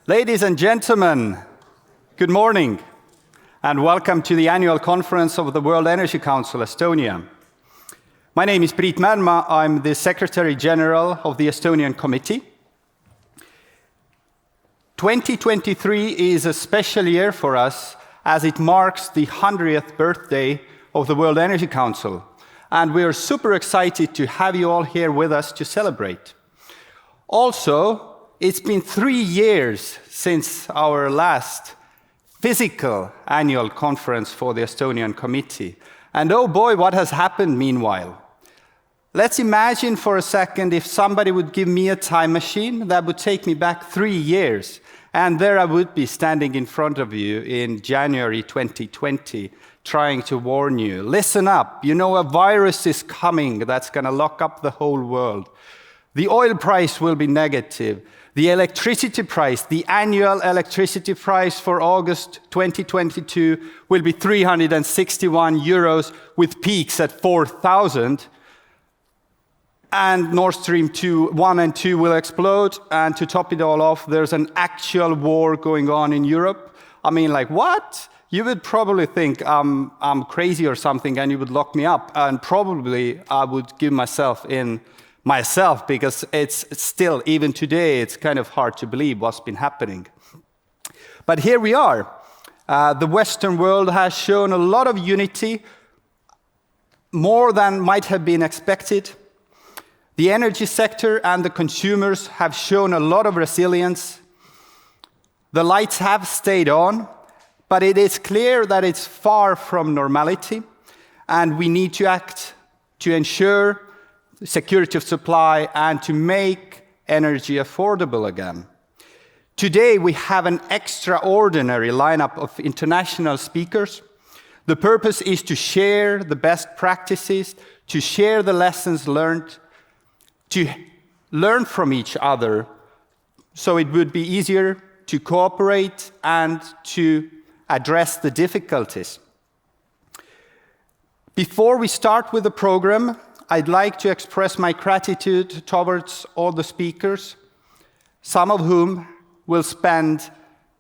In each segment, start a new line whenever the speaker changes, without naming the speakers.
Ladies and gentlemen, good morning and welcome to the annual conference of the World Energy Council, Estonia. My name is Priit. I'm the Secretary General of the Estonian Committee. 2023 is a special year for us as it marks the 100th birthday of the World Energy Council, and we are super excited to have you all here with us to celebrate. Also, it's been 3 years since our last physical annual conference for the Estonian Committee. And oh boy, what has happened meanwhile. Let's imagine for a second if somebody would give me a time machine that would take me back 3 years, and there I would be standing in front of you in January 2020, trying to warn you, listen up, you know a virus is coming that's going to lock up the whole world. The oil price will be negative. The electricity price, the annual electricity price for August 2022 will be 361 euros with peaks at 4,000. And Nord Stream 1 and 2 will explode. And to top it all off, there's an actual war going on in Europe. I mean, like, what? You would probably think I'm crazy or something and you would lock me up. And probably I would give myself because it's still, even today, it's kind of hard to believe what's been happening. But here we are. The Western world has shown a lot of unity, more than might have been expected. The energy sector and the consumers have shown a lot of resilience. The lights have stayed on, but it is clear that it's far from normality, and we need to act to ensure security of supply and to make energy affordable again. Today we have an extraordinary lineup of international speakers. The purpose is to share the best practices, to share the lessons learned, to learn from each other so it would be easier to cooperate and to address the difficulties. Before we start with the program, I'd like to express my gratitude towards all the speakers, some of whom will spend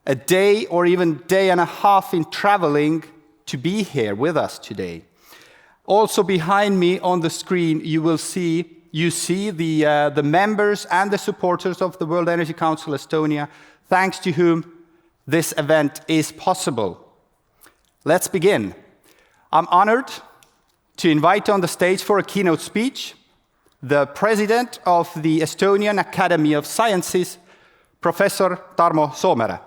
a day or even day and a half in traveling to be here with us today. Also behind me on the screen, you see the members and the supporters of the World Energy Council Estonia, thanks to whom this event is possible. Let's begin. I'm honored to invite on the stage for a keynote speech the President of the Estonian Academy of Sciences, Professor Tarmo Soomere.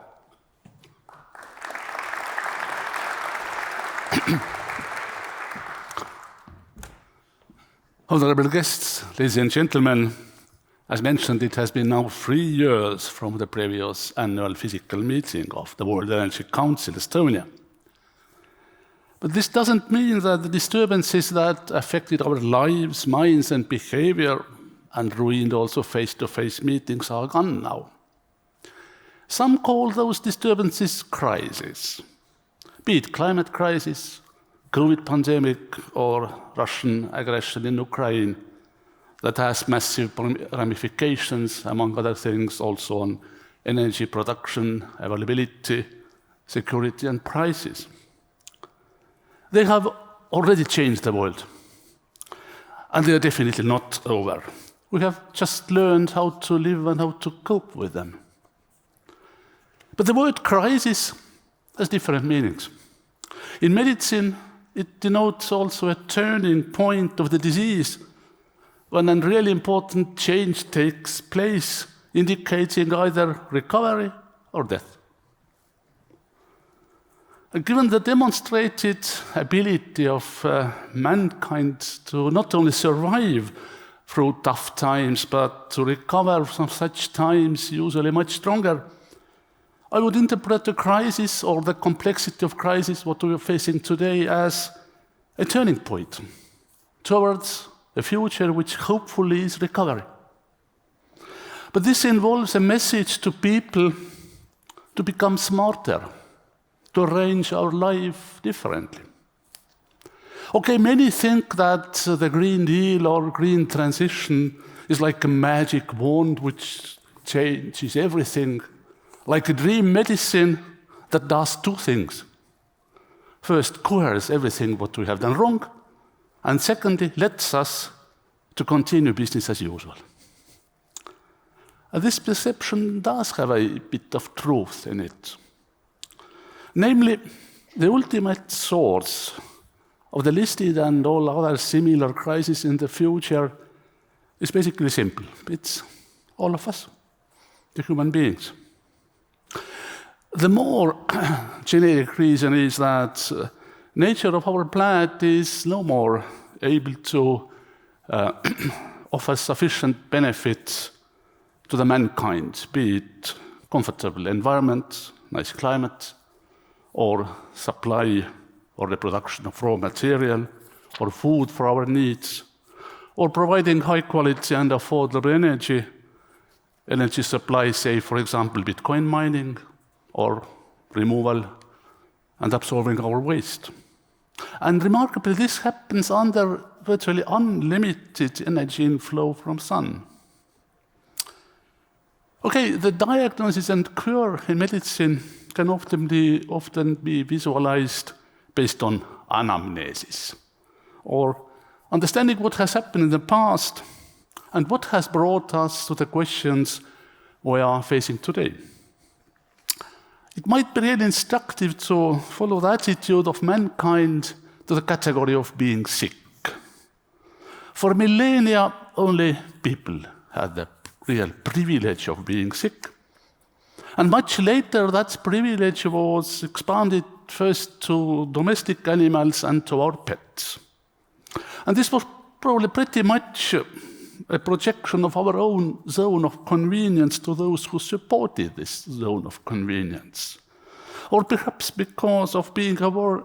Honorable guests, ladies and gentlemen, as mentioned, it has been now 3 years from the previous annual physical meeting of the World Energy Council Estonia. But this doesn't mean that the disturbances that affected our lives, minds, and behavior and ruined also face-to-face meetings are gone now. Some call those disturbances crises, be it climate crisis, COVID pandemic, or Russian aggression in Ukraine that has massive ramifications, among other things, also on energy production, availability, security, and prices. They have already changed the world, and they are definitely not over. We have just learned how to live and how to cope with them. But the word crisis has different meanings. In medicine, it denotes also a turning point of the disease when a really important change takes place, indicating either recovery or death. Given the demonstrated ability of mankind to not only survive through tough times, but to recover from such times usually much stronger, I would interpret the crisis or the complexity of crisis, what we are facing today, as a turning point towards a future which hopefully is recovery. But this involves a message to people to become smarter, to arrange our life differently. Okay, many think that the Green Deal or green transition is like a magic wand which changes everything, like a dream medicine that does two things. First, cures everything what we have done wrong, and secondly, lets us to continue business as usual. And this perception does have a bit of truth in it. Namely, the ultimate source of the listed and all other similar crises in the future is basically simple. It's all of us, the human beings. The more generic reason is that nature of our planet is no more able to offer sufficient benefits to the mankind, be it comfortable environment, nice climate, or supply or the production of raw material, or food for our needs, or providing high quality and affordable energy supply, say, for example, Bitcoin mining, or removal and absorbing our waste. And remarkably, this happens under virtually unlimited energy inflow from sun. Okay, the diagnosis and cure in medicine can often be visualized based on anamnesis, or understanding what has happened in the past and what has brought us to the questions we are facing today. It might be really instructive to follow the attitude of mankind to the category of being sick. For millennia, only people had the real privilege of being sick. And much later, that privilege was expanded first to domestic animals and to our pets. And this was probably pretty much a projection of our own zone of convenience to those who supported this zone of convenience. Or perhaps because of being aware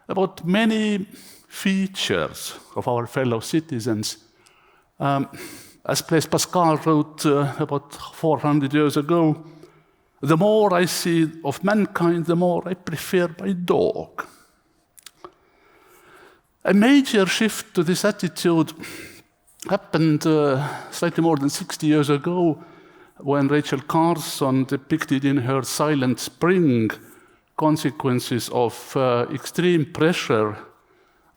about many features of our fellow citizens. As Blaise Pascal wrote about 400 years ago, the more I see of mankind, the more I prefer my dog. A major shift to this attitude happened slightly more than 60 years ago when Rachel Carson depicted in her Silent Spring consequences of extreme pressure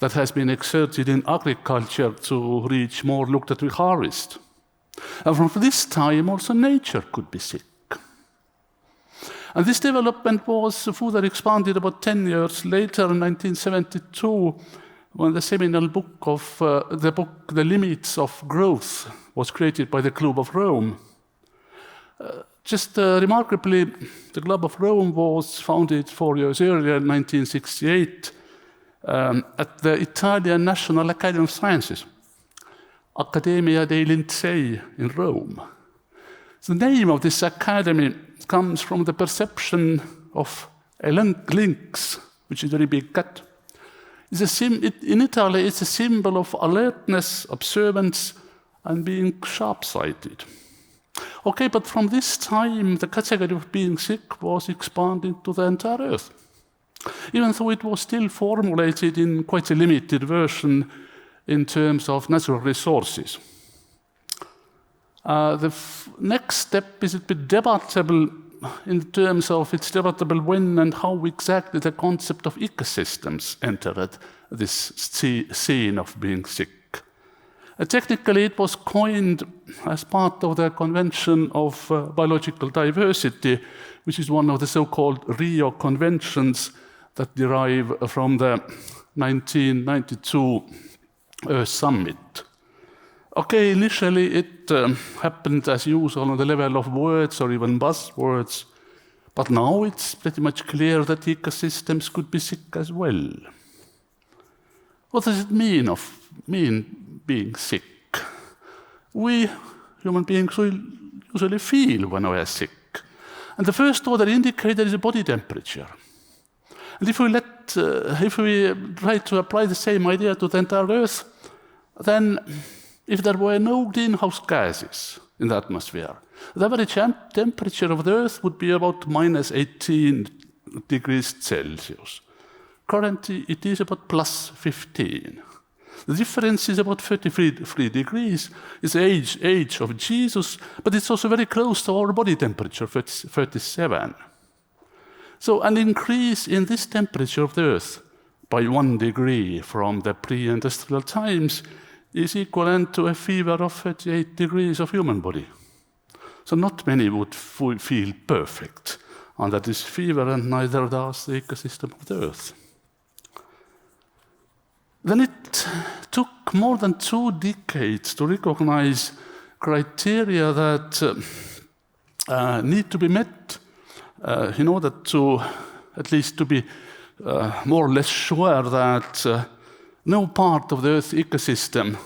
that has been exerted in agriculture to reach more lucrative harvest. And from this time, also nature could be sick. And this development was further expanded about 10 years later, in 1972, when the seminal book of The Limits of Growth was created by the Club of Rome. Remarkably, the Club of Rome was founded 4 years earlier, in 1968, at the Italian National Academy of Sciences, Accademia dei Lincei in Rome. The name of this academy comes from the perception of a lynx, which is a very big cat. In Italy, it's a symbol of alertness, observance, and being sharp-sighted. Okay, but from this time, the category of being sick was expanded to the entire Earth, even though it was still formulated in quite a limited version in terms of natural resources. The next step is a bit debatable in terms of it's debatable when and how exactly the concept of ecosystems entered this scene of being sick. Technically, it was coined as part of the Convention of Biological Diversity, which is one of the so-called Rio Conventions that derive from the 1992 Earth Summit. Okay, initially it happened as usual on the level of words or even buzzwords, but now it's pretty much clear that ecosystems could be sick as well. What does it mean being sick? We human beings usually feel when we are sick. And the first order indicator is the body temperature. And if we try to apply the same idea to the entire Earth, then if there were no greenhouse gases in the atmosphere, the average temperature of the Earth would be about minus 18 degrees Celsius. Currently, it is about plus 15. The difference is about 33 degrees. It's the age of Jesus, but it's also very close to our body temperature, 37. So an increase in this temperature of the Earth by 1 degree from the pre-industrial times is equivalent to a fever of 38 degrees of human body. So not many would feel perfect under this fever, and neither does the ecosystem of the Earth. Then it took more than 2 decades to recognize criteria that need to be met in order to, at least to be more or less sure that no part of the Earth ecosystem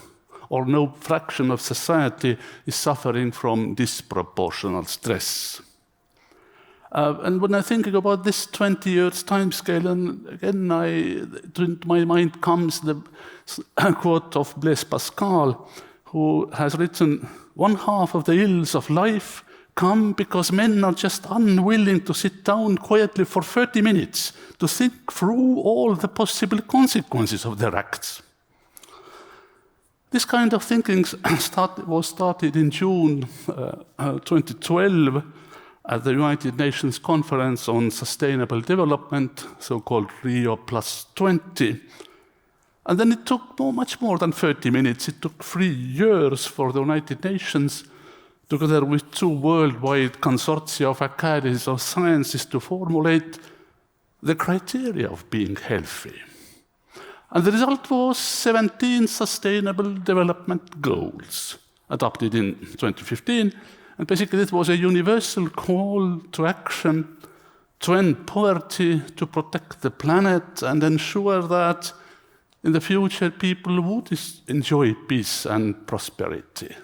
or no fraction of society is suffering from disproportional stress. And when I'm thinking about this 20 years timescale, and again, to my mind comes the quote of Blaise Pascal, who has written, "One half of the ills of life come because men are just unwilling to sit down quietly for 30 minutes to think through all the possible consequences of their acts." This kind of thinking was started in June 2012 at the United Nations Conference on Sustainable Development, so-called Rio+20. And then it took much more than 30 minutes. It took 3 years for the United Nations, together with 2 worldwide consortia of academies of sciences, to formulate the criteria of being healthy. And the result was 17 Sustainable Development Goals, adopted in 2015. And basically it was a universal call to action to end poverty, to protect the planet, and ensure that in the future people would enjoy peace and prosperity.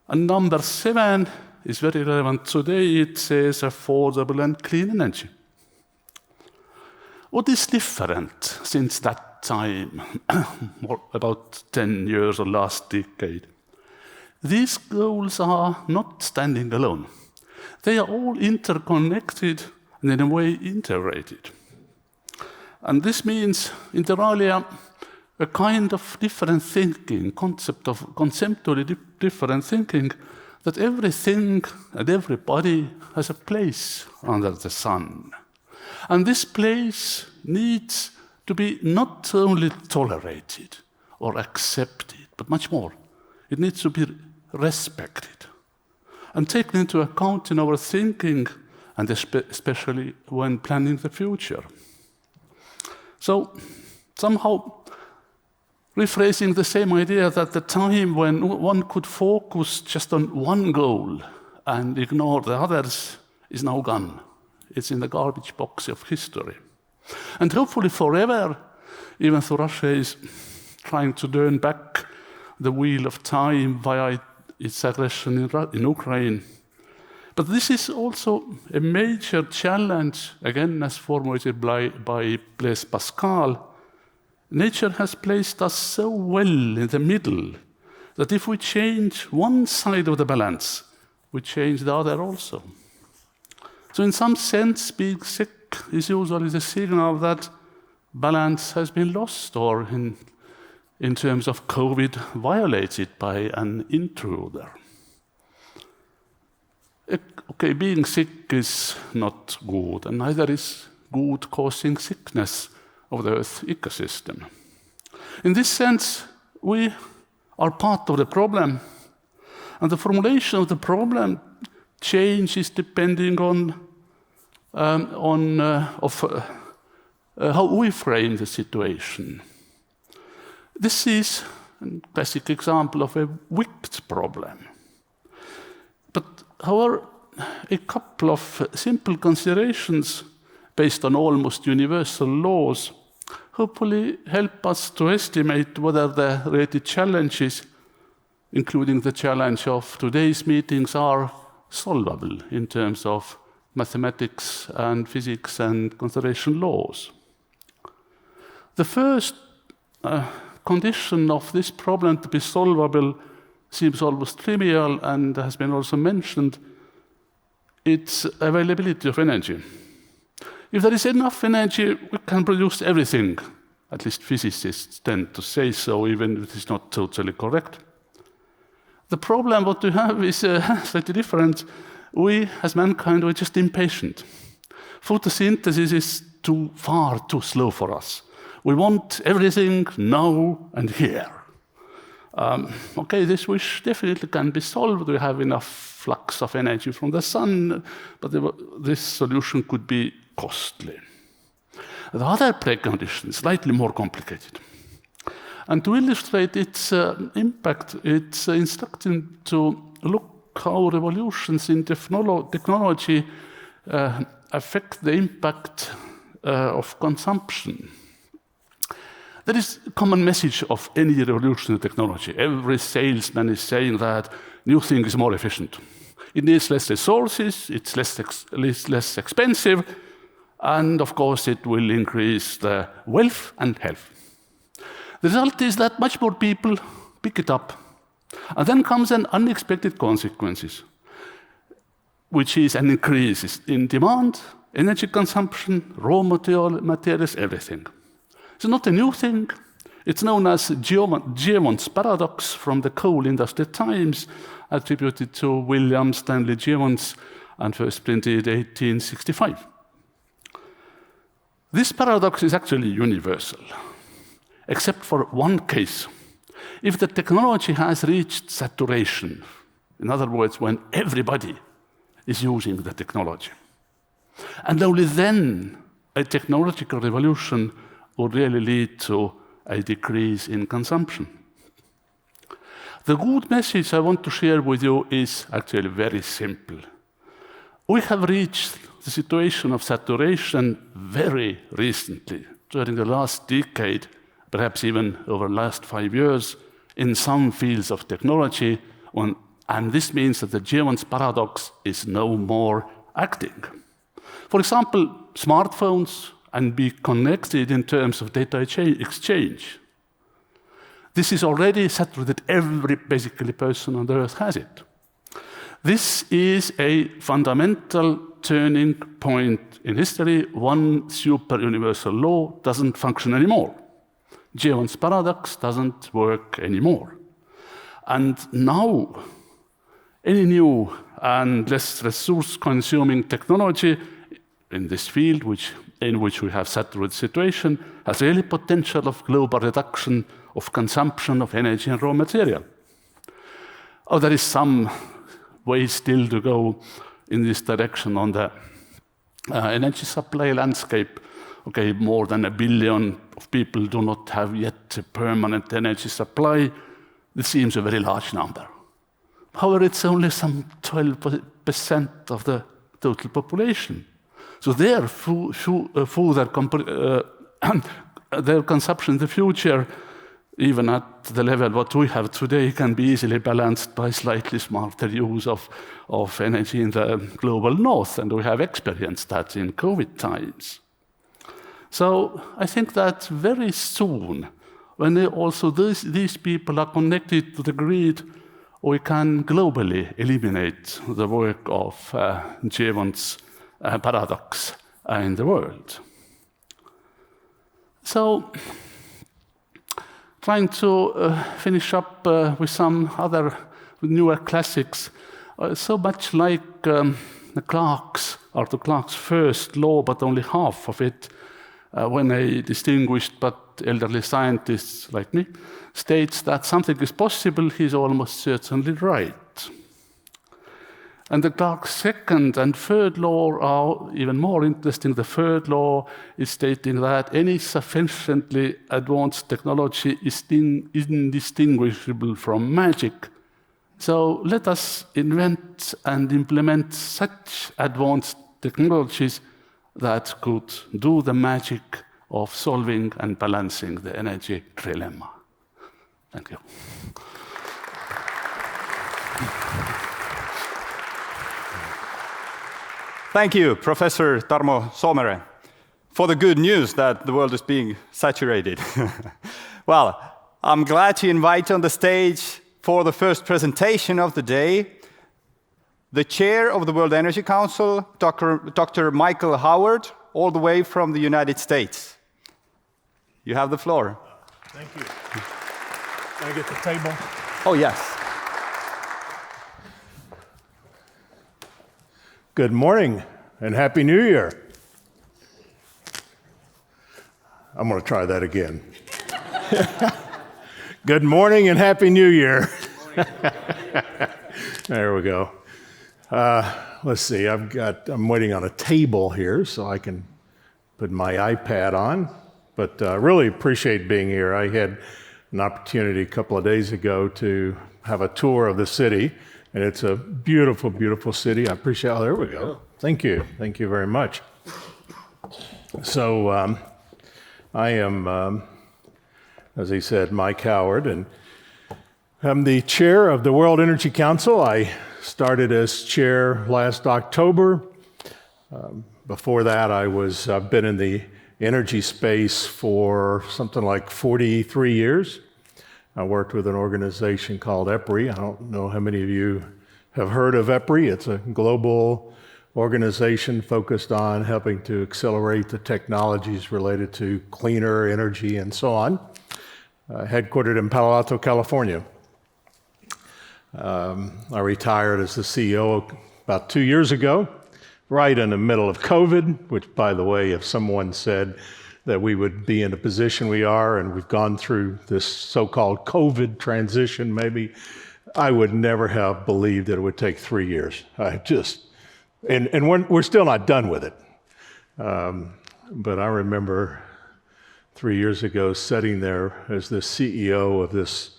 And number 7 is very relevant today. It says affordable and clean energy. What is different since that time, about 10 years or last decade? These goals are not standing alone. They are all interconnected and in a way integrated. And this means, inter alia, a kind of different thinking, conceptually different thinking, that everything and everybody has a place under the sun. And this place needs to be not only tolerated or accepted, but much more. It needs to be respected and taken into account in our thinking, and especially when planning the future. So, somehow rephrasing the same idea that the time when one could focus just on one goal and ignore the others is now gone. It's in the garbage box of history. And hopefully forever, even though Russia is trying to turn back the wheel of time via its aggression in Ukraine. But this is also a major challenge, again, as formulated by Blaise Pascal. Nature has placed us so well in the middle that if we change one side of the balance, we change the other also. So in some sense, being sick is usually the signal that balance has been lost, or in terms of COVID, violated by an intruder. Okay, being sick is not good, and neither is good causing sickness of the Earth ecosystem. In this sense, we are part of the problem, and the formulation of the problem changes depending on how we frame the situation. This is a classic example of a wicked problem. But however, a couple of simple considerations based on almost universal laws hopefully help us to estimate whether the related challenges, including the challenge of today's meetings, are solvable in terms of mathematics and physics and conservation laws. The first condition of this problem to be solvable seems almost trivial and has been also mentioned. It's availability of energy. If there is enough energy, we can produce everything At least physicists tend to say so, even if it's not totally correct. The problem what we have is slightly different. We, as mankind, we're just impatient. Photosynthesis is too slow for us. We want everything now and here. Okay, this wish definitely can be solved. We have enough flux of energy from the sun, but this solution could be costly. The other precondition is slightly more complicated. And to illustrate its impact, it's instructive to look how revolutions in technology affect the impact of consumption. There is a common message of any revolution in technology. Every salesman is saying that new thing is more efficient. It needs less resources, it's less expensive, and of course it will increase the wealth and health. The result is that much more people pick it up. And then comes an unexpected consequences, which is an increase in demand, energy consumption, raw materials, everything. It's not a new thing. It's known as Gievon's paradox from the coal industry times, attributed to William Stanley Gievons and first printed 1865. This paradox is actually universal, except for one case. If the technology has reached saturation, in other words, when everybody is using the technology, and only then a technological revolution would really lead to a decrease in consumption. The good message I want to share with you is actually very simple. We have reached the situation of saturation very recently, during the last decade, perhaps even over the last 5 years, in some fields of technology, and this means that the Gievon's paradox is no more acting. For example, smartphones and be connected in terms of data exchange. This is already saturated. Every basically person on the earth has it. This is a fundamental turning point in history. One super universal law doesn't function anymore. Gievon's paradox doesn't work anymore. And now, any new and less resource-consuming technology in this field, in which we have saturated situation, has really potential of global reduction of consumption of energy and raw material. Oh, there is some way still to go in this direction on the energy supply landscape. Okay, more than 1 billion of people do not have yet a permanent energy supply. This seems a very large number. However, it's only some 12% of the total population. So their their consumption in the future, even at the level what we have today, can be easily balanced by slightly smarter use of energy in the global north, and we have experienced that in COVID times. So I think that very soon, when also these people are connected to the grid, we can globally eliminate the work of Gievon's paradox in the world. So, trying to finish up with some other newer classics, so much like the Clark's first law, but only half of it, when a distinguished but elderly scientist like me states that something is possible, he's almost certainly right. And the Clark's second and third law are even more interesting. The third law is stating that any sufficiently advanced technology is indistinguishable from magic. So let us invent and implement such advanced technologies that could do the magic of solving and balancing the energy trilemma. Thank you.
Thank you, Professor Tarmo Soomere, for the good news that the world is being saturated. Well, I'm glad to invite on the stage for the first presentation of the day the chair of the World Energy Council, Dr. Michael Howard, all the way from the United States. You have the floor.
Thank you. Can I get the table?
Oh, yes.
Good morning and Happy New Year. I'm going to try that again. Good morning and Happy New Year. There we go. Let's see, I'm waiting on a table here so I can put my iPad on, but really appreciate being here. I had an opportunity a couple of days ago to have a tour of the city, and it's a beautiful, beautiful city. I appreciate, oh, there we go. Thank you very much. So I am, as he said, Mike Howard, and I'm the chair of the World Energy Council. I started as chair last October. Before that, I've been in the energy space for something like 43 years. I worked with an organization called EPRI. I don't know how many of you have heard of EPRI. It's a global organization focused on helping to accelerate the technologies related to cleaner energy and so on, headquartered in Palo Alto, California. I retired as the CEO about 2 years ago, right in the middle of COVID, which, by the way, if someone said that we would be in the position we are and we've gone through this so-called COVID transition, maybe, I would never have believed that it would take 3 years. And we're still not done with it. But I remember 3 years ago sitting there as the CEO of this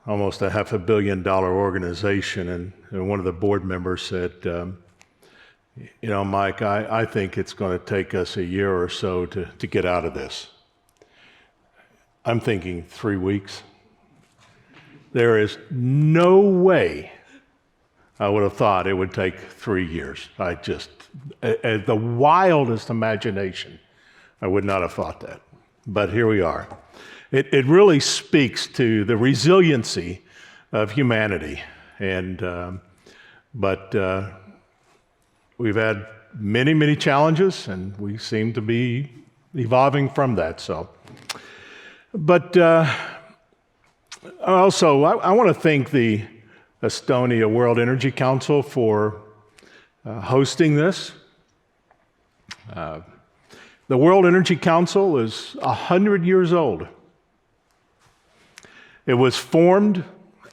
almost a $500 million organization, and one of the board members said, you know, Mike, I think it's going to take us a year or so to get out of this. I'm thinking 3 weeks. There is no way I would have thought it would take 3 years. The wildest imagination, I would not have thought that. But here we are. It really speaks to the resiliency of humanity, but we've had many, many challenges, and we seem to be evolving from that. So, but also, I want to thank the Estonia World Energy Council for hosting this. The World Energy Council is 100 years old. It was formed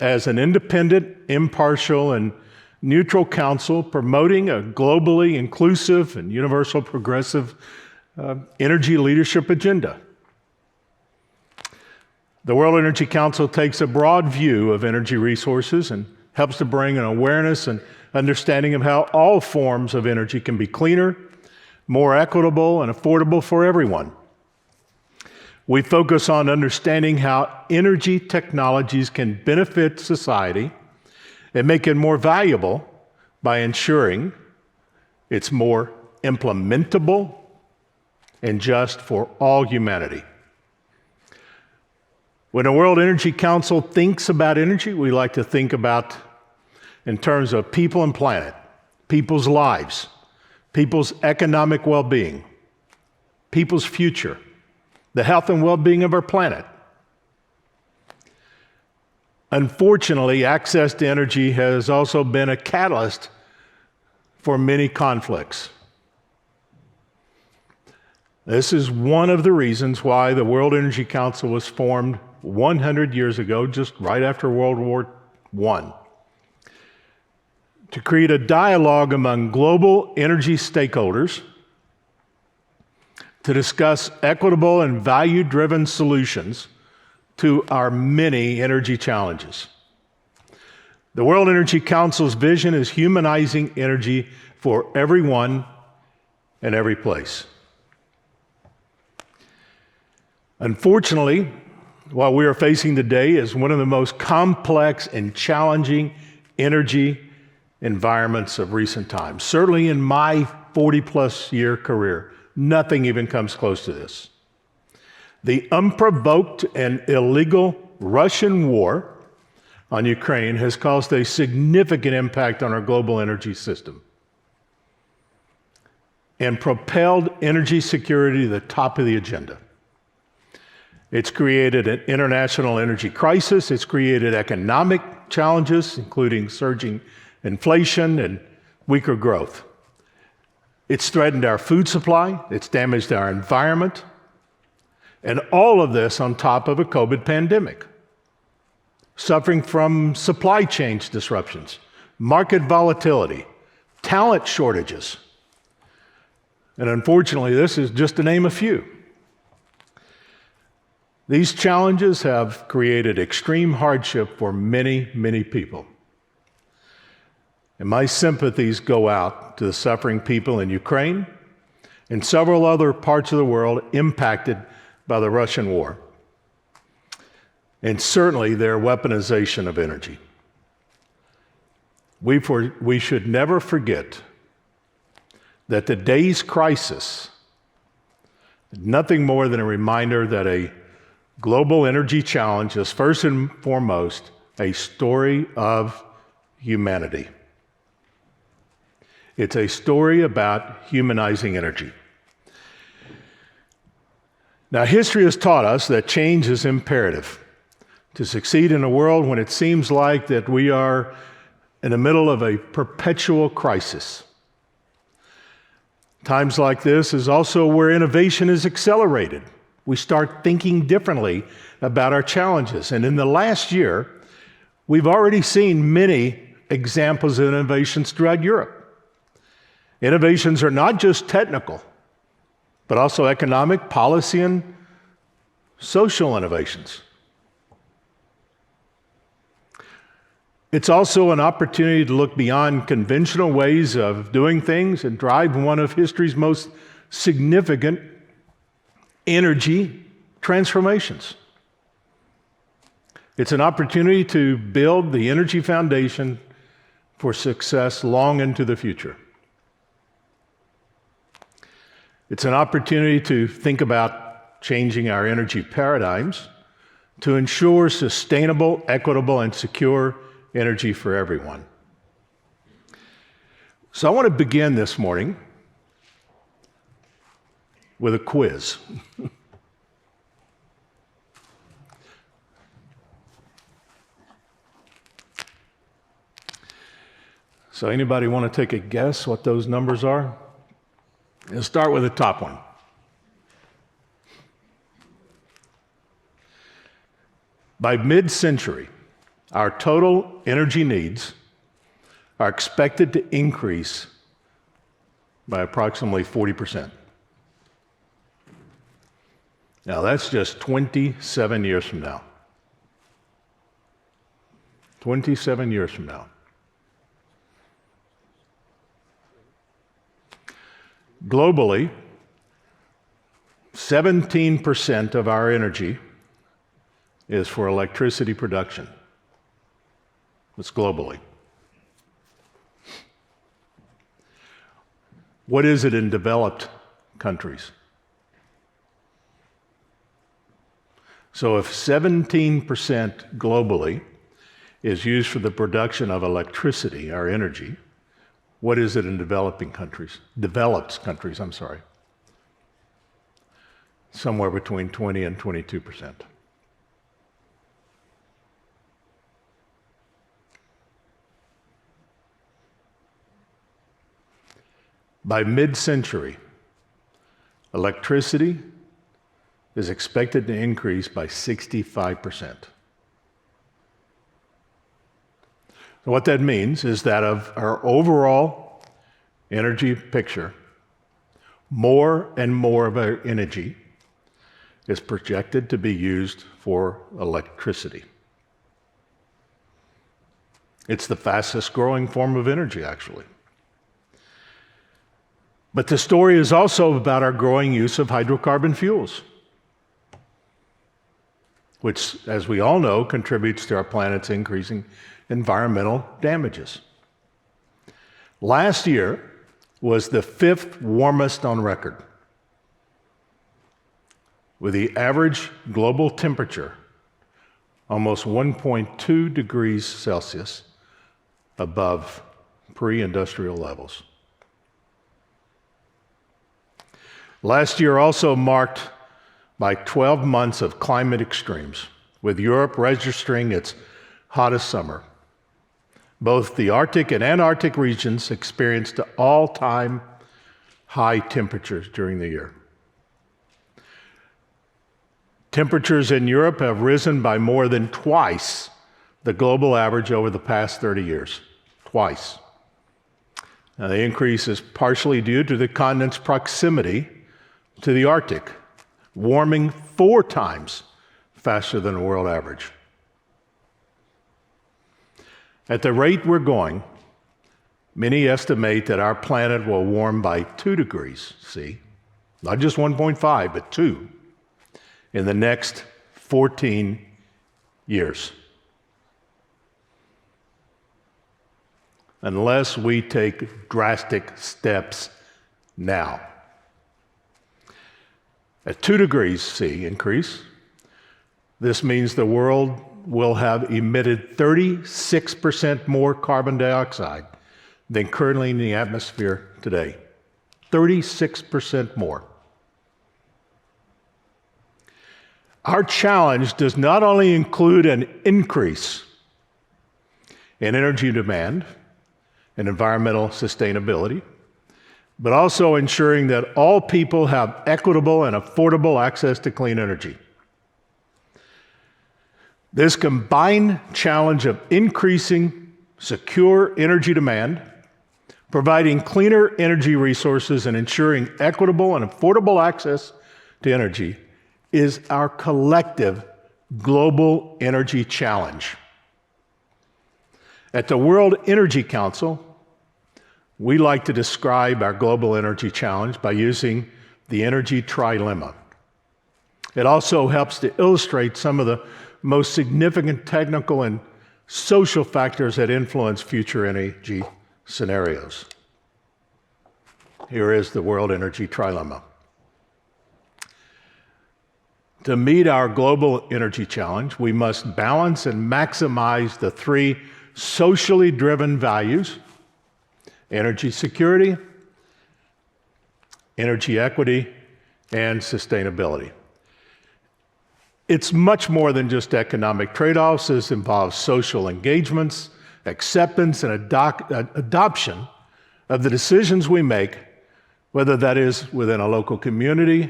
as an independent, impartial, and neutral council promoting a globally inclusive and universal progressive energy leadership agenda. The World Energy Council takes a broad view of energy resources and helps to bring an awareness and understanding of how all forms of energy can be cleaner, more equitable, and affordable for everyone. We focus on understanding how energy technologies can benefit society and make it more valuable by ensuring it's more implementable and just for all humanity. When the World Energy Council thinks about energy, we like to think about in terms of people and planet, people's lives, people's economic well-being, people's future, the health and well-being of our planet. Unfortunately, access to energy has also been a catalyst for many conflicts. This is one of the reasons why the World Energy Council was formed 100 years ago, just right after World War I, to create a dialogue among global energy stakeholders to discuss equitable and value-driven solutions to our many energy challenges. The World Energy Council's vision is humanizing energy for everyone and every place. Unfortunately, what we are facing today is one of the most complex and challenging energy environments of recent times. Certainly in my 40-plus year career, nothing even comes close to this. The unprovoked and illegal Russian war on Ukraine has caused a significant impact on our global energy system and propelled energy security to the top of the agenda. It's created an international energy crisis. It's created economic challenges, including surging inflation and weaker growth. It's threatened our food supply. It's damaged our environment. And all of this on top of a COVID pandemic, suffering from supply chain disruptions, market volatility, talent shortages. And unfortunately, this is just to name a few. These challenges have created extreme hardship for many, many people. And my sympathies go out to the suffering people in Ukraine and several other parts of the world impacted by the Russian war, and certainly their weaponization of energy. We should never forget that today's crisis is nothing more than a reminder that a global energy challenge is first and foremost a story of humanity. It's a story about humanizing energy. Now, history has taught us that change is imperative to succeed in a world when it seems like that we are in the middle of a perpetual crisis. Times like this is also where innovation is accelerated. We start thinking differently about our challenges. And in the last year, we've already seen many examples of innovations throughout Europe. Innovations are not just technical, but also economic, policy, and social innovations. It's also an opportunity to look beyond conventional ways of doing things and drive one of history's most significant energy transformations. It's an opportunity to build the energy foundation for success long into the future. It's an opportunity to think about changing our energy paradigms to ensure sustainable, equitable, and secure energy for everyone. So I want to begin this morning with a quiz. So anybody want to take a guess what those numbers are? Let's start with the top one. By mid-century, our total energy needs are expected to increase by approximately 40%. Now, that's just 27 years from now. 27 years from now. Globally, 17% of our energy is for electricity production. That's globally. What is it in developed countries? So if 17% globally is used for the production of electricity, our energy, what is it in developing countries? Developed countries, I'm sorry. Somewhere between 20 and 22%. By mid-century, electricity is expected to increase by 65%. So what that means is that of our overall energy picture, more and more of our energy is projected to be used for electricity. It's the fastest growing form of energy, actually. But the story is also about our growing use of hydrocarbon fuels, which, as we all know, contributes to our planet's increasing environmental damages. Last year was the 5th warmest on record, with the average global temperature almost 1.2 degrees Celsius above pre-industrial levels. by 12 months of climate extremes, with Europe registering its hottest summer. Both the Arctic and Antarctic regions experienced all-time high temperatures during the year. Temperatures in Europe have risen by more than twice the global average over the past 30 years. Twice. Now, the increase is partially due to the continent's proximity to the Arctic, warming 4 times faster than the world average. At the rate we're going, many estimate that our planet will warm by 2 degrees C, not just 1.5, but 2, in the next 14 years. Unless we take drastic steps now. At 2 degrees C increase, this means the world will have emitted 36% more carbon dioxide than currently in the atmosphere today. 36% more. Our challenge does not only include an increase in energy demand and environmental sustainability, but also ensuring that all people have equitable and affordable access to clean energy. This combined challenge of increasing secure energy demand, providing cleaner energy resources, and ensuring equitable and affordable access to energy is our collective global energy challenge. At the World Energy Council, we like to describe our global energy challenge by using the energy trilemma. It also helps to illustrate some of the most significant technical and social factors that influence future energy scenarios. Here is the World Energy Trilemma. To meet our global energy challenge, we must balance and maximize the 3 socially driven values: energy security, energy equity, and sustainability. It's much more than just economic trade-offs. This involves social engagements, acceptance, and adoption of the decisions we make, whether that is within a local community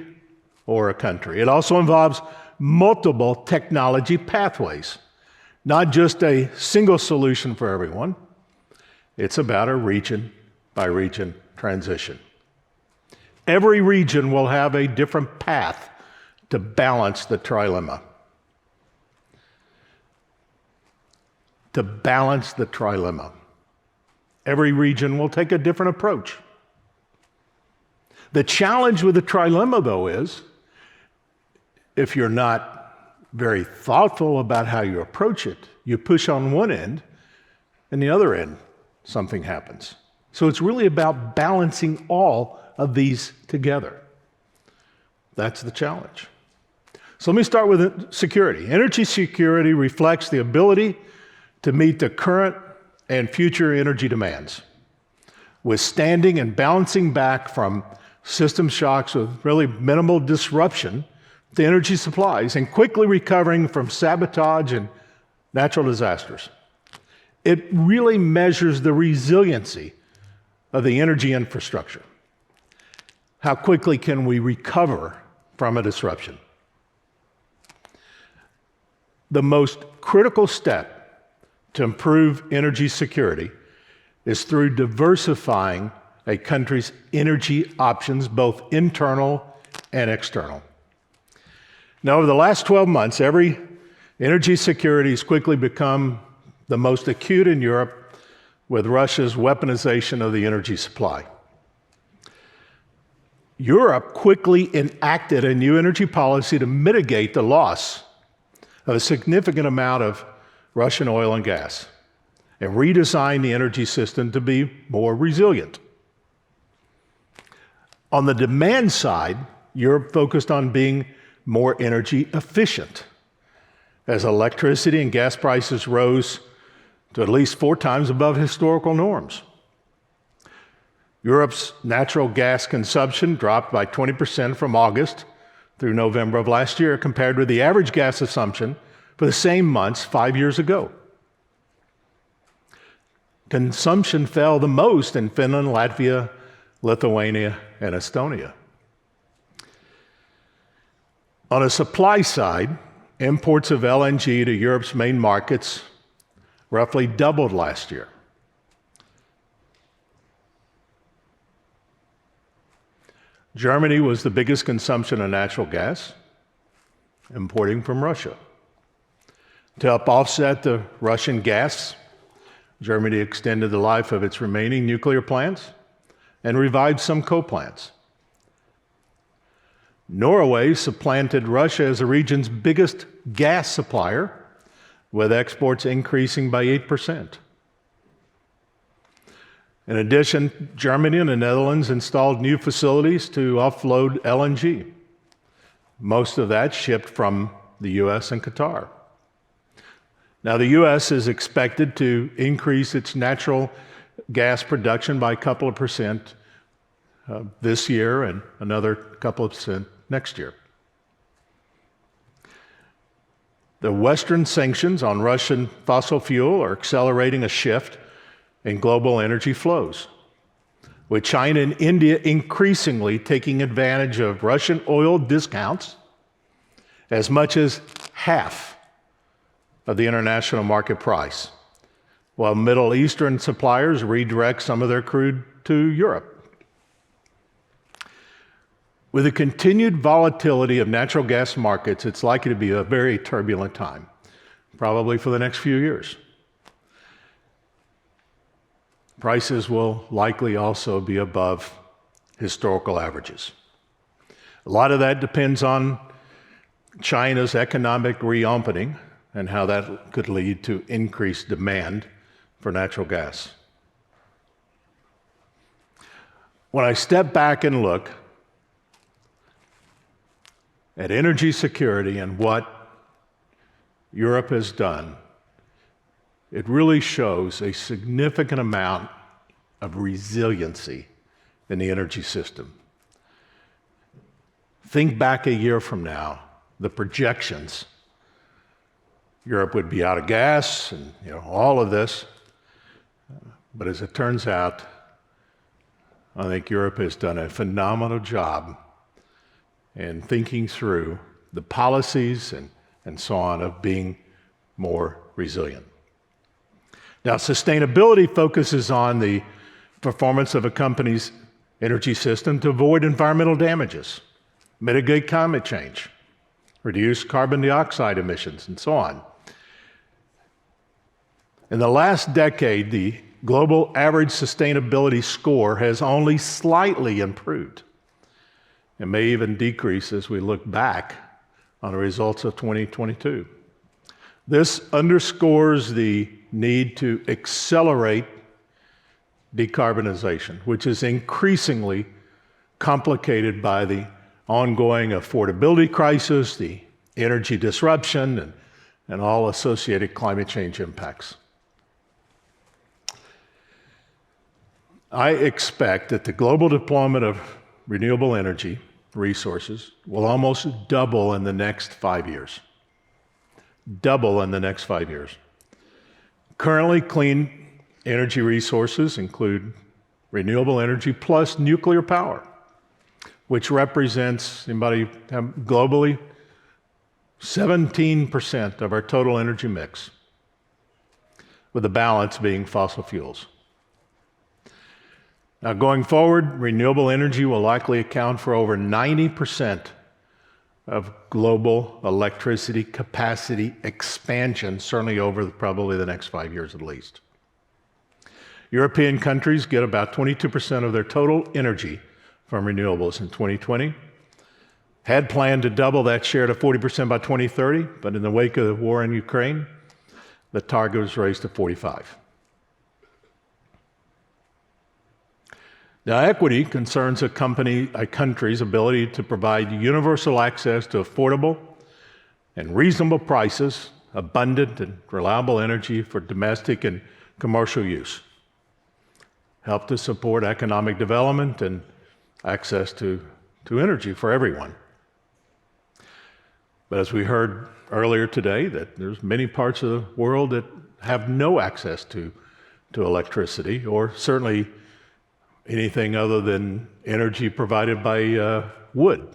or a country. It also involves multiple technology pathways, not just a single solution for everyone. It's about a region-by-region transition. Every region will have a different path to balance the trilemma. To balance the trilemma. Every region will take a different approach. The challenge with the trilemma, though, is if you're not very thoughtful about how you approach it, you push on one end, and the other end, something happens. So it's really about balancing all of these together. That's the challenge. So let me start with security. Energy security reflects the ability to meet the current and future energy demands, withstanding and balancing back from system shocks with really minimal disruption to energy supplies, and quickly recovering from sabotage and natural disasters. It really measures the resiliency of the energy infrastructure. How quickly can we recover from a disruption? The most critical step to improve energy security is through diversifying a country's energy options, both internal and external. Now, over the last 12 months, energy security has quickly become the most acute in Europe with Russia's weaponization of the energy supply. Europe quickly enacted a new energy policy to mitigate the loss of a significant amount of Russian oil and gas and redesign the energy system to be more resilient. On the demand side, Europe focused on being more energy efficient as electricity and gas prices rose to at least 4 times above historical norms. Europe's natural gas consumption dropped by 20% from August through November of last year compared with the average gas assumption for the same months 5 years ago. Consumption fell the most in Finland, Latvia, Lithuania, and Estonia. On a supply side, imports of LNG to Europe's main markets roughly doubled last year. Germany was the biggest consumption of natural gas, importing from Russia. To help offset the Russian gas, Germany extended the life of its remaining nuclear plants and revived some coal plants. Norway supplanted Russia as the region's biggest gas supplier, with exports increasing by 8%. In addition, Germany and the Netherlands installed new facilities to offload LNG. Most of that shipped from the US and Qatar. Now, the US is expected to increase its natural gas production by a couple of percent this year and another couple of percent next year. The Western sanctions on Russian fossil fuel are accelerating a shift in global energy flows, with China and India increasingly taking advantage of Russian oil discounts as much as half of the international market price, while Middle Eastern suppliers redirect some of their crude to Europe. With the continued volatility of natural gas markets, it's likely to be a very turbulent time, probably for the next few years. Prices will likely also be above historical averages. A lot of that depends on China's economic reopening and how that could lead to increased demand for natural gas. When I step back and look at energy security and what Europe has done, it really shows a significant amount of resiliency in the energy system. Think back a year from now, the projections. Europe would be out of gas and all of this. But as it turns out, I think Europe has done a phenomenal job in thinking through the policies and so on of being more resilient. Now, sustainability focuses on the performance of a company's energy system to avoid environmental damages, mitigate climate change, reduce carbon dioxide emissions, and so on. In the last decade, the global average sustainability score has only slightly improved. It may even decrease as we look back on the results of 2022. This underscores the need to accelerate decarbonization, which is increasingly complicated by the ongoing affordability crisis, the energy disruption, and all associated climate change impacts. I expect that the global deployment of renewable energy resources will almost double in the next 5 years. Double in the next 5 years. Currently, clean energy resources include renewable energy plus nuclear power, which represents, globally, 17% of our total energy mix, with the balance being fossil fuels. Now, going forward, renewable energy will likely account for over 90% of global electricity capacity expansion, certainly over probably the next 5 years at least. European countries get about 22% of their total energy from renewables in 2020. Had planned to double that share to 40% by 2030, but in the wake of the war in Ukraine, the target was raised to 45%. Now, equity concerns a country's ability to provide universal access to affordable and reasonable prices, abundant and reliable energy for domestic and commercial use. Help to support economic development and access to energy for everyone. But as we heard earlier today, that there's many parts of the world that have no access to electricity, or certainly anything other than energy provided by wood.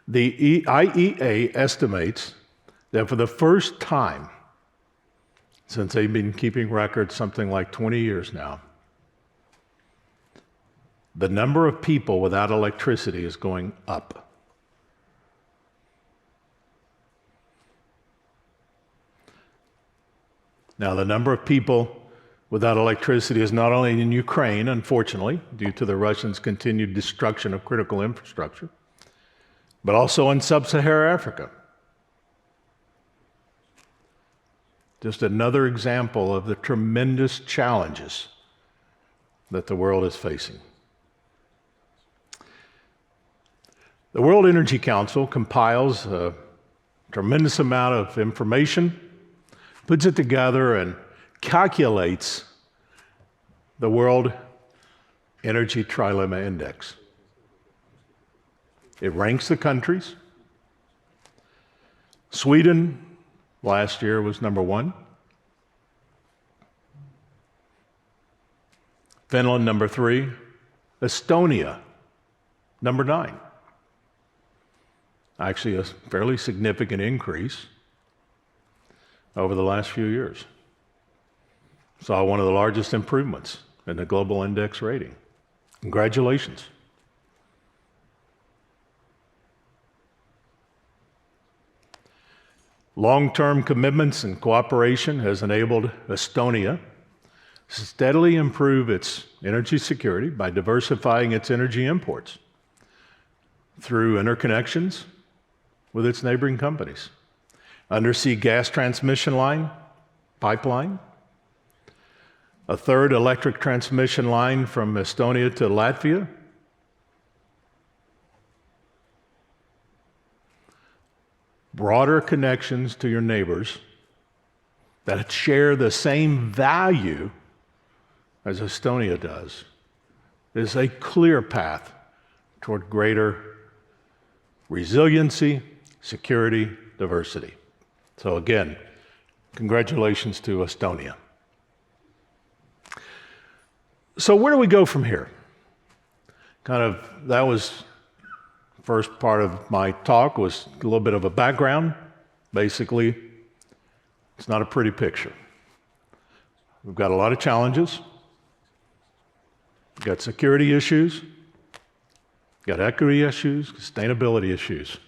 The IEA estimates that for the first time, since they've been keeping records something like 20 years now, the number of people without electricity is going up. Now, the number of people without electricity is not only in Ukraine, unfortunately, due to the Russians' continued destruction of critical infrastructure, but also in sub-Saharan Africa. Just another example of the tremendous challenges that the world is facing. The World Energy Council compiles a tremendous amount of information, puts it together, and calculates the World Energy Trilemma Index. It ranks the countries. Sweden last year was number 1. Finland number 3. Estonia number 9. Actually, a fairly significant increase over the last few years. Saw one of the largest improvements in the global index rating. Congratulations. Long-term commitments and cooperation has enabled Estonia to steadily improve its energy security by diversifying its energy imports through interconnections with its neighboring companies. Undersea gas transmission line, pipeline, a third electric transmission line from Estonia to Latvia, broader connections to your neighbors that share the same value as Estonia does is a clear path toward greater resiliency, security, diversity. So again, congratulations to Estonia. So where do we go from here? That was first part of my talk, was a little bit of a background. Basically, it's not a pretty picture. We've got a lot of challenges. We've got security issues, got equity issues, sustainability issues.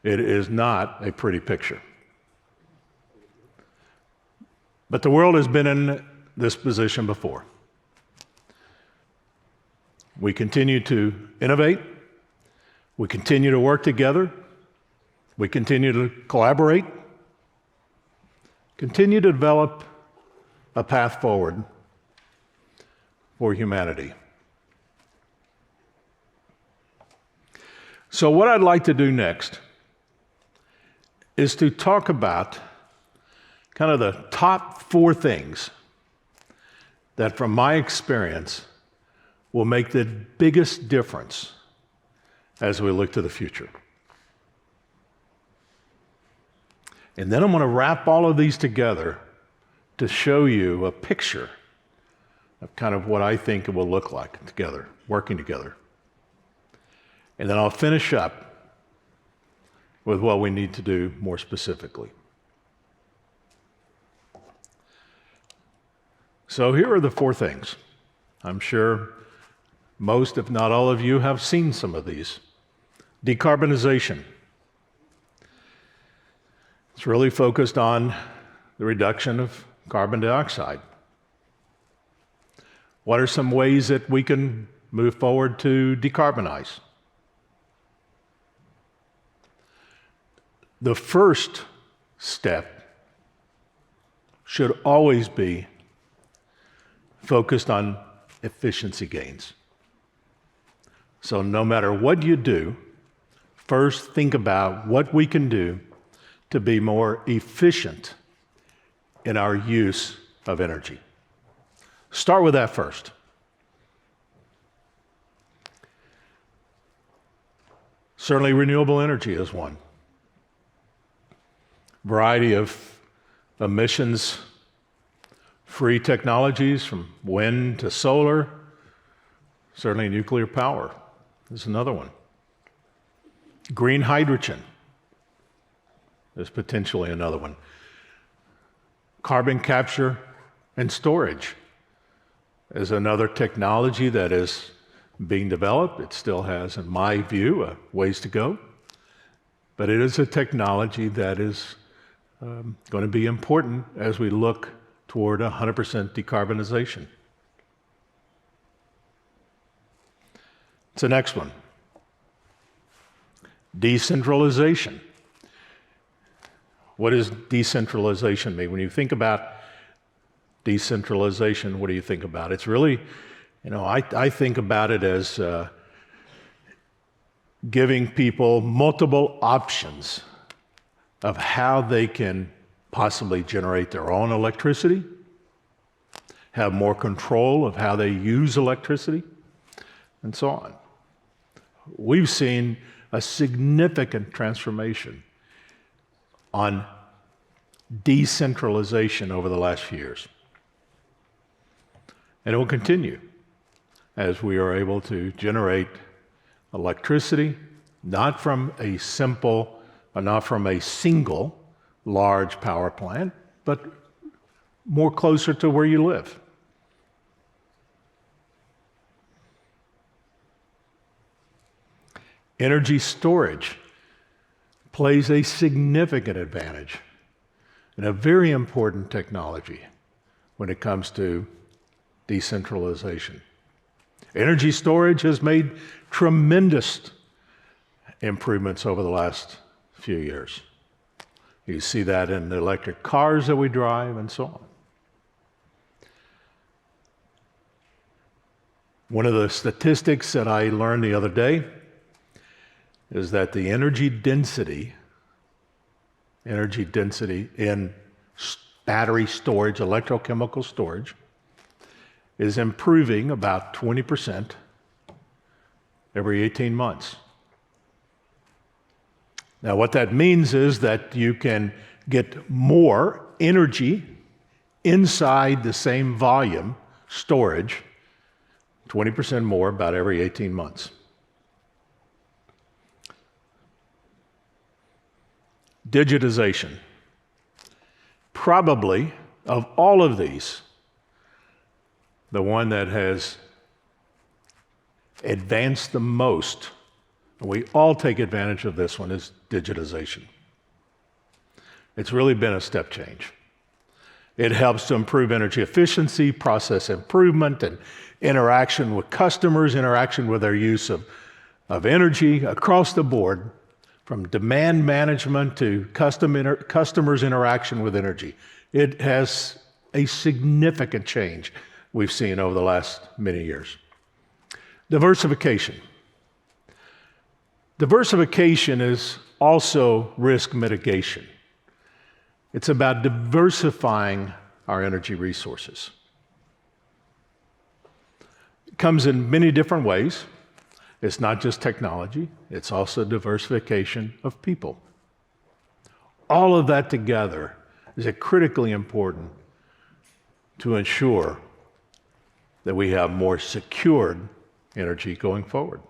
It is not a pretty picture. But the world has been in this position before. We continue to innovate. We continue to work together. We continue to collaborate. Continue to develop a path forward for humanity. So what I'd like to do next is to talk about kind of the top 4 things that, from my experience, will make the biggest difference as we look to the future. And then I'm going to wrap all of these together to show you a picture of kind of what I think it will look like together, working together. And then I'll finish up with what we need to do more specifically. So here are the 4 things. I'm sure most, if not all of you, have seen some of these. Decarbonization. It's really focused on the reduction of carbon dioxide. What are some ways that we can move forward to decarbonize? The first step should always be focused on efficiency gains. So no matter what you do, first think about what we can do to be more efficient in our use of energy. Start with that first. Certainly renewable energy is one. Variety of emissions-free technologies from wind to solar. Certainly nuclear power is another one. Green hydrogen is potentially another one. Carbon capture and storage is another technology that is being developed. It still has, in my view, a ways to go. But it is a technology that is going to be important as we look toward 100% decarbonization. It's the next one. Decentralization. What does decentralization mean? When you think about decentralization, what do you think about? It's really, I think about it as giving people multiple options of how they can possibly generate their own electricity, have more control of how they use electricity, and so on. We've seen a significant transformation on decentralization over the last few years. And it will continue as we are able to generate electricity, not from a single large power plant, but more closer to where you live. Energy storage plays a significant advantage and a very important technology when it comes to decentralization. Energy storage has made tremendous improvements over the last few years. You see that in the electric cars that we drive and so on. One of the statistics that I learned the other day is that the energy density in battery storage, electrochemical storage, is improving about 20% every 18 months. Now, what that means is that you can get more energy inside the same volume storage, 20% more about every 18 months. Digitization. Probably, of all of these, the one that has advanced the most, and we all take advantage of this one, is digitization. It's really been a step change. It helps to improve energy efficiency, process improvement, and interaction with customers, interaction with their use of energy across the board, from demand management to customers' interaction with energy. It has a significant change we've seen over the last many years. Diversification. Diversification is also risk mitigation. It's about diversifying our energy resources. It comes in many different ways. It's not just technology, it's also diversification of people. All of that together is critically important to ensure that we have more secured energy going forward.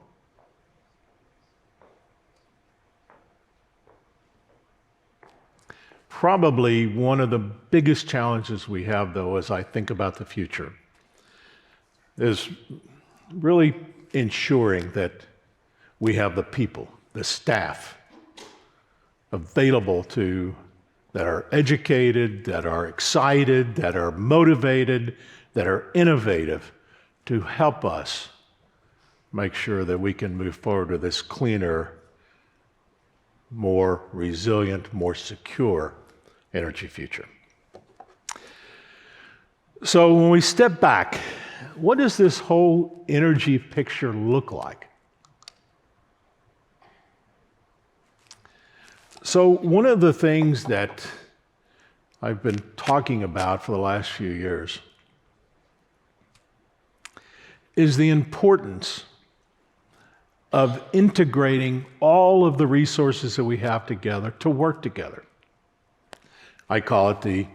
Probably one of the biggest challenges we have, though, as I think about the future, is really ensuring that we have the people, the staff, available that are educated, that are excited, that are motivated, that are innovative to help us make sure that we can move forward with this cleaner, more resilient, more secure energy future. So when we step back, what does this whole energy picture look like? So one of the things that I've been talking about for the last few years is the importance of integrating all of the resources that we have together to work together. I call it the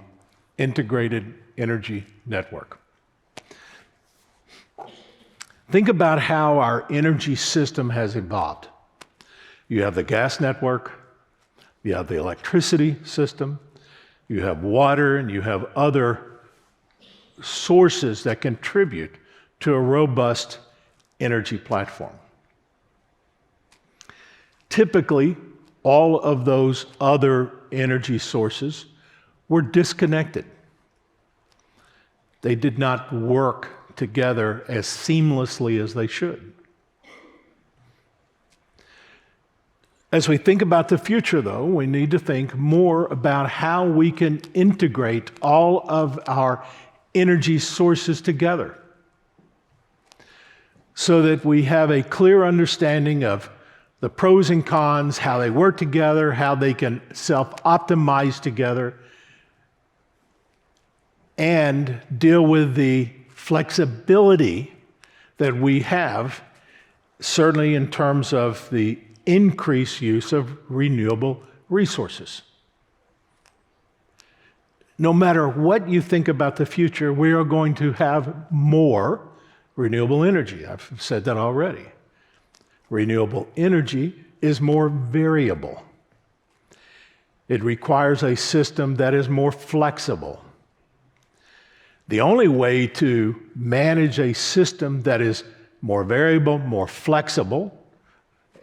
Integrated Energy Network. Think about how our energy system has evolved. You have the gas network, you have the electricity system, you have water, and you have other sources that contribute to a robust energy platform. Typically, all of those other energy sources were disconnected. They did not work together as seamlessly as they should. As we think about the future, though, we need to think more about how we can integrate all of our energy sources together so that we have a clear understanding of the pros and cons, how they work together, how they can self-optimize together, and deal with the flexibility that we have, certainly in terms of the increased use of renewable resources. No matter what you think about the future, we are going to have more renewable energy. I've said that already. Renewable energy is more variable. It requires a system that is more flexible. The only way to manage a system that is more variable, more flexible,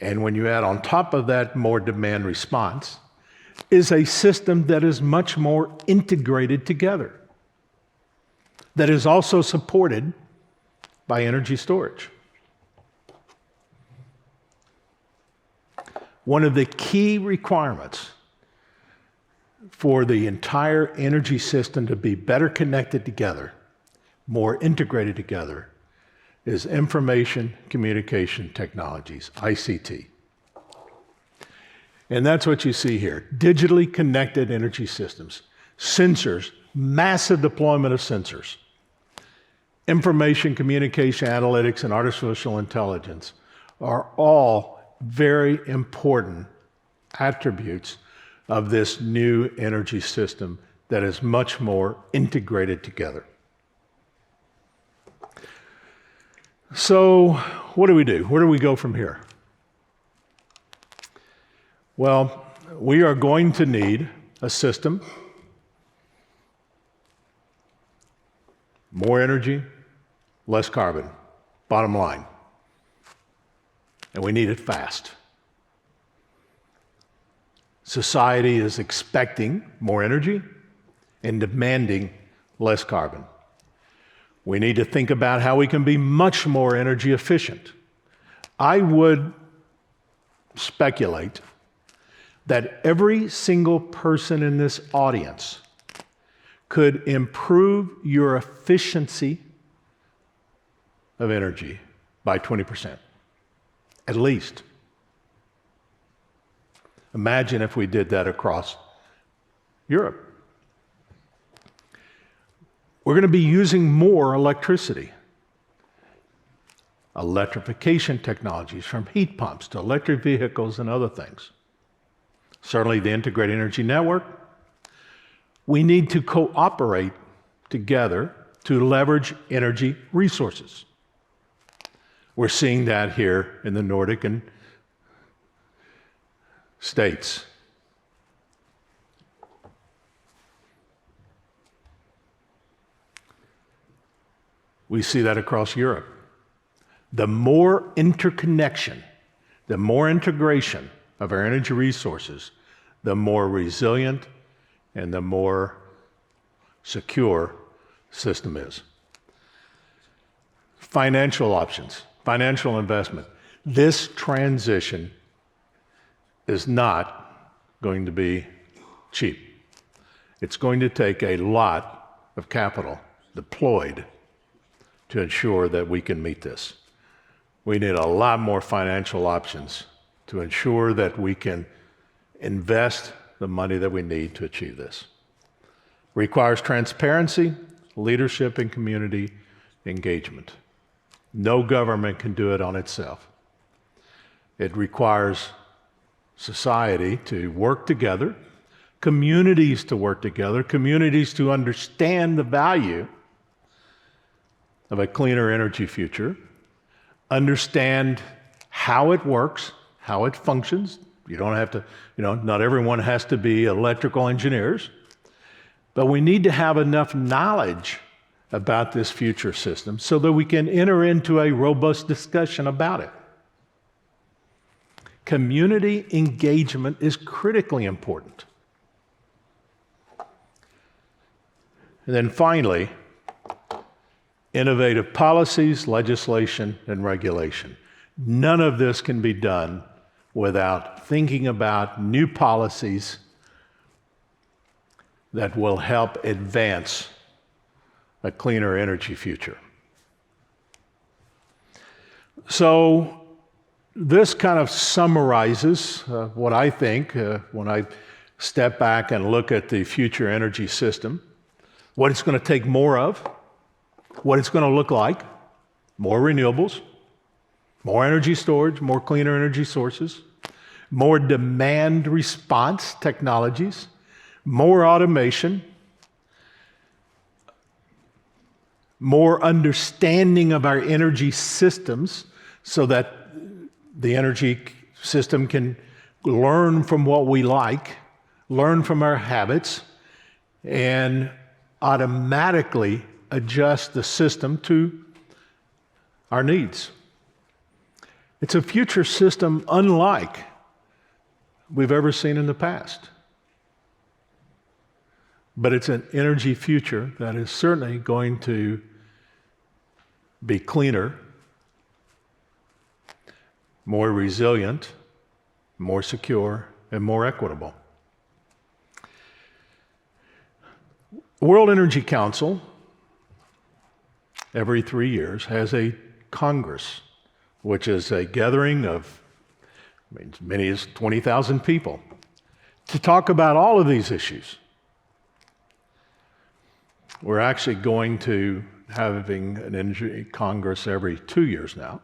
and when you add on top of that more demand response, is a system that is much more integrated together, that is also supported by energy storage. One of the key requirements for the entire energy system to be better connected together, more integrated together, is information communication technologies, ICT. And that's what you see here, digitally connected energy systems, sensors, massive deployment of sensors, information communication analytics and artificial intelligence are all very important attributes of this new energy system that is much more integrated together. So, what do we do? Where do we go from here? Well, we are going to need a system, more energy, less carbon, bottom line. And we need it fast. Society is expecting more energy and demanding less carbon. We need to think about how we can be much more energy efficient. I would speculate that every single person in this audience could improve your efficiency of energy by 20%, at least. Imagine if we did that across Europe. We're going to be using more electricity. Electrification technologies, from heat pumps to electric vehicles and other things. Certainly the integrated energy network. We need to cooperate together to leverage energy resources. We're seeing that here in the Nordic and states. We see that across Europe. The more interconnection, the more integration of our energy resources, the more resilient and the more secure the system is. Financial options, financial investment. This transition is not going to be cheap. It's going to take a lot of capital deployed to ensure that we can meet this. We need a lot more financial options to ensure that we can invest the money that we need to achieve this. Requires transparency, leadership, and community engagement. No government can do it on itself. It requires society to work together, communities to work together, communities to understand the value of a cleaner energy future, understand how it works, how it functions. You don't have to, not everyone has to be electrical engineers, but we need to have enough knowledge about this future system so that we can enter into a robust discussion about it. Community engagement is critically important. And then finally, innovative policies, legislation, and regulation. None of this can be done without thinking about new policies that will help advance a cleaner energy future. So this kind of summarizes what I think when I step back and look at the future energy system, what it's going to take more of, what it's going to look like: more renewables, more energy storage, more cleaner energy sources, more demand response technologies, more automation, more understanding of our energy systems so that the energy system can learn from what we like, learn from our habits, and automatically adjust the system to our needs. It's a future system unlike we've ever seen in the past. But it's an energy future that is certainly going to be cleaner, more resilient, more secure, and more equitable. The World Energy Council, every 3 years, has a Congress, which is a gathering of as many as 20,000 people to talk about all of these issues. We're actually going to having an energy Congress every 2 years now.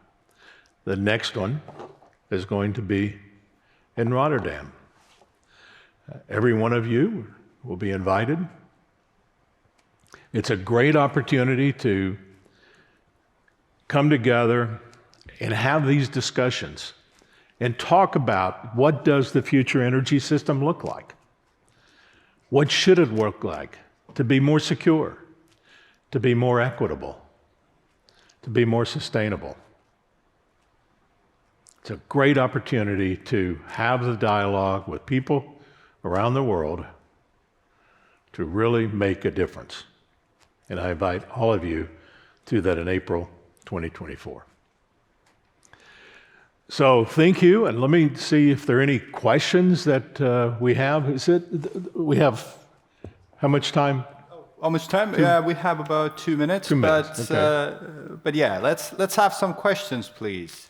The next one is going to be in Rotterdam. Every one of you will be invited. It's a great opportunity to come together and have these discussions and talk about what does the future energy system look like? What should it look like to be more secure, to be more equitable, to be more sustainable? It's a great opportunity to have the dialogue with people around the world to really make a difference. And I invite all of you to that in April 2024. So thank you, and let me see if there are any questions that we have. We have how much time?
How much time? Yeah, we have about 2 minutes.
2 minutes.
But yeah, let's have some questions, please.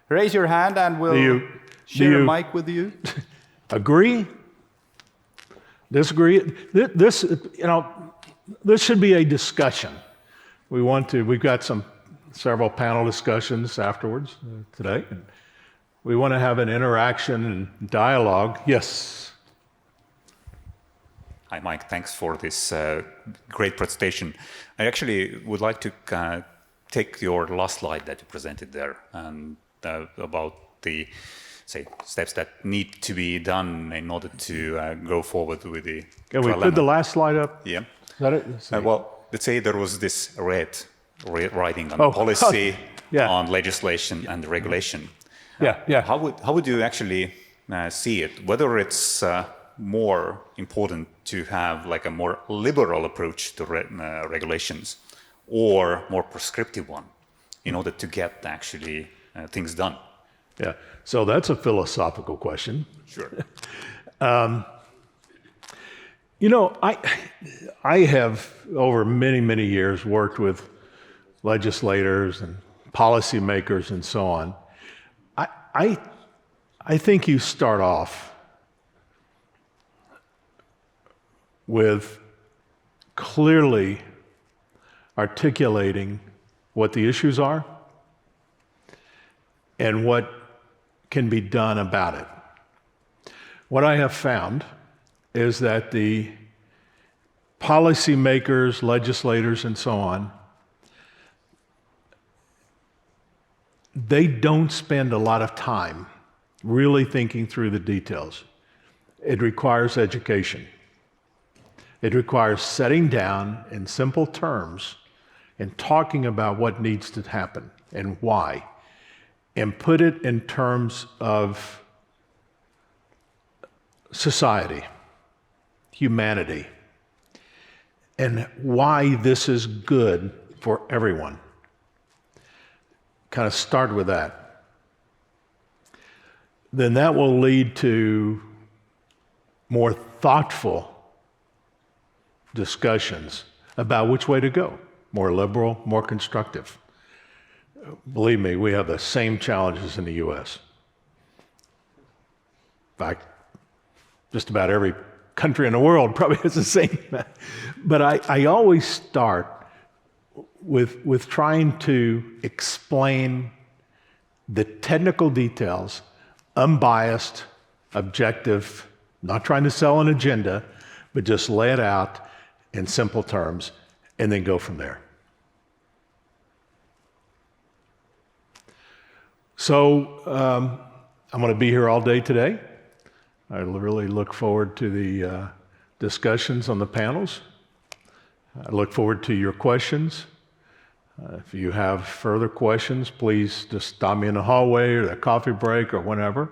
Raise your hand, and we'll share a mic with you.
Agree? Disagree? This should be a discussion. We've got several panel discussions afterwards today. We want to have an interaction and dialogue. Yes.
Hi, Mike. Thanks for this great presentation. I actually would like to take your last slide that you presented there and about the steps that need to be done in order to go forward with the
Can we put the last slide up?
Yeah.
Is that it?
Well, let's say there was this writing on policy, on legislation and regulation.
Yeah.
How would you actually see it? Whether it's more important to have like a more liberal approach to regulations or more prescriptive one in order to get actually things done?
Yeah, so that's a philosophical question.
Sure.
I have over many, many years worked with legislators and policymakers and so on. I think you start off with clearly articulating what the issues are and what can be done about it. What I have found is that the policymakers, legislators, and so on, they don't spend a lot of time really thinking through the details. It requires education. It requires setting down in simple terms and talking about what needs to happen and why, and put it in terms of society, humanity, and why this is good for everyone. Kind of start with that. Then that will lead to more thoughtful discussions about which way to go, more liberal, more constructive. Believe me, we have the same challenges in the US. In fact, just about every country in the world probably has the same. But I always start with trying to explain the technical details, unbiased, objective, not trying to sell an agenda, but just lay it out in simple terms and then go from there. So I'm going to be here all day today. I really look forward to the discussions on the panels. I look forward to your questions. If you have further questions, please just stop me in the hallway or the coffee break or whenever.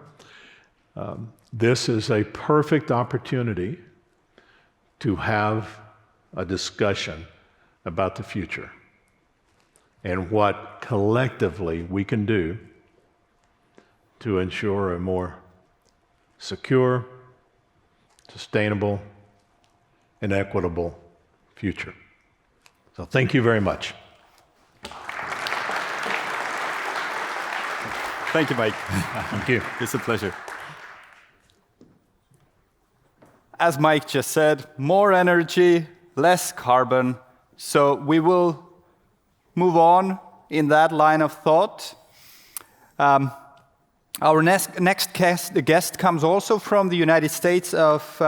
This is a perfect opportunity to have a discussion about the future and what collectively we can do to ensure a more secure, sustainable, and equitable future. So thank you very much.
Thank you, Mike.
Thank you.
It's a pleasure. As Mike just said, more energy, less carbon. So we will move on in that line of thought. Our next guest comes also from the United States of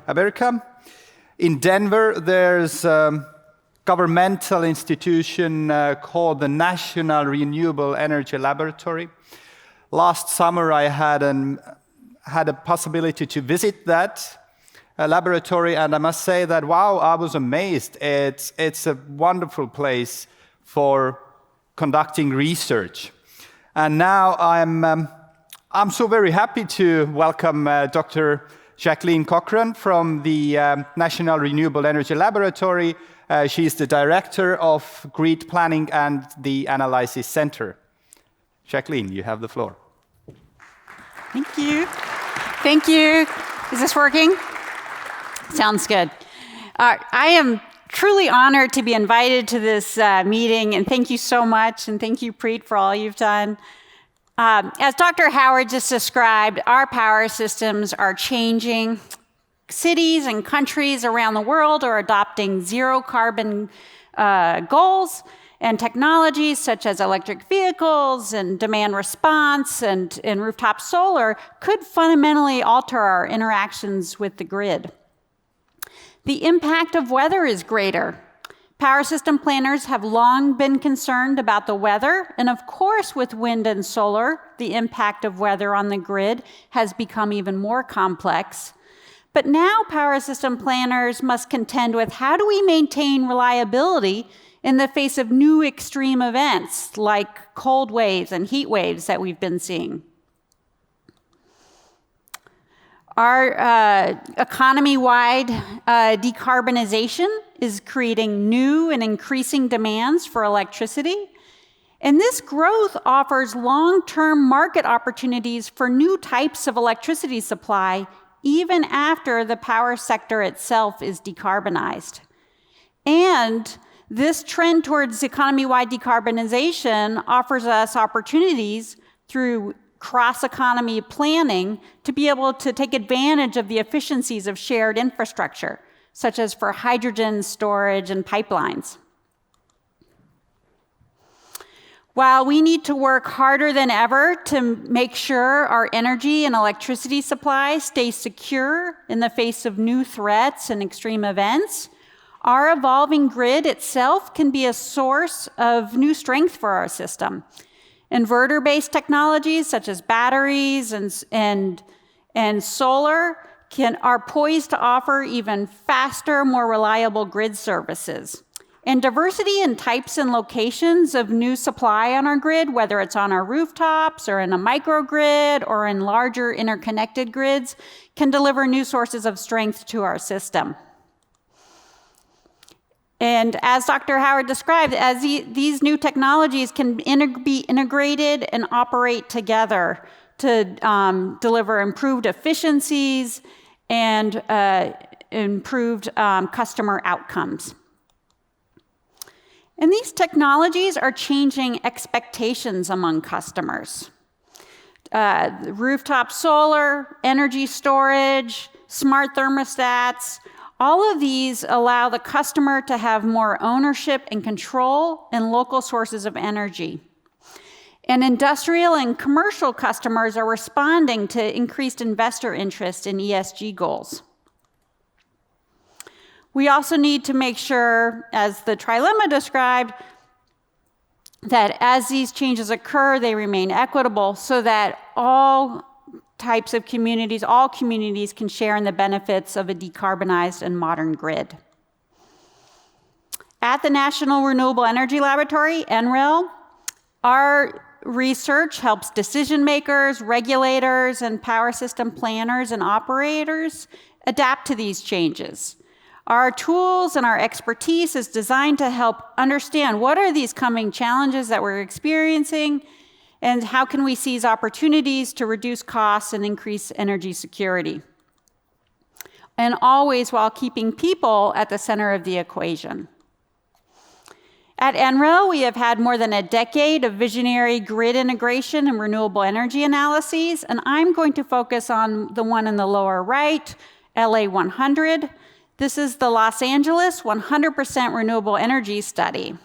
America. In Denver, there's a governmental institution called the National Renewable Energy Laboratory. Last summer, I had a possibility to visit that laboratory, and I must say that, wow, I was amazed. It's a wonderful place for conducting research. And now I'm so very happy to welcome Dr. Jaquelin Cochran from the National Renewable Energy Laboratory. She's the director of Grid Planning and the Analysis Center. Jaquelin, you have the floor.
Thank you. Thank you. Is this working? Sounds good. I am truly honored to be invited to this meeting, and thank you so much, and thank you, Priit, for all you've done. As Dr. Howard just described, our power systems are changing. Cities and countries around the world are adopting zero carbon goals, and technologies such as electric vehicles and demand response and rooftop solar could fundamentally alter our interactions with the grid. The impact of weather is greater. Power system planners have long been concerned about the weather, and of course with wind and solar, the impact of weather on the grid has become even more complex. But now power system planners must contend with how do we maintain reliability in the face of new extreme events like cold waves and heat waves that we've been seeing. Our economy-wide decarbonization is creating new and increasing demands for electricity. And this growth offers long-term market opportunities for new types of electricity supply, even after the power sector itself is decarbonized. And this trend towards economy-wide decarbonization offers us opportunities through cross-economy planning to be able to take advantage of the efficiencies of shared infrastructure, such as for hydrogen storage and pipelines. While we need to work harder than ever to make sure our energy and electricity supply stays secure in the face of new threats and extreme events, our evolving grid itself can be a source of new strength for our system. Inverter-based technologies such as batteries and solar are poised to offer even faster, more reliable grid services. And diversity in types and locations of new supply on our grid, whether it's on our rooftops or in a microgrid or in larger interconnected grids, can deliver new sources of strength to our system. And as Dr. Howard described, as these new technologies can be integrated and operate together to deliver improved efficiencies and improved customer outcomes. And these technologies are changing expectations among customers. Rooftop solar, energy storage, smart thermostats, all of these allow the customer to have more ownership and control in local sources of energy. And industrial and commercial customers are responding to increased investor interest in ESG goals. We also need to make sure, as the Trilemma described, that as these changes occur, they remain equitable so that all types of communities, all communities can share in the benefits of a decarbonized and modern grid. At the National Renewable Energy Laboratory, NREL, our research helps decision makers, regulators, and power system planners and operators adapt to these changes. Our tools and our expertise is designed to help understand what are these coming challenges that we're experiencing and how can we seize opportunities to reduce costs and increase energy security. And always while keeping people at the center of the equation. At NREL, we have had more than a decade of visionary grid integration and renewable energy analyses, and I'm going to focus on the one in the lower right, LA 100. This is the Los Angeles 100% renewable energy study.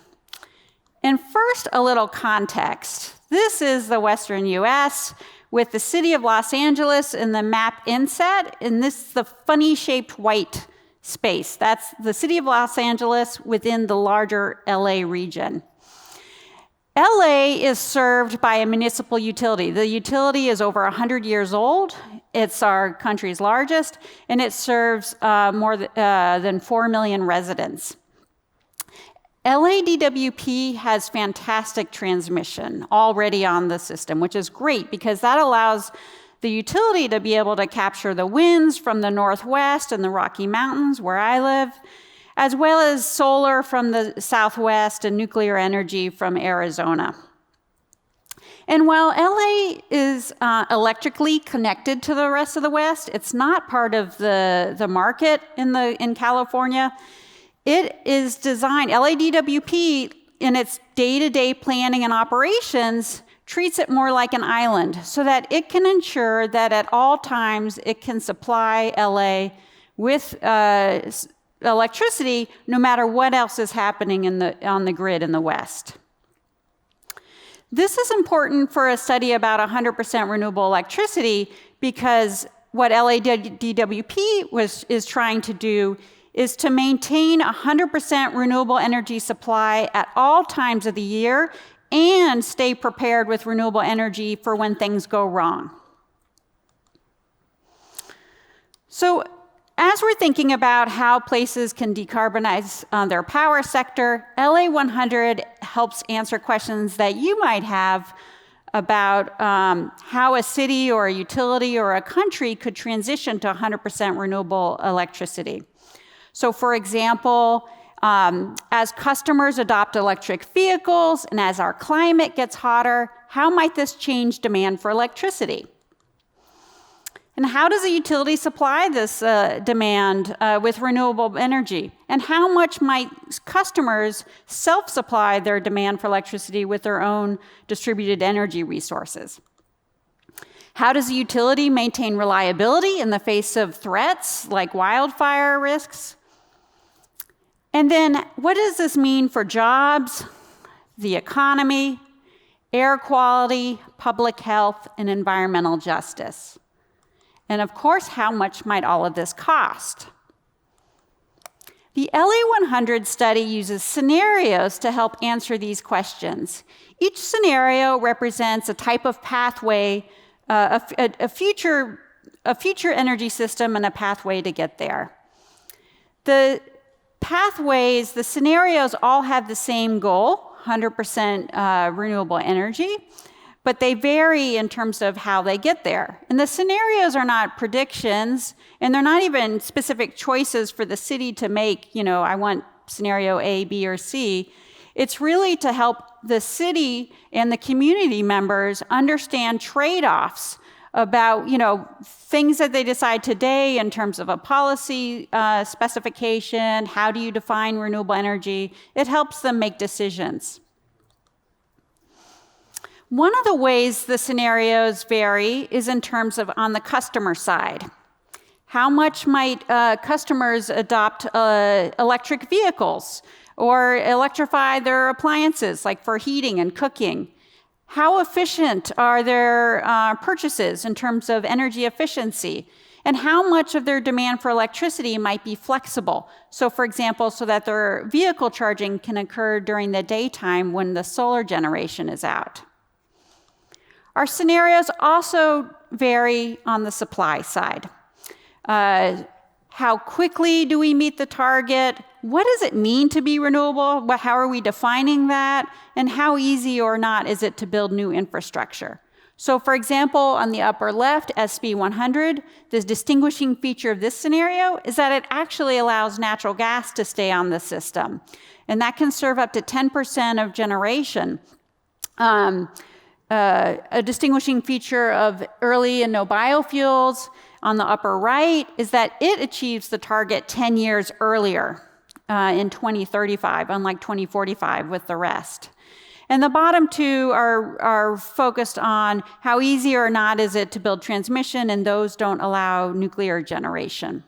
And first, a little context. This is the Western US with the city of Los Angeles in the map inset, and this is the funny-shaped white space. That's the city of Los Angeles within the larger LA region. LA is served by a municipal utility. The utility is over 100 years old. It's our country's largest, and it serves more than 4 million residents. LADWP has fantastic transmission already on the system, which is great because that allows the utility to be able to capture the winds from the Northwest and the Rocky Mountains, where I live, as well as solar from the Southwest and nuclear energy from Arizona. And while LA is electrically connected to the rest of the West, it's not part of the market in California. It is designed, LADWP, in its day-to-day planning and operations, treats it more like an island so that it can ensure that at all times it can supply LA with electricity no matter what else is happening on the grid in the West. This is important for a study about 100% renewable electricity because what LADWP is trying to do is to maintain 100% renewable energy supply at all times of the year and stay prepared with renewable energy for when things go wrong. So as we're thinking about how places can decarbonize their power sector, LA 100 helps answer questions that you might have about how a city or a utility or a country could transition to 100% renewable electricity. So for example, as customers adopt electric vehicles and as our climate gets hotter, how might this change demand for electricity? And how does a utility supply this demand with renewable energy? And how much might customers self-supply their demand for electricity with their own distributed energy resources? How does a utility maintain reliability in the face of threats like wildfire risks? And then what does this mean for jobs, the economy, air quality, public health, and environmental justice. And of course, how much might all of this cost? The LA100 study uses scenarios to help answer these questions. Each scenario represents a type of pathway, a future energy system and a pathway to get there. The pathways, the scenarios all have the same goal, 100% renewable energy, but they vary in terms of how they get there. And the scenarios are not predictions, and they're not even specific choices for the city to make, I want scenario A, B, or C. It's really to help the city and the community members understand trade-offs about, things that they decide today in terms of a policy specification, how do you define renewable energy? It helps them make decisions. One of the ways the scenarios vary is in terms of on the customer side. How much might customers adopt electric vehicles or electrify their appliances, like for heating and cooking? How efficient are their purchases in terms of energy efficiency? And how much of their demand for electricity might be flexible? So for example, so that their vehicle charging can occur during the daytime when the solar generation is out. Our scenarios also vary on the supply side. How quickly do we meet the target? What does it mean to be renewable? How are we defining that? And how easy or not is it to build new infrastructure? So for example, on the upper left, SB 100, the distinguishing feature of this scenario is that it actually allows natural gas to stay on the system. And that can serve up to 10% of generation. A distinguishing feature of early and no biofuels on the upper right is that it achieves the target 10 years earlier in 2035, unlike 2045 with the rest. And the bottom two are focused on how easy or not is it to build transmission, and those don't allow nuclear generation.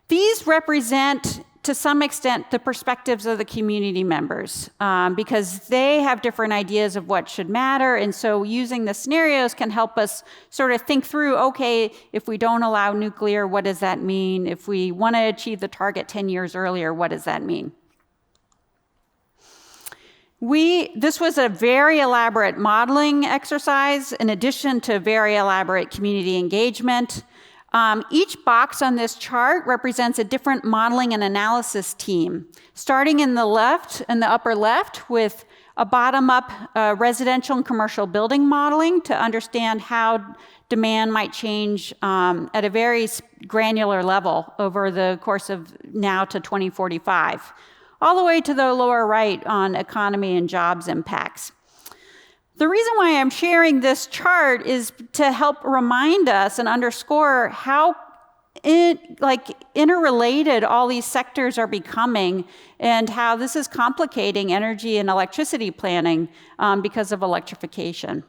These represent, to some extent, the perspectives of the community members because they have different ideas of what should matter. And so using the scenarios can help us sort of think through, okay, if we don't allow nuclear, what does that mean? If we want to achieve the target 10 years earlier, what does that mean? This was a very elaborate modeling exercise in addition to very elaborate community engagement. Each box on this chart represents a different modeling and analysis team, starting in the upper left with a bottom-up residential and commercial building modeling to understand how demand might change at a very granular level over the course of now to 2045, all the way to the lower right on economy and jobs impacts. The reason why I'm sharing this chart is to help remind us and underscore how interrelated all these sectors are becoming and how this is complicating energy and electricity planning because of electrification.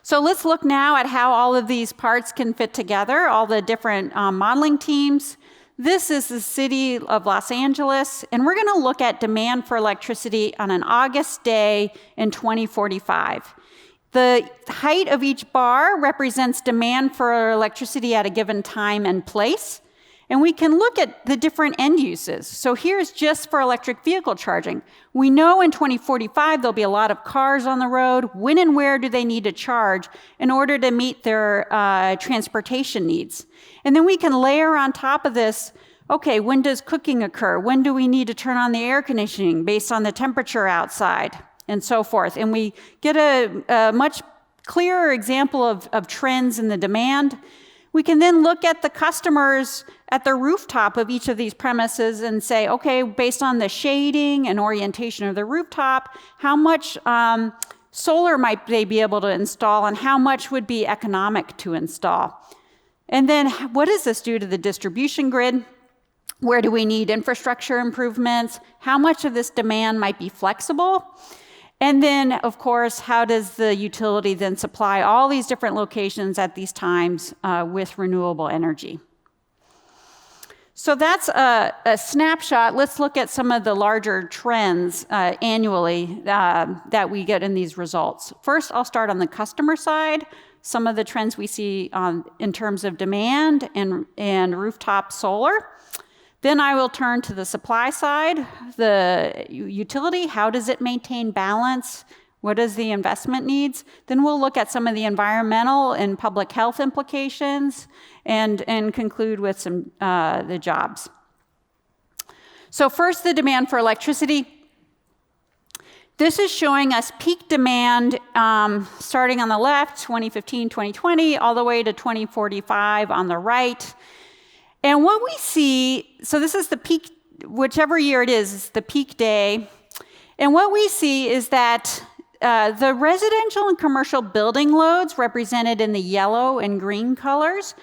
So let's look now at how all of these parts can fit together, all the different modeling teams. This is the city of Los Angeles, and we're going to look at demand for electricity on an August day in 2045. The height of each bar represents demand for electricity at a given time and place, and we can look at the different end uses. So here's just for electric vehicle charging. We know in 2045 there'll be a lot of cars on the road. When and where do they need to charge in order to meet their transportation needs? And then we can layer on top of this, okay, when does cooking occur? When do we need to turn on the air conditioning based on the temperature outside, and so forth? And we get a much clearer example of trends in the demand. We can then look at the customers at the rooftop of each of these premises and say, okay, based on the shading and orientation of the rooftop, how much solar might they be able to install and how much would be economic to install? And then what does this do to the distribution grid? Where do we need infrastructure improvements? How much of this demand might be flexible? And then, of course, how does the utility then supply all these different locations at these times with renewable energy? So that's a snapshot. Let's look at some of the larger trends annually that we get in these results. First, I'll start on the customer side, some of the trends we see in terms of demand and rooftop solar. Then I will turn to the supply side, the utility, how does it maintain balance? What is the investment needs? Then we'll look at some of the environmental and public health implications and conclude with some the jobs. So first, the demand for electricity. This is showing us peak demand starting on the left, 2015, 2020, all the way to 2045 on the right. And what we see, so this is the peak, whichever year it is the peak day. And what we see is that the residential and commercial building loads represented in the yellow and green colors,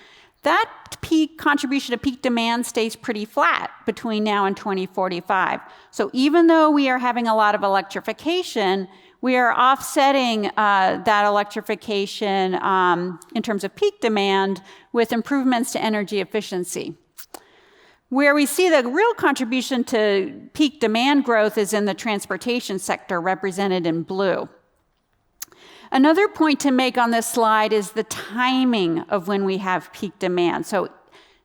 that peak contribution to peak demand stays pretty flat between now and 2045. So even though we are having a lot of electrification, we are offsetting that electrification in terms of peak demand with improvements to energy efficiency. Where we see the real contribution to peak demand growth is in the transportation sector, represented in blue. Another point to make on this slide is the timing of when we have peak demand.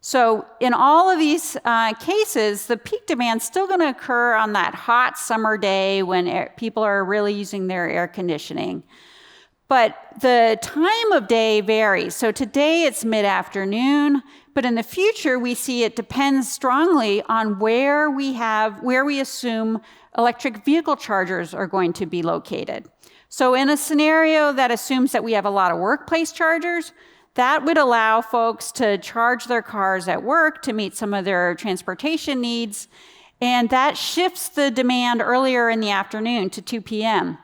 So in all of these cases, the peak demand is still going to occur on that hot summer day when people are really using their air conditioning. But the time of day varies. So today it's mid-afternoon, but in the future we see it depends strongly on where we assume electric vehicle chargers are going to be located. So in a scenario that assumes that we have a lot of workplace chargers, that would allow folks to charge their cars at work to meet some of their transportation needs, and that shifts the demand earlier in the afternoon to 2 p.m.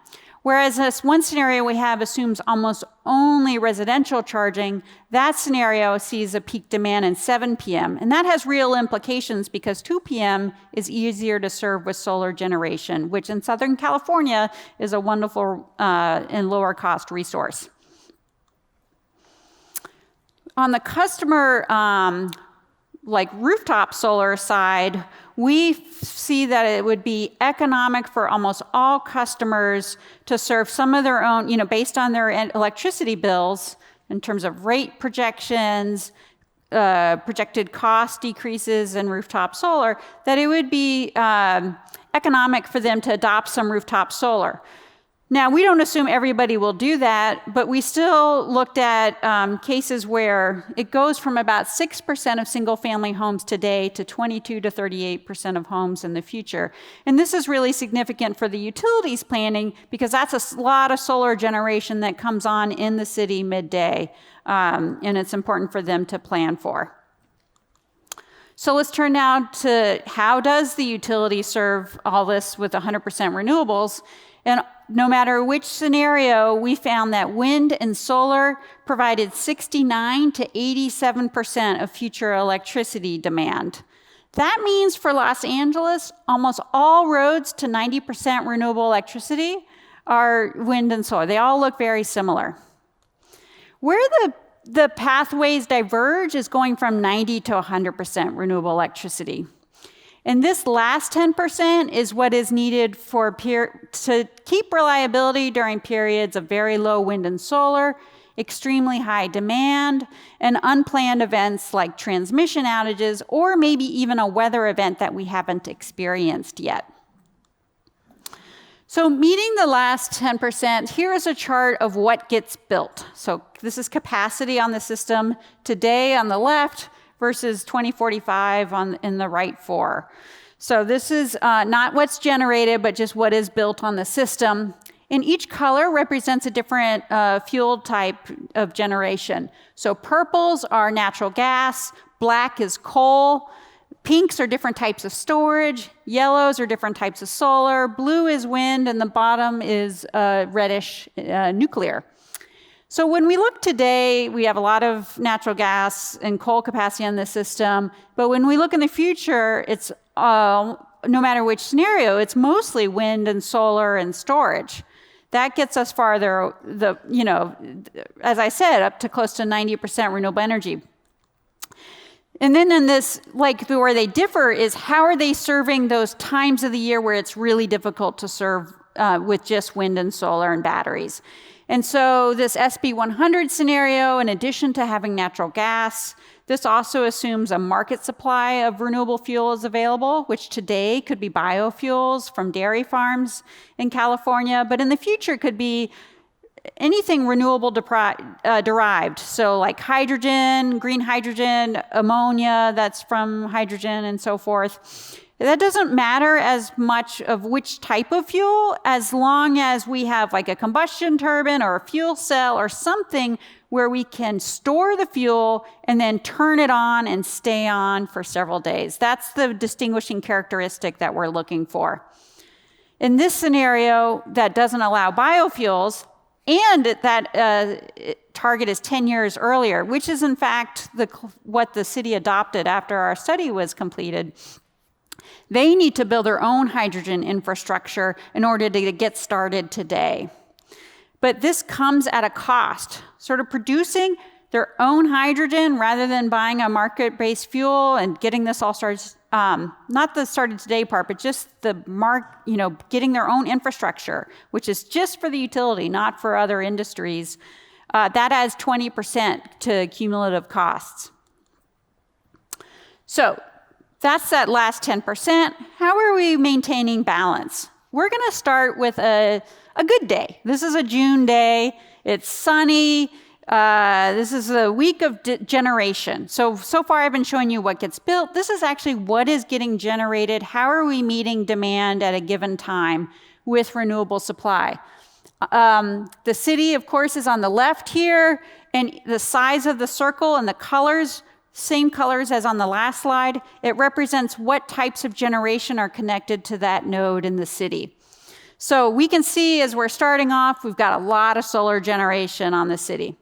Whereas this one scenario we have assumes almost only residential charging, that scenario sees a peak demand in 7 p.m. And that has real implications because 2 p.m. is easier to serve with solar generation, which in Southern California is a wonderful and lower cost resource. On the customer, like rooftop solar side, we see that it would be economic for almost all customers to serve some of their own, based on their electricity bills in terms of rate projections, projected cost decreases in rooftop solar, that it would be economic for them to adopt some rooftop solar. Now, we don't assume everybody will do that, but we still looked at cases where it goes from about 6% of single-family homes today to 22 to 38% of homes in the future. And this is really significant for the utilities planning because that's a lot of solar generation that comes on in the city midday, and it's important for them to plan for. So let's turn now to how does the utility serve all this with 100% renewables? And no matter which scenario, we found that wind and solar provided 69 to 87% of future electricity demand. That means for Los Angeles, almost all roads to 90% renewable electricity are wind and solar. They all look very similar. Where the pathways diverge is going from 90 to 100% renewable electricity. And this last 10% is what is needed to keep reliability during periods of very low wind and solar, extremely high demand, and unplanned events like transmission outages, or maybe even a weather event that we haven't experienced yet. So meeting the last 10%, here is a chart of what gets built. So this is capacity on the system today on the left, versus 2045 in the right 4. So this is not what's generated, but just what is built on the system. And each color represents a different fuel type of generation. So purples are natural gas, black is coal, pinks are different types of storage, yellows are different types of solar, blue is wind, and the bottom is reddish nuclear. So when we look today, we have a lot of natural gas and coal capacity on the system, but when we look in the future, it's no matter which scenario, it's mostly wind and solar and storage. That gets us farther, as I said, up to close to 90% renewable energy. And then in this, like where they differ is how are they serving those times of the year where it's really difficult to serve with just wind and solar and batteries. And so this SB100 scenario, in addition to having natural gas, this also assumes a market supply of renewable fuel is available, which today could be biofuels from dairy farms in California, but in the future could be anything renewable derived. So like hydrogen, green hydrogen, ammonia that's from hydrogen and so forth. That doesn't matter as much of which type of fuel, as long as we have like a combustion turbine or a fuel cell or something where we can store the fuel and then turn it on and stay on for several days. That's the distinguishing characteristic that we're looking for. In this scenario that doesn't allow biofuels, and that target is 10 years earlier, which is in fact what the city adopted after our study was completed. They need to build their own hydrogen infrastructure in order to get started today. But this comes at a cost, sort of producing their own hydrogen rather than buying a market-based fuel and getting this all started, not the started today part, but just the getting their own infrastructure, which is just for the utility, not for other industries. That adds 20% to cumulative costs. So that's that last 10%. How are we maintaining balance? We're going to start with a good day. This is a June day. It's sunny. This is a week of generation. So far I've been showing you what gets built. This is actually what is getting generated. How are we meeting demand at a given time with renewable supply? The city, of course, is on the left here, and the size of the circle and the colors, same colors as on the last slide, it represents what types of generation are connected to that node in the city. So we can see as we're starting off, we've got a lot of solar generation on the city.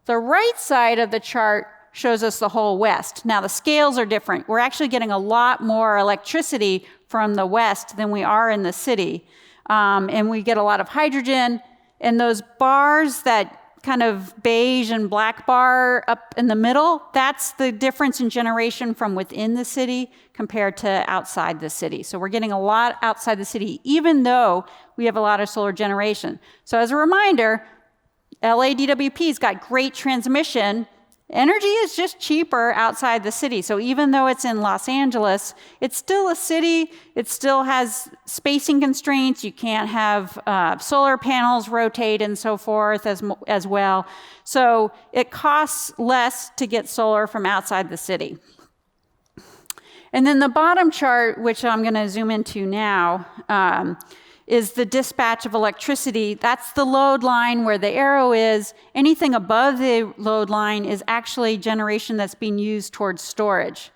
The right side of the chart shows us the whole West. Now the scales are different. We're actually getting a lot more electricity from the West than we are in the city. And we get a lot of hydrogen. And those bars, that kind of beige and black bar up in the middle, that's the difference in generation from within the city compared to outside the city. So we're getting a lot outside the city, even though we have a lot of solar generation. So as a reminder, LADWP's got great transmission. Energy is just cheaper outside the city. So even though it's in Los Angeles, it's still a city. It still has spacing constraints. You can't have solar panels rotate and so forth as well. So it costs less to get solar from outside the city. And then the bottom chart, which I'm going to zoom into now, is the dispatch of electricity. That's the load line where the arrow is. Anything above the load line is actually generation that's being used towards storage.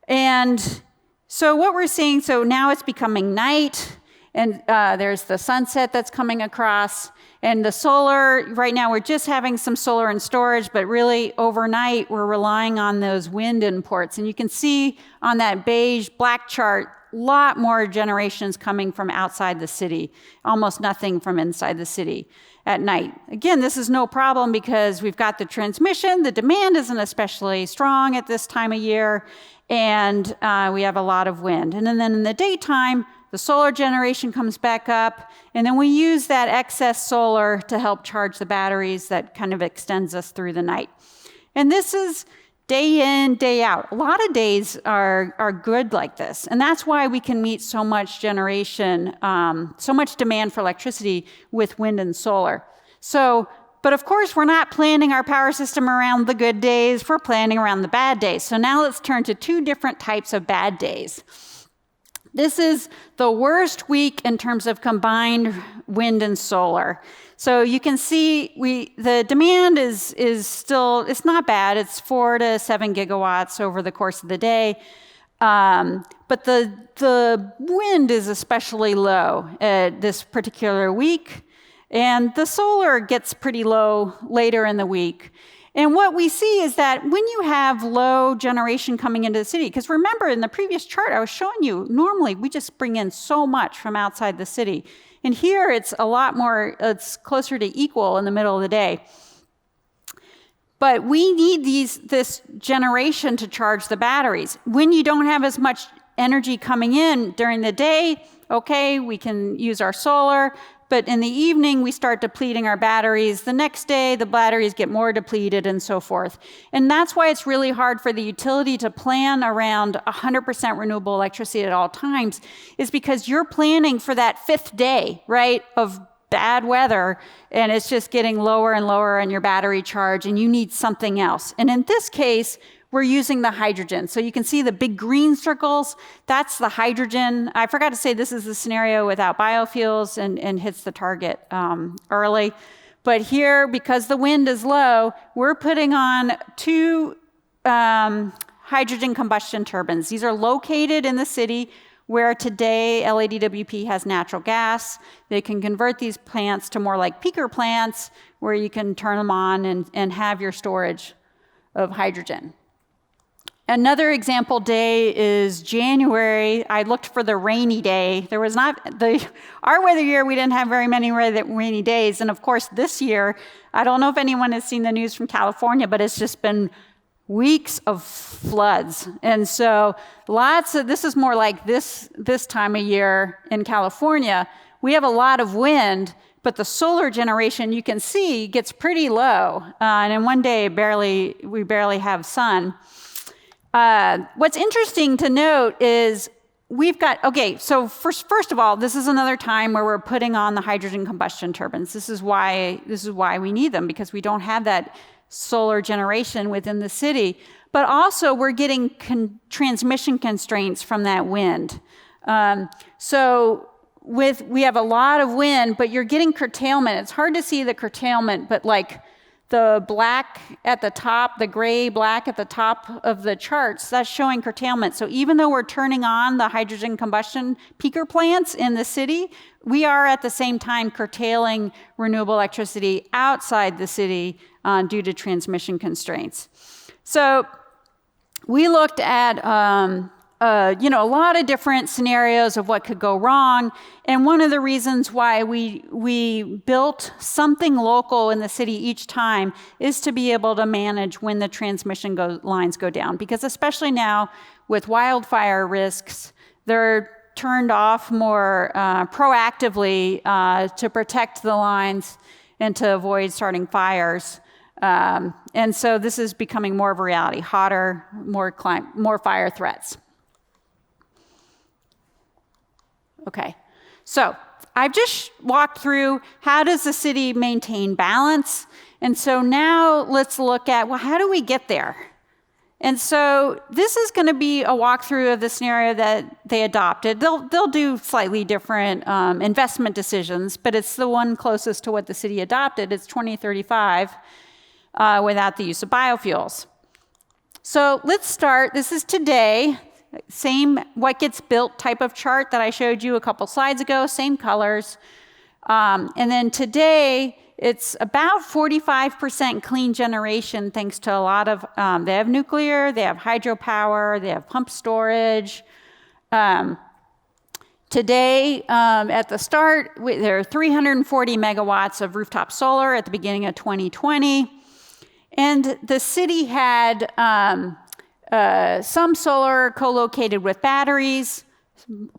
And so what we're seeing, so now it's becoming night, and there's the sunset that's coming across. And the solar, right now we're just having some solar and storage, but really overnight we're relying on those wind imports. And you can see on that beige black chart, a lot more generations coming from outside the city, almost nothing from inside the city at night. Again, this is no problem because we've got the transmission, the demand isn't especially strong at this time of year, and we have a lot of wind. And then in the daytime, the solar generation comes back up, and then we use that excess solar to help charge the batteries that kind of extends us through the night. And this is day in, day out. A lot of days are good like this. And that's why we can meet so much generation, so much demand for electricity with wind and solar. So, but of course, we're not planning our power system around the good days. We're planning around the bad days. So now let's turn to two different types of bad days. This is the worst week in terms of combined wind and solar. So you can see the demand is still, it's not bad. It's 4 to 7 gigawatts over the course of the day. But the wind is especially low this particular week. And the solar gets pretty low later in the week. And what we see is that when you have low generation coming into the city, because remember in the previous chart I was showing you, normally we just bring in so much from outside the city. And here it's a lot more, it's closer to equal in the middle of the day. But we need this generation to charge the batteries. When you don't have as much energy coming in during the day, okay, we can use our solar, but in the evening, we start depleting our batteries. The next day, the batteries get more depleted and so forth. And that's why it's really hard for the utility to plan around 100% renewable electricity at all times, is because you're planning for that fifth day, right, of bad weather, and it's just getting lower and lower in your battery charge, and you need something else. And in this case, we're using the hydrogen. So you can see the big green circles, that's the hydrogen. I forgot to say this is the scenario without biofuels and hits the target early. But here, because the wind is low, we're putting on 2 hydrogen combustion turbines. These are located in the city where today LADWP has natural gas. They can convert these plants to more like peaker plants where you can turn them on and have your storage of hydrogen. Another example day is January. I looked for the rainy day. There was not, our weather year, we didn't have very many rainy days. And of course, this year, I don't know if anyone has seen the news from California, but it's just been weeks of floods. And so this is more like this time of year in California. We have a lot of wind, but the solar generation, you can see, gets pretty low. And in one day, we barely have sun. What's interesting to note is we've got, so first of all, this is another time where we're putting on the hydrogen combustion turbines. This is why we need them, because we don't have that solar generation within the city. But also we're getting transmission constraints from that wind. We have a lot of wind, but you're getting curtailment. It's hard to see the curtailment, but like the black at the top, the gray black at the top of the charts, that's showing curtailment. So even though we're turning on the hydrogen combustion peaker plants in the city, we are at the same time curtailing renewable electricity outside the city due to transmission constraints. So we looked at a lot of different scenarios of what could go wrong. And one of the reasons why we built something local in the city each time is to be able to manage when the transmission lines go down. Because especially now with wildfire risks, they're turned off more proactively to protect the lines and to avoid starting fires. And so this is becoming more of a reality, hotter, more fire threats. Okay, so I've just walked through how does the city maintain balance, and so now let's look at, well, how do we get there? And so this is going to be a walkthrough of the scenario that they adopted. They'll do slightly different investment decisions, but it's the one closest to what the city adopted. It's 2035 without the use of biofuels. So let's start. This is today. Same what gets built type of chart that I showed you a couple slides ago, same colors. And then today, it's about 45% clean generation thanks to a lot of, they have nuclear, they have hydropower, they have pump storage. Today, at the start, there are 340 megawatts of rooftop solar at the beginning of 2020. And the city had some solar co-located with batteries,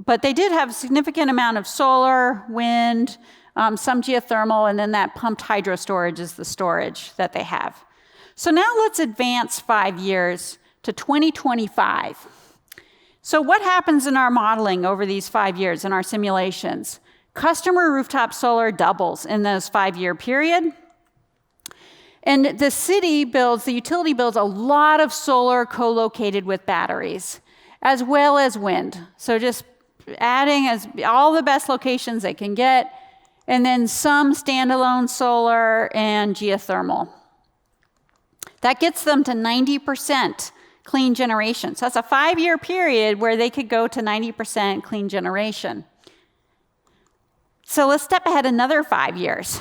but they did have a significant amount of solar, wind, some geothermal, and then that pumped hydro storage is the storage that they have. So now let's advance 5 years to 2025. So what happens in our modeling over these 5 years in our simulations? Customer rooftop solar doubles in those 5-year period. And the utility builds a lot of solar co-located with batteries, as well as wind. So just adding all the best locations they can get, and then some standalone solar and geothermal. That gets them to 90% clean generation. So that's a 5-year period where they could go to 90% clean generation. So let's step ahead another 5 years.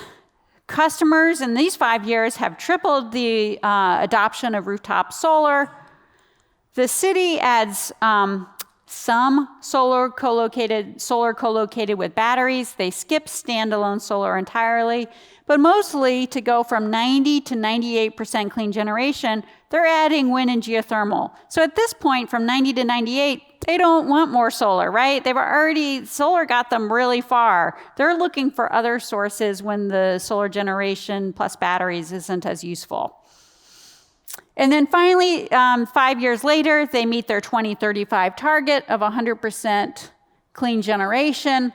Customers in these 5 years have tripled the adoption of rooftop solar. The city adds some solar co-located with batteries. They skip standalone solar entirely, but mostly to go from 90 to 98% clean generation, they're adding wind and geothermal. So at this point, from 90 to 98, they don't want more solar, right? Solar got them really far. They're looking for other sources when the solar generation plus batteries isn't as useful. And then finally, 5 years later, they meet their 2035 target of 100% clean generation.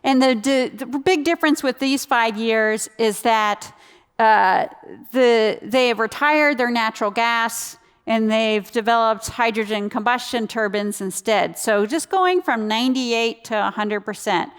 And the big difference with these 5 years is that they have retired their natural gas and they've developed hydrogen combustion turbines instead. So just going from 98 to 100%.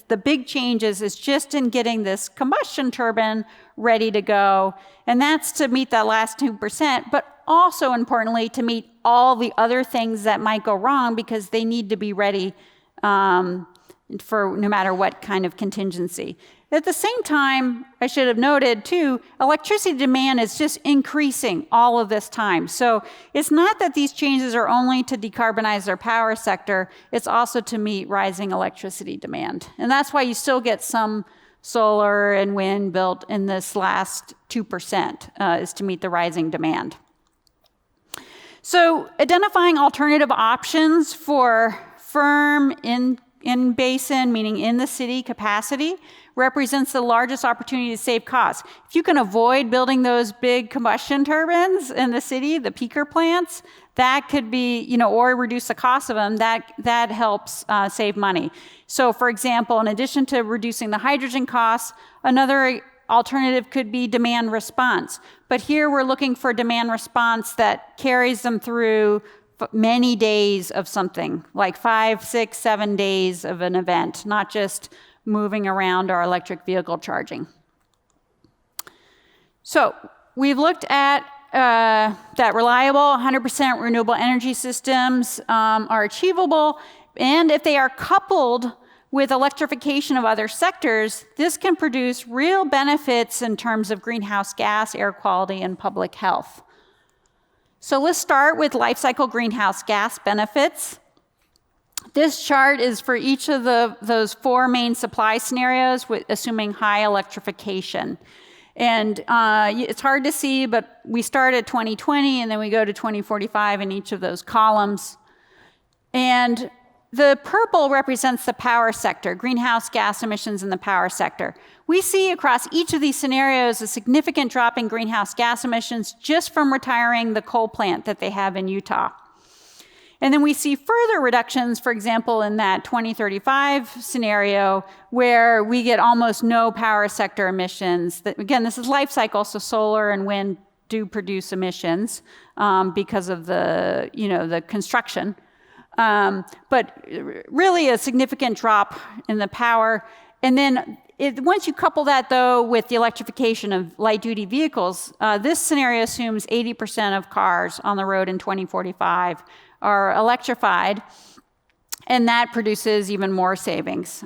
The big changes is just in getting this combustion turbine ready to go. And that's to meet that last 2%, but also importantly to meet all the other things that might go wrong because they need to be ready for no matter what kind of contingency. At the same time, I should have noted too, electricity demand is just increasing all of this time. So it's not that these changes are only to decarbonize their power sector, it's also to meet rising electricity demand. And that's why you still get some solar and wind built in this last 2%, is to meet the rising demand. So identifying alternative options for firm in basin, meaning in the city capacity, represents the largest opportunity to save costs. If you can avoid building those big combustion turbines in the city, the peaker plants, that could be, or reduce the cost of them, that helps save money. So for example, in addition to reducing the hydrogen costs, another alternative could be demand response. But here we're looking for demand response that carries them through many days of something, like 5, 6, 7 days of an event, not just moving around our electric vehicle charging. So we've looked at that reliable 100% renewable energy systems are achievable, and if they are coupled with electrification of other sectors, this can produce real benefits in terms of greenhouse gas, air quality, and public health. So let's start with life cycle greenhouse gas benefits. This chart is for each of those 4 main supply scenarios, assuming high electrification. And it's hard to see, but we start at 2020 and then we go to 2045 in each of those columns. And the purple represents the power sector, greenhouse gas emissions in the power sector. We see across each of these scenarios a significant drop in greenhouse gas emissions just from retiring the coal plant that they have in Utah. And then we see further reductions, for example, in that 2035 scenario, where we get almost no power sector emissions. Again, this is life cycle, so solar and wind do produce emissions because of the construction. But really a significant drop in the power. And then once you couple that, though, with the electrification of light-duty vehicles, this scenario assumes 80% of cars on the road in 2045 are electrified, and that produces even more savings.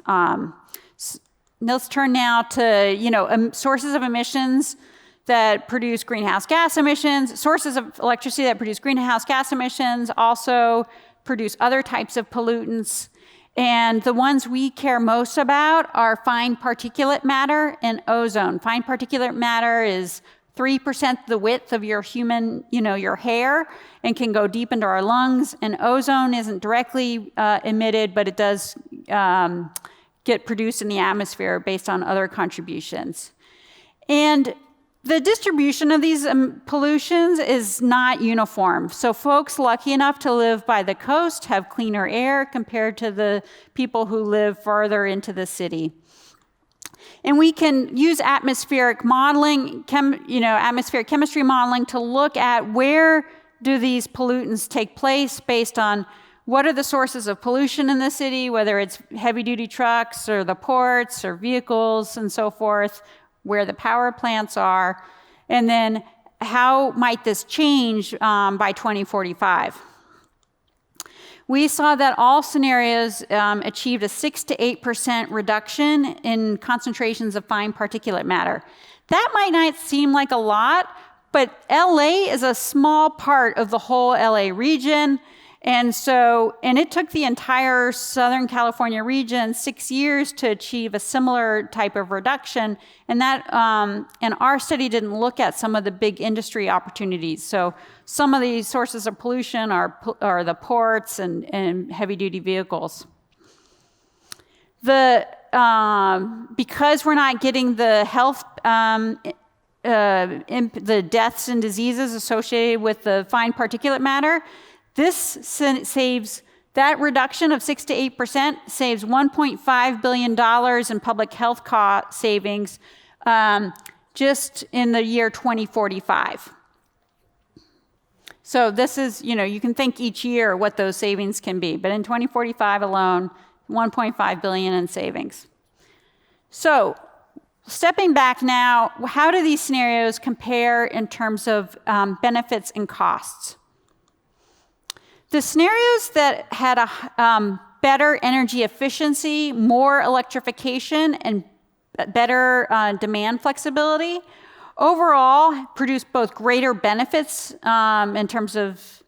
Let's turn now to sources of emissions that produce greenhouse gas emissions. Sources of electricity that produce greenhouse gas emissions also produce other types of pollutants. And the ones we care most about are fine particulate matter and ozone. Fine particulate matter is 3% the width of your human, your hair, and can go deep into our lungs. And ozone isn't directly emitted, but it does get produced in the atmosphere based on other contributions. And the distribution of these pollutions is not uniform. So folks lucky enough to live by the coast have cleaner air compared to the people who live farther into the city. And we can use atmospheric modeling, atmospheric chemistry modeling to look at where do these pollutants take place based on what are the sources of pollution in the city, whether it's heavy-duty trucks or the ports or vehicles and so forth, where the power plants are, and then how might this change by 2045. We saw that all scenarios achieved a 6 to 8% reduction in concentrations of fine particulate matter. That might not seem like a lot, but LA is a small part of the whole LA region, And it took the entire Southern California region 6 years to achieve a similar type of reduction. And our study didn't look at some of the big industry opportunities. So some of the sources of pollution are the ports and heavy-duty vehicles. Because we're not getting the health, the deaths and diseases associated with the fine particulate matter, this saves, that reduction of 6 to 8% saves $1.5 billion in public health cost savings just in the year 2045. So this is, you can think each year what those savings can be, but in 2045 alone, 1.5 billion in savings. So stepping back now, how do these scenarios compare in terms of benefits and costs? The scenarios that had a better energy efficiency, more electrification, and better demand flexibility overall produced both greater benefits in terms of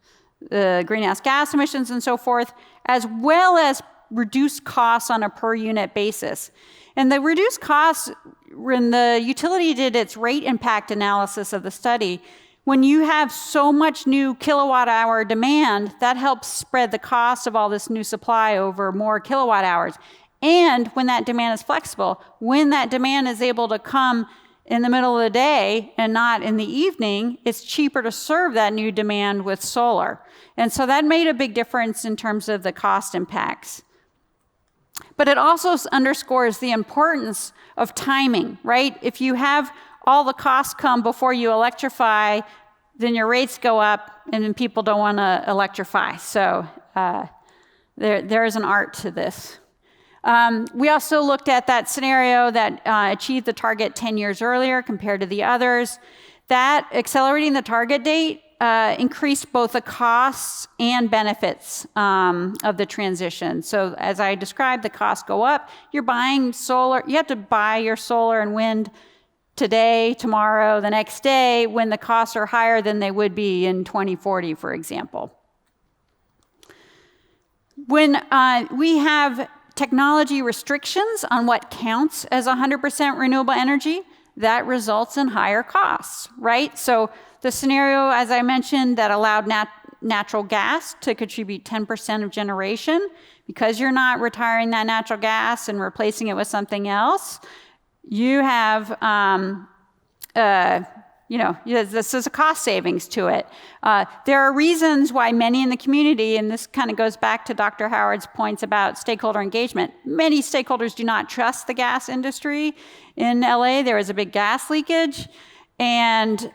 greenhouse gas emissions and so forth, as well as reduced costs on a per unit basis. And the reduced costs, when the utility did its rate impact analysis of the study, when you have so much new kilowatt hour demand, that helps spread the cost of all this new supply over more kilowatt hours. And when that demand is flexible, when that demand is able to come in the middle of the day and not in the evening, it's cheaper to serve that new demand with solar. And so that made a big difference in terms of the cost impacts. But it also underscores the importance of timing, right? If you have all the costs come before you electrify, then your rates go up and then people don't want to electrify. So there is an art to this. We also looked at that scenario that achieved the target 10 years earlier compared to the others. That accelerating the target date increased both the costs and benefits of the transition. So as I described, the costs go up. You're buying solar, you have to buy your solar and wind today, tomorrow, the next day, when the costs are higher than they would be in 2040, for example. When we have technology restrictions on what counts as 100% renewable energy, that results in higher costs, right? So the scenario, as I mentioned, that allowed natural gas to contribute 10% of generation, because you're not retiring that natural gas and replacing it with something else, you have, this is a cost savings to it. There are reasons why many in the community, and this kind of goes back to Dr. Howard's points about stakeholder engagement, many stakeholders do not trust the gas industry. In LA, there is a big gas leakage. And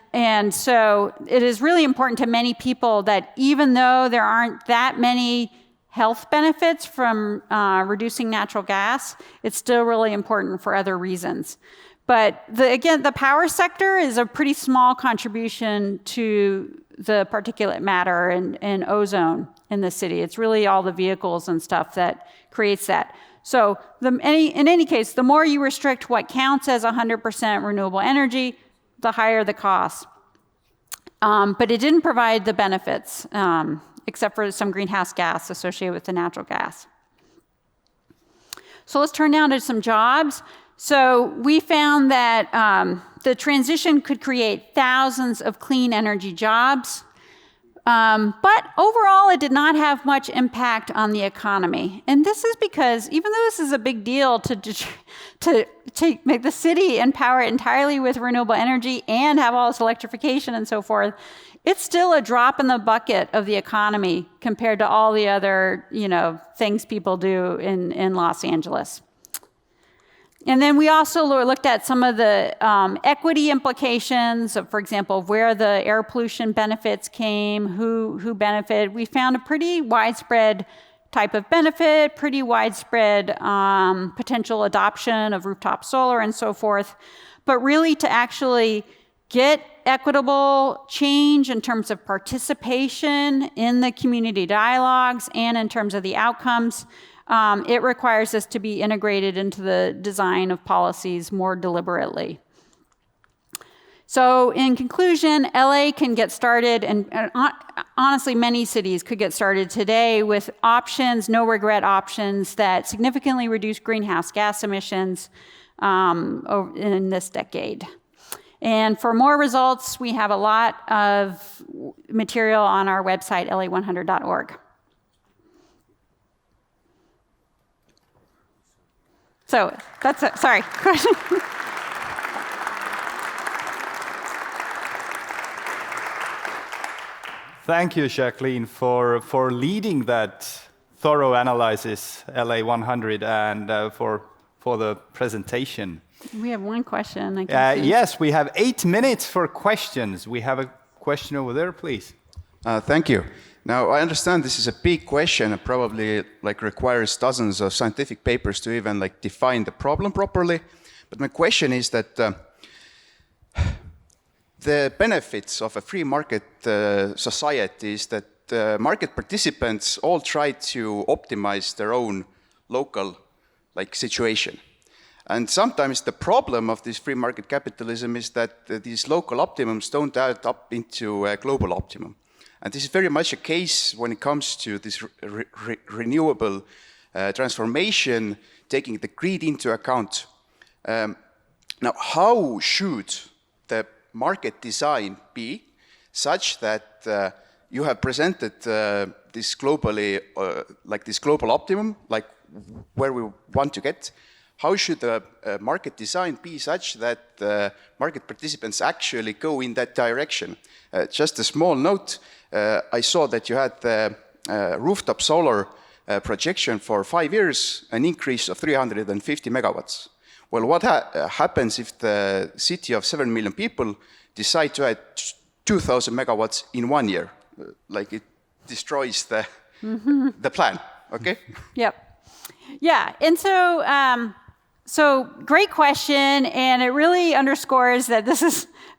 so it is really important to many people that even though there aren't that many health benefits from reducing natural gas, it's still really important for other reasons. But again, the power sector is a pretty small contribution to the particulate matter and ozone in the city. It's really all the vehicles and stuff that creates that. So in any case, the more you restrict what counts as 100% renewable energy, the higher the cost. But it didn't provide the benefits, except for some greenhouse gas associated with the natural gas. So let's turn now to some jobs. So we found that the transition could create thousands of clean energy jobs, but overall it did not have much impact on the economy. And this is because even though this is a big deal to make the city and power it entirely with renewable energy and have all this electrification and so forth, it's still a drop in the bucket of the economy compared to all the other, things people do in Los Angeles. And then we also looked at some of the equity implications of, for example, where the air pollution benefits came, who benefited. We found a pretty widespread type of benefit, pretty widespread potential adoption of rooftop solar and so forth. But really to actually get equitable change in terms of participation in the community dialogues and in terms of the outcomes, it requires this to be integrated into the design of policies more deliberately. So in conclusion, LA can get started, and honestly, many cities could get started today with options, no regret options that significantly reduce greenhouse gas emissions in this decade. And for more results, we have a lot of material on our website, la100.org. So that's it. Sorry. Question?
Thank you, Jaquelin, for leading that thorough analysis, LA100, and for the presentation.
We have one question. I can see.
Yes, we have 8 minutes for questions. We have a question over there, please.
Thank you. Now, I understand this is a big question and probably requires dozens of scientific papers to even define the problem properly. But my question is that the benefits of a free market society is that market participants all try to optimize their own local situation. And sometimes the problem of this free market capitalism is that these local optimums don't add up into a global optimum. And this is very much a case when it comes to this renewable transformation, taking the grid into account. Now, how should the market design be such that you have presented this globally, this global optimum, where we want to get? How should the market design be such that market participants actually go in that direction? Just a small note, I saw that you had the rooftop solar projection for 5 years, an increase of 350 megawatts. Well, what happens if the city of 7 million people decide to add 2,000 megawatts in 1 year? It destroys the plan, okay?
Yep. Yeah, and so great question, and it really underscores that this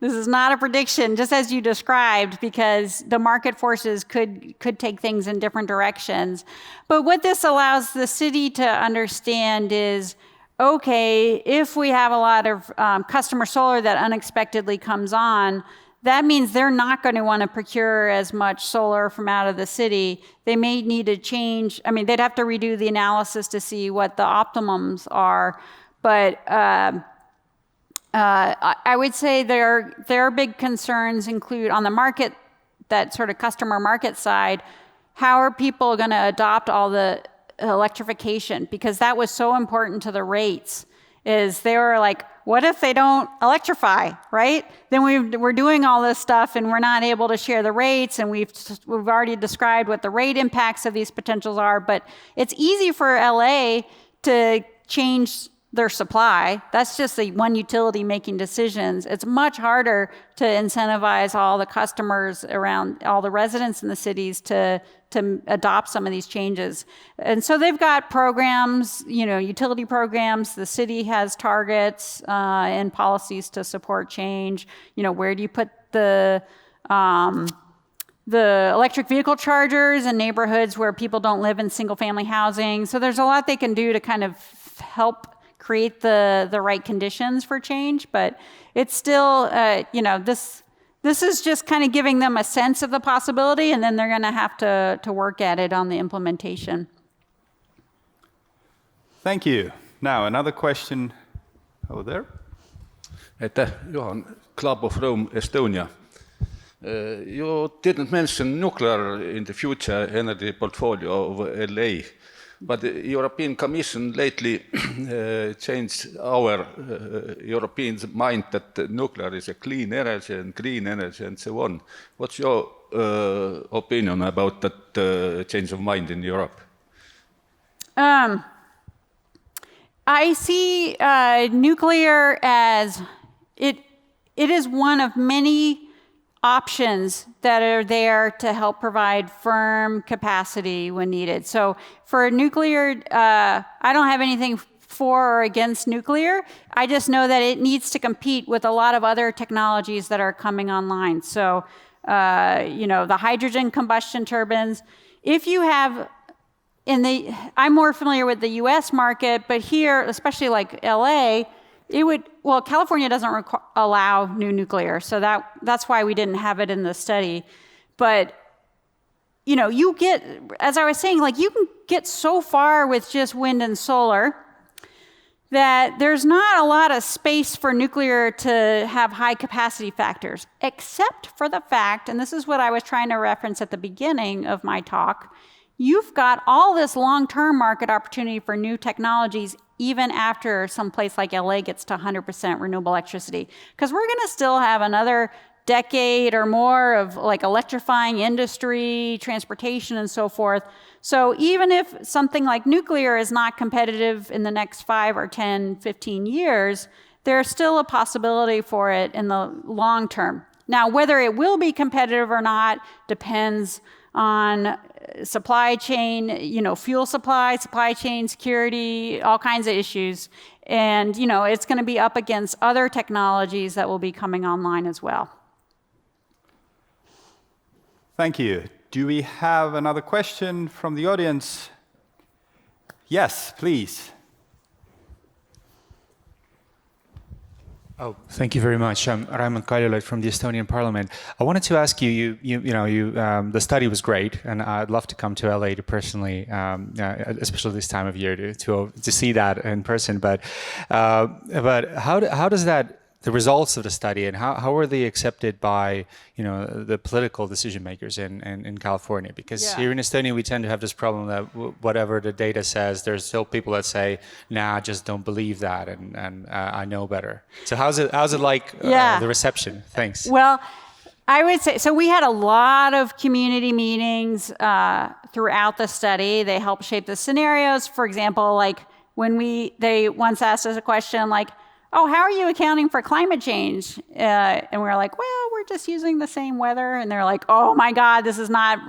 is not a prediction, just as you described, because the market forces could take things in different directions. But what this allows the city to understand is, okay, if we have a lot of customer solar that unexpectedly comes on, that means they're not going to want to procure as much solar from out of the city. They may need to change. I mean, they'd have to redo the analysis to see what the optimums are. But I would say their big concerns include on the market, that sort of customer market side, how are people going to adopt all the electrification? Because that was so important to the rates, is they were like, what if they don't electrify, right? Then we're doing all this stuff and we're not able to share the rates, and we've already described what the rate impacts of these potentials are, but it's easy for LA to change their supply. That's just the one utility making decisions. It's much harder to incentivize all the customers around, all the residents in the cities to adopt some of these changes. And so they've got programs, utility programs. The city has targets and policies to support change. Where do you put the electric vehicle chargers in neighborhoods where people don't live in single family housing? So there's a lot they can do to kind of help create the right conditions for change, but it's still, this is just kind of giving them a sense of the possibility, and then they're going to have to work at it on the implementation.
Thank you. Now, another question over there.
Aitäh, Johan, Club of Rome, Estonia. You didn't mention nuclear in the future energy portfolio of LA. But the European Commission lately changed our Europeans' mind that nuclear is a clean energy and green energy and so on. What's your opinion about that change of mind in Europe?
I see nuclear as it is one of many options that are there to help provide firm capacity when needed. So for nuclear, I don't have anything for or against nuclear. I just know that it needs to compete with a lot of other technologies that are coming online. So, the hydrogen combustion turbines. If you have I'm more familiar with the US market, but here, especially like LA, California doesn't allow new nuclear, so that's why we didn't have it in the study. But, you get, as I was saying, you can get so far with just wind and solar that there's not a lot of space for nuclear to have high capacity factors, except for the fact, and this is what I was trying to reference at the beginning of my talk, you've got all this long-term market opportunity for new technologies even after some place like LA gets to 100% renewable electricity. Because we're going to still have another decade or more of electrifying industry, transportation, and so forth. So even if something like nuclear is not competitive in the next 5 or 10, 15 years, there's still a possibility for it in the long term. Now, whether it will be competitive or not depends on supply chain, fuel supply chain security, all kinds of issues. And, it's going to be up against other technologies that will be coming online as well.
Thank you. Do we have another question from the audience? Yes, please.
Oh, thank you very much. I'm Raimond Kaljulaid from the Estonian Parliament. I wanted to ask you, the study was great, and I'd love to come to LA to personally, especially this time of year, to see that in person. But how does that, the results of the study, and how were they accepted by the political decision makers in California? Because here in Estonia we tend to have this problem that whatever the data says, there's still people that say, "Nah, just don't believe that," and I know better. So how's it like the reception? Thanks.
Well, I would say so. We had a lot of community meetings throughout the study. They helped shape the scenarios. For example, when they once asked us a question like, "Oh, how are you accounting for climate change?" And we were like, "Well, we're just using the same weather." And they're like, "Oh my God, this is not,"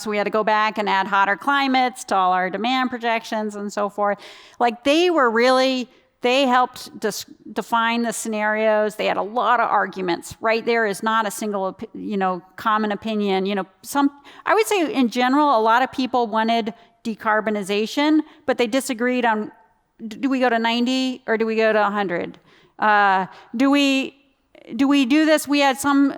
so we had to go back and add hotter climates to all our demand projections and so forth. They helped define the scenarios. They had a lot of arguments, right? There is not a single, common opinion. I would say in general, a lot of people wanted decarbonization, but they disagreed on, do we go to 90 or do we go to 100? Do we do this? We had some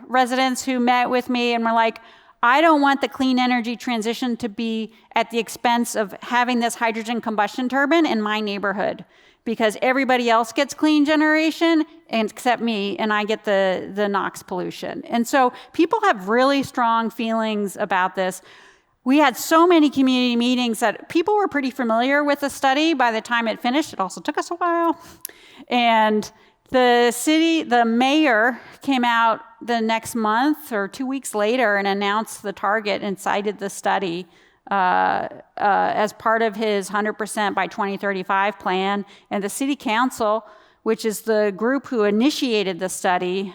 residents who met with me and were like, I don't want the clean energy transition to be at the expense of having this hydrogen combustion turbine in my neighborhood, because everybody else gets clean generation except me, and I get the NOx pollution. And so people have really strong feelings about this. We had so many community meetings that people were pretty familiar with the study by the time it finished. It also took us a while. And the mayor came out the next month or 2 weeks later and announced the target and cited the study as part of his 100% by 2035 plan. And the city council, which is the group who initiated the study,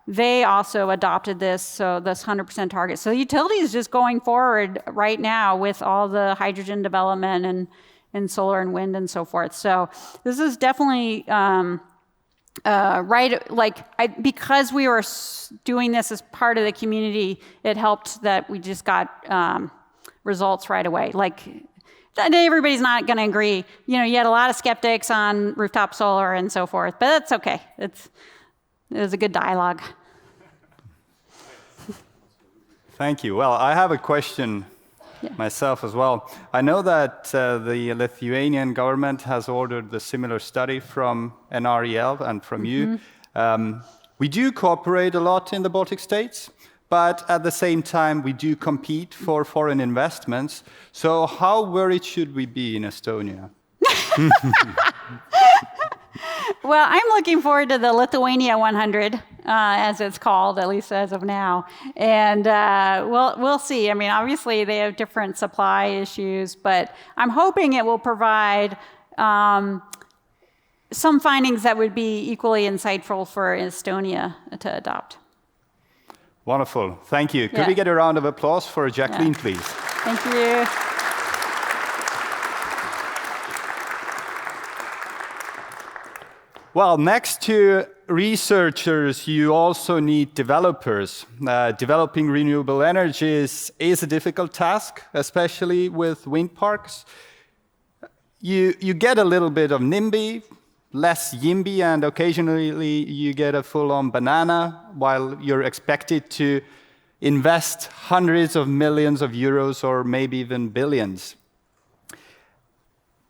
they also adopted this 100% target. So the utility is just going forward right now with all the hydrogen development and solar and wind and so forth. So this is definitely because we were doing this as part of the community, it helped that we just got results right away. Everybody's not going to agree. You had a lot of skeptics on rooftop solar and so forth, but that's okay. It was a good dialogue.
Thank you. Well, I have a question myself as well. I know that the Lithuanian government has ordered a similar study from NREL and from you. We do cooperate a lot in the Baltic states, but at the same time, we do compete for foreign investments. So how worried should we be in Estonia?
Well, I'm looking forward to the Lithuania 100, as it's called, at least as of now. And we'll see. I mean, obviously, they have different supply issues, but I'm hoping it will provide some findings that would be equally insightful for Estonia to adopt.
Wonderful. Thank you. Could we get a round of applause for Jaquelin, please?
Thank you.
Well, next to researchers, you also need developers. Developing renewable energies is a difficult task, especially with wind parks. You get a little bit of NIMBY, less yimby, and occasionally you get a full-on banana, while you're expected to invest hundreds of millions of euros or maybe even billions.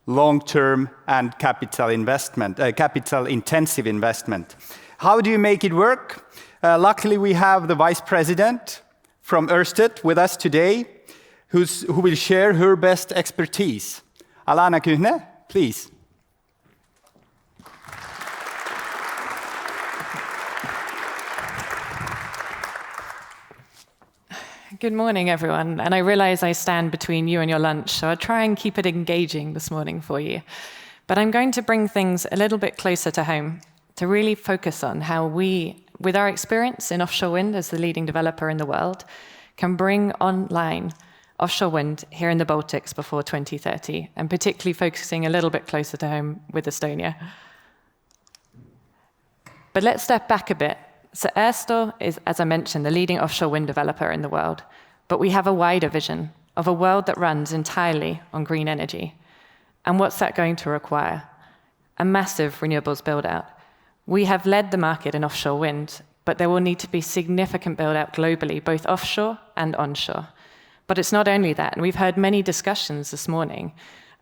Long-term and capital-intensive investment. How do you make it work? Luckily, we have the vice president from Örsted with us today, who will share her best expertise. Alana, Kühne, please.
Good morning, everyone. And I realize I stand between you and your lunch, so I'll try and keep it engaging this morning for you. But I'm going to bring things a little bit closer to home to really focus on how we, with our experience in offshore wind as the leading developer in the world, can bring online offshore wind here in the Baltics before 2030, and particularly focusing a little bit closer to home with Estonia. But let's step back a bit. So Örsted is, as I mentioned, the leading offshore wind developer in the world. But we have a wider vision of a world that runs entirely on green energy. And what's that going to require? A massive renewables build-out. We have led the market in offshore wind, but there will need to be significant build-out globally, both offshore and onshore. But it's not only that, and we've heard many discussions this morning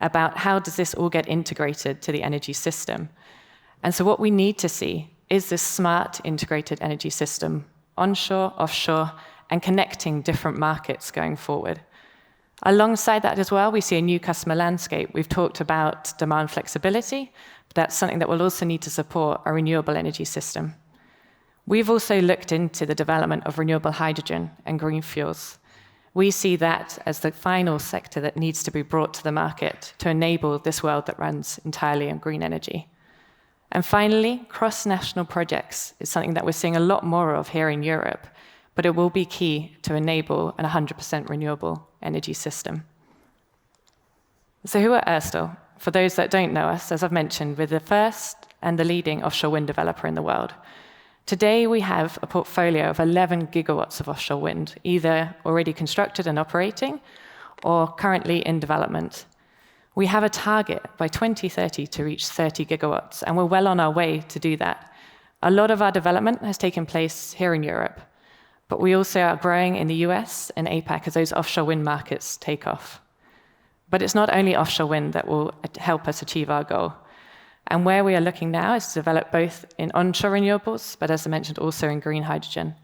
about how does this all get integrated to the energy system. And so what we need to see is this smart integrated energy system, onshore, offshore, and connecting different markets going forward. Alongside that as well, we see a new customer landscape. We've talked about demand flexibility, but that's something that will also need to support a renewable energy system. We've also looked into the development of renewable hydrogen and green fuels. We see that as the final sector that needs to be brought to the market to enable this world that runs entirely on green energy. And finally, cross-national projects is something that we're seeing a lot more of here in Europe, but it will be key to enable a 100% renewable energy system. So who are Örsted? For those that don't know us, as I've mentioned, we're the first and the leading offshore wind developer in the world. Today, we have a portfolio of 11 gigawatts of offshore wind, either already constructed and operating or currently in development. We have a target by 2030 to reach 30 gigawatts, and we're well on our way to do that. A lot of our development has taken place here in Europe, but we also are growing in the US and APAC as those offshore wind markets take off. But it's not only offshore wind that will help us achieve our goal. And where we are looking now is to develop both in onshore renewables, but as I mentioned, also in green hydrogen.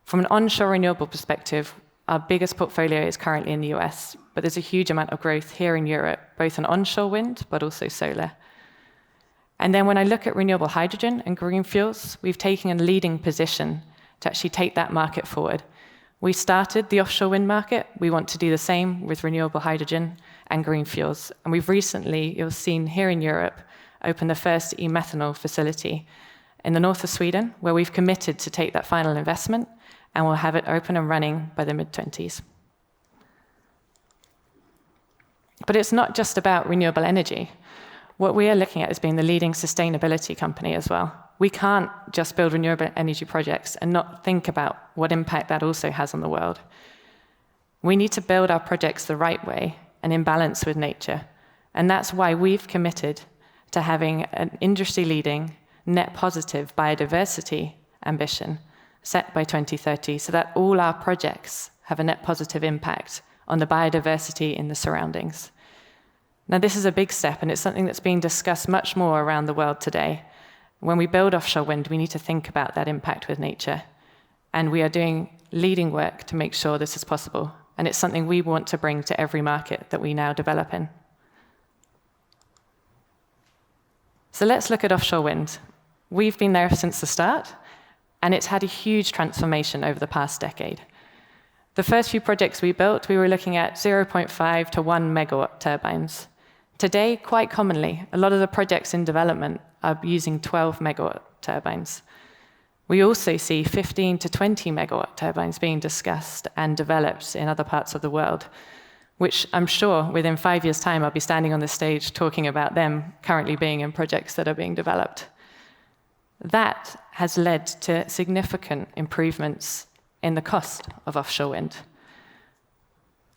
From an onshore renewable perspective, our biggest portfolio is currently in the US, but there's a huge amount of growth here in Europe, both on onshore wind, but also solar. And then when I look at renewable hydrogen and green fuels, we've taken a leading position to actually take that market forward. We started the offshore wind market. We want to do the same with renewable hydrogen and green fuels. And we've recently, you've seen here in Europe, open the first e-methanol facility in the north of Sweden, where we've committed to take that final investment, and we'll have it open and running by the mid-20s. But it's not just about renewable energy. What we are looking at is being the leading sustainability company as well. We can't just build renewable energy projects and not think about what impact that also has on the world. We need to build our projects the right way and in balance with nature. And that's why we've committed to having an industry-leading, net positive biodiversity ambition set by 2030, so that all our projects have a net positive impact on the biodiversity in the surroundings. Now, this is a big step, and it's something that's being discussed much more around the world today. When we build offshore wind, we need to think about that impact with nature. And we are doing leading work to make sure this is possible. And it's something we want to bring to every market that we now develop in. So let's look at offshore wind. We've been there since the start, and it's had a huge transformation over the past decade. The first few projects we built, we were looking at 0.5 to 1 megawatt turbines. Today, quite commonly, a lot of the projects in development are using 12 megawatt turbines. We also see 15 to 20 megawatt turbines being discussed and developed in other parts of the world, which I'm sure within 5 years' time I'll be standing on this stage talking about them currently being in projects that are being developed. That has led to significant improvements in the cost of offshore wind,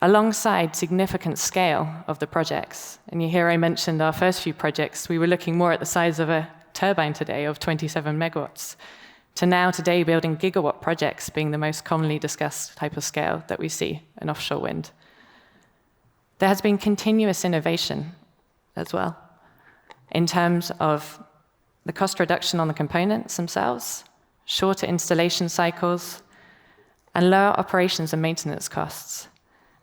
alongside significant scale of the projects. And you hear I mentioned our first few projects, we were looking more at the size of a turbine today of 27 megawatts, to now today building gigawatt projects being the most commonly discussed type of scale that we see in offshore wind. There has been continuous innovation as well in terms of the cost reduction on the components themselves, shorter installation cycles, and lower operations and maintenance costs.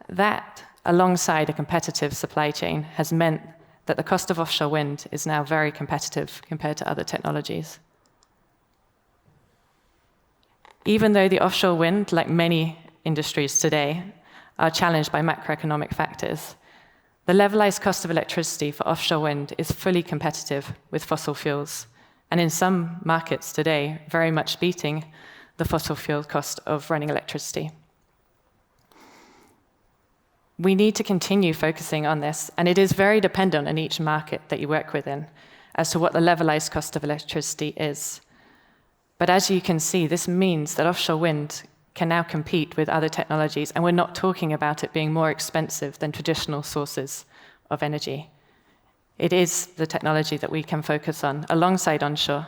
That, alongside a competitive supply chain, has meant that the cost of offshore wind is now very competitive compared to other technologies. Even though the offshore wind, like many industries today, are challenged by macroeconomic factors, the levelized cost of electricity for offshore wind is fully competitive with fossil fuels, and in some markets today, very much beating the fossil fuel cost of running electricity. We need to continue focusing on this, and it is very dependent on each market that you work within as to what the levelized cost of electricity is. But as you can see, this means that offshore wind can now compete with other technologies, and we're not talking about it being more expensive than traditional sources of energy. It is the technology that we can focus on alongside onshore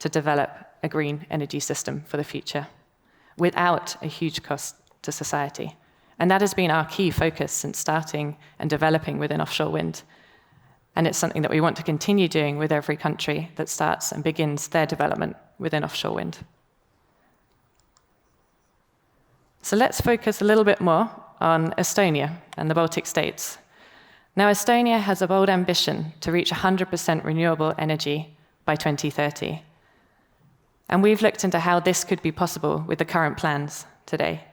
to develop a green energy system for the future without a huge cost to society. And that has been our key focus since starting and developing within offshore wind. And it's something that we want to continue doing with every country that starts and begins their development within offshore wind. So let's focus a little bit more on Estonia and the Baltic states. Now, Estonia has a bold ambition to reach 100% renewable energy by 2030. And we've looked into how this could be possible with the current plans today.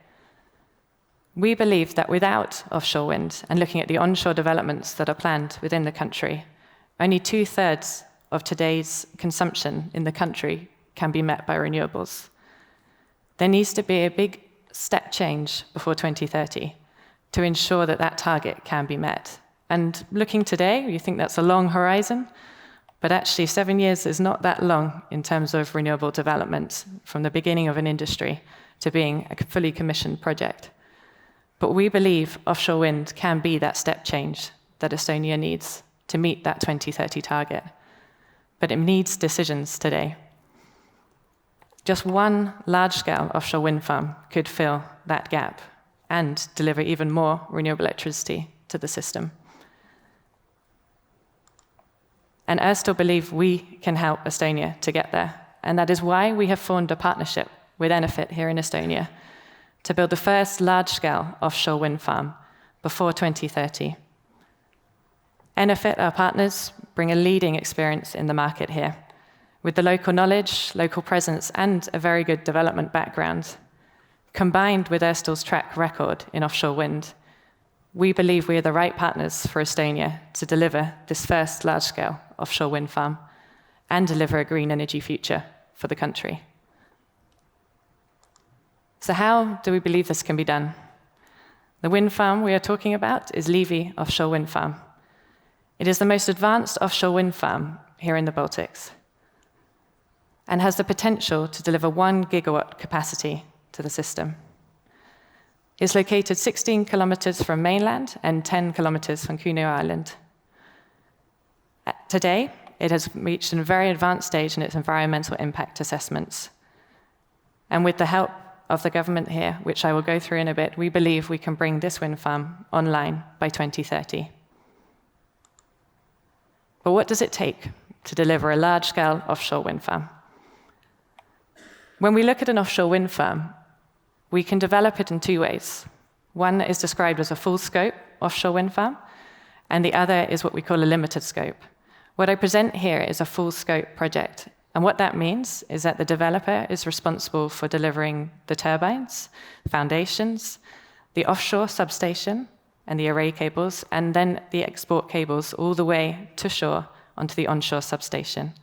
We believe that without offshore wind and looking at the onshore developments that are planned within the country, only 2/3 of today's consumption in the country can be met by renewables. There needs to be a big step change before 2030 to ensure that that target can be met. And looking today, you think that's a long horizon, but actually 7 years is not that long in terms of renewable development from the beginning of an industry to being a fully commissioned project. But we believe offshore wind can be that step change that Estonia needs to meet that 2030 target. But it needs decisions today. Just one large-scale offshore wind farm could fill that gap and deliver even more renewable electricity to the system. And Örsted believe we can help Estonia to get there. And that is why we have formed a partnership with Enefit here in Estonia to build the first large-scale offshore wind farm before 2030. Enefit, our partners, bring a leading experience in the market here, with the local knowledge, local presence, and a very good development background. Combined with Örsted's track record in offshore wind, we believe we are the right partners for Estonia to deliver this first large-scale offshore wind farm and deliver a green energy future for the country. So how do we believe this can be done? The wind farm we are talking about is Liivi Offshore Wind Farm. It is the most advanced offshore wind farm here in the Baltics and has the potential to deliver 1 gigawatt capacity to the system. It's located 16 kilometers from mainland and 10 kilometers from Kühne Island. Today, it has reached a very advanced stage in its environmental impact assessments. And with the help of the government here, which I will go through in a bit, we believe we can bring this wind farm online by 2030. But what does it take to deliver a large-scale offshore wind farm? When we look at an offshore wind farm, we can develop it in 2 ways. One is described as a full-scope offshore wind farm, and the other is what we call a limited scope. What I present here is a full-scope project. And what that means is that the developer is responsible for delivering the turbines, foundations, the offshore substation, and the array cables, and then the export cables all the way to shore onto the onshore substation.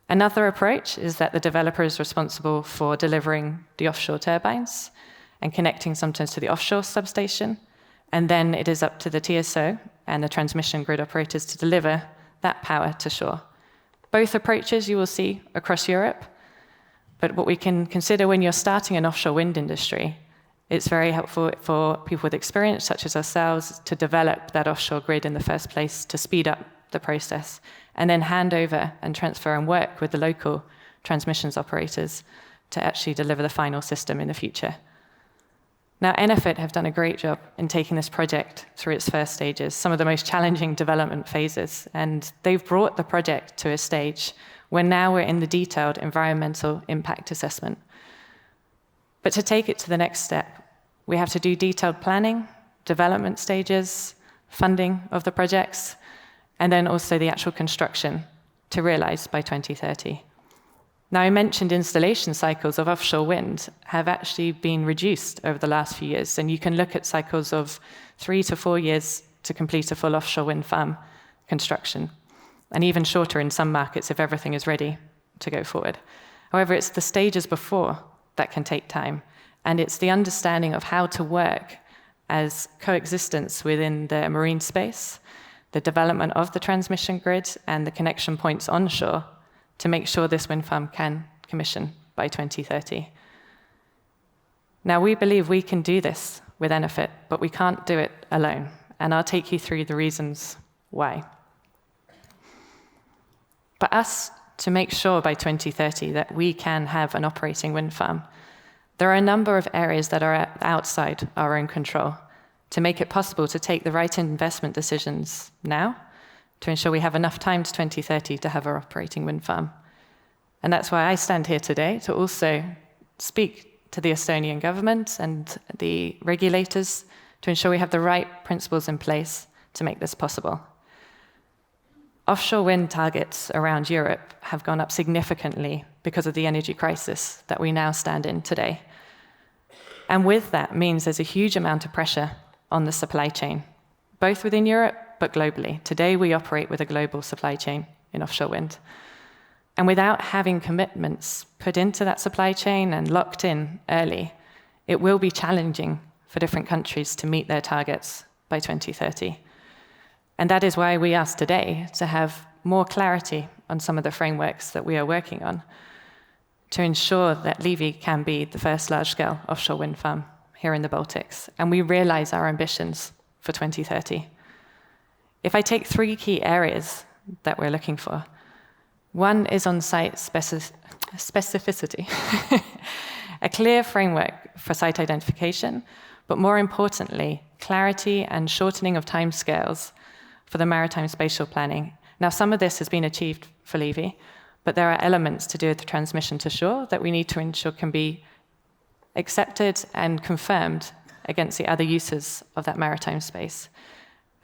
Another approach is that the developer is responsible for delivering the offshore turbines and connecting sometimes to the offshore substation, and then it is up to the TSO and the transmission grid operators to deliver that power to shore. Both approaches you will see across Europe, but what we can consider when you're starting an offshore wind industry, it's very helpful for people with experience, such as ourselves, to develop that offshore grid in the first place to speed up the process, and then hand over and transfer and work with the local transmissions operators to actually deliver the final system in the future. Now, Enefit have done a great job in taking this project through its first stages, some of the most challenging development phases, and they've brought the project to a stage where now we're in the detailed environmental impact assessment. But to take it to the next step, we have to do detailed planning, development stages, funding of the projects, and then also the actual construction to realize by 2030. Now, I mentioned installation cycles of offshore wind have actually been reduced over the last few years, and you can look at cycles of 3 to 4 years to complete a full offshore wind farm construction, and even shorter in some markets if everything is ready to go forward. However, it's the stages before that can take time, and it's the understanding of how to work as coexistence within the marine space, the development of the transmission grid, and the connection points onshore to make sure this wind farm can commission by 2030. Now, we believe we can do this with Enefit, but we can't do it alone, and I'll take you through the reasons why. For us to make sure by 2030 that we can have an operating wind farm, there are a number of areas that are outside our own control to make it possible to take the right investment decisions now to ensure we have enough time to 2030 to have our operating wind farm. And that's why I stand here today to also speak to the Estonian government and the regulators to ensure we have the right principles in place to make this possible. Offshore wind targets around Europe have gone up significantly because of the energy crisis that we now stand in today. And with that means there's a huge amount of pressure on the supply chain, both within Europe but globally. Today we operate with a global supply chain in offshore wind. And without having commitments put into that supply chain and locked in early, it will be challenging for different countries to meet their targets by 2030. And that is why we asked today to have more clarity on some of the frameworks that we are working on to ensure that Liivi can be the first large-scale offshore wind farm here in the Baltics, and we realize our ambitions for 2030. If I take 3 key areas that we're looking for, one is on-site specificity, a clear framework for site identification, but more importantly, clarity and shortening of timescales for the maritime spatial planning. Now, some of this has been achieved for Liivi, but there are elements to do with the transmission to shore that we need to ensure can be accepted and confirmed against the other uses of that maritime space.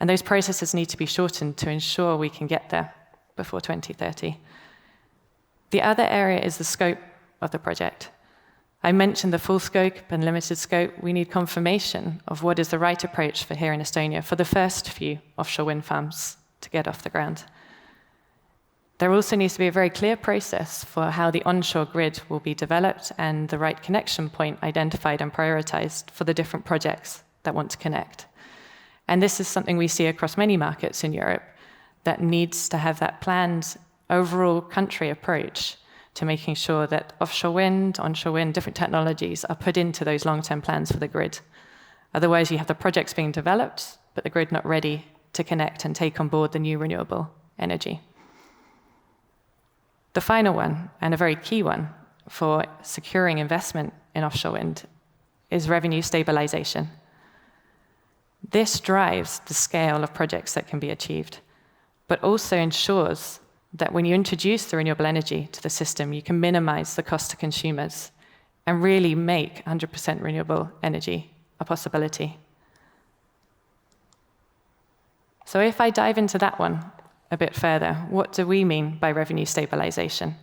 And those processes need to be shortened to ensure we can get there before 2030. The other area is the scope of the project. I mentioned the full scope and limited scope. We need confirmation of what is the right approach for here in Estonia for the first few offshore wind farms to get off the ground. There also needs to be a very clear process for how the onshore grid will be developed and the right connection point identified and prioritized for the different projects that want to connect. And this is something we see across many markets in Europe that needs to have that planned overall country approach to making sure that offshore wind, onshore wind, different technologies are put into those long-term plans for the grid. Otherwise, you have the projects being developed, but the grid not ready to connect and take on board the new renewable energy. The final one, and a very key one for securing investment in offshore wind, is revenue stabilization. This drives the scale of projects that can be achieved, but also ensures that when you introduce the renewable energy to the system, you can minimize the cost to consumers and really make 100% renewable energy a possibility. So if I dive into that one a bit further, what do we mean by revenue stabilization?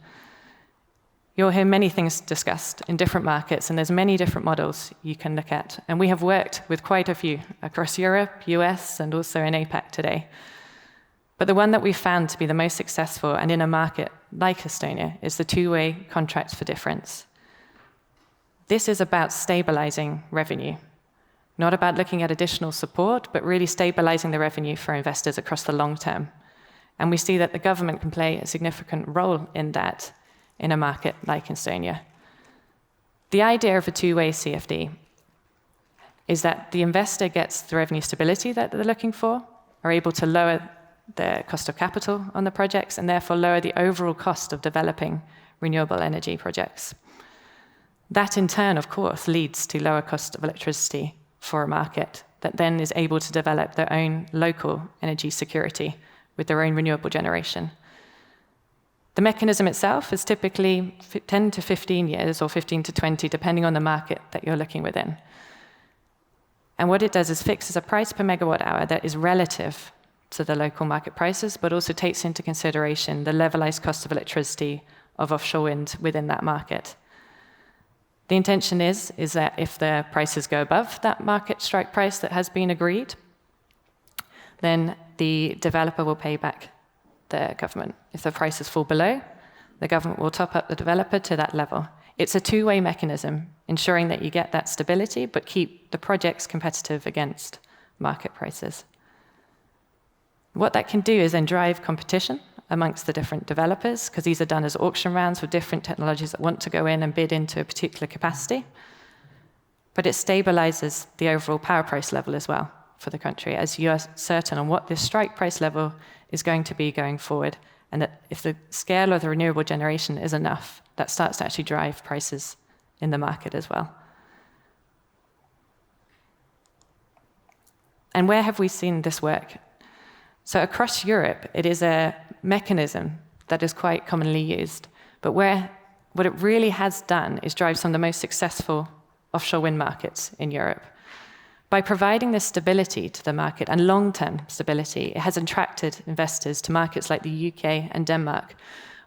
You'll hear many things discussed in different markets, and there's many different models you can look at. And we have worked with quite a few across Europe, US, and also in APAC today. But the one that we've found to be the most successful and in a market like Estonia is the two-way contract for difference. This is about stabilizing revenue, not about looking at additional support, but really stabilizing the revenue for investors across the long term. And we see that the government can play a significant role in that in a market like Estonia. The idea of a two-way CFD is that the investor gets the revenue stability that they're looking for, are able to lower the cost of capital on the projects and therefore lower the overall cost of developing renewable energy projects. That in turn, of course, leads to lower cost of electricity for a market that then is able to develop their own local energy security with their own renewable generation. The mechanism itself is typically 10 to 15 years or 15 to 20, depending on the market that you're looking within. And what it does is fixes a price per megawatt hour that is relative to the local market prices, but also takes into consideration the levelized cost of electricity of offshore wind within that market. The intention is that if the prices go above that market strike price that has been agreed, then the developer will pay back the government. If the prices fall below, the government will top up the developer to that level. It's a two-way mechanism, ensuring that you get that stability, but keep the projects competitive against market prices. What that can do is then drive competition amongst the different developers, because these are done as auction rounds with different technologies that want to go in and bid into a particular capacity. But it stabilizes the overall power price level as well for the country, as you are certain on what the strike price level is going to be going forward, and that if the scale of the renewable generation is enough, that starts to actually drive prices in the market as well. And where have we seen this work? So across Europe, it is a mechanism that is quite commonly used, but what it really has done is drive some of the most successful offshore wind markets in Europe. By providing this stability to the market and long-term stability, it has attracted investors to markets like the UK and Denmark,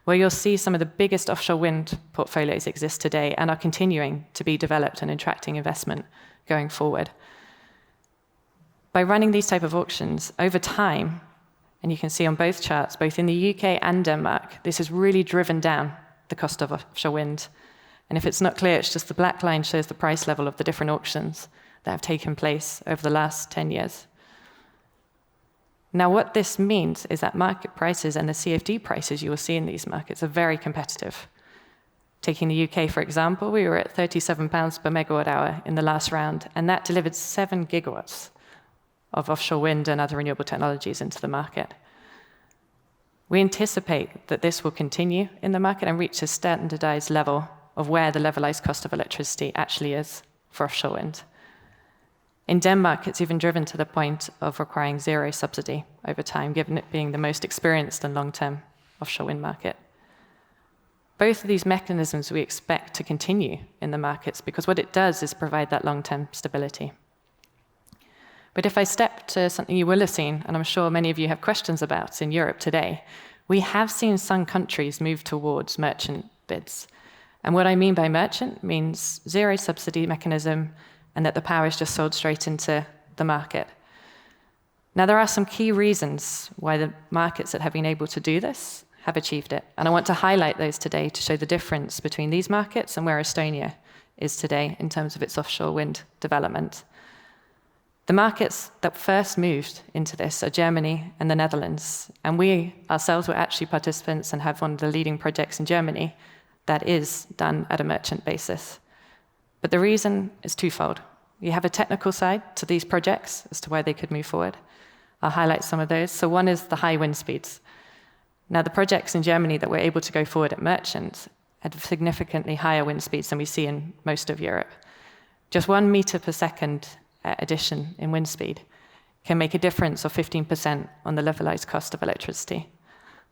where you'll see some of the biggest offshore wind portfolios exist today and are continuing to be developed and attracting investment going forward. By running these type of auctions over time, and you can see on both charts, both in the UK and Denmark, this has really driven down the cost of offshore wind. And if it's not clear, it's just the black line shows the price level of the different auctions that have taken place over the last 10 years. Now, what this means is that market prices and the CFD prices you will see in these markets are very competitive. Taking the UK, for example, we were at £37 per megawatt hour in the last round, and that delivered 7 gigawatts of offshore wind and other renewable technologies into the market. We anticipate that this will continue in the market and reach a standardized level of where the levelized cost of electricity actually is for offshore wind. In Denmark, it's even driven to the point of requiring zero subsidy over time, given it being the most experienced and long-term offshore wind market. Both of these mechanisms we expect to continue in the markets because what it does is provide that long-term stability. But if I step to something you will have seen, and I'm sure many of you have questions about in Europe today, we have seen some countries move towards merchant bids. And what I mean by merchant means zero subsidy mechanism, and that the power is just sold straight into the market. Now, there are some key reasons why the markets that have been able to do this have achieved it. And I want to highlight those today to show the difference between these markets and where Estonia is today in terms of its offshore wind development. The markets that first moved into this are Germany and the Netherlands. And we ourselves were actually participants and have one of the leading projects in Germany that is done at a merchant basis. But the reason is twofold. You have a technical side to these projects as to why they could move forward. I'll highlight some of those. So one is the high wind speeds. Now, the projects in Germany that were able to go forward at merchant had significantly higher wind speeds than we see in most of Europe. Just 1 meter per second addition in wind speed can make a difference of 15% on the levelized cost of electricity.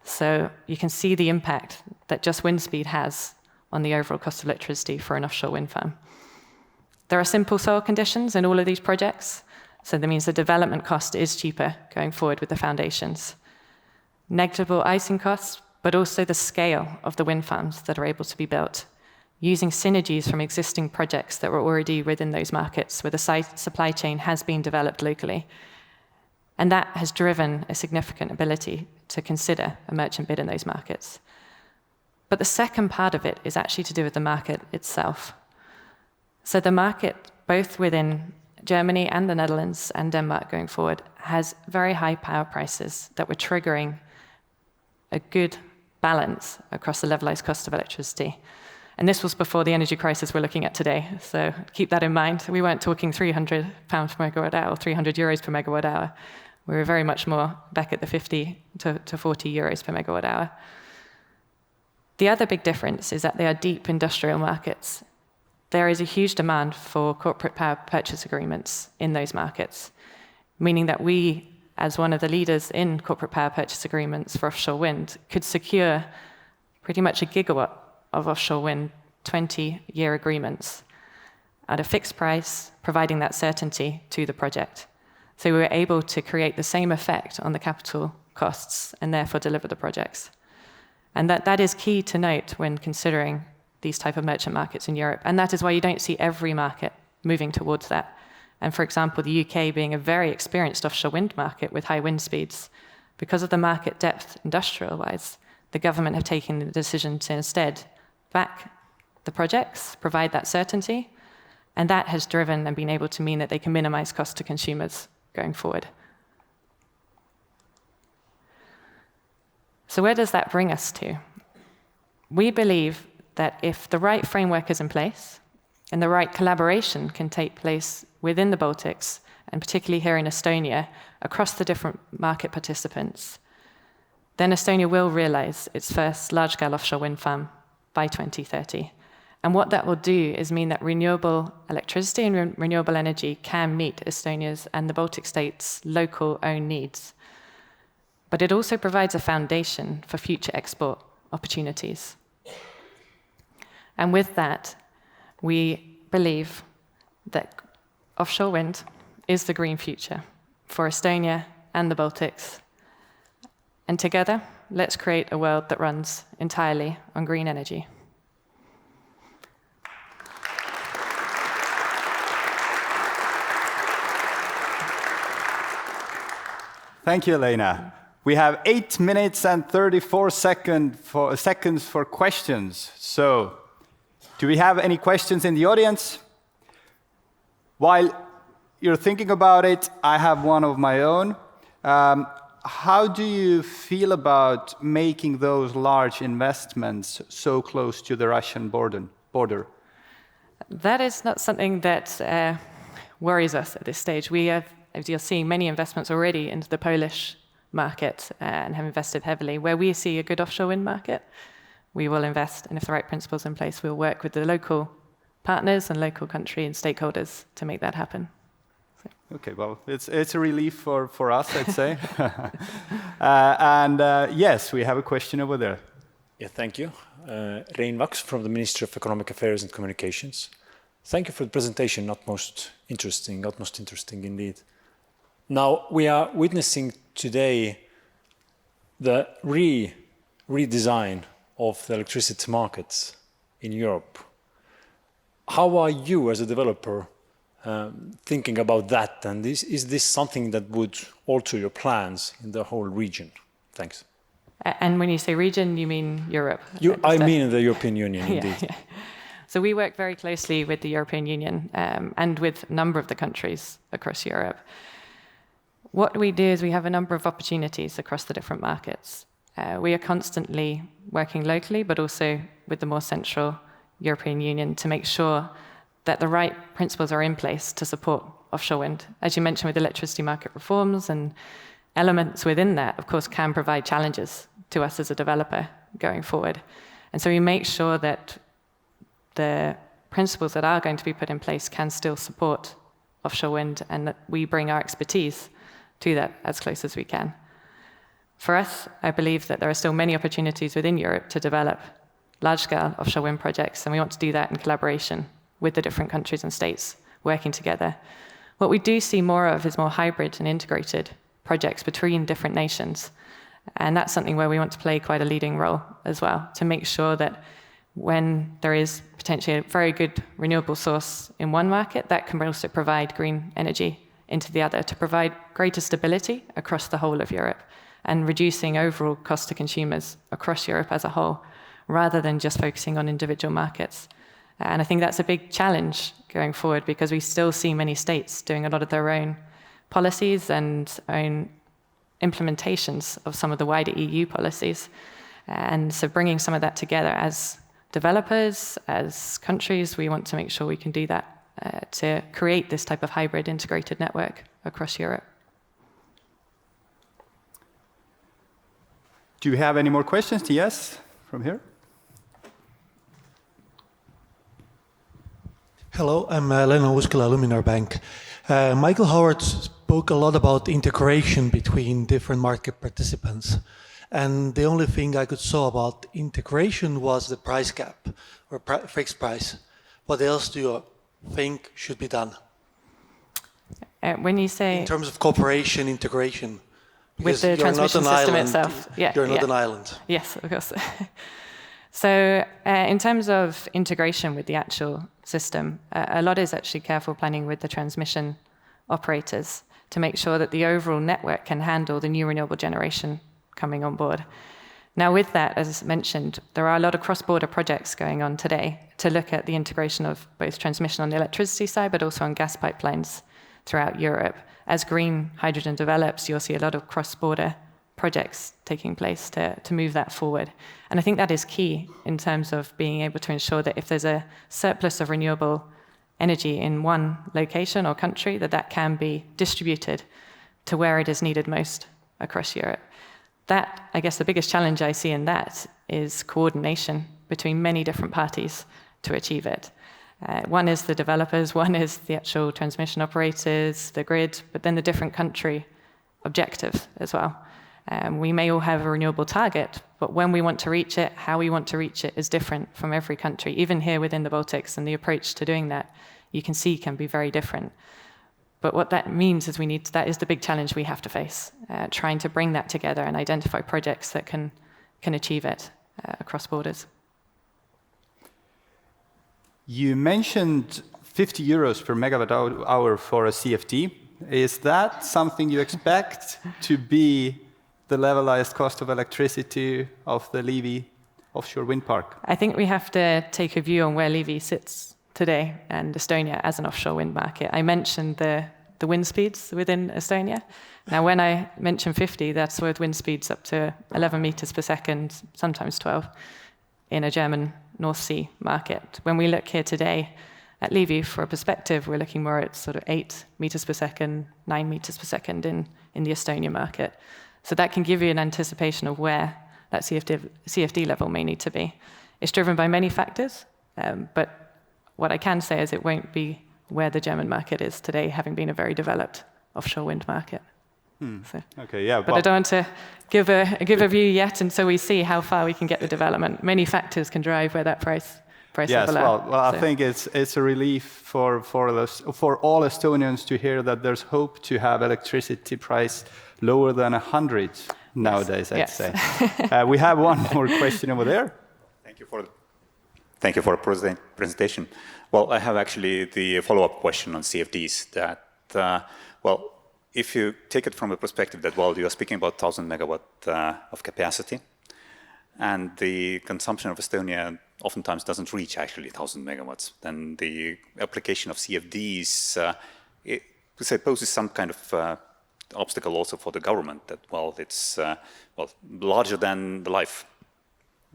So you can see the impact that just wind speed has on the overall cost of electricity for an offshore wind farm. There are simple soil conditions in all of these projects, so that means the development cost is cheaper going forward with the foundations. Negligible icing costs, but also the scale of the wind farms that are able to be built, using synergies from existing projects that were already within those markets where the supply chain has been developed locally. And that has driven a significant ability to consider a merchant bid in those markets. But the second part of it is actually to do with the market itself. So the market, both within Germany and the Netherlands and Denmark going forward, has very high power prices that were triggering a good balance across the levelized cost of electricity. And this was before the energy crisis we're looking at today. So keep that in mind. We weren't talking £300 per megawatt hour or 300 euros per megawatt hour. We were very much more back at the 50 to 40 euros per megawatt hour. The other big difference is that they are deep industrial markets. There is a huge demand for corporate power purchase agreements in those markets, meaning that we, as one of the leaders in corporate power purchase agreements for offshore wind, could secure pretty much a gigawatt of offshore wind 20-year agreements at a fixed price, providing that certainty to the project. So we were able to create the same effect on the capital costs and therefore deliver the projects. And that is key to note when considering these type of merchant markets in Europe. And that is why you don't see every market moving towards that. And for example, the UK being a very experienced offshore wind market with high wind speeds, because of the market depth industrial-wise, the government have taken the decision to instead back the projects, provide that certainty, and that has driven and been able to mean that they can minimize cost to consumers going forward. So where does that bring us to? We believe that if the right framework is in place and the right collaboration can take place within the Baltics, and particularly here in Estonia, across the different market participants, then Estonia will realize its first large-scale offshore wind farm by 2030. And what that will do is mean that renewable electricity and renewable energy can meet Estonia's and the Baltic states' local own needs. But it also provides a foundation for future export opportunities. And with that, we believe that offshore wind is the green future for Estonia and the Baltics. And together, let's create a world that runs entirely on green energy.
Thank you, Elena. We have 8 minutes and 34 seconds for questions. So, do we have any questions in the audience? While you're thinking about it, I have one of my own. How do you feel about making those large investments so close to the Russian border?
That is not something that worries us at this stage. We have, as you're seeing, many investments already into the Polish market and have invested heavily. Where we see a good offshore wind market, we will invest, and if the right principles in place, we'll work with the local partners and local country and stakeholders to make that happen.
Okay, well, it's a relief for us, I'd say. Yes, we have a question over there.
Yeah, thank you. Rein Vaks from the Ministry of Economic Affairs and Communications. Thank you for the presentation, utmost interesting indeed. Now, we are witnessing today the redesign of the electricity markets in Europe. How are you as a developer thinking about that? And is this something that would alter your plans in the whole region? Thanks.
And when you say region, you mean Europe?
I mean the European Union, indeed.
Yeah. So we work very closely with the European Union and with a number of the countries across Europe. What we do is we have a number of opportunities across the different markets. We are constantly working locally, but also with the more central European Union to make sure that the right principles are in place to support offshore wind. As you mentioned, with electricity market reforms and elements within that, of course, can provide challenges to us as a developer going forward. And so we make sure that the principles that are going to be put in place can still support offshore wind and that we bring our expertise to that as close as we can. For us, I believe that there are still many opportunities within Europe to develop large-scale offshore wind projects, and we want to do that in collaboration with the different countries and states working together. What we do see more of is more hybrid and integrated projects between different nations, and that's something where we want to play quite a leading role as well, to make sure that when there is potentially a very good renewable source in one market, that can also provide green energy into the other to provide greater stability across the whole of Europe and reducing overall cost to consumers across Europe as a whole, rather than just focusing on individual markets. And I think that's a big challenge going forward because we still see many states doing a lot of their own policies and own implementations of some of the wider EU policies. And so bringing some of that together as developers, as countries, we want to make sure we can do that to create this type of hybrid integrated network across Europe.
Do you have any more questions? Yes, from here.
Hello, I'm Leno Uskala, Luminar Bank. Michael Howard spoke a lot about integration between different market participants. And the only thing I could saw about integration was the price cap or fixed price. What else do you think should be done?
When you say...
In terms of cooperation, integration.
With the transmission system itself.
You're not an island.
Yes, of course. So in terms of integration with the actual system, a lot is actually careful planning with the transmission operators to make sure that the overall network can handle the new renewable generation coming on board. Now with that, as mentioned, there are a lot of cross-border projects going on today to look at the integration of both transmission on the electricity side, but also on gas pipelines throughout Europe. As green hydrogen develops, you'll see a lot of cross-border projects taking place to move that forward. And I think that is key in terms of being able to ensure that if there's a surplus of renewable energy in one location or country, that can be distributed to where it is needed most across Europe. That, I guess the biggest challenge I see in that is coordination between many different parties to achieve it. One is the developers, one is the actual transmission operators, the grid, but then the different country objectives as well. We may all have a renewable target, but when we want to reach it, how we want to reach it is different from every country. Even here within the Baltics, and the approach to doing that, you can see can be very different. But what that means is that is the big challenge we have to face, trying to bring that together and identify projects that can achieve it across borders.
You mentioned 50 euros per megawatt hour for a CFD. Is that something you expect to be the levelized cost of electricity of the Liivi offshore wind park?
I think we have to take a view on where Liivi sits today and Estonia as an offshore wind market. I mentioned the wind speeds within Estonia. Now, when I mention 50, that's with wind speeds up to 11 meters per second, sometimes 12, in a German North Sea market. When we look here today at Liivi, for a perspective, we're looking more at sort of 8 meters per second, 9 meters per second in the Estonia market. So that can give you an anticipation of where that CFD level may need to be. It's driven by many factors, but what I can say is it won't be where the German market is today, having been a very developed offshore wind market. So,
okay, yeah.
But I don't want to give a view yet until we see how far we can get the development. Many factors can drive where that price level
well, I think it's a relief for all Estonians to hear that there's hope to have electricity price lower than 100 nowadays, I'd say. We have one more question over there.
Thank you for the presentation. Well, I have actually the follow-up question on CFDs that, if you take it from the perspective that, you are speaking about 1,000 megawatt of capacity, and the consumption of Estonia oftentimes doesn't reach actually 1,000 megawatts, then the application of CFDs poses some kind of obstacle also for the government that, it's larger than the life,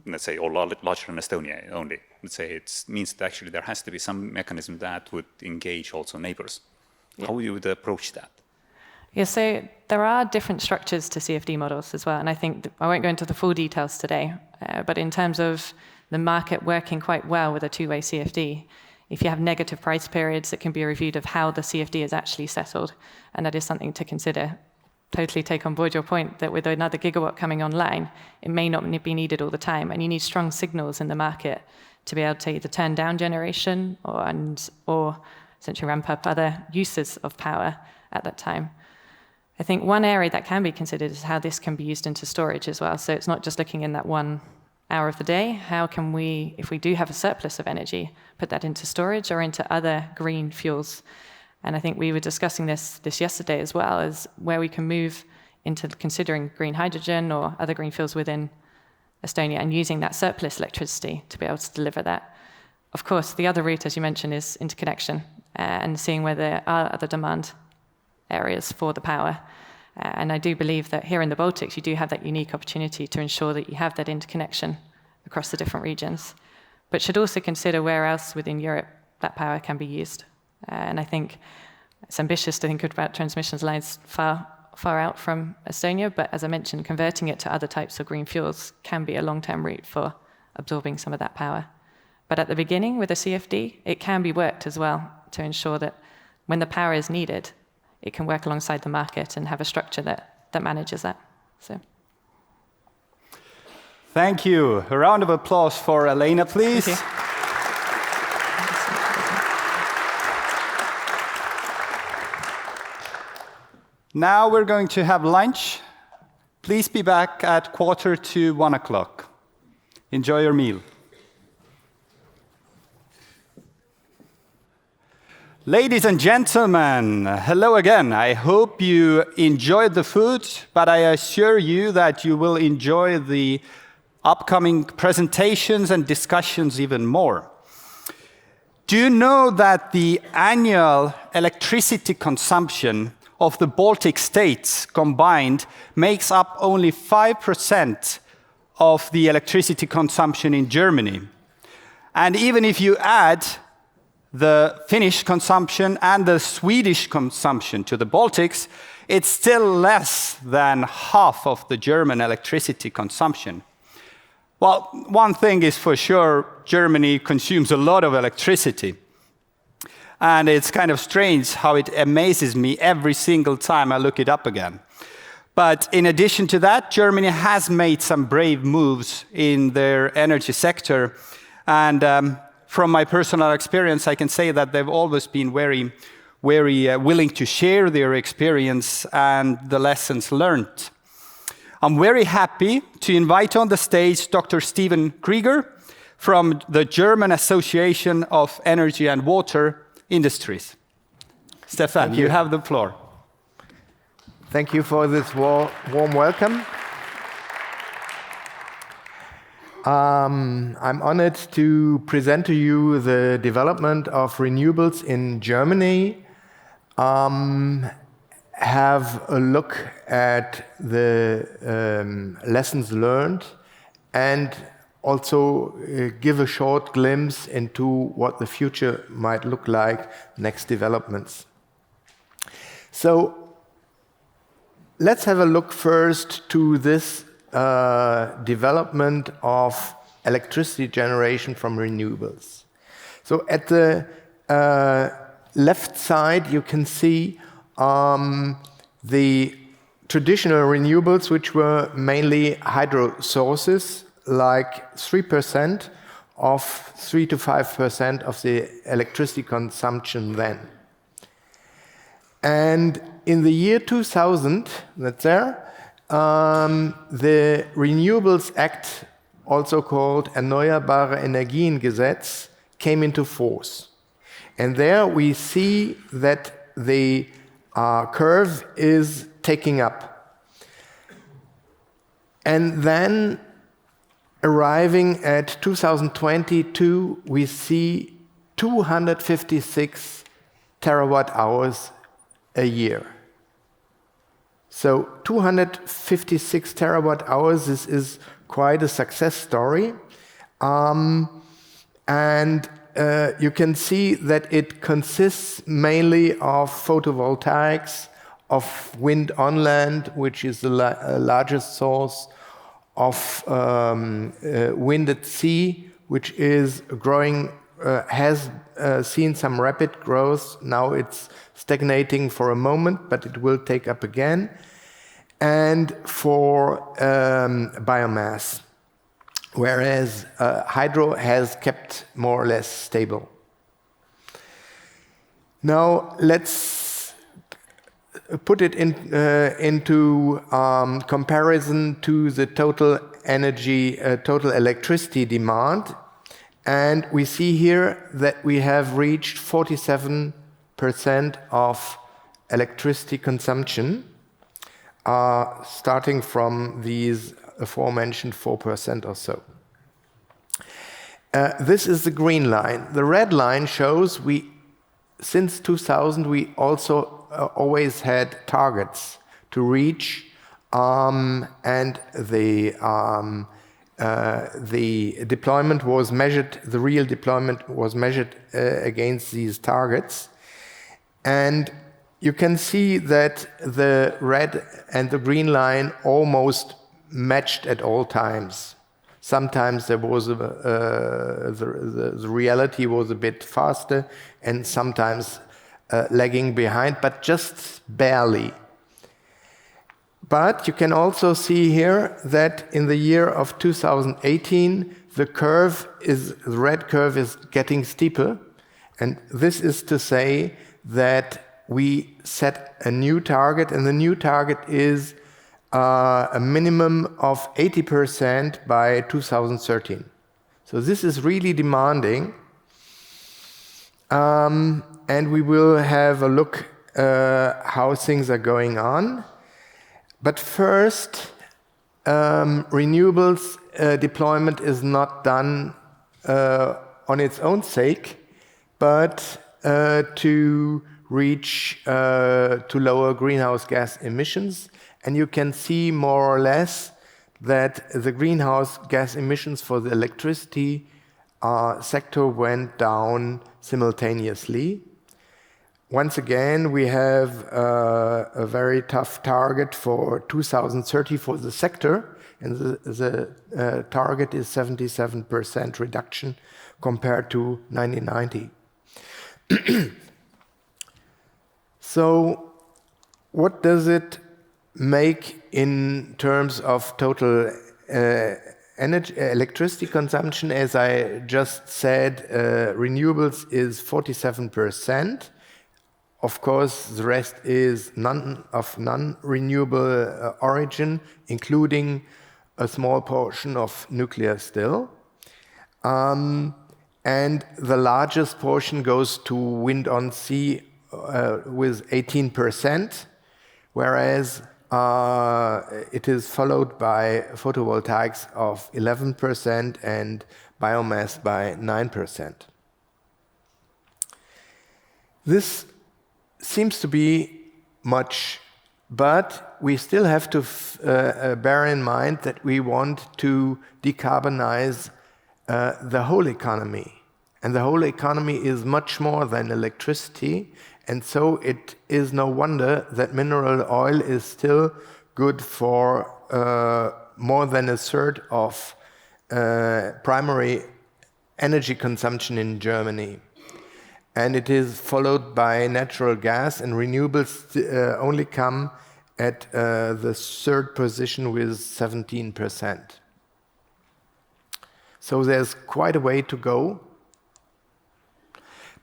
let's say, or larger than Estonia only. Let's say it means that actually there has to be some mechanism that would engage also neighbors. Yeah. How you would approach that?
Yeah, so there are different structures to CFD models as well, and I think I won't go into the full details today, but in terms of the market working quite well with a two-way CFD, if you have negative price periods, it can be a review of how the CFD is actually settled, and that is something to consider. Totally take on board your point that with another gigawatt coming online, it may not be needed all the time, and you need strong signals in the market to be able to either turn down generation or essentially ramp up other uses of power at that time. I think one area that can be considered is how this can be used into storage as well. So it's not just looking in that 1 hour of the day. How can we, if we do have a surplus of energy, put that into storage or into other green fuels? And I think we were discussing this yesterday as well, as where we can move into considering green hydrogen or other green fuels within Estonia and using that surplus electricity to be able to deliver that. Of course, the other route, as you mentioned, is interconnection and seeing where there are other demand areas for the power. And I do believe that here in the Baltics, you do have that unique opportunity to ensure that you have that interconnection across the different regions, but should also consider where else within Europe that power can be used. And I think it's ambitious to think about transmission lines far far out from Estonia, but as I mentioned, converting it to other types of green fuels can be a long-term route for absorbing some of that power. But at the beginning, with a CFD, it can be worked as well to ensure that when the power is needed, it can work alongside the market and have a structure that manages that. So.
Thank you. A round of applause for Alana, please.
Thank you.
Now we're going to have lunch. Please be back at 1:45. Enjoy your meal. Ladies and gentlemen, hello again. I hope you enjoyed the food, but I assure you that you will enjoy the upcoming presentations and discussions even more. Do you know that the annual electricity consumption of the Baltic states combined makes up only 5% of the electricity consumption in Germany? And even if you add the Finnish consumption and the Swedish consumption to the Baltics, it's still less than half of the German electricity consumption. Well, one thing is for sure, Germany consumes a lot of electricity. And it's kind of strange how it amazes me every single time I look it up again. But in addition to that, Germany has made some brave moves in their energy sector. And from my personal experience, I can say that they've always been very willing to share their experience and the lessons learned. I'm very happy to invite on the stage Dr. Stephan Krieger from the German Association of Energy and Water Industries. Stephan, you have the floor.
Thank you for this warm welcome. I'm honored to present to you the development of renewables in Germany, have a look at the lessons learned, and also give a short glimpse into what the future might look like, next developments. So let's have a look first to this development of electricity generation from renewables. So at the left side, you can see the traditional renewables, which were mainly hydro sources, like 3 to 5% of the electricity consumption then. And in the year 2000, that's there, the Renewables Act, also called Erneuerbare Energiengesetz, came into force. And there we see that the curve is taking up. And then arriving at 2022, we see 256 terawatt hours a year. So 256 terawatt hours, this is quite a success story. You can see that it consists mainly of photovoltaics, of wind on land, which is the largest source, of wind at sea, which is growing, has seen some rapid growth. Now it's stagnating for a moment, but it will take up again. And for biomass, whereas hydro has kept more or less stable. Now let's put it into comparison to the total energy, total electricity demand. And we see here that we have reached 47% of electricity consumption, starting from these aforementioned 4% or so. This is the green line. The red line shows since 2000, we also always had targets to reach, and the deployment was measured, the real deployment was measured against these targets. And you can see that the red and the green line almost matched at all times. Sometimes there was the reality was a bit faster, and sometimes lagging behind, but just barely. But you can also see here that in the year of 2018, the red curve is getting steeper, and this is to say that we set a new target, and the new target is a minimum of 80% by 2013. So this is really demanding. And we will have a look how things are going on. But first, renewables deployment is not done on its own sake, but to reach to lower greenhouse gas emissions. And you can see more or less that the greenhouse gas emissions for the electricity sector went down simultaneously. Once again, we have a very tough target for 2030 for the sector, and the target is 77% reduction compared to 1990. So, what does it make in terms of total electricity consumption? As I just said, renewables is 47%. Of course, the rest is non-renewable origin, including a small portion of nuclear still. And the largest portion goes to wind on sea with 18%, whereas it is followed by photovoltaics of 11% and biomass by 9%. This seems to be much, but we still have to bear in mind that we want to decarbonize the whole economy. And the whole economy is much more than electricity, and so it is no wonder that mineral oil is still good for more than a third of primary energy consumption in Germany. And it is followed by natural gas, and renewables only come at the third position with 17%. So there's quite a way to go.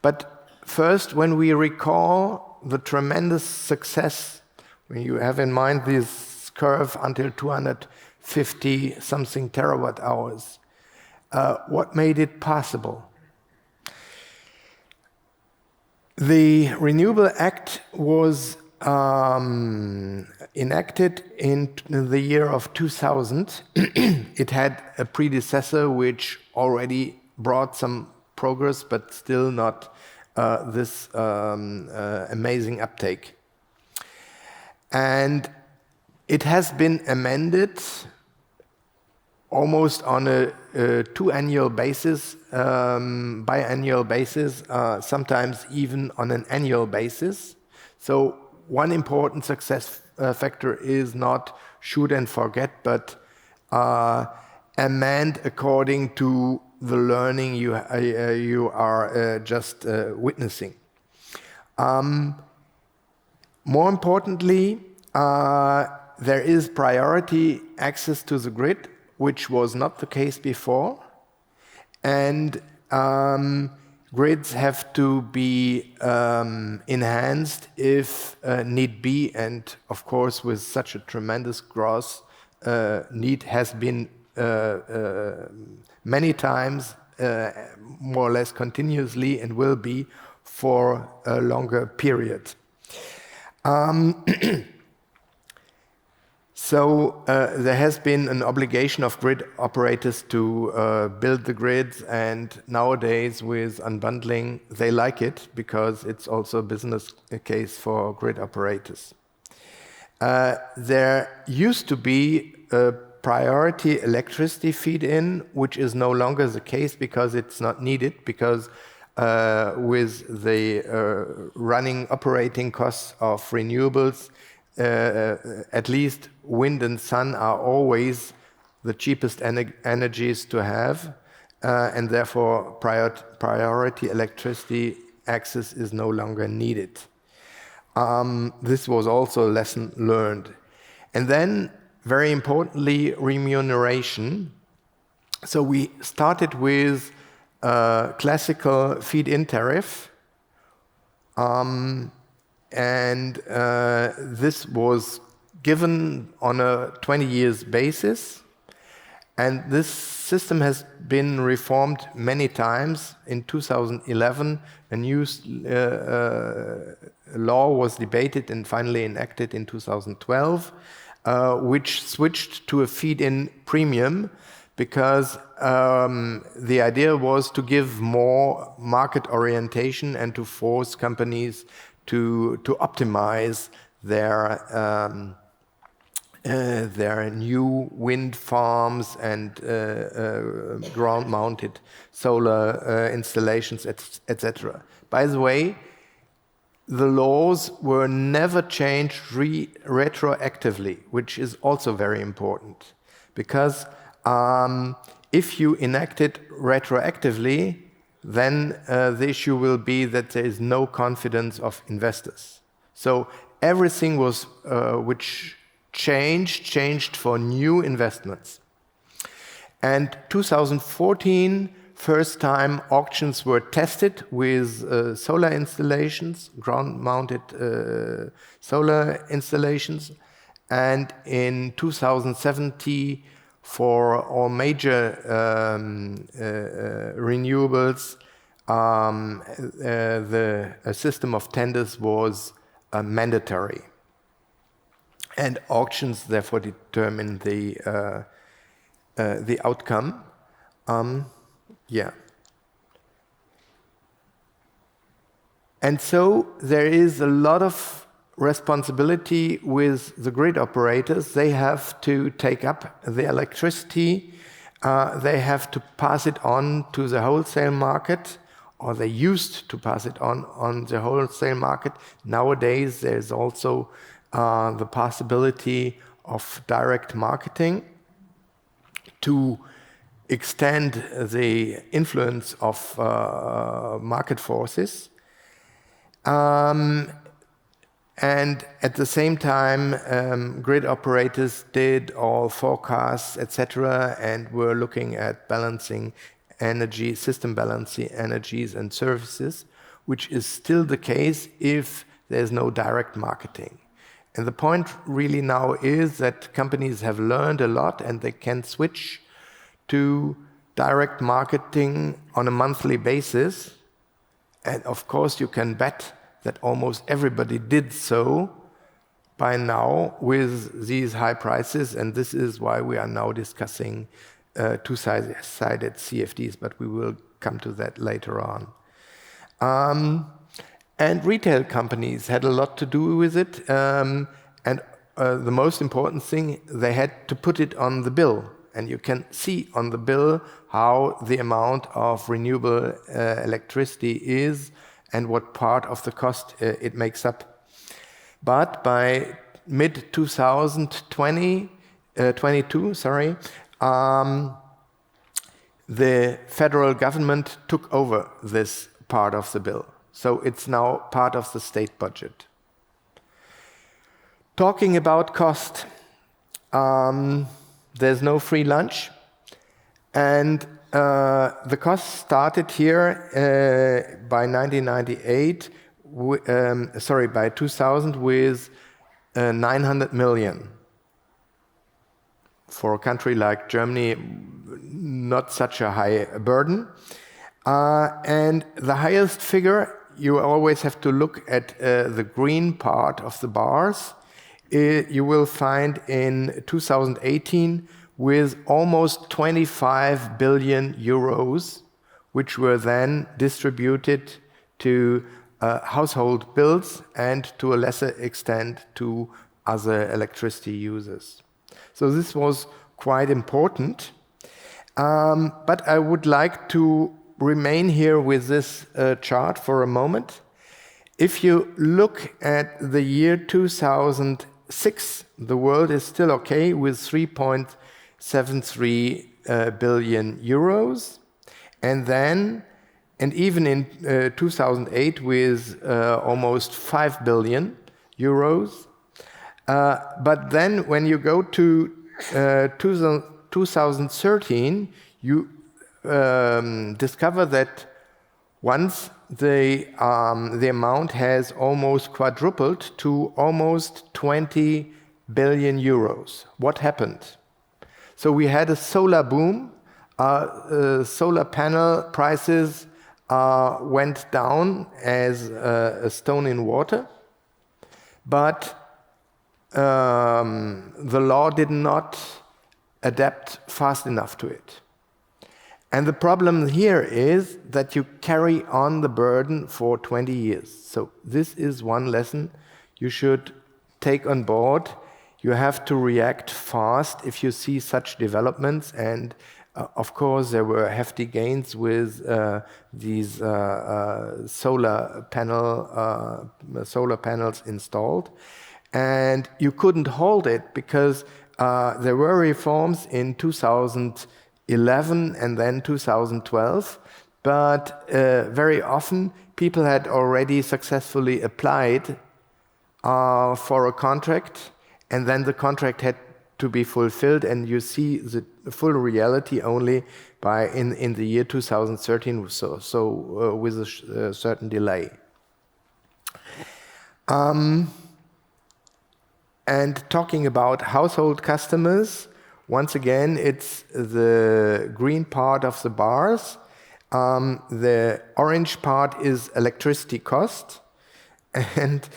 But first, when we recall the tremendous success, when you have in mind this curve until 250 something terawatt hours, what made it possible? The Renewable Act was enacted in the year of 2000. It had a predecessor which already brought some progress, but still not this amazing uptake. And it has been amended almost on a biannual basis, sometimes even on an annual basis. So one important success factor is not shoot and forget, but amend according to the learning you are just witnessing. More importantly, there is priority access to the grid, which was not the case before. And grids have to be enhanced if need be, and of course with such a tremendous growth, need has been many times, more or less continuously, and will be for a longer period. So there has been an obligation of grid operators to build the grids, and nowadays with unbundling, they like it because it's also a business case for grid operators. There used to be a priority electricity feed-in, which is no longer the case because it's not needed, because with the running operating costs of renewables, at least wind and sun are always the cheapest energies to have, and therefore priority electricity access is no longer needed. This was also a lesson learned. And then, very importantly, remuneration. So we started with classical feed-in tariff, and this was given on a 20 years basis. And this system has been reformed many times. In 2011, a new law was debated and finally enacted in 2012, which switched to a feed-in premium, because the idea was to give more market orientation and to force companies to optimize their new wind farms and ground-mounted solar installations, etc. By the way, the laws were never changed retroactively, which is also very important, because if you enact it retroactively, then the issue will be that there is no confidence of investors. So everything was which changed for new investments. And 2014, first time auctions were tested with solar installations, ground-mounted solar installations, and in 2017, for all major renewables, the system of tenders was mandatory. And auctions therefore determine the outcome. And so there is a lot of responsibility with the grid operators. They have to take up the electricity, they have to pass it on to the wholesale market, or they used to pass it on the wholesale market. Nowadays there's also the possibility of direct marketing to extend the influence of market forces. And at the same time, grid operators did all forecasts, etc., and were looking at balancing energy, system balancing energies and services, which is still the case if there's no direct marketing. And the point really now is that companies have learned a lot and they can switch to direct marketing on a monthly basis. And of course, you can bet that almost everybody did so by now with these high prices. And this is why we are now discussing two-sided CFDs, but we will come to that later on. And retail companies had a lot to do with it. And the most important thing, they had to put it on the bill. And you can see on the bill how the amount of renewable electricity is and what part of the cost it makes up. But by mid-2022, the federal government took over this part of the bill. So it's now part of the state budget. Talking about cost, there's no free lunch. And the cost started here by 1998, by 2000 with 900 million. For a country like Germany, not such a high burden. And the highest figure, you always have to look at the green part of the bars. You will find in 2018 with almost 25 billion euros, which were then distributed to household bills and to a lesser extent to other electricity users. So this was quite important. But I would like to remain here with this chart for a moment. If you look at the year 2006, the world is still okay with 3.73 billion euros. And even in 2008 with almost 5 billion euros. But then when you go to 2013, you discover that once the amount has almost quadrupled to almost 20 billion euros. What happened? So we had a solar boom. Solar panel prices went down as a stone in water, but the law did not adapt fast enough to it. And the problem here is that you carry on the burden for 20 years. So this is one lesson you should take on board. You have to react fast if you see such developments. And of course, there were hefty gains with these solar panels installed. And you couldn't hold it because there were reforms in 2011 and then 2012. But very often, people had already successfully applied for a contract, and then the contract had to be fulfilled, and you see the full reality only in the year 2013, with a certain delay. And talking about household customers, once again, it's the green part of the bars. The orange part is electricity cost, and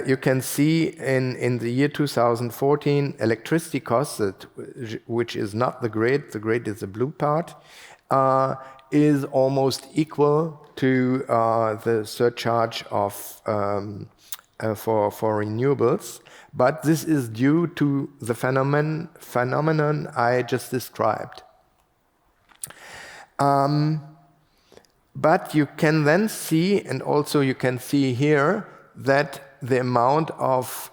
you can see in the year 2014, electricity costs, which is not the grid is the blue part, is almost equal to the surcharge of for renewables. But this is due to the phenomenon I just described. But you can then see, and also you can see here, that the amount of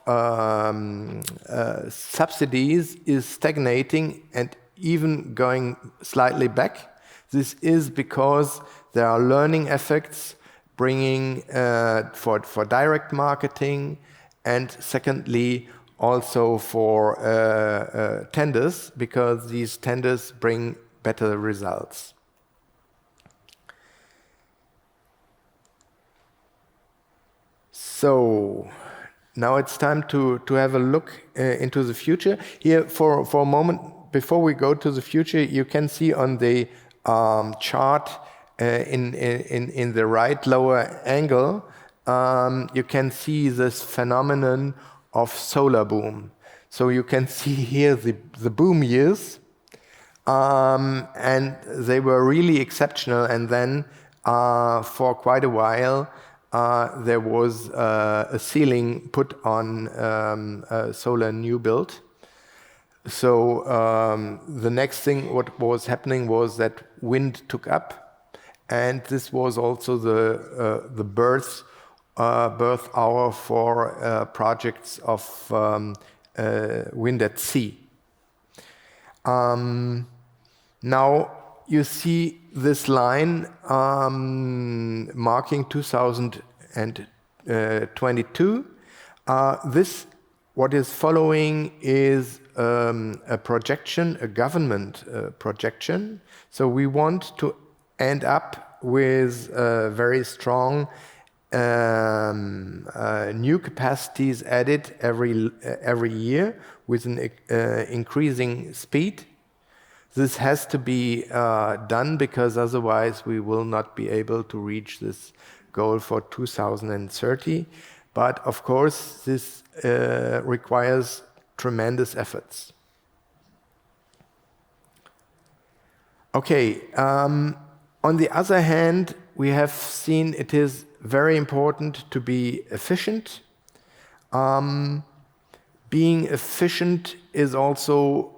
subsidies is stagnating and even going slightly back. This is because there are learning effects bringing for direct marketing, and secondly also for tenders, because these tenders bring better results. So now it's time to have a look into the future. Here, for a moment, before we go to the future, you can see on the chart in the right lower angle, you can see this phenomenon of solar boom. So you can see here the boom years, and they were really exceptional. And then for quite a while, there was a ceiling put on solar new build. So the next thing what was happening was that wind took up, and this was also the birth hour for projects of wind at sea. Now you see this line marking 2022. What is following is a projection, a government projection. So we want to end up with very strong new capacities added every year with an increasing speed. This has to be done because otherwise we will not be able to reach this goal for 2030. But of course, this requires tremendous efforts. Okay, on the other hand, we have seen it is very important to be efficient. Being efficient is also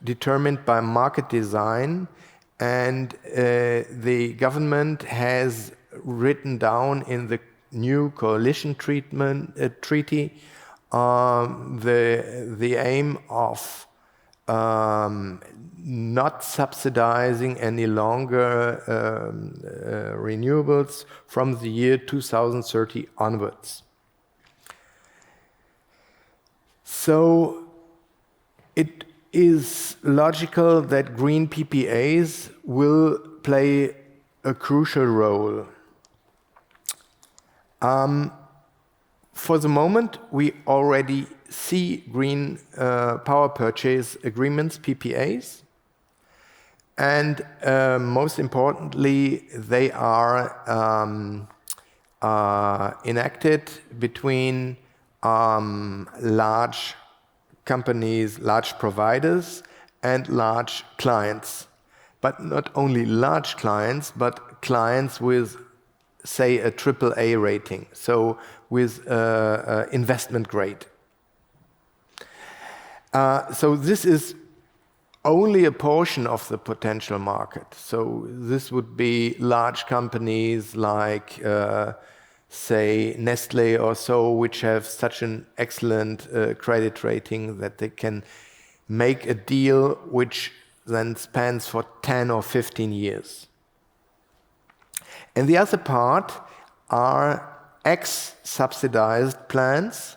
determined by market design, and the government has written down in the new coalition treaty the aim of not subsidizing any longer renewables from the year 2030 onwards. So it is logical that green PPAs will play a crucial role. For the moment, we already see green power purchase agreements, PPAs, and most importantly, they are enacted between large companies, large providers, and large clients. But not only large clients, but clients with, say, a AAA rating, so with investment grade. So this is only a portion of the potential market. So this would be large companies like, say, Nestle or so, which have such an excellent credit rating that they can make a deal which then spans for 10 or 15 years. And the other part are ex-subsidized plants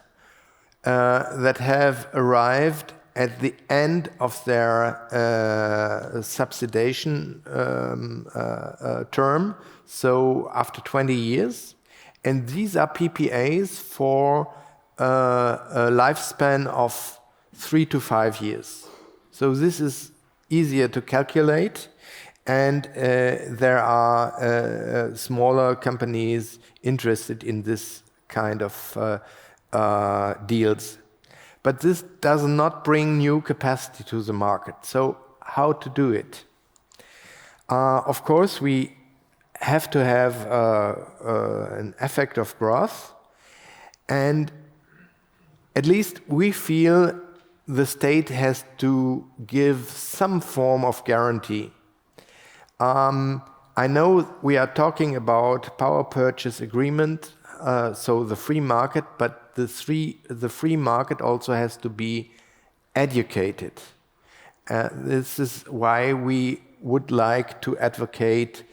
that have arrived at the end of their subsidization term, so after 20 years. And these are PPAs for a lifespan of 3 to 5 years. So this is easier to calculate, and there are smaller companies interested in this kind of deals. But this does not bring new capacity to the market. So how to do it? Of course, we have to have an effect of growth, and at least we feel the state has to give some form of guarantee. I know we are talking about power purchase agreement, so the free market, but the free market also has to be educated. This is why we would like to advocate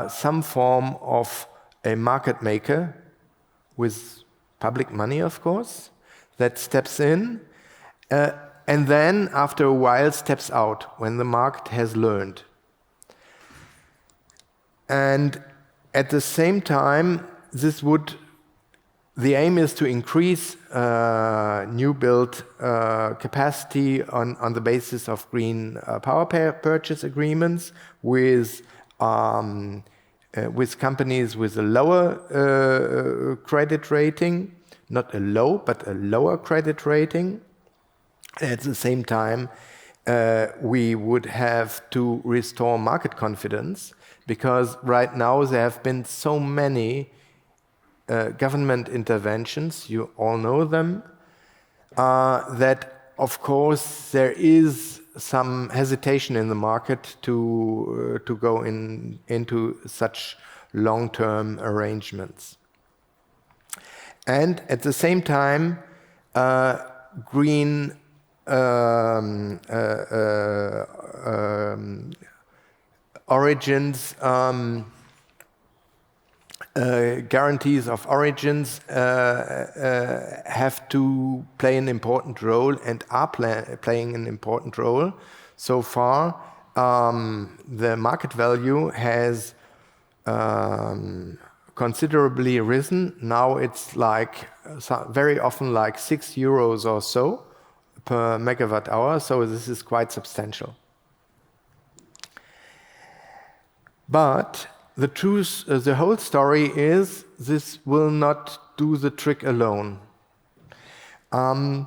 some form of a market maker with public money, of course, that steps in and then after a while steps out when the market has learned. And at the same time, the aim is to increase new build capacity on the basis of green power purchase agreements with companies with a lower credit rating, not a low, but a lower credit rating. At the same time, we would have to restore market confidence, because right now there have been so many government interventions, you all know them, that of course there is some hesitation in the market to go into such long-term arrangements. And at the same time, green origins, guarantees of origins have to play an important role and are playing an important role. So far, the market value has considerably risen. Now it's like very often like €6 or so per megawatt hour, so this is quite substantial. But the truth, the whole story is this will not do the trick alone. The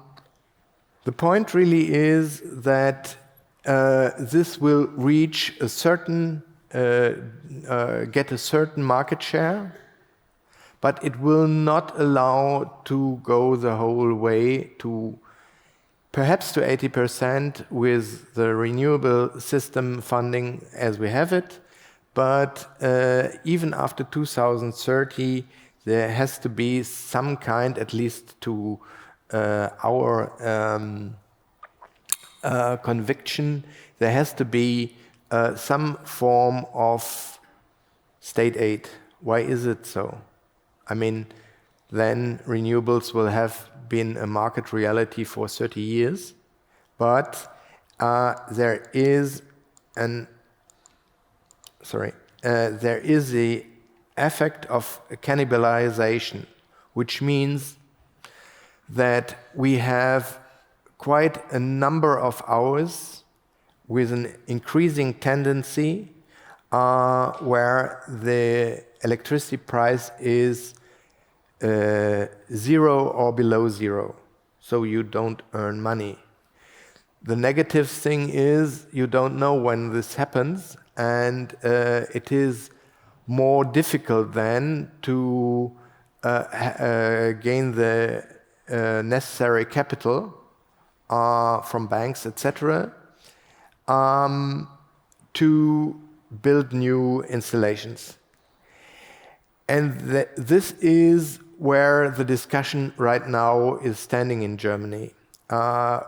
point really is that this will reach a certain, get a certain market share, but it will not allow to go the whole way to perhaps to 80% with the renewable system funding as we have it. But even after 2030, there has to be some kind, at least to our conviction, there has to be some form of state aid. Why is it so? I mean, then renewables will have been a market reality for 30 years, but there is the effect of cannibalization, which means that we have quite a number of hours with an increasing tendency where the electricity price is 0 or below 0, so you don't earn money. The negative thing is you don't know when this happens, and it is more difficult then to gain the necessary capital from banks, etc., to build new installations. And this is where the discussion right now is standing in Germany.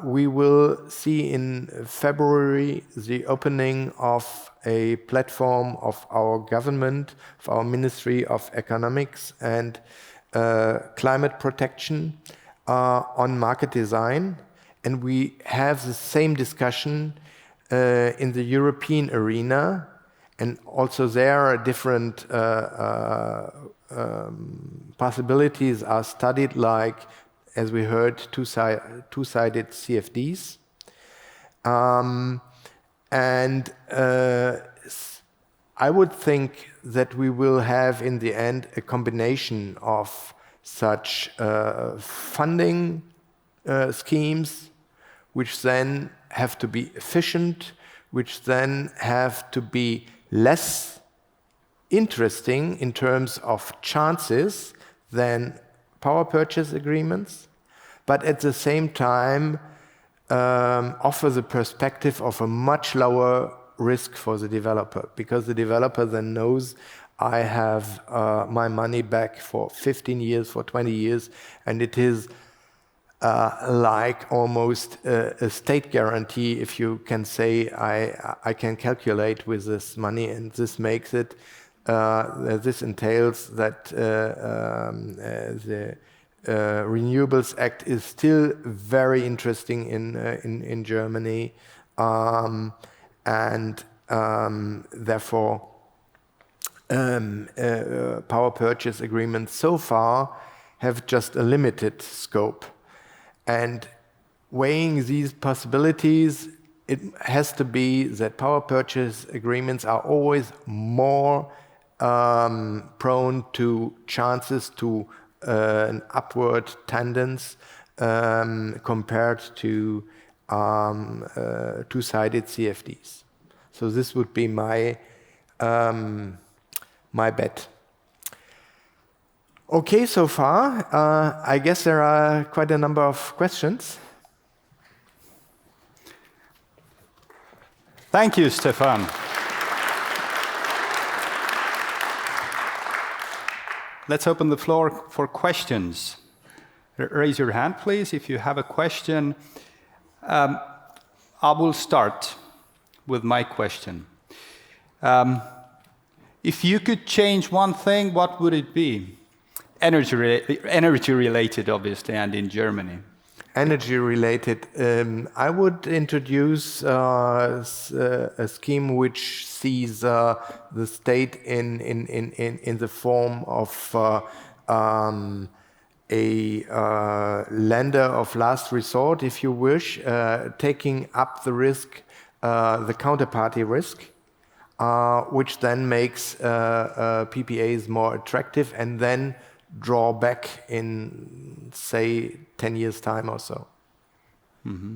We will see in February the opening of a platform of our government, of our Ministry of Economics and Climate Protection on market design. And we have the same discussion in the European arena. And also there are different possibilities are studied, like, as we heard, two-sided CFDs. And I would think that we will have, in the end, a combination of such funding schemes, which then have to be efficient, which then have to be less interesting in terms of chances than power purchase agreements, but at the same time offer the perspective of a much lower risk for the developer, because the developer then knows I have my money back for 15 years, for 20 years, and it is like almost a state guarantee if you can say I can calculate with this money, and this makes it this entails that the Renewables Act is still very interesting in Germany, and therefore power purchase agreements so far have just a limited scope. And weighing these possibilities, it has to be that power purchase agreements are always more prone to chances to an upward tendency compared to two-sided CFDs. So this would be my my bet. Okay, so far, I guess there are quite a number of questions.
Thank you, Stephan. Let's open the floor for questions. Raise your hand, please, if you have a question. I will start with my question. If you could change one thing, what would it be? Energy related, obviously, and in Germany.
Energy related. I would introduce a scheme which sees the state in the form of a lender of last resort, if you wish, taking up the risk, the counterparty risk, which then makes PPAs more attractive and then draw back in, say, 10 years' time or so.
Mm-hmm.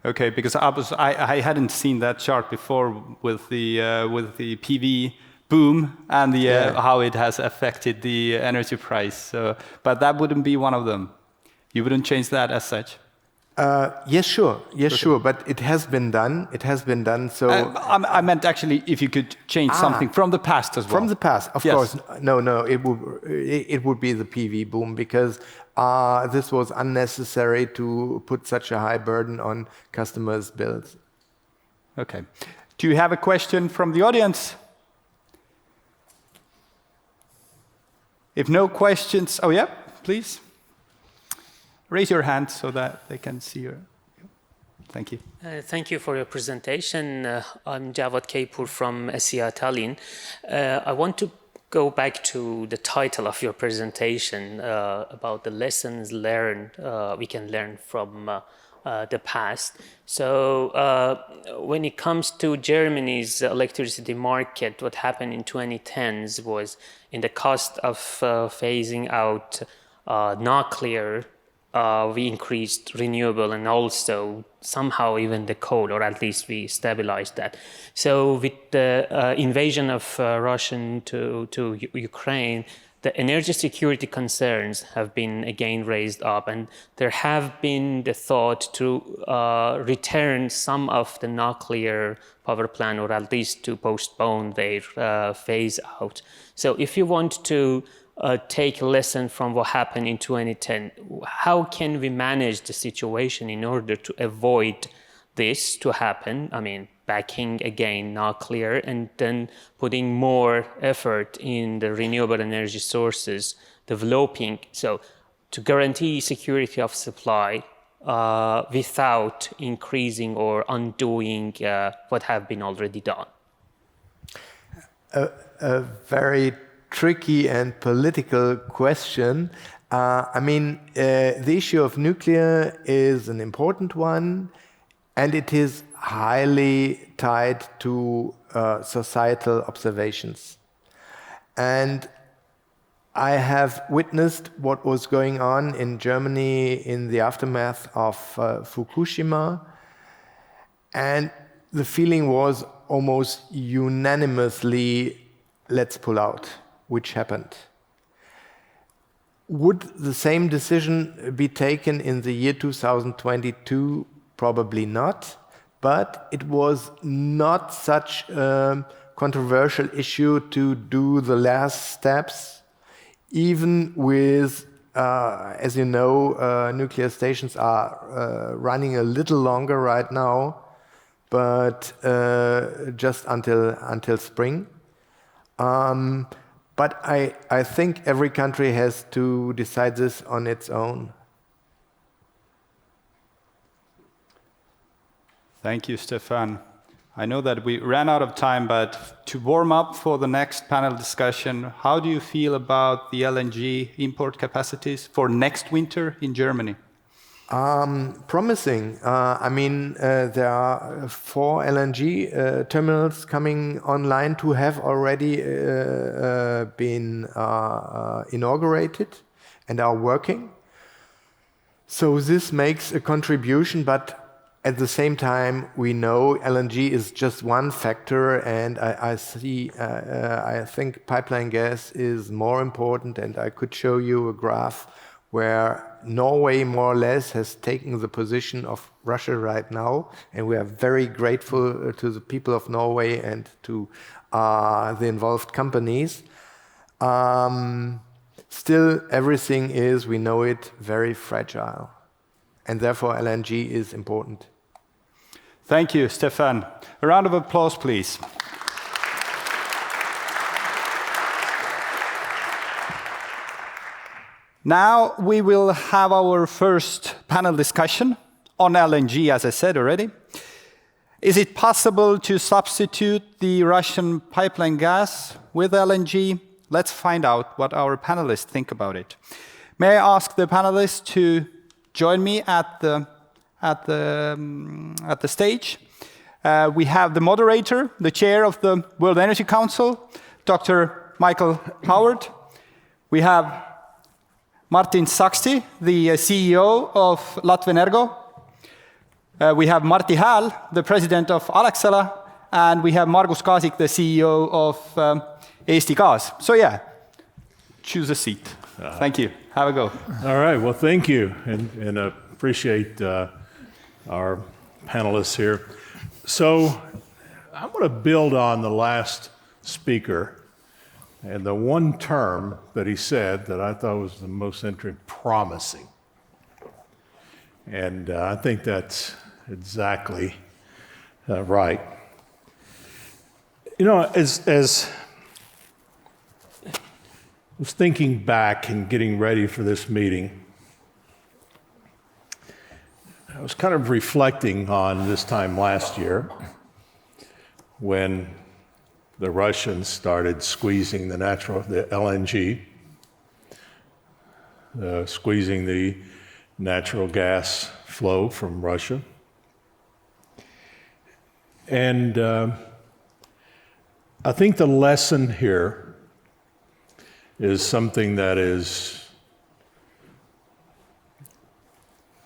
Okay, because I hadn't seen that chart before with the PV boom and how it has affected the energy price. But that wouldn't be one of them. You wouldn't change that as such.
Yes, sure. But it has been done. So
I meant actually if you could change something from the past as well.
From the past, of course. No. It would be the PV boom because this was unnecessary to put such a high burden on customers' bills.
Okay. Do you have a question from the audience? If no questions, please. Raise your hand so that they can see you. Thank you.
Thank you for your presentation. I'm Javad Kapoor from SEA Tallinn. I want to go back to the title of your presentation about the lessons learned we can learn from the past. So when it comes to Germany's electricity market, what happened in 2010s was in the cost of phasing out nuclear, we increased renewable and also somehow even the coal, or at least we stabilized that. So with the invasion of Russia to Ukraine, the energy security concerns have been again raised up, and there have been the thought to return some of the nuclear power plant, or at least to postpone their phase out. So if you want to take a lesson from what happened in 2010, how can we manage the situation in order to avoid this to happen? I mean, backing again nuclear and then putting more effort in the renewable energy sources, developing, so to guarantee security of supply without increasing or undoing what have been already done.
A very tricky and political question. The issue of nuclear is an important one, and it is highly tied to societal observations. And I have witnessed what was going on in Germany in the aftermath of Fukushima, and the feeling was almost unanimously, let's pull out, which happened. Would the same decision be taken in the year 2022? Probably not, but it was not such a controversial issue to do the last steps, even with, as you know, nuclear stations are running a little longer right now, but just until spring. But I think every country has to decide this on its own.
Thank you, Stephan. I know that we ran out of time, but to warm up for the next panel discussion, how do you feel about the LNG import capacities for next winter in Germany?
Promising. There are 4 LNG terminals coming online to have already been inaugurated and are working. So this makes a contribution, but at the same time, we know LNG is just one factor, and I think pipeline gas is more important, and I could show you a graph where Norway more or less has taken the position of Russia right now, and we are very grateful to the people of Norway and to the involved companies. Still, everything is, we know it, very fragile, and therefore LNG is important.
Thank you, Stephan. A round of applause, please. Now we will have our first panel discussion on LNG, as I said already. Is it possible to substitute the Russian pipeline gas with LNG? Let's find out what our panelists think about it. May I ask the panelists to join me at the stage? We have the moderator, the chair of the World Energy Council, Dr. Michael Howard. We have Martin Ćakste, the CEO of Latvenergo. We have Marti Hääl, the president of Alexela, and we have Margus Kaasik, the CEO of Eesti Gaas. So choose a seat. Thank you. Have a go.
All right. Well, thank you, and appreciate our panelists here. So I'm going to build on the last speaker and the one term that he said that I thought was the most interesting, promising. And I think that's exactly right. You know, as I was thinking back and getting ready for this meeting, I was kind of reflecting on this time last year when the Russians started squeezing the LNG, squeezing the natural gas flow from Russia. And I think the lesson here is something that is,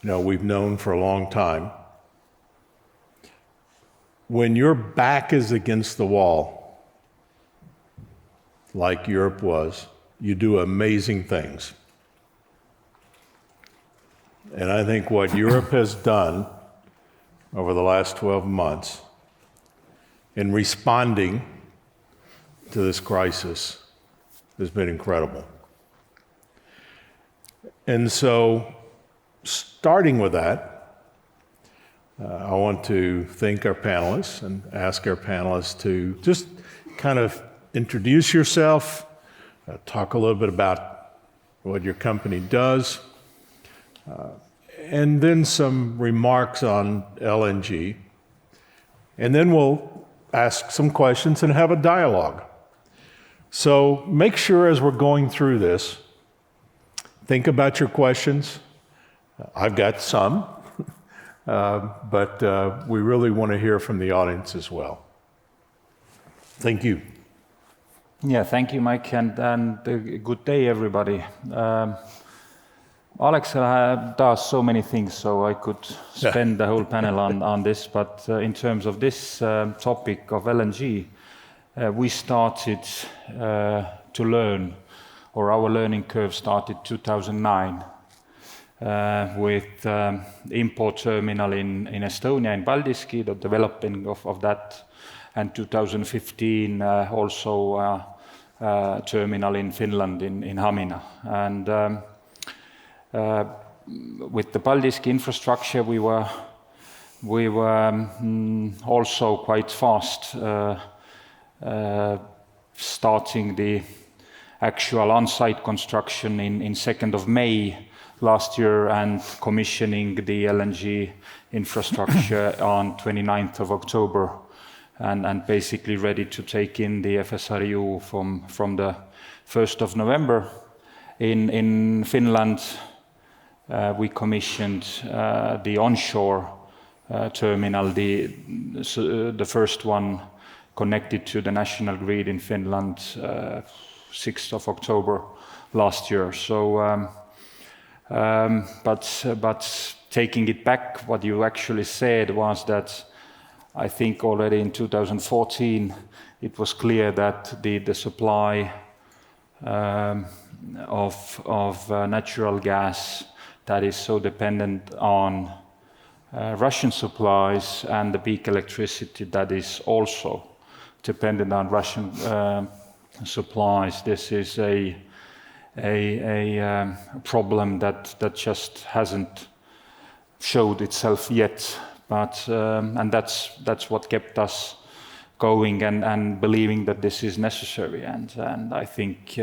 we've known for a long time. When your back is against the wall, like Europe was, you do amazing things. And I think what Europe has done over the last 12 months in responding to this crisis has been incredible. And so, starting with that, I want to thank our panelists and ask our panelists to just kind of introduce yourself, talk a little bit about what your company does, and then some remarks on LNG. And then we'll ask some questions and have a dialogue. So make sure as we're going through this, think about your questions. I've got some, but we really want to hear from the audience as well. Thank you.
Yeah, thank you, Mike, and good day, everybody. Alexela does so many things, so I could spend the whole panel on this, but in terms of this topic of LNG, we started to learn, or our learning curve started 2009 with import terminal in Estonia, in Paldiski, the developing of that, and 2015 also terminal in Finland, in Hamina. And with the Paldiski infrastructure, we were also quite fast starting the actual on-site construction in 2nd of May last year and commissioning the LNG infrastructure on 29th of October and basically ready to take in the FSRU from the 1st of November. In Finland, we commissioned the onshore terminal, the first one connected to the national grid in Finland, 6th of October last year. So, but taking it back, what you actually said was that I think already in 2014 it was clear that the supply of natural gas that is so dependent on Russian supplies and the peak electricity that is also dependent on Russian supplies. This is a problem that just hasn't showed itself yet, but and that's what kept us going and believing that this is necessary. And I think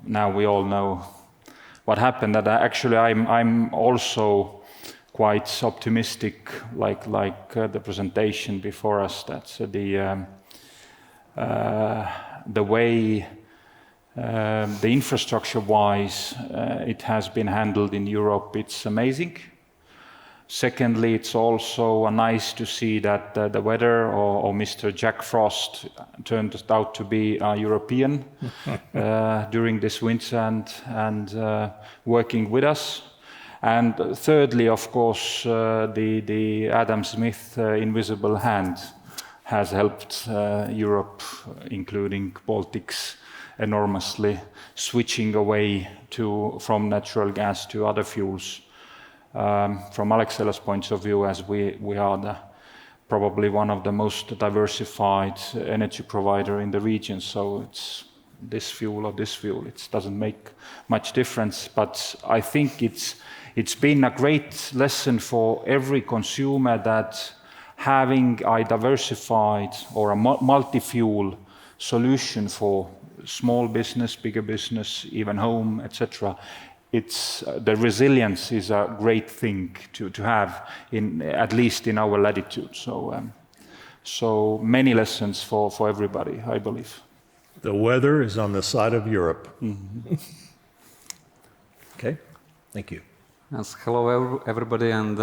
now we all know what happened. That actually I'm also quite optimistic, like the presentation before us, that the way the infrastructure-wise it has been handled in Europe, it's amazing. Secondly, it's also nice to see that the weather or Mr. Jack Frost turned out to be a European during this winter and working with us. And thirdly, of course, the Adam Smith invisible hand has helped Europe, including Baltics, enormously, switching away from natural gas to other fuels. from Alexela's point of view, as we are probably one of the most diversified energy provider in the region, so it's this fuel or this fuel, it doesn't make much difference. But I think it's been a great lesson for every consumer that having a diversified or a multi-fuel solution for small business, bigger business, even home, etc. The resilience is a great thing to have, at least in our latitude. So many lessons for everybody, I believe.
The weather is on the side of Europe.
Okay, thank you.
Yes, hello everybody, and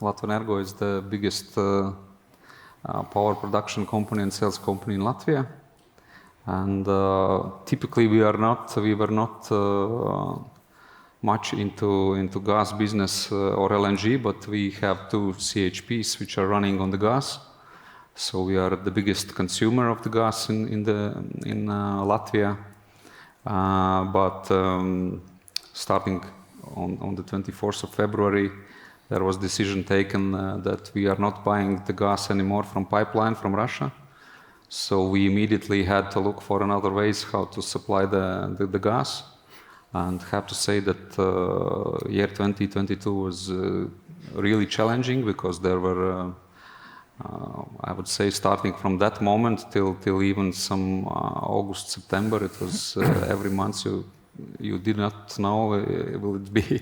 Latvenergo is the biggest power production company and sales company in Latvia. And typically we were not much into gas business or LNG, but we have 2 CHPs which are running on the gas. So we are the biggest consumer of the gas in Latvia. But starting on the 24th of February, there was decision taken that we are not buying the gas anymore from pipeline from Russia. So we immediately had to look for another ways how to supply the gas. And have to say that year 2022 was really challenging, because there were, I would say, starting from that moment till even some August, September, it was every month you did not know will it be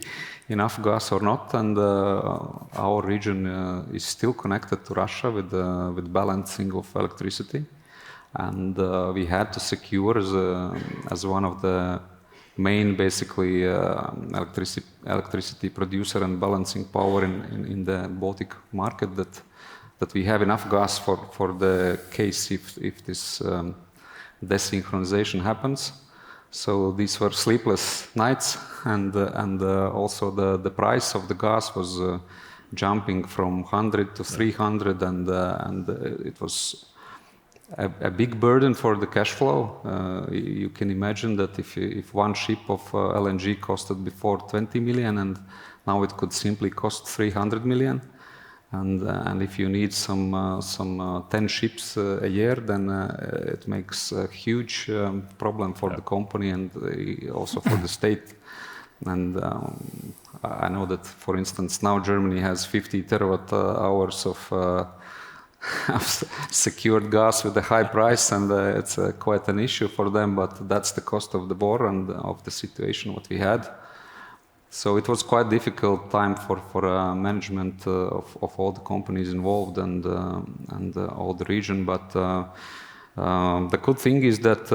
enough gas or not. And our region is still connected to Russia with balancing of electricity. And we had to secure as one of the main, basically, electricity producer and balancing power in the Baltic market that we have enough gas for the case if this desynchronization happens. So these were sleepless nights, and also the price of the gas was jumping from 100 to 300, and it was a big burden for the cash flow. You can imagine that if one ship of LNG costed before 20 million, and now it could simply cost 300 million. And if you need some 10 ships a year, then it makes a huge problem for the company and also for the state. And I know that, for instance, now Germany has 50 terawatt hours of secured gas with a high price, and it's quite an issue for them, but that's the cost of the war and of the situation what we had. So it was quite difficult time for management of all the companies involved and all the region. But the good thing is that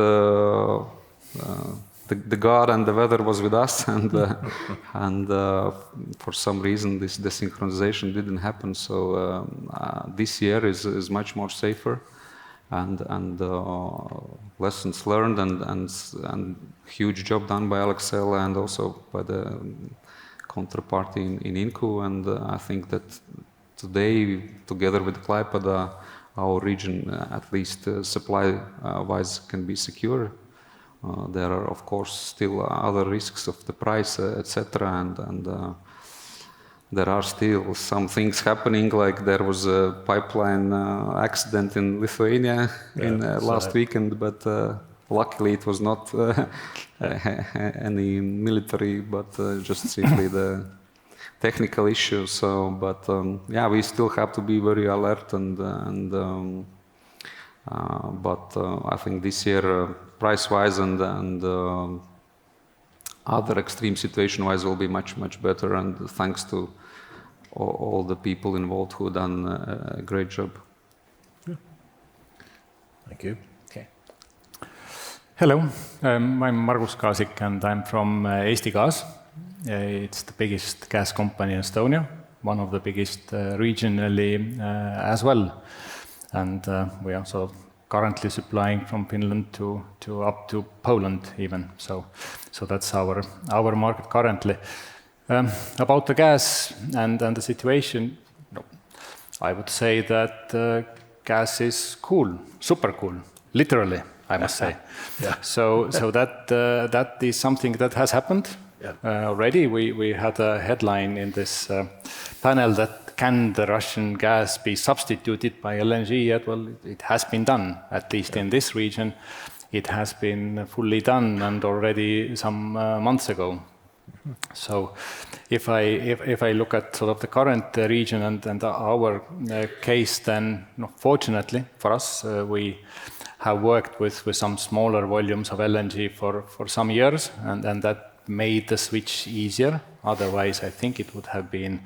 the God and the weather was with us, and for some reason this desynchronization didn't happen. So this year is much more safer, and lessons learned, and huge job done by Alexela and also by the counterparty in Inku. And I think that today, together with Klaipėda, our region, at least supply-wise, can be secure. There are, of course, still other risks of the price, etc., and there are still some things happening, like there was a pipeline accident in Lithuania last weekend, but luckily it was not any military, but just simply the technical issue. So, but yeah, we still have to be very alert, but I think this year, price-wise and other extreme situation-wise, will be much better, and thanks to all the people involved who done a great job.
Yeah. Thank you.
Okay. Hello, I'm Margus Kaasik, and I'm from Eesti Gas. It's the biggest gas company in Estonia, one of the biggest regionally as well. And we are sort of currently supplying from Finland to up to Poland even. So that's our market currently. About the gas and the situation, I would say that gas is cool, super cool, literally, I must say. Yeah. So that is something that has happened Already we had a headline in this panel that can the Russian gas be substituted by LNG? Yet, well, it has been done, at least in this region. It has been fully done and already some months ago. So if I look at sort of the current region and our case, then fortunately for us, we have worked with some smaller volumes of LNG for some years, and that made the switch easier. Otherwise, I think it would have been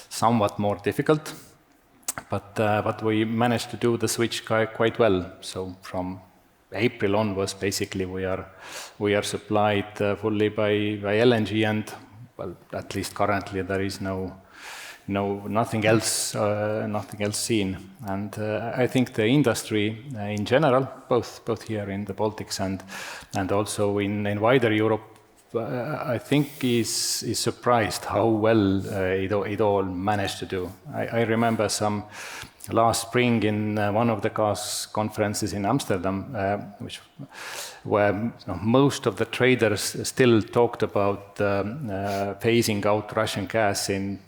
somewhat more difficult. But we managed to do the switch quite well. So from April onwards, basically, we are supplied fully by LNG, and well, at least currently there is nothing else seen. And I think the industry in general, both here in the Baltics and also in wider Europe, I think is surprised how well it all managed to do. I remember some last spring in one of the gas conferences in Amsterdam, where most of the traders still talked about phasing out Russian gas in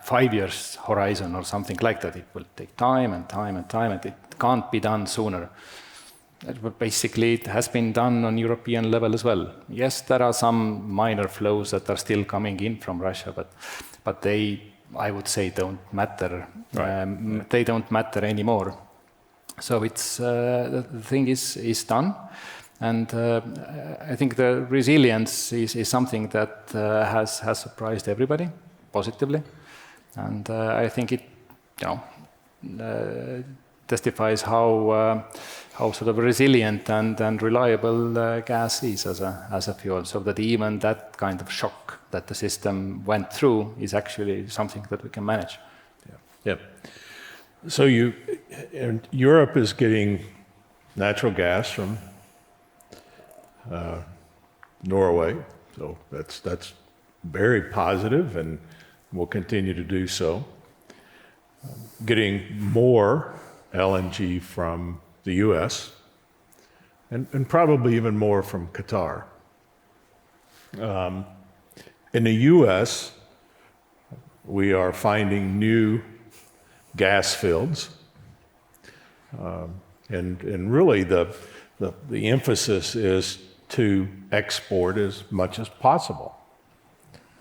5 years horizon or something like that. It will take time and time and time, and it can't be done sooner. But basically, it has been done on European level as well. Yes, there are some minor flows that are still coming in from Russia, but they, I would say, don't matter. Right. They don't matter anymore. So it's the thing is done, and I think the resilience is something that has surprised everybody positively, and I think it testifies how sort of resilient and reliable gas is as a fuel, so that even that kind of shock that the system went through is actually something that we can manage.
Yeah. So Europe is getting natural gas from Norway, so that's very positive, and will continue to do so. Getting more LNG from the US, and probably even more from Qatar. In the US, we are finding new gas fields, and really the emphasis is to export as much as possible.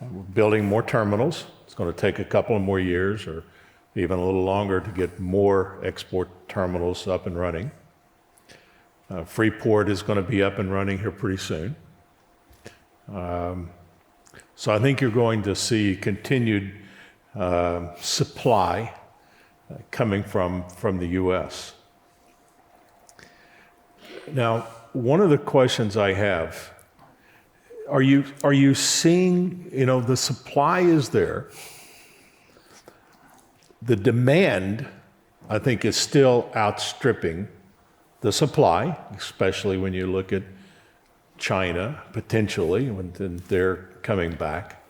We're building more terminals. It's going to take a couple of more years or even a little longer to get more export terminals up and running. Freeport is going to be up and running here pretty soon. So I think you're going to see continued supply coming from the US. Now, one of the questions I have, are you seeing, the supply is there. The demand, I think, is still outstripping the supply, especially when you look at China, potentially, when they're coming back.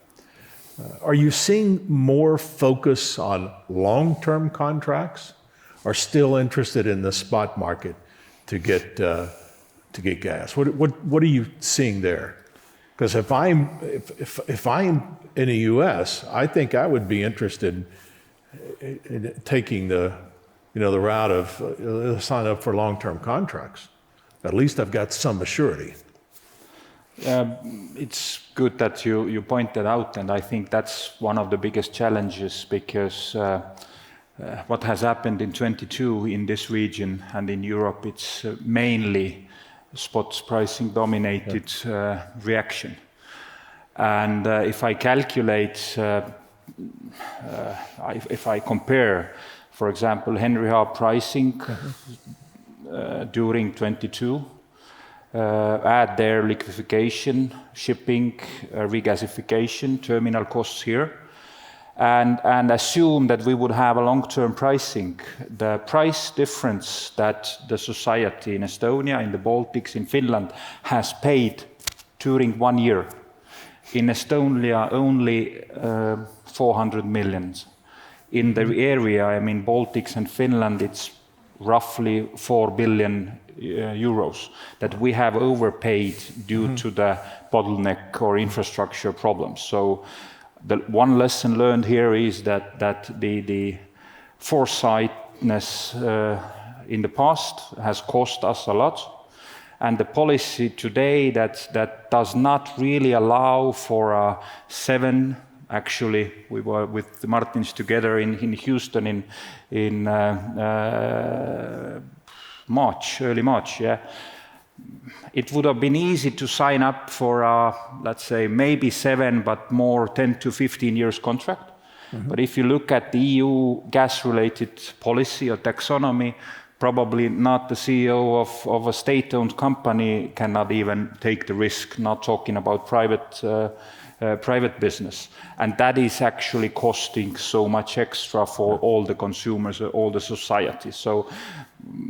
Are you seeing more focus on long-term contracts, or still interested in the spot market to get gas? What are you seeing there? Because if I'm in the U.S., I think I would be interested in taking the route of sign up for long-term contracts. At least I've got some assurity.
It's good that you pointed out, and I think that's one of the biggest challenges, because what has happened in 22 in this region and in Europe, it's mainly spot pricing dominated reaction. And if I calculate, if I compare, for example, Henry Hub pricing during 22, add their liquefaction, shipping, regasification, terminal costs here, and assume that we would have a long-term pricing, the price difference that the society in Estonia, in the Baltics, in Finland has paid during 1 year. In Estonia, only 400 million. In the area, Baltics and Finland, it's roughly 4 billion euros that we have overpaid due to the bottleneck or infrastructure problems. So the one lesson learned here is that the foresightness in the past has cost us a lot, and the policy today that does not really allow for 7. Actually, we were with Martinš together in Houston in March, early March. Yeah, it would have been easy to sign up for let's say maybe 7, but more 10 to 15 years contract. But if you look at the EU gas-related policy or taxonomy, probably not the CEO of a state-owned company cannot even take the risk. Not talking about private business, and that is actually costing so much extra for all the consumers, all the society. So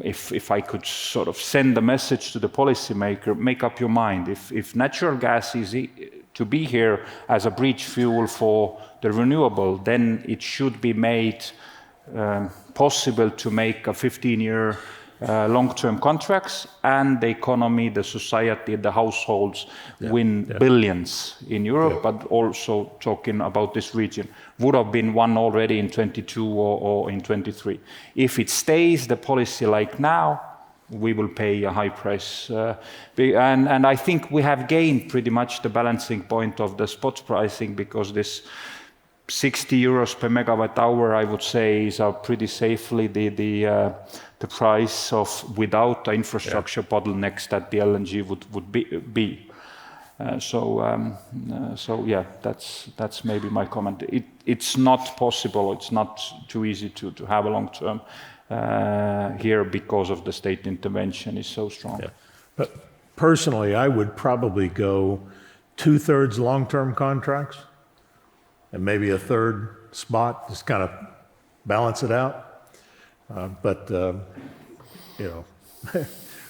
if I could sort of send a message to the policymaker, make up your mind. If natural gas is to be here as a bridge fuel for the renewable, then it should be made possible to make a 15-year long-term contracts, and the economy, the society, the households win billions in Europe, but also talking about this region, would have been won already in 22 or in 23. If it stays the policy like now, we will pay a high price. And I think we have gained pretty much the balancing point of the spot pricing, because this 60 euros per megawatt hour, I would say, is pretty safely the price of without the infrastructure bottlenecks that the LNG would be. So yeah, that's maybe my comment. It's not possible. It's not too easy to have a long term here because of the state intervention is so strong.
Yeah. But personally, I would probably go 2/3 long-term contracts and maybe a third spot, just kind of balance it out. You know,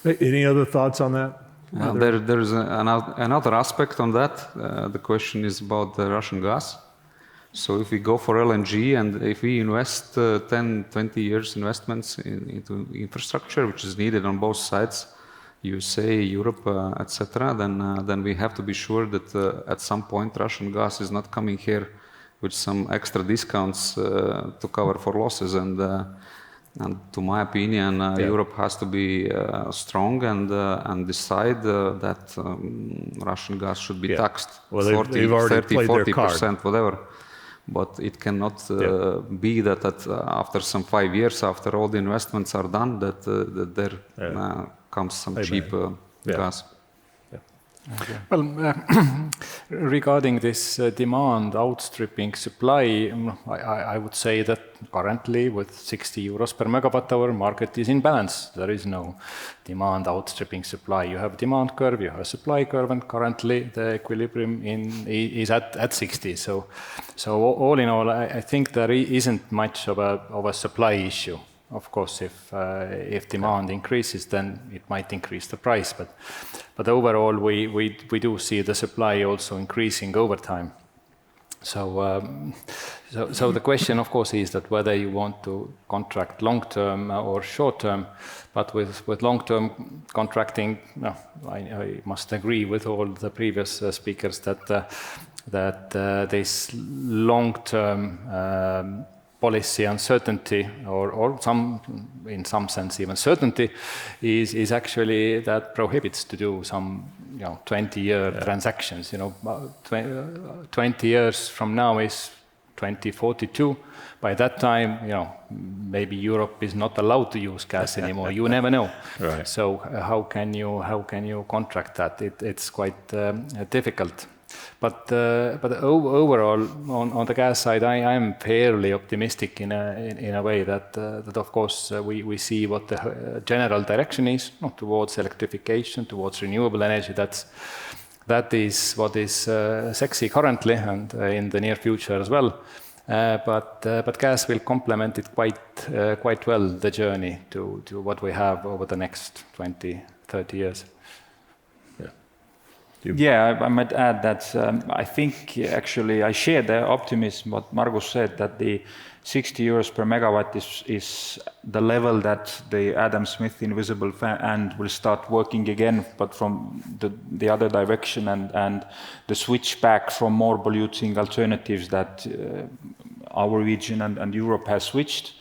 any other thoughts on that?
There's another aspect on that. The question is about the Russian gas. So if we go for LNG and if we invest 10, 20 years investments into infrastructure, which is needed on both sides, USA, Europe, etc., then we have to be sure that at some point Russian gas is not coming here with some extra discounts to cover for losses. And to my opinion, Europe has to be strong and decide that Russian gas should be taxed.
Well,
30, 40%, whatever. But it cannot be that after some 5 years, after all the investments are done, that there comes some cheap gas.
Okay. Well, regarding this demand outstripping supply, I would say that currently with 60 euros per megawatt hour, market is in balance. There is no demand outstripping supply. You have demand curve, you have a supply curve, and currently the equilibrium is at 60. So all in all, I think there isn't much of a supply issue. Of course, if demand increases, then it might increase the price. But overall, we do see the supply also increasing over time. So the question, of course, is that whether you want to contract long term or short term. But with long term contracting, no, I must agree with all the previous speakers that this long term policy uncertainty, or in some sense even certainty, is actually that prohibits to do some 20-year transactions. 20 years from now is 2042. By that time, maybe Europe is not allowed to use gas anymore. You never know.
Right.
So how can you contract that? It's quite difficult. But overall, on the gas side, I am fairly optimistic in a way that of course we see what the general direction is towards electrification, towards renewable energy. That is what is sexy currently and in the near future as well. But gas will complement it quite well, the journey to what we have over the next 20, 30 years.
Yeah, I might add that I think actually I share the optimism what Margus said, that the 60 euros per megawatt is the level that the Adam Smith invisible hand will start working again, but from the other direction, and the switch back from more polluting alternatives that our region and Europe has switched.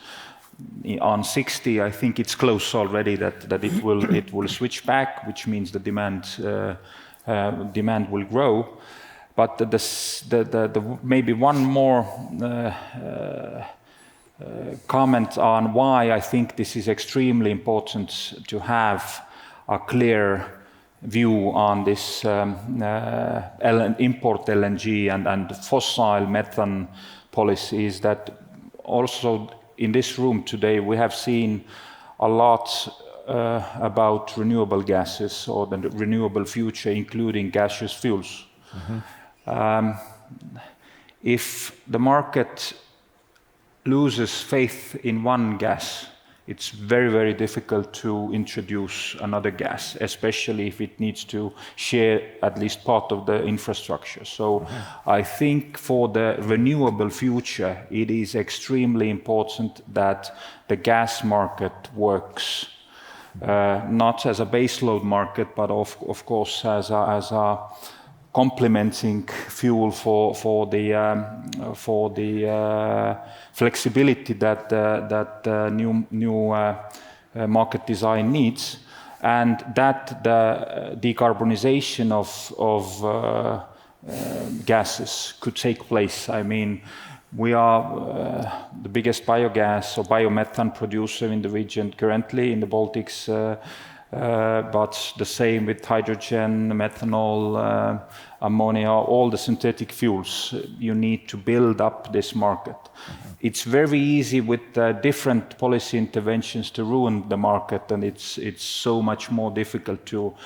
On 60, I think it's close already that it will switch back, which means the demand will grow. But the maybe one more comment on why I think this is extremely important to have a clear view on this import LNG and fossil methane policy is that also in this room today we have seen a lot about renewable gases or the renewable future, including gaseous fuels. If the market loses faith in one gas, it's very, very difficult to introduce another gas, especially if it needs to share at least part of the infrastructure. So I think for the renewable future, it is extremely important that the gas market works. Not as a baseload market, but of course as a complementing fuel for the flexibility that new market design needs, and that the decarbonization of gases could take place. I mean, we are the biggest biogas or biomethane producer in the region currently in the Baltics, but the same with hydrogen, methanol, ammonia, all the synthetic fuels. You need to build up this market. It's very easy with different policy interventions to ruin the market, and it's so much more difficult to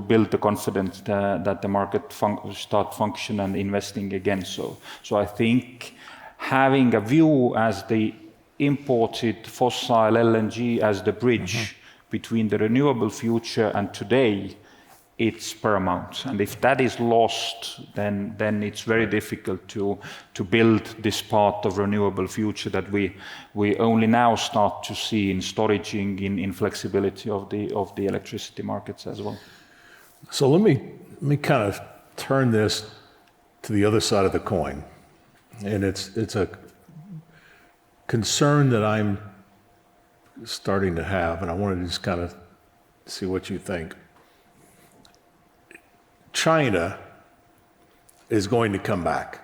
build the confidence that the market start function and investing again. So I think having a view as the imported fossil LNG as the bridge between the renewable future and today, it's paramount. And if that is lost, then it's very difficult to build this part of renewable future that we only now start to see in storaging, in flexibility of the electricity markets as well.
So let me kind of turn this to the other side of the coin. And it's a concern that I'm starting to have, and I wanted to just kind of see what you think. China is going to come back.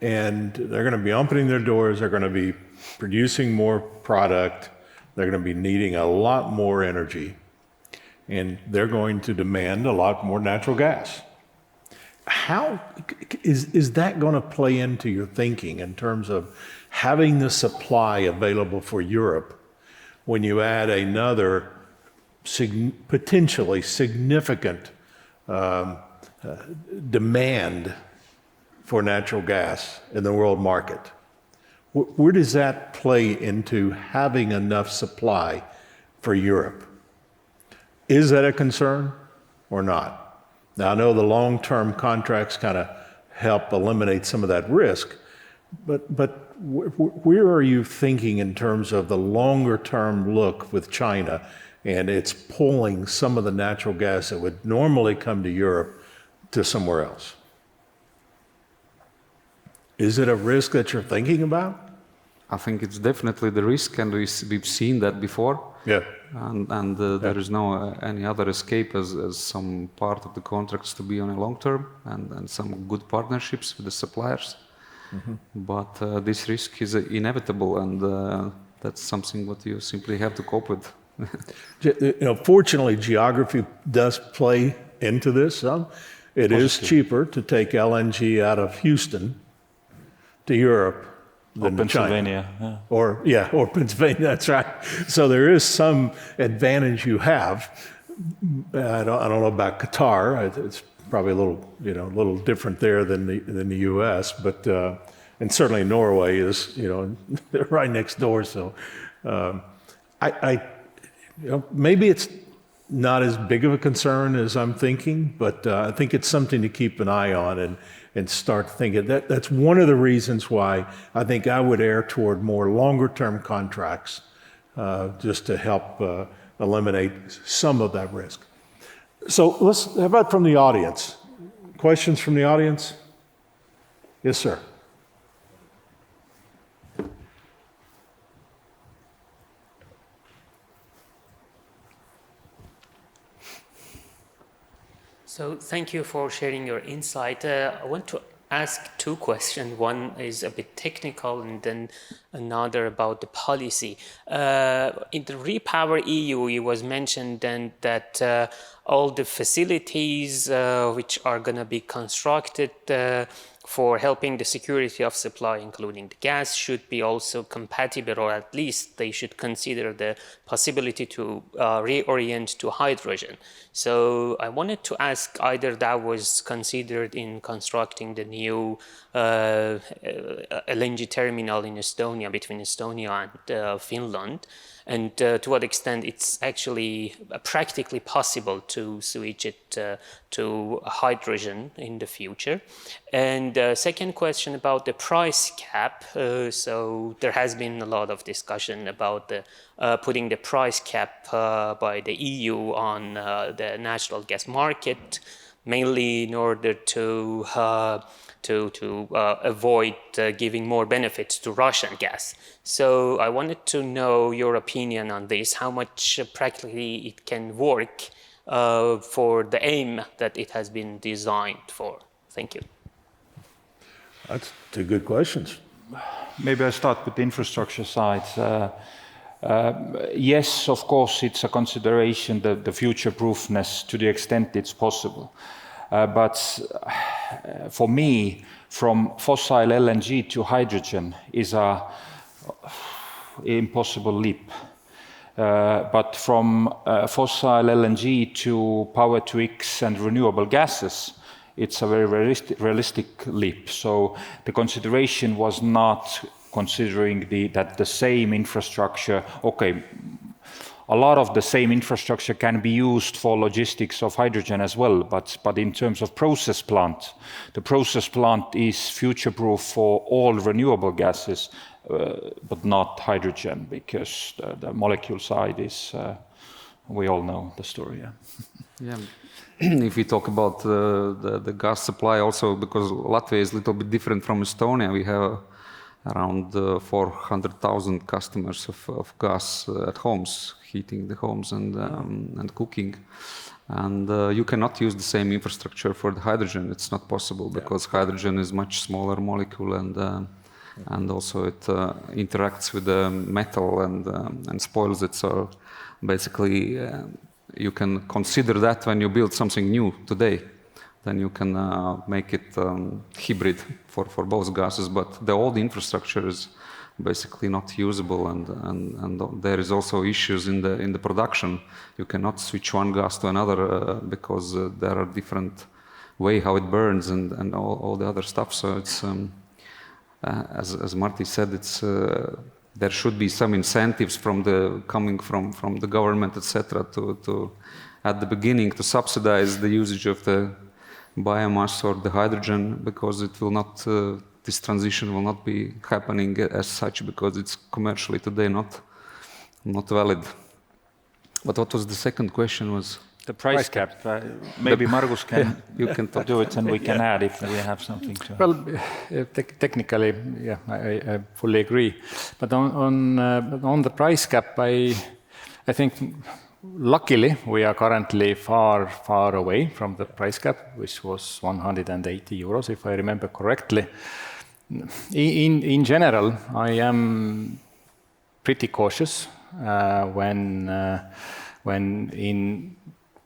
And they're going to be opening their doors, they're going to be producing more product, they're going to be needing a lot more energy, and they're going to demand a lot more natural gas. How is that going to play into your thinking in terms of having the supply available for Europe when you add another potentially significant demand for natural gas in the world market? Where does that play into having enough supply for Europe? Is that a concern or not? Now, I know the long-term contracts kind of help eliminate some of that risk, but where are you thinking in terms of the longer-term look with China and it's pulling some of the natural gas that would normally come to Europe to somewhere else? Is it a risk that you're thinking about?
I think it's definitely the risk, and we've seen that before.
Yeah.
And there is no any other escape as some part of the contracts to be on a long term and some good partnerships with the suppliers. But this risk is inevitable, and that's something what you simply have to cope with.
Fortunately, geography does play into this. It is cheaper to take LNG out of Houston to Europe than to China. Or Pennsylvania, that's right. So there is some advantage you have. I don't know about Qatar. It's probably a little different there than the U.S., but and certainly Norway is they're right next door. So maybe it's not as big of a concern as I'm thinking, but I think it's something to keep an eye on and start thinking. That's one of the reasons why I think I would err toward more longer-term contracts, just to help eliminate some of that risk. So how about from the audience? Questions from the audience? Yes, sir.
So thank you for sharing your insight. I want to ask two questions. One is a bit technical and then another about the policy. In the Repower EU, it was mentioned then that all the facilities which are going to be constructed for helping the security of supply, including the gas, should be also compatible, or at least they should consider the possibility to reorient to hydrogen. So I wanted to ask either that was considered in constructing the new LNG terminal in Estonia, between Estonia and Finland, and to what extent it's actually practically possible to switch it to hydrogen in the future. And second question about the price cap. So there has been a lot of discussion about putting the price cap by the EU on the natural gas market, mainly in order to avoid giving more benefits to Russian gas. So I wanted to know your opinion on this, how much practically it can work for the aim that it has been designed for. Thank you.
That's two good questions.
Maybe I start with the infrastructure side. Yes, of course, it's a consideration, the future-proofness to the extent it's possible. But for me, from fossil LNG to hydrogen is an impossible leap. But from fossil LNG to power-to-X and renewable gases, it's a very realistic leap. So the consideration was not considering that the same infrastructure, okay, a lot of the same infrastructure can be used for logistics of hydrogen as well, but in terms of process plant, the process plant is future-proof for all renewable gases, but not hydrogen, because the molecule side is, we all know the story.
Yeah. If we talk about the gas supply also, because Latvia is a little bit different from Estonia, we have around 400,000 customers of gas at homes, heating the homes and cooking. And you cannot use the same infrastructure for the hydrogen. It's not possible because hydrogen is much smaller molecule and also it interacts with the metal and spoils it. So basically you can consider that when you build something new today. Then you can make it hybrid for both gases, but the old infrastructure is basically not usable, and there is also issues in the production. You cannot switch one gas to another because there are different way how it burns and all the other stuff. So it's as Marti said, it's there should be some incentives coming from the government, etc., to at the beginning to subsidize the usage of the biomass or the hydrogen, because it will not this transition will not be happening as such, because it's commercially today not valid. But what was the second question? Was
the price cap? Maybe Margus can you can do it, and we can add if we have something to.
Well, technically, yeah, I fully agree. But on the price cap, I think. Luckily, we are currently far away from the price cap, which was 180 euros, if I remember correctly. In general, I am pretty cautious when in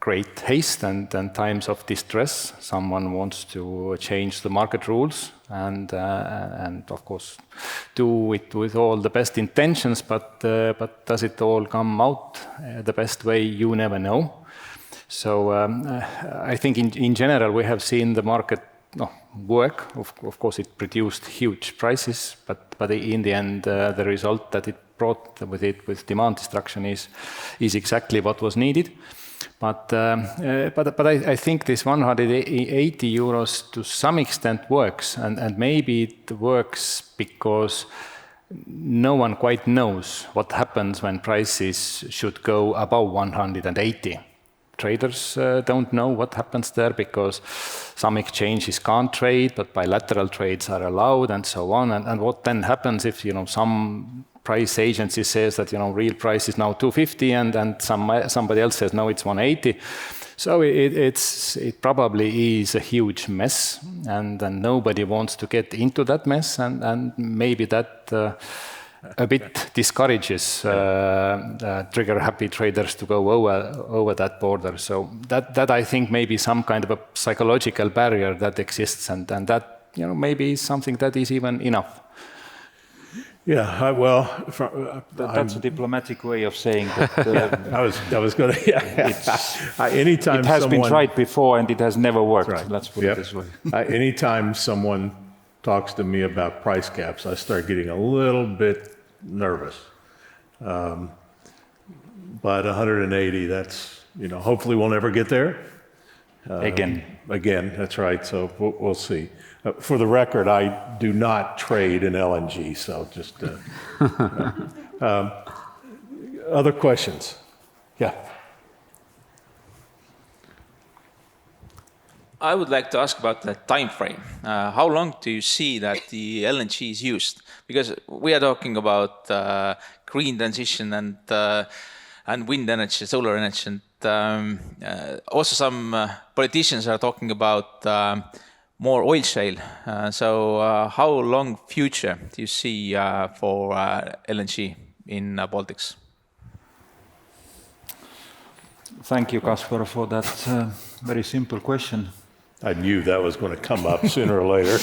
great haste and times of distress, someone wants to change the market rules and of course do it with all the best intentions, but does it all come out the best way? You never know. So I think in general we have seen the market work. Of course it produced huge prices, but in the end the result that it brought with demand destruction is exactly what was needed. But I think this 180 euros to some extent works, and maybe it works because no one quite knows what happens when prices should go above 180. Traders don't know what happens there because some exchanges can't trade, but bilateral trades are allowed and so on. And what then happens if some price agency says that real price is now 250 and somebody else says no, it's 180. So it probably is a huge mess, and nobody wants to get into that mess, and maybe that a bit discourages trigger-happy traders to go over that border. So that I think may be some kind of a psychological barrier that exists, and that maybe is something that is even enough.
Yeah,
that's a diplomatic way of saying that.
I was going to. Anytime
it has been tried before and it has never worked.
Right.
Let's put it this way.
Anytime someone talks to me about price caps, I start getting a little bit nervous. But 180, that's hopefully we'll never get there. Again, that's right. So we'll see. For the record, I do not trade in LNG, so just other questions? Yeah.
I would like to ask about the time frame. How long do you see that the LNG is used? Because we are talking about green transition and wind energy, solar energy, and also some politicians are talking about more oil shale. So how long future do you see for LNG in Baltics?
Thank you, Kasper, for that very simple question.
I knew that was going to come up sooner or later.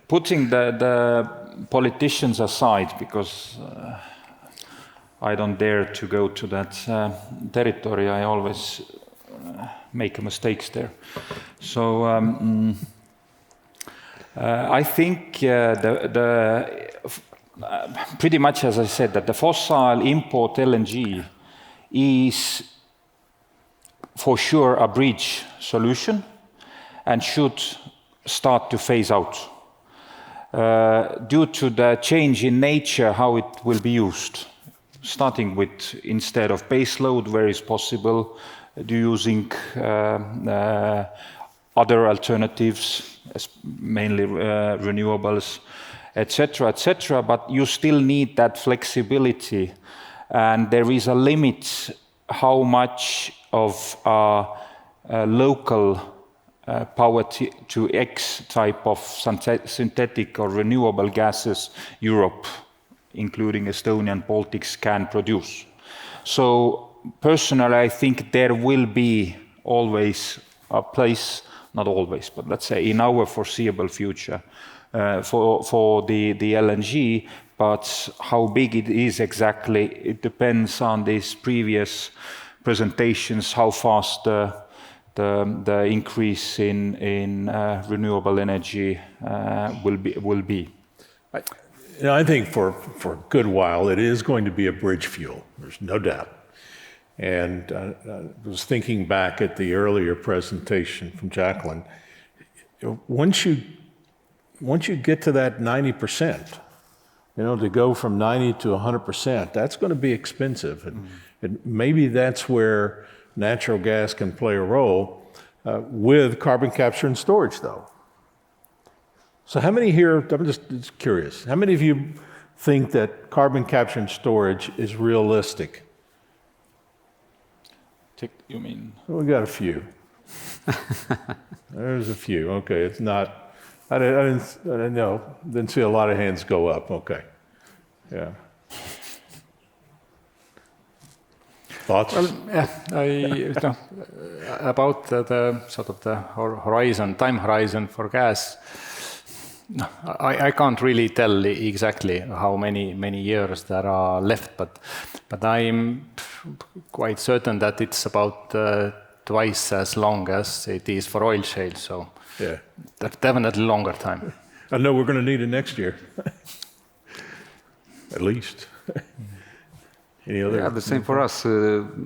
Putting the politicians aside, because I don't dare to go to that territory, I always make mistakes there. So I think pretty much as I said, that the fossil import LNG is for sure a bridge solution and should start to phase out due to the change in nature how it will be used, starting with instead of base load where is possible, using other alternatives, mainly renewables, etc., etc. But you still need that flexibility, and there is a limit how much of local power to X type of synthetic or renewable gases Europe, including Estonia and Baltics, can produce. So personally, I think there will be always a place, not always, but let's say in our foreseeable future for the LNG, but how big it is exactly, it depends on these previous presentations, how fast the increase in renewable energy will be.
I think for a good while it is going to be a bridge fuel, there's no doubt. And I was thinking back at the earlier presentation from Jaquelin. Once you get to that 90%, to go from 90 to 100%, that's going to be expensive. And maybe that's where natural gas can play a role with carbon capture and storage, though. So how many here, I'm just curious, how many of you think that carbon capture and storage is realistic?
You mean?
Well, we got a few. There's a few. Okay, it's not. I didn't know. Didn't see a lot of hands go up. Okay, yeah. Thoughts?
Well, about the sort of the time horizon for gas. I can't really tell exactly how many years there are left, but I'm quite certain that it's about twice as long as it is for oil shale. So
yeah,
that's definitely longer time.
I know we're going to need it next year, at least. Any other?
Yeah, the same for us.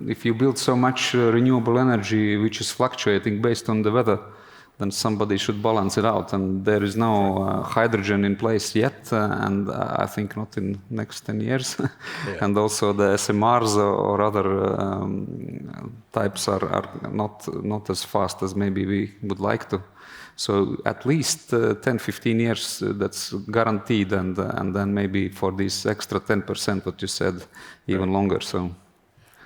If you build so much renewable energy, which is fluctuating based on the weather, then somebody should balance it out. And there is no hydrogen in place yet, and I think not in next 10 years. Yeah. And also the SMRs or other types are not as fast as maybe we would like to. So at least 10, 15 years, that's guaranteed, and then maybe for this extra 10%, what you said, even longer. So,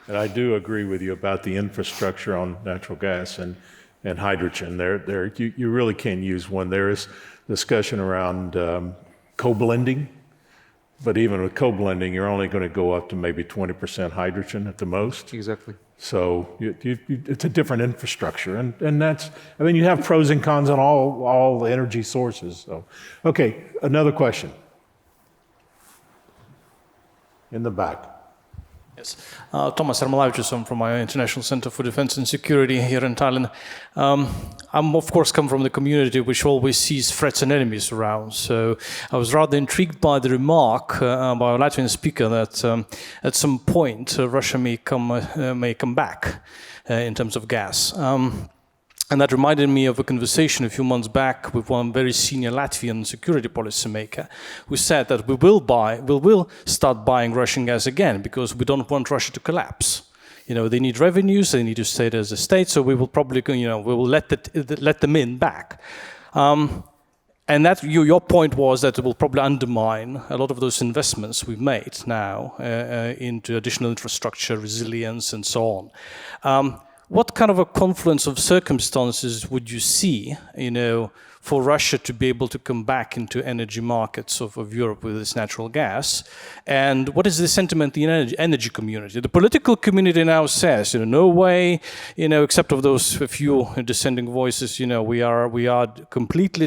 and I do agree with you about the infrastructure on natural gas and hydrogen. You really can use one. There is discussion around co-blending, but even with co-blending, you're only going to go up to maybe 20% hydrogen at the most.
Exactly.
So it's a different infrastructure, and that's, I mean, you have pros and cons on all the energy sources. So, okay, another question. In the back.
Yes, Thomas Armalavičius, I'm from my International Center for Defense and Security here in Tallinn. I'm of course come from the community which always sees threats and enemies around. So I was rather intrigued by the remark by a Latvian speaker that at some point Russia may come back in terms of gas. And that reminded me of a conversation a few months back with one very senior Latvian security policymaker who said that we will start buying Russian gas again because we don't want Russia to collapse. You know, they need revenues, they need to stay as a state, so we will probably, we will let them in back. And that your point was that it will probably undermine a lot of those investments we've made now into additional infrastructure, resilience, and so on. What kind of a confluence of circumstances would you see, for Russia to be able to come back into energy markets of Europe with this natural gas? And what is the sentiment in the energy community? The political community now says, no way, except of those few dissenting voices, we are completely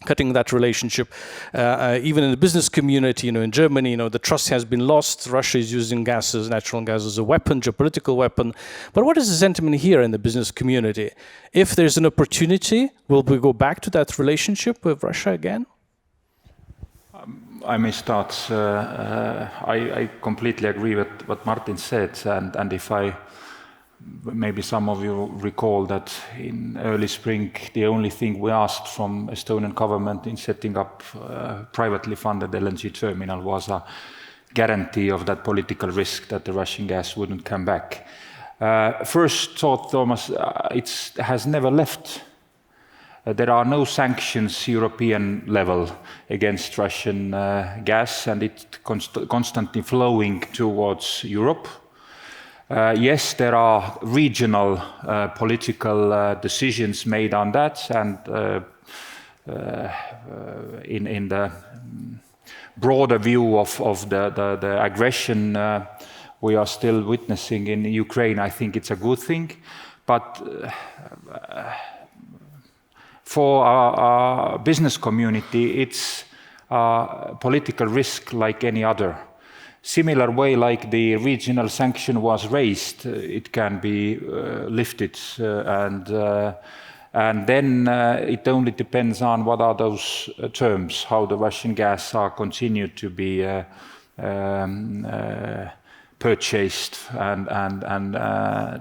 cutting that relationship. Even in the business community, in Germany, the trust has been lost. Russia is using natural gas as a weapon, geopolitical weapon. But what is the sentiment here in the business community? If there's an opportunity, will we go back to that relationship with Russia again?
I may start. I completely agree with what Martin said, and if maybe some of you recall that in early spring, the only thing we asked from Estonian government in setting up privately funded LNG terminal was a guarantee of that political risk that the Russian gas wouldn't come back. First thought, Thomas, it has never left. There are no sanctions European level against Russian gas, and it's constantly flowing towards Europe. Yes, there are regional political decisions made on that, and in the broader view of the aggression we are still witnessing in Ukraine, I think it's a good thing. But for our business community, it's a political risk like any other. Similar way like the regional sanction was raised, it can be lifted, and then it only depends on what are those terms, how the Russian gas are continued to be purchased and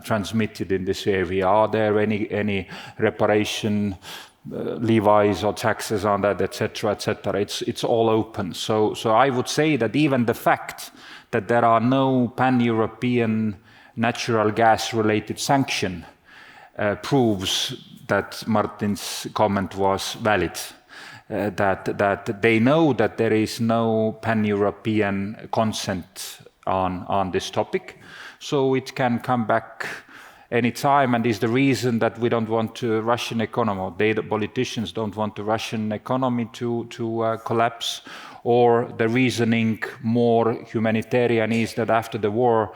transmitted in this area. Are there any reparation levies or taxes on that, etc., etc.? It's all open. So I would say that even the fact that there are no pan-European natural gas-related sanction proves that Martin's comment was valid. That they know that there is no pan-European consent on this topic, so it can come back anytime, and is the reason that we don't want the Russian economy, the politicians don't want the Russian economy to collapse, or the reasoning more humanitarian is that after the war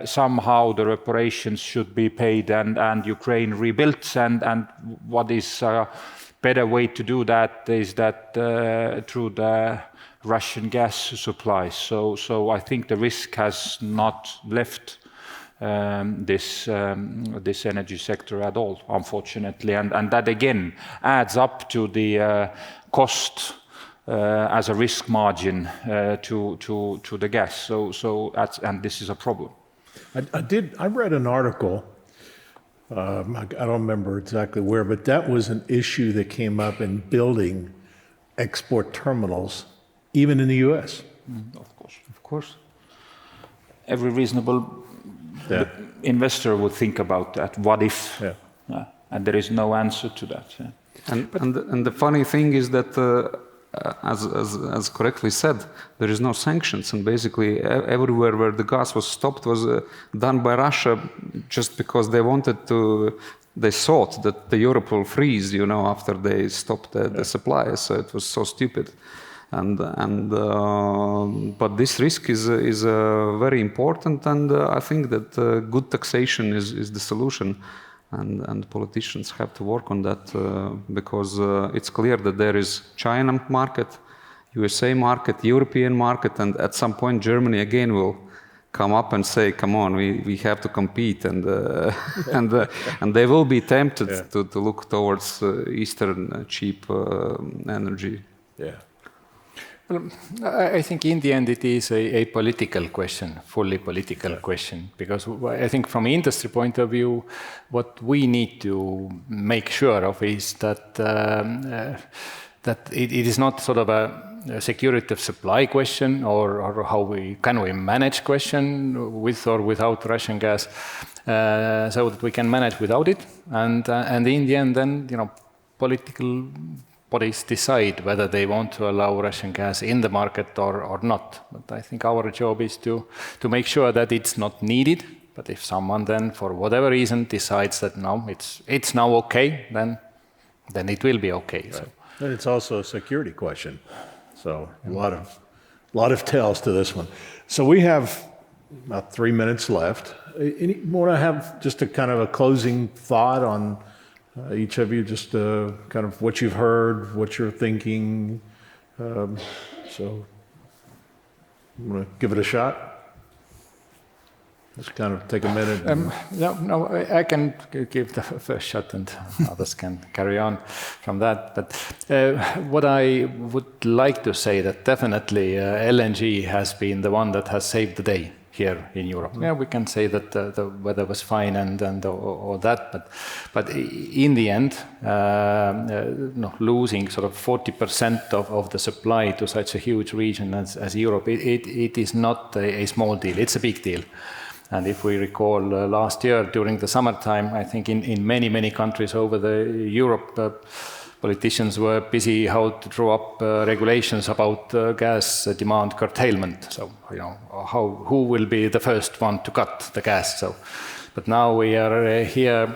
somehow the reparations should be paid and Ukraine rebuilt, and what is a better way to do that is that through the Russian gas supplies. So I think the risk has not left this energy sector at all, unfortunately, and that again adds up to the cost as a risk margin to the gas. And this is a problem.
I read an article, I don't remember exactly where, but that was an issue that came up in building export terminals, even in the US.
Of course. Every reasonable investor would think about that. What if? And there is no answer to that.
And the funny thing is that, as correctly said, there is no sanctions, and basically everywhere where the gas was stopped was done by Russia just because they wanted to. They thought that the Europe will freeze, after they stopped the supply. So it was so stupid. But this risk is very important, and I think that good taxation is the solution, and politicians have to work on that because it's clear that there is China market, USA market, European market, and at some point Germany again will come up and say, "Come on, we have to compete," and they will be tempted to look towards Eastern cheap energy.
Yeah. Well, I think in the end it is a political question, fully political question, because I think from industry point of view, what we need to make sure of is that that it is not sort of a security of supply question or how can we manage question with or without Russian gas, so that we can manage without it, and in the end then political bodies decide whether they want to allow Russian gas in the market or not. But I think our job is to make sure that it's not needed. But if someone then, for whatever reason, decides that no, it's now okay, then it will be okay. Right. So.
And it's also a security question. So a lot of tails to this one. So we have about 3 minutes left. Want to have just a kind of a closing thought on each of you, just kind of what you've heard, what you're thinking. So you want to give it a shot? Just kind of take a minute.
I can give the first shot and others can carry on from that. But what I would like to say that definitely LNG has been the one that has saved the day here in Europe. Yeah, we can say that the weather was fine and all that, but in the end, losing sort of 40% of the supply to such a huge region as Europe, it is not a small deal. It's a big deal. And if we recall last year during the summertime, I think in many countries over Europe, politicians were busy how to draw up regulations about gas demand curtailment. So, who will be the first one to cut the gas? So, but now we are here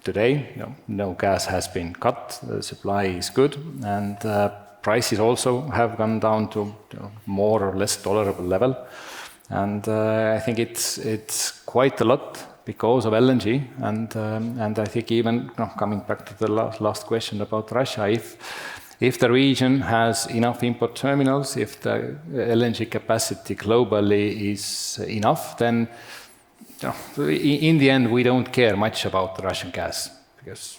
today. No gas has been cut. The supply is good, and prices also have gone down to more or less tolerable level. And I think it's quite a lot because of LNG, and I think even coming back to the last question about Russia, if the region has enough import terminals, if the LNG capacity globally is enough, then in the end we don't care much about the Russian gas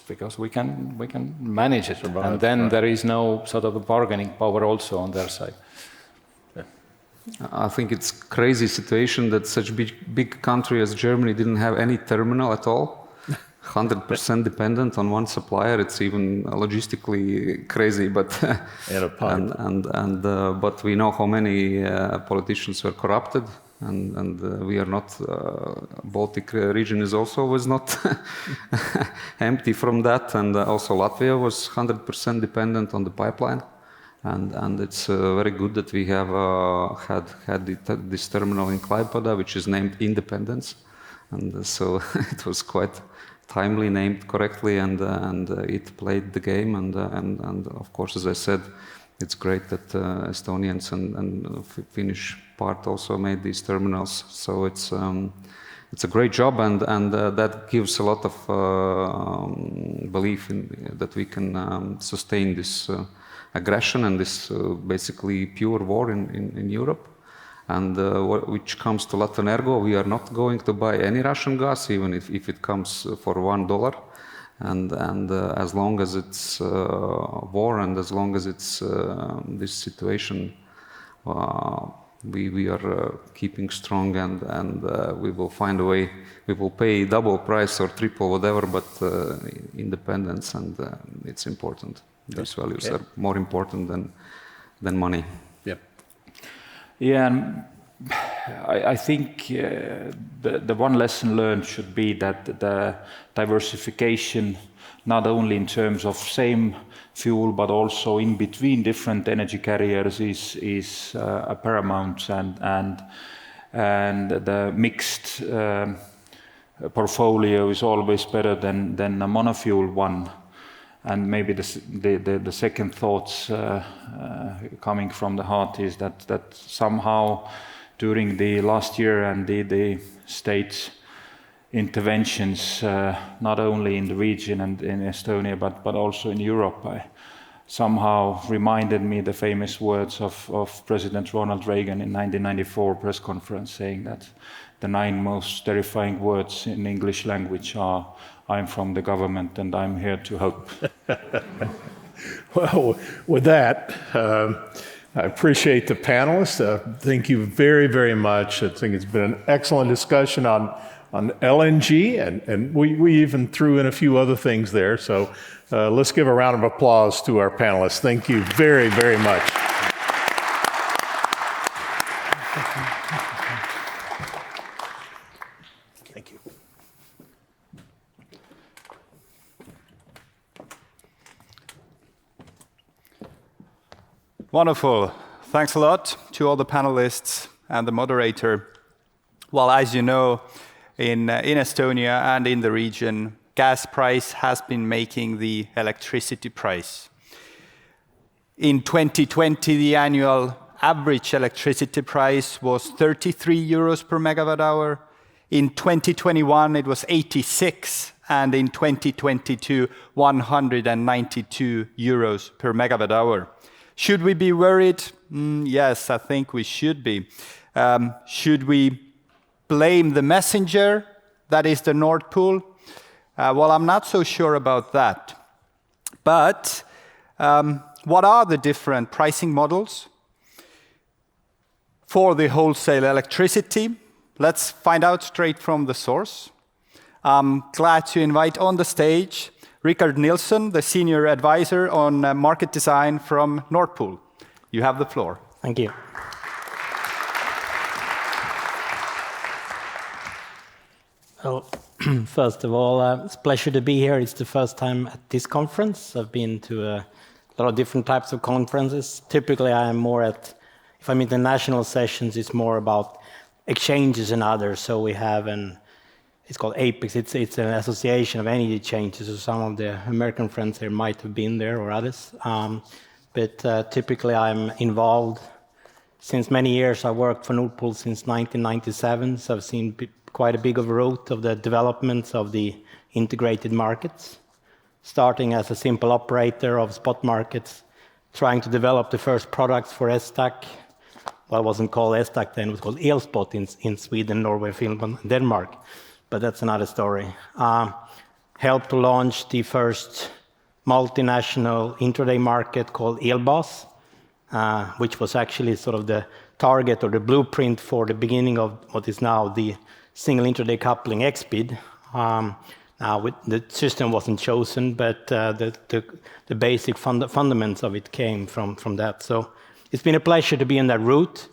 because we can manage it, and then there is no sort of a bargaining power also on their side.
I think it's crazy situation that such big country as Germany didn't have any terminal at all. 100% dependent on one supplier. It's even logistically crazy, but but we know how many politicians were corrupted, and we are not. Baltic region was not empty from that, and also Latvia was 100% dependent on the pipeline. And it's very good that we have had this terminal in Klaipėda, which is named Independence, and so it was quite timely named correctly, and it played the game, and of course, as I said, it's great that Estonians and Finnish part also made these terminals. So it's a great job, and that gives a lot of belief in that we can sustain this. Aggression and this basically pure war in Europe. And which comes to Latvenergo, we are not going to buy any Russian gas, even if it comes for $1. And as long as it's war and as long as it's this situation, we are keeping strong and we will find a way. We will pay double price or triple whatever, but independence and it's important. These values are more important than money.
Yeah. Yeah, and I think the one lesson learned should be that the diversification, not only in terms of same fuel, but also in between different energy carriers is paramount, and the mixed portfolio is always better than a monofuel one. And maybe the second thoughts coming from the heart is that somehow during the last year and the state's interventions, not only in the region and in Estonia, but also in Europe, somehow reminded me the famous words of President Ronald Reagan in 1994 press conference, saying that the 9 most terrifying words in English language are, "I'm from the government and I'm here to help."
Well, with that, I appreciate the panelists. Thank you very, very much. I think it's been an excellent discussion on LNG, and we even threw in a few other things there. So let's give a round of applause to our panelists. Thank you very, very much.
Thank you.
Wonderful. Thanks a lot to all the panelists and the moderator. Well, as you know, in Estonia and in the region, gas price has been making the electricity price. In 2020, the annual average electricity price was 33 euros per megawatt hour. In 2021, it was 86, and in 2022, 192 euros per megawatt hour. Should we be worried? Yes, I think we should be. Should we blame the messenger, that is the NordPool? Well, I'm not so sure about that. But what are the different pricing models for the wholesale electricity? Let's find out straight from the source. I'm glad to invite on the stage Rickard Nilsson, the Senior Advisor on Market Design from NordPool. You have the floor.
Thank you. Well, first of all, it's a pleasure to be here. It's the first time at this conference. I've been to a lot of different types of conferences. Typically, I am more at, if I'm international sessions, it's more about exchanges and others. So we have it's called APEX. It's an association of energy exchanges. So some of the American friends there might have been there or others. But typically, I'm involved since many years. I worked for NordPool since 1997, so I've seen quite a big of a road of the developments of the integrated markets, starting as a simple operator of spot markets, trying to develop the first products for STAC. Well, it wasn't called STAC then, it was called Elspot in Sweden, Norway, Finland, and Denmark. But that's another story. Helped to launch the first multinational intraday market called Elbas, which was actually sort of the target or the blueprint for the beginning of what is now the single intraday coupling XBID. Now the system wasn't chosen, but the basic fundamentals of it came from that. So it's been a pleasure to be in that route.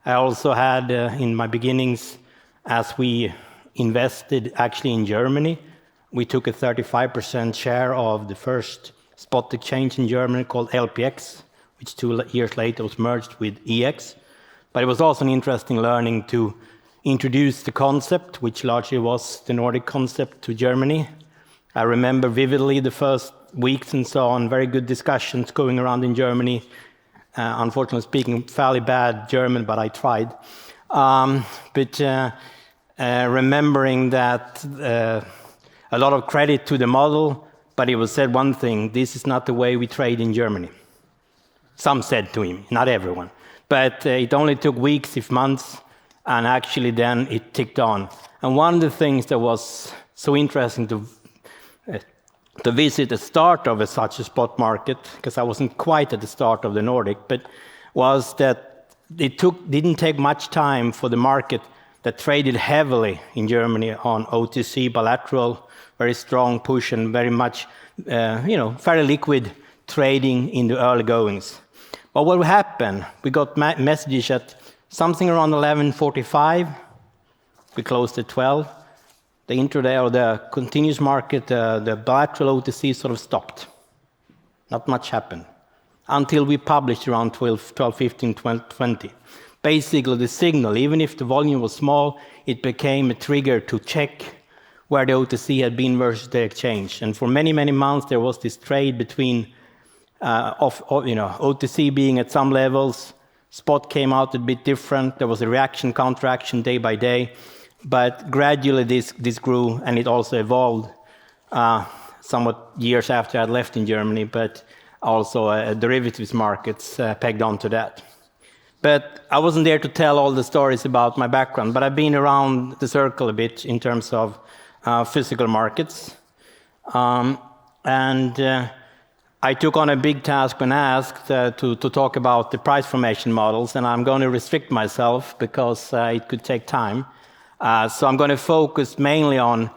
I also had in my beginnings, as we invested actually in Germany, we took a 35% share of the first spot exchange in Germany called LPX, which 2 years later was merged with EX. But it was also an interesting learning to introduce the concept, which largely was the Nordic concept, to Germany. I remember vividly the first weeks and so on, very good discussions going around in Germany. Unfortunately speaking fairly bad German, but I tried. Remembering that a lot of credit to the model, but it was said one thing: this is not the way we trade in Germany. Some said to him, not everyone. But it only took weeks, if months, and actually then it ticked on. And one of the things that was so interesting to to visit the start of such a spot market, because I wasn't quite at the start of the Nordic, but was that didn't take much time for the market that traded heavily in Germany on OTC bilateral, very strong push and very much, very liquid trading in the early goings. But what happened? We got messages at something around 11:45. We closed at 12. The intraday or the continuous market, the bilateral OTC sort of stopped. Not much happened until we published around 12, 15, 20. Basically, the signal, even if the volume was small, it became a trigger to check where the OTC had been versus the exchange. And for many, many months, there was this trade between OTC being at some levels, spot came out a bit different. There was a reaction, counteraction day by day. But gradually this grew, and it also evolved somewhat years after I'd left in Germany, but also derivatives markets pegged onto that. But I wasn't there to tell all the stories about my background, but I've been around the circle a bit in terms of physical markets. I took on a big task when asked to talk about the price formation models, and I'm going to restrict myself because it could take time. So I'm going to focus mainly on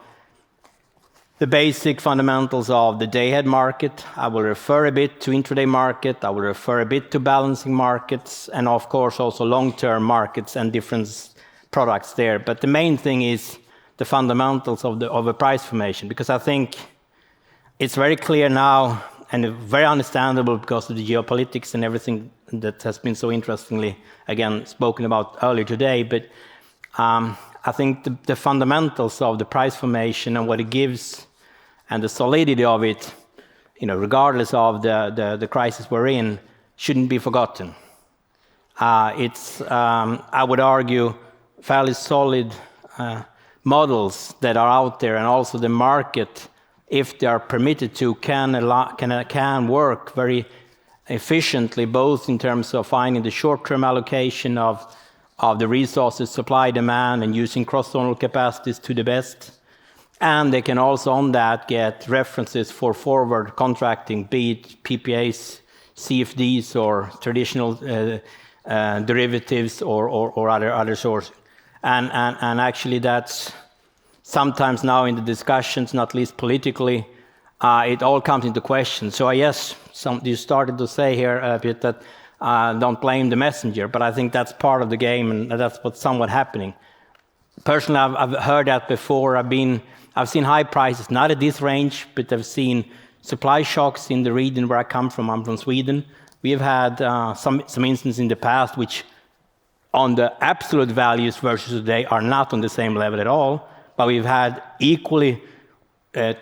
the basic fundamentals of the day-ahead market. I will refer a bit to intraday market. I will refer a bit to balancing markets, and of course also long-term markets and different products there. But the main thing is the fundamentals of a price formation, because I think it's very clear now and very understandable because of the geopolitics and everything that has been so interestingly, again, spoken about earlier today. But I think the fundamentals of the price formation and what it gives and the solidity of it, regardless of the crisis we're in, shouldn't be forgotten. It's, I would argue, fairly solid models that are out there, and also the market, if they are permitted to, can work very efficiently, both in terms of finding the short-term allocation of the resources, supply, demand, and using cross-zonal capacities to the best. And they can also, on that, get references for forward contracting, be it PPAs, CFDs, or traditional derivatives, or other sources. And actually, that's sometimes now in the discussions, not least politically, it all comes into question. So yes, you started to say here a bit that don't blame the messenger, but I think that's part of the game, and that's what's somewhat happening. Personally, I've heard that before. I've seen high prices, not at this range, but I've seen supply shocks in the region where I come from. I'm from Sweden. We have had some instances in the past which, on the absolute values versus today, are not on the same level at all, but we've had equally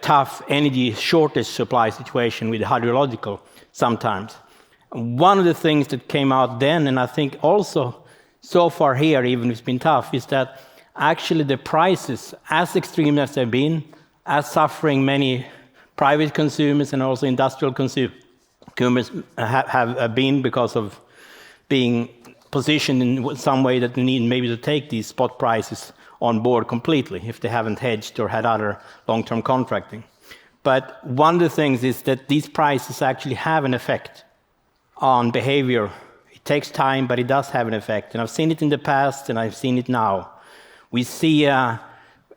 tough energy shortage supply situation with hydrological sometimes. One of the things that came out then, and I think also so far here, even if it's been tough, is that actually the prices, as extreme as they've been, as suffering many private consumers and also industrial consumers have been because of being positioned in some way that they need maybe to take these spot prices on board completely if they haven't hedged or had other long-term contracting. But one of the things is that these prices actually have an effect on behavior. It takes time, but it does have an effect. And I've seen it in the past, and I've seen it now. We see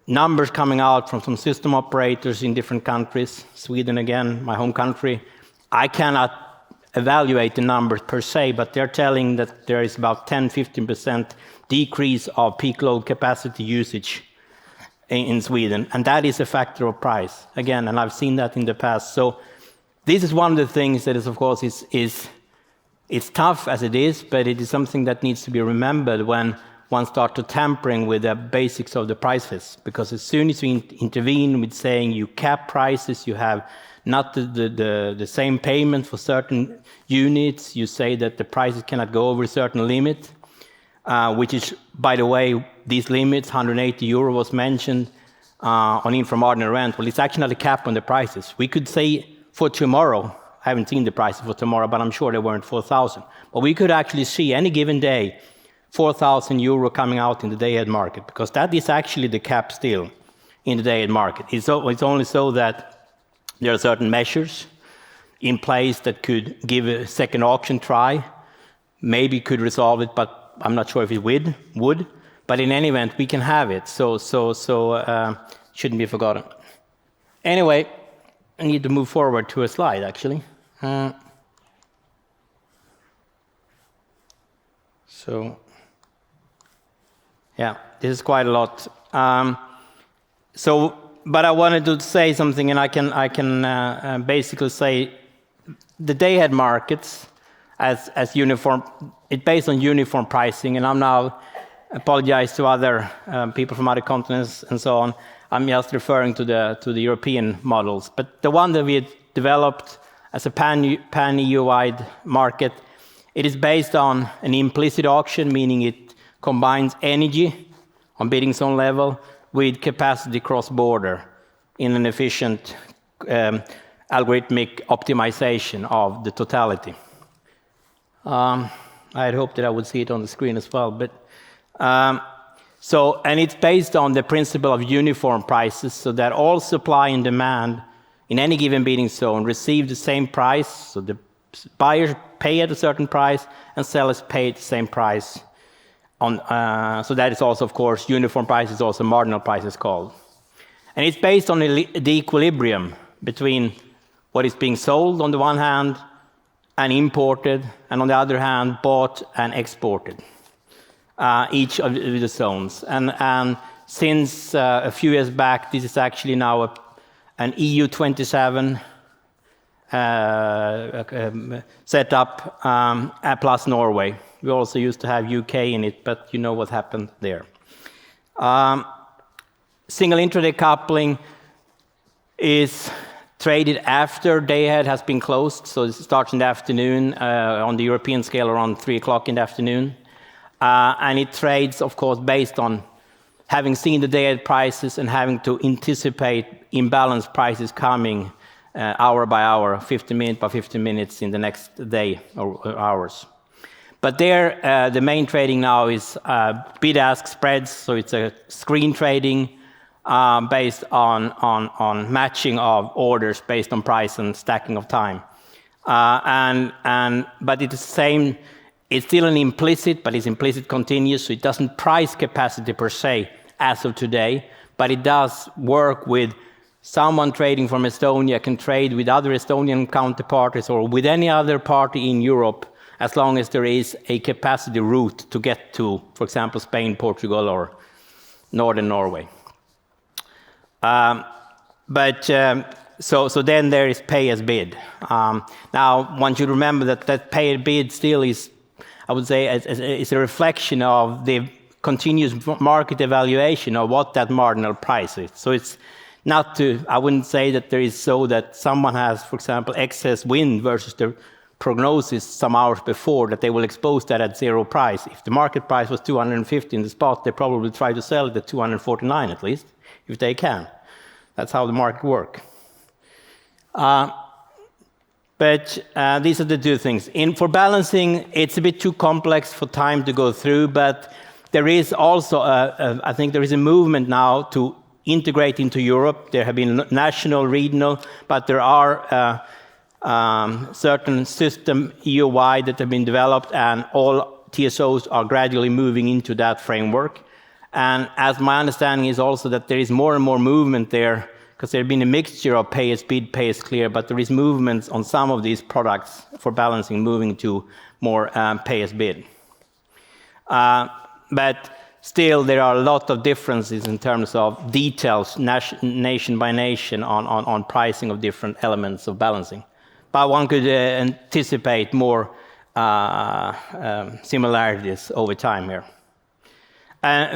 numbers coming out from some system operators in different countries. Sweden, again, my home country. I cannot evaluate the numbers per se, but they're telling that there is about 10-15% decrease of peak load capacity usage in Sweden, and that is a factor of price, again, and I've seen that in the past. So this is one of the things that is, of course, it's tough as it is, but it is something that needs to be remembered when one starts to tampering with the basics of the prices, because as soon as you intervene with saying you cap prices, you have not the same payment for certain units, you say that the prices cannot go over a certain limit, which is, by the way, these limits, 180 euro was mentioned on inframarginal rent. Well, it's actually not a cap on the prices. We could say for tomorrow, I haven't seen the prices for tomorrow, but I'm sure they weren't 4,000. But we could actually see any given day 4,000 euro coming out in the day-ahead market, because that is actually the cap still in the day-ahead market. It's only so that There are certain measures in place that could give a second auction try, maybe could resolve it, but I'm not sure if it would. But in any event, we can have it, so shouldn't be forgotten. Anyway, I need to move forward to a slide, actually. Yeah, this is quite a lot. But I wanted to say something, and I can basically say the day-ahead markets as uniform. It's based on uniform pricing, and I'm now apologize to other people from other continents and so on. I'm just referring to the European models, but the one that we developed as a pan-EU-wide market, it is based on an implicit auction, meaning it combines energy on bidding zone level with capacity cross-border in an efficient algorithmic optimization of the totality. I had hoped that I would see it on the screen as well, but and it's based on the principle of uniform prices, so that all supply and demand in any given bidding zone receive the same price, so the buyers pay at a certain price and sellers pay at the same price. So that is also, of course, uniform price is also marginal price is called. And it's based on the equilibrium between what is being sold on the one hand and imported, and on the other hand, bought and exported, each of the zones. And since a few years back, this is actually now an EU 27 set up, plus Norway. We also used to have UK in it, but you know what happened there. Single intraday coupling is traded after day-ahead has been closed, so it starts in the afternoon, on the European scale around 3 o'clock in the afternoon. And it trades, of course, based on having seen the day-ahead prices and having to anticipate imbalanced prices coming hour by hour, 15 minutes by 15 minutes in the next day or hours. But there, the main trading now is bid-ask spreads, so it's a screen trading based on matching of orders based on price and stacking of time. But it's the same. It's still an implicit, but it's implicit continuous, so it doesn't price capacity per se as of today, but it does work with someone trading from Estonia can trade with other Estonian counterparties or with any other party in Europe, as long as there is a capacity route to get to, for example, Spain, Portugal, or northern Norway. So then there is pay as bid. Now, one should remember that pay as bid still is, I would say, is a reflection of the continuous market evaluation of what that marginal price is. So it's not to, I wouldn't say that there is so that someone has, for example, excess wind versus the prognosis some hours before, that they will expose that at zero price. If the market price was 250 in the spot, they probably try to sell it at 249 at least, if they can. That's how the market works. But these are the two things. For balancing, it's a bit too complex for time to go through, but there is also, I think there is a movement now to integrate into Europe. There have been national, regional, but there are certain system EU-wide that have been developed, and all TSOs are gradually moving into that framework. And as my understanding is also that there is more and more movement there, because there has been a mixture of pay as bid, pay as clear, but there is movements on some of these products for balancing moving to more pay as bid. But still, there are a lot of differences in terms of details, nation by nation, on pricing of different elements of balancing. But one could anticipate more similarities over time here.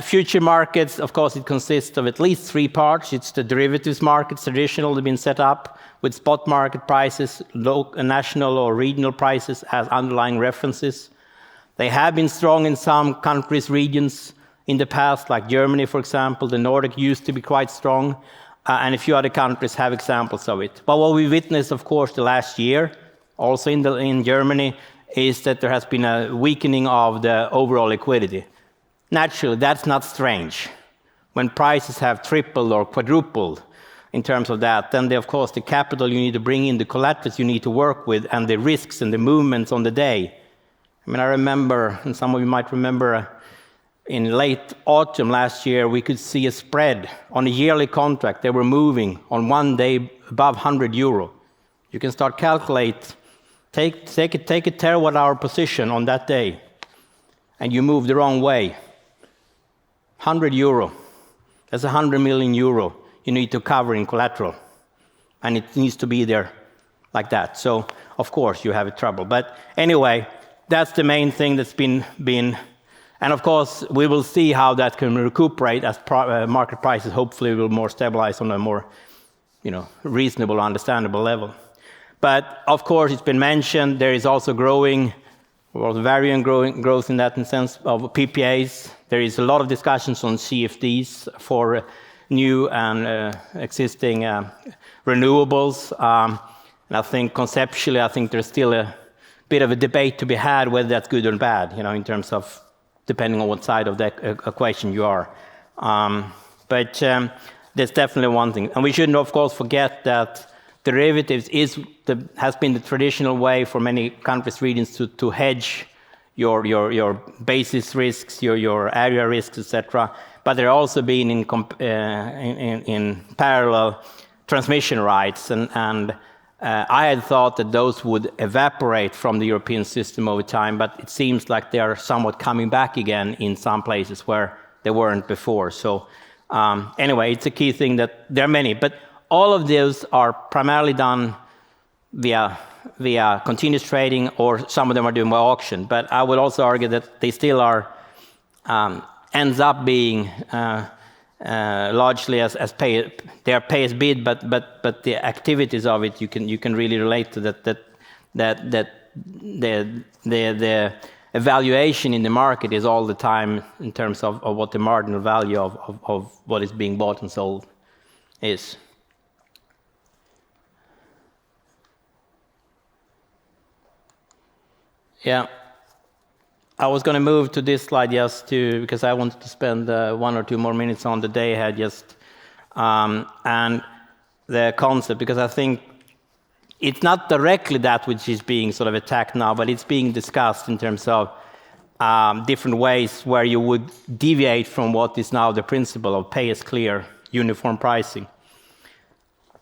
Future markets, of course, it consists of at least 3 parts. It's the derivatives markets, traditional, they've been set up with spot market prices, local, national or regional prices as underlying references. They have been strong in some countries, regions in the past, like Germany, for example. The Nordic used to be quite strong, and a few other countries have examples of it. But what we witnessed, of course, the last year, also in Germany, is that there has been a weakening of the overall liquidity. Naturally, that's not strange. When prices have tripled or quadrupled, in terms of that. Then, of course, the capital you need to bring in, the collaterals you need to work with, and the risks and the movements on the day. I mean, I remember, and some of you might remember, in late autumn last year, we could see a spread on a yearly contract. They were moving on one day above 100 euro. You can start calculate, take a terawatt-hour position on that day, and you move the wrong way. 100 euro. That's 100 million euro you need to cover in collateral, and it needs to be there like that. So, of course, you have trouble. But anyway, that's the main thing that's been. And of course, we will see how that can recuperate as market prices hopefully will more stabilize on a more, reasonable, understandable level. But of course, it's been mentioned there is also varying growth in that sense of PPAs. There is a lot of discussions on CFDs for new and existing renewables. And I think conceptually, there's still a bit of a debate to be had whether that's good or bad, in terms of depending on what side of the equation you are. But there's definitely one thing. And we shouldn't, of course, forget that derivatives has been the traditional way for many countries, regions to hedge your basis risks, your area risks, etc. But there also been in parallel transmission rights, and I had thought that those would evaporate from the European system over time, but it seems like they are somewhat coming back again in some places where they weren't before. So anyway, it's a key thing that there are many, but all of those are primarily done via continuous trading, or some of them are doing by auction. But I would also argue that they still are ends up being largely as pay as bid, but the activities of it you can really relate to that the evaluation in the market is all the time in terms of what the marginal value of what is being bought and sold is. Yeah. I was going to move to this slide because I wanted to spend 1 or 2 more minutes on the day ahead and the concept, because I think it's not directly that which is being sort of attacked now, but it's being discussed in terms of different ways where you would deviate from what is now the principle of pay as clear, uniform pricing.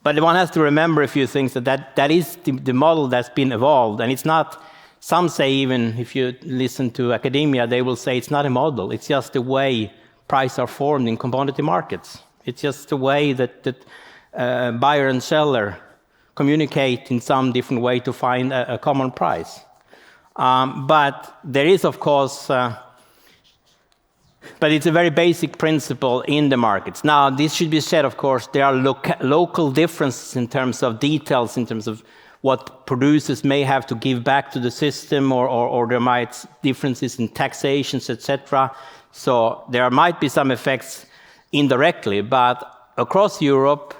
But one has to remember a few things, that is the model that's been evolved, and it's not. Some say, even if you listen to academia, they will say it's not a model. It's just the way prices are formed in commodity markets. It's just the way that buyer and seller communicate in some different way to find a common price. But there is, of course, but it's a very basic principle in the markets. Now, this should be said, of course, there are local differences in terms of details, in terms of what producers may have to give back to the system, or there might differences in taxations, etc. So there might be some effects indirectly, but across Europe,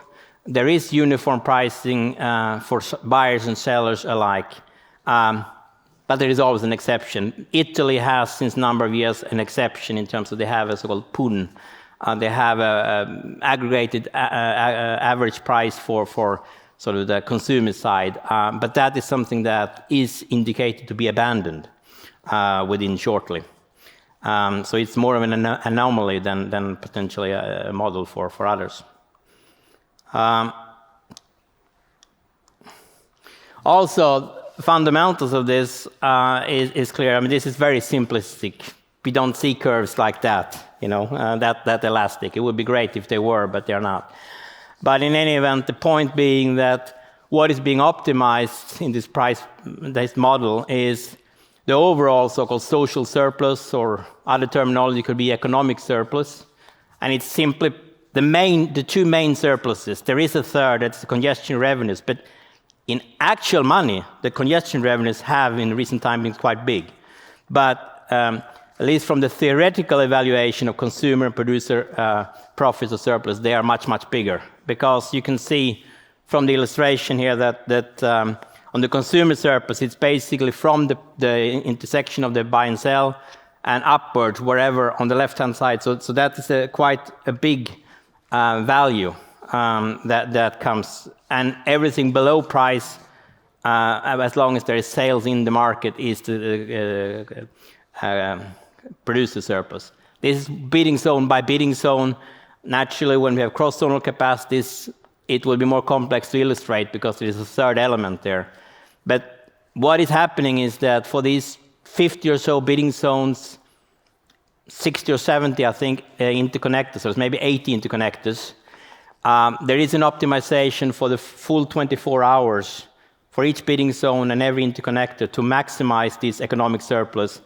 there is uniform pricing for buyers and sellers alike. But there is always an exception. Italy has, since a number of years, an exception in terms of they have a so-called PUN. They have an aggregated average price for sort of the consumer side, but that is something that is indicated to be abandoned within shortly. So it's more of an anomaly than potentially a model for others. Also, fundamentals of this is clear. I mean, this is very simplistic. We don't see curves like that, that elastic. It would be great if they were, but they're not. But in any event, the point being that what is being optimized in this model is the overall so-called social surplus, or other terminology could be economic surplus. And it's simply the 2 main surpluses. There is a third, that's the congestion revenues. But in actual money, the congestion revenues have in recent time been quite big. But at least from the theoretical evaluation of consumer and producer profits or surplus, they are much, much bigger. Because you can see from the illustration here that on the consumer surplus, it's basically from the intersection of the buy and sell and upwards, wherever on the left-hand side. So that is quite a big value. that comes, and everything below price, as long as there is sales in the market, is to produce the surplus. This is bidding zone by bidding zone. Naturally, when we have cross-zonal capacities, it will be more complex to illustrate because there is a third element there. But what is happening is that for these 50 or so bidding zones, 60 or 70, I think, interconnectors, so it's maybe 80 interconnectors, there is an optimization for the full 24 hours for each bidding zone and every interconnector to maximize this economic surplus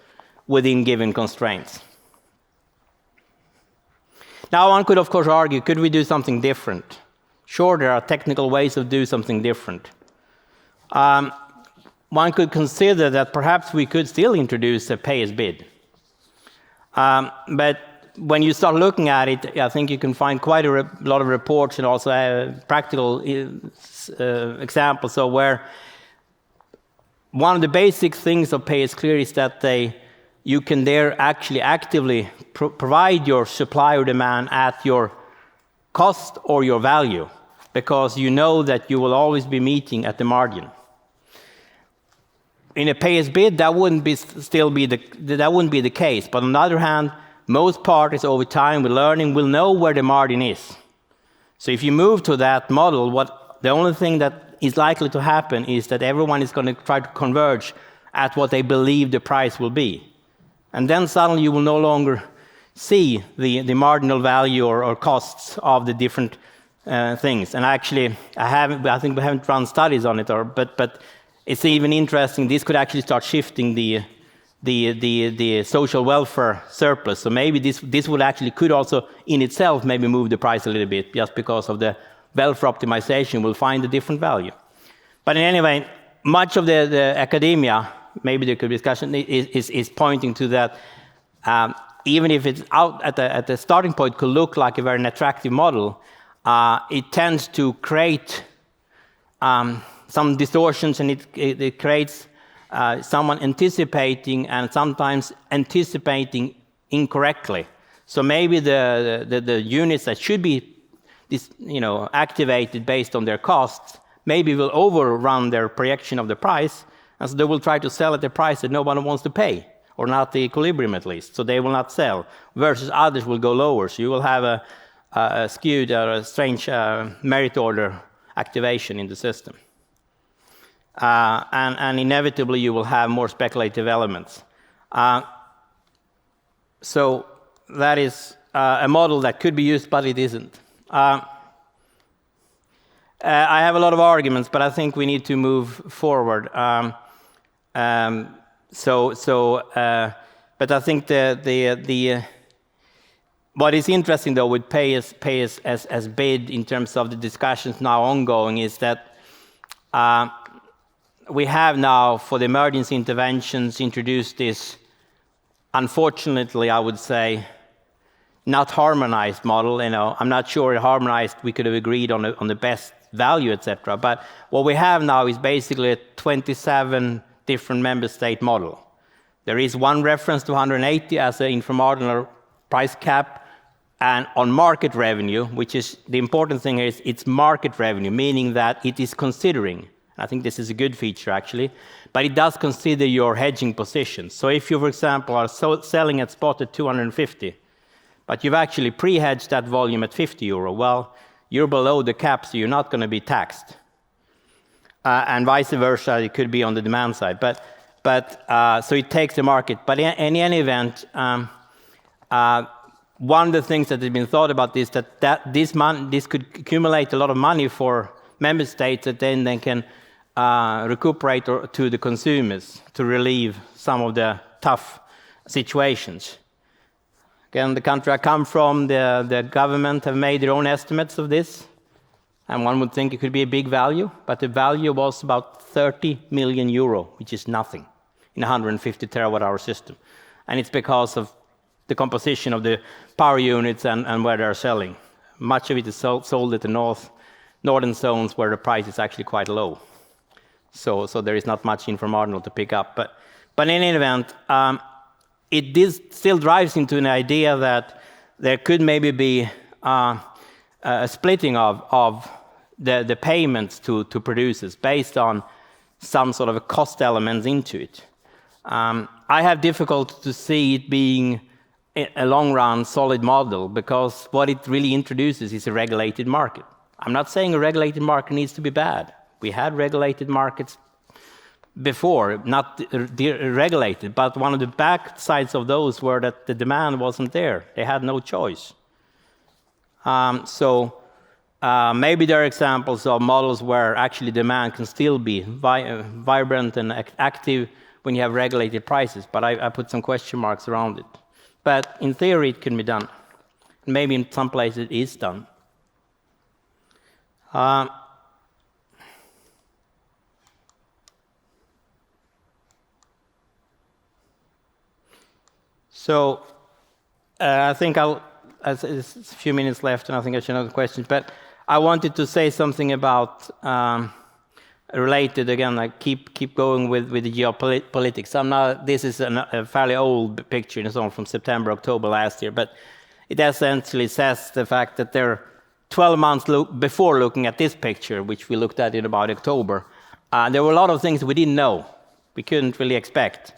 within given constraints. Now, one could, of course, argue, could we do something different? Sure, there are technical ways of doing something different. One could consider that perhaps we could still introduce a pay-as-bid. But when you start looking at it, I think you can find quite a lot of reports and also practical examples of where one of the basic things of pay-as-clear is that you can there actually actively provide your supply or demand at your cost or your value, because you know that you will always be meeting at the margin. In a pay-as-bid, that wouldn't be the case. But on the other hand, most parties over time with learning will know where the margin is. So if you move to that model, the only thing that is likely to happen is that everyone is going to try to converge at what they believe the price will be. And then suddenly you will no longer see the marginal value or costs of the different things. And actually, I think we haven't run studies on it, but it's even interesting. This could actually start shifting the social welfare surplus. So maybe this would actually could also in itself maybe move the price a little bit, just because of the welfare optimization will find a different value. But in any way, much of the academia, maybe there could be discussion, is pointing to that. Even if it's out at the starting point could look like a very attractive model, it tends to create some distortions, and it creates someone anticipating and sometimes anticipating incorrectly. So maybe the units that should be activated based on their costs maybe will overrun their projection of the price, and so they will try to sell at a price that nobody wants to pay, or not the equilibrium at least. So they will not sell, versus others will go lower. So you will have a skewed or a strange merit order activation in the system. And inevitably you will have more speculative elements. So that is a model that could be used, but it isn't. I have a lot of arguments, but I think we need to move forward. But I think what is interesting though with pay as bid in terms of the discussions now ongoing is that we have now for the emergency interventions introduced this, unfortunately I would say, not harmonized model. I'm not sure harmonized we could have agreed on the best value, etc. But what we have now is basically a 27 different member state model. There is one reference to 180 as an inframarginal price cap, and on market revenue, which is the important thing is it's market revenue, meaning that it is considering, I think this is a good feature actually, but it does consider your hedging positions. So if you, for example, are selling at spot at 250, but you've actually pre-hedged that volume at 50 euro, well, you're below the cap, so you're not going to be taxed. And vice versa, it could be on the demand side. So it takes the market. But in any event, one of the things that has been thought about is that this could accumulate a lot of money for member states that then they can recuperate to the consumers to relieve some of the tough situations. Again, the country I come from, the government have made their own estimates of this, and one would think it could be a big value, but the value was about 30 million euro, which is nothing in a 150 terawatt-hour system. And it's because of the composition of the power units and where they're selling. Much of it is sold at the northern zones where the price is actually quite low. So there is not much inframarginal to pick up. But in any event, it still drives into an idea that there could maybe be a splitting of the payments to producers based on some sort of a cost elements into it. I have difficulty to see it being a long-run solid model, because what it really introduces is a regulated market. I'm not saying a regulated market needs to be bad. We had regulated markets before, not regulated, but one of the backsides of those were that the demand wasn't there. They had no choice. Maybe there are examples of models where actually demand can still be vibrant and active when you have regulated prices, but I put some question marks around it. But in theory, it can be done. Maybe in some places it is done. I think there's a few minutes left, and I think I should have the questions, but I wanted to say something about related, again, I keep going with the geopolitics. This is a fairly old picture, it's on from September, October last year, but it essentially says the fact that there are 12 months before looking at this picture, which we looked at in about October, there were a lot of things we didn't know, we couldn't really expect.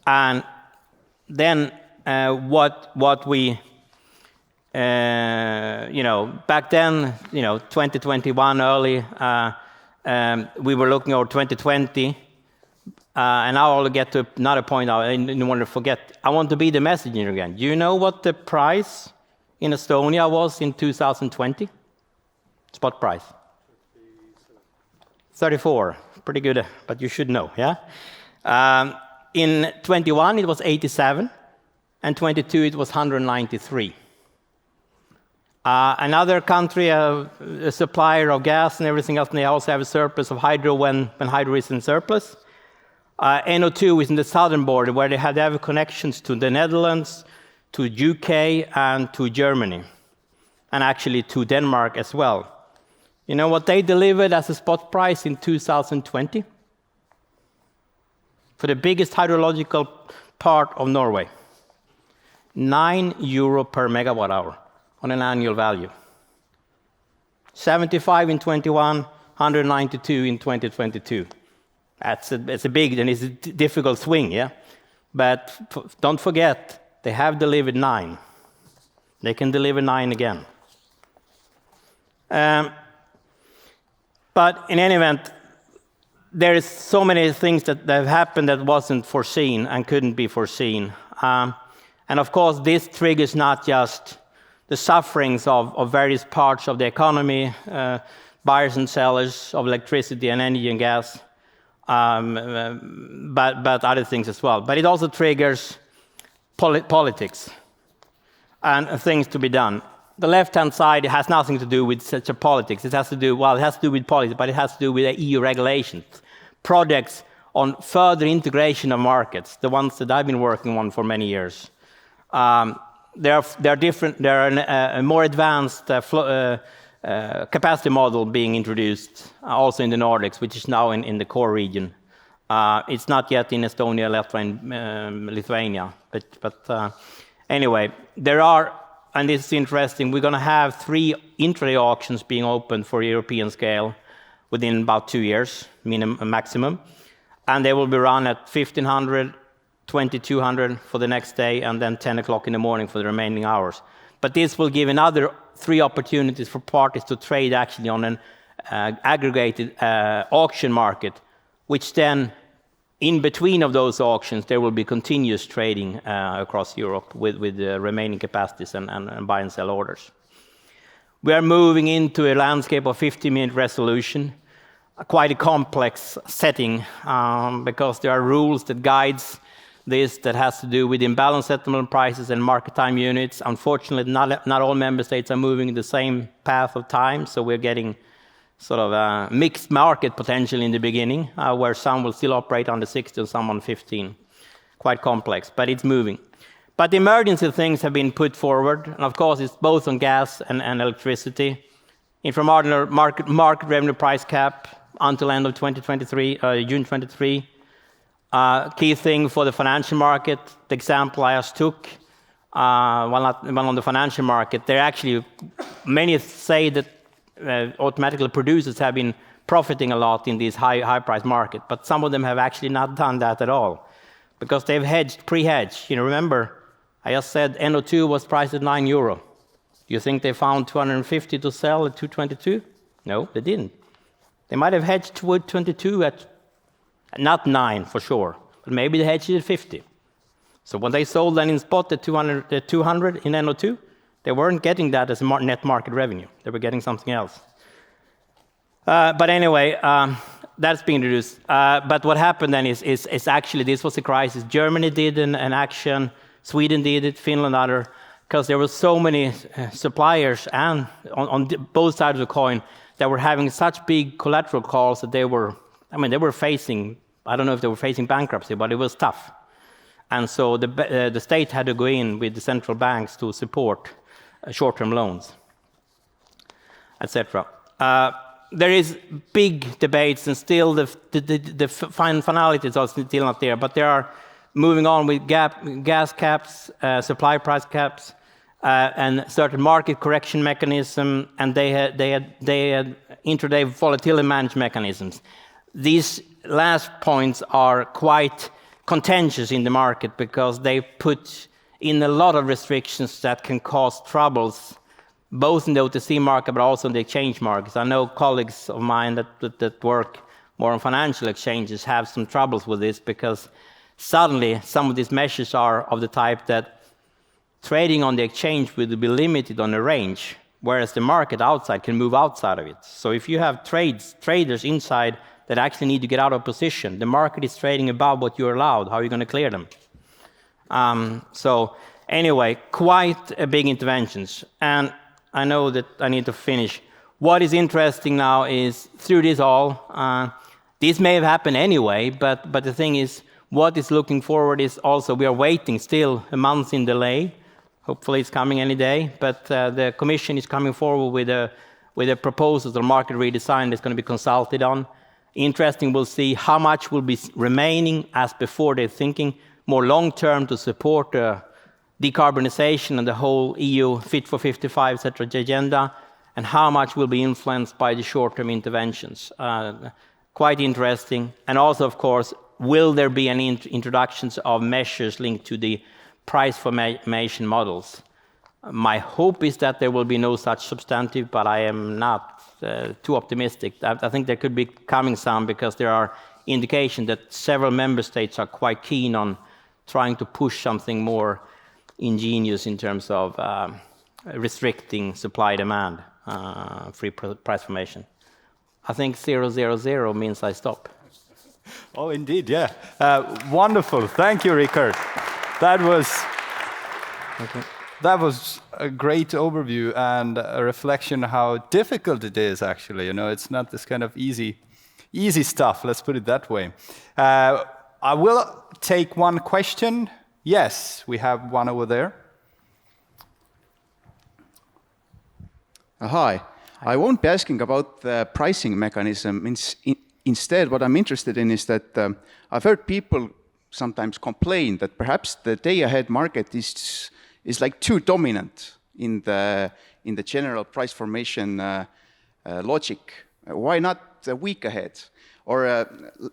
And then what we, back then, 2021 early, we were looking over 2020, and now I'll get to another point I didn't want to forget. I want to be the messenger again. Do you know what the price in Estonia was in 2020? Spot price. 34. Pretty good, but you should know, yeah? In 21, it was 87, and 22, it was 193. Another country, a supplier of gas and everything else, and they also have a surplus of hydro when hydro is in surplus. NO2 is in the southern border, where they have connections to the Netherlands, to UK, and to Germany, and actually to Denmark as well. You know what they delivered as a spot price in 2020? For the biggest hydrological part of Norway, €9 per megawatt hour on an annual value. 75 in 21, 192 in 2022. It's a big and it's a difficult swing, yeah? But don't forget, they have delivered 9. They can deliver 9 again. But in any event, there is so many things that have happened that wasn't foreseen and couldn't be foreseen. And of course, this triggers not just the sufferings of various parts of the economy, buyers and sellers of electricity and energy and gas, but other things as well. But it also triggers politics and things to be done. The left-hand side has nothing to do with such a politics. It has to do with politics, but it has to do with the EU regulations, projects on further integration of markets, the ones that I've been working on for many years. There are different. There are a more advanced capacity model being introduced, also in the Nordics, which is now in the core region. It's not yet in Estonia, Latvia, and Lithuania. But anyway, there are, and this is interesting. We're going to have 3 intraday auctions being opened for European scale within about 2 years, maximum, and they will be run at 1500. 2200 for the next day, and then 10 o'clock in the morning for the remaining hours. But this will give another 3 opportunities for parties to trade actually on an aggregated auction market, which then, in between of those auctions, there will be continuous trading across Europe with the remaining capacities and buy and sell orders. We are moving into a landscape of 50-minute resolution, quite a complex setting, because there are rules that guides this that has to do with imbalance settlement prices and market time units. Unfortunately, not all member states are moving in the same path of time, so we're getting sort of a mixed market potential in the beginning, where some will still operate on the 60 and some on 15. Quite complex, but it's moving. But the emergency things have been put forward, and of course it's both on gas and electricity. Inframarginal market revenue price cap until end of 2023, June 23. Key thing for the financial market, the example I just took, one on the financial market. They're actually, many say that automatically producers have been profiting a lot in this high price market, but some of them have actually not done that at all because they've hedged, pre-hedged. Remember, I just said NO2 was priced at €9. Do you think they found 250 to sell at 222? No, they didn't. They might have hedged 22 at, not 9 for sure, but maybe they hedged it at 50. So when they sold then in spot at 200 in NO2, they weren't getting that as net market revenue. They were getting something else. But anyway, that's being reduced. But what happened then is actually this was a crisis. Germany did an action, Sweden did it, Finland other, because there were so many suppliers and on both sides of the coin that were having such big collateral calls that they were facing, I don't know if they were facing bankruptcy, but it was tough. And so the state had to go in with the central banks to support short-term loans, etc. There is big debates, and still the finalities are still not there. But they are moving on with gas caps, supply price caps, and certain market correction mechanism, and they had intraday volatility management mechanisms. These last points are quite contentious in the market because they put in a lot of restrictions that can cause troubles both in the OTC market but also in the exchange markets. I know colleagues of mine that work more on financial exchanges have some troubles with this because suddenly some of these measures are of the type that trading on the exchange will be limited on a range, whereas the market outside can move outside of it. So if you have traders inside that actually need to get out of position, the market is trading above what you're allowed, how are you going to clear them? So anyway, quite a big interventions. And I know that I need to finish. What is interesting now is through this all, this may have happened anyway, but the thing is, what is looking forward is also we are waiting still a month in delay. Hopefully it's coming any day, but the Commission is coming forward with a proposal to market redesign that's going to be consulted on. Interesting, we'll see how much will be remaining as before they're thinking more long-term to support decarbonization and the whole EU Fit for 55, etc. agenda, and how much will be influenced by the short-term interventions. Quite interesting. And also, of course, will there be any introductions of measures linked to the price formation models? My hope is that there will be no such substantive, but I am not too optimistic. I think there could be coming some because there are indications that several member states are quite keen on trying to push something more ingenious in terms of restricting supply-demand, free price formation. I think 000 means I stop.
Oh, indeed, yeah. Wonderful. Thank you, Rickard. That was a great overview and a reflection how difficult it is, actually. It's not this kind of easy stuff, let's put it that way. I will take one question. Yes, we have one over there.
Hi. I won't be asking about the pricing mechanism. Instead, what I'm interested in is that I've heard people sometimes complain that perhaps the day-ahead market is like too dominant in the general price formation logic. Why not a week ahead? Or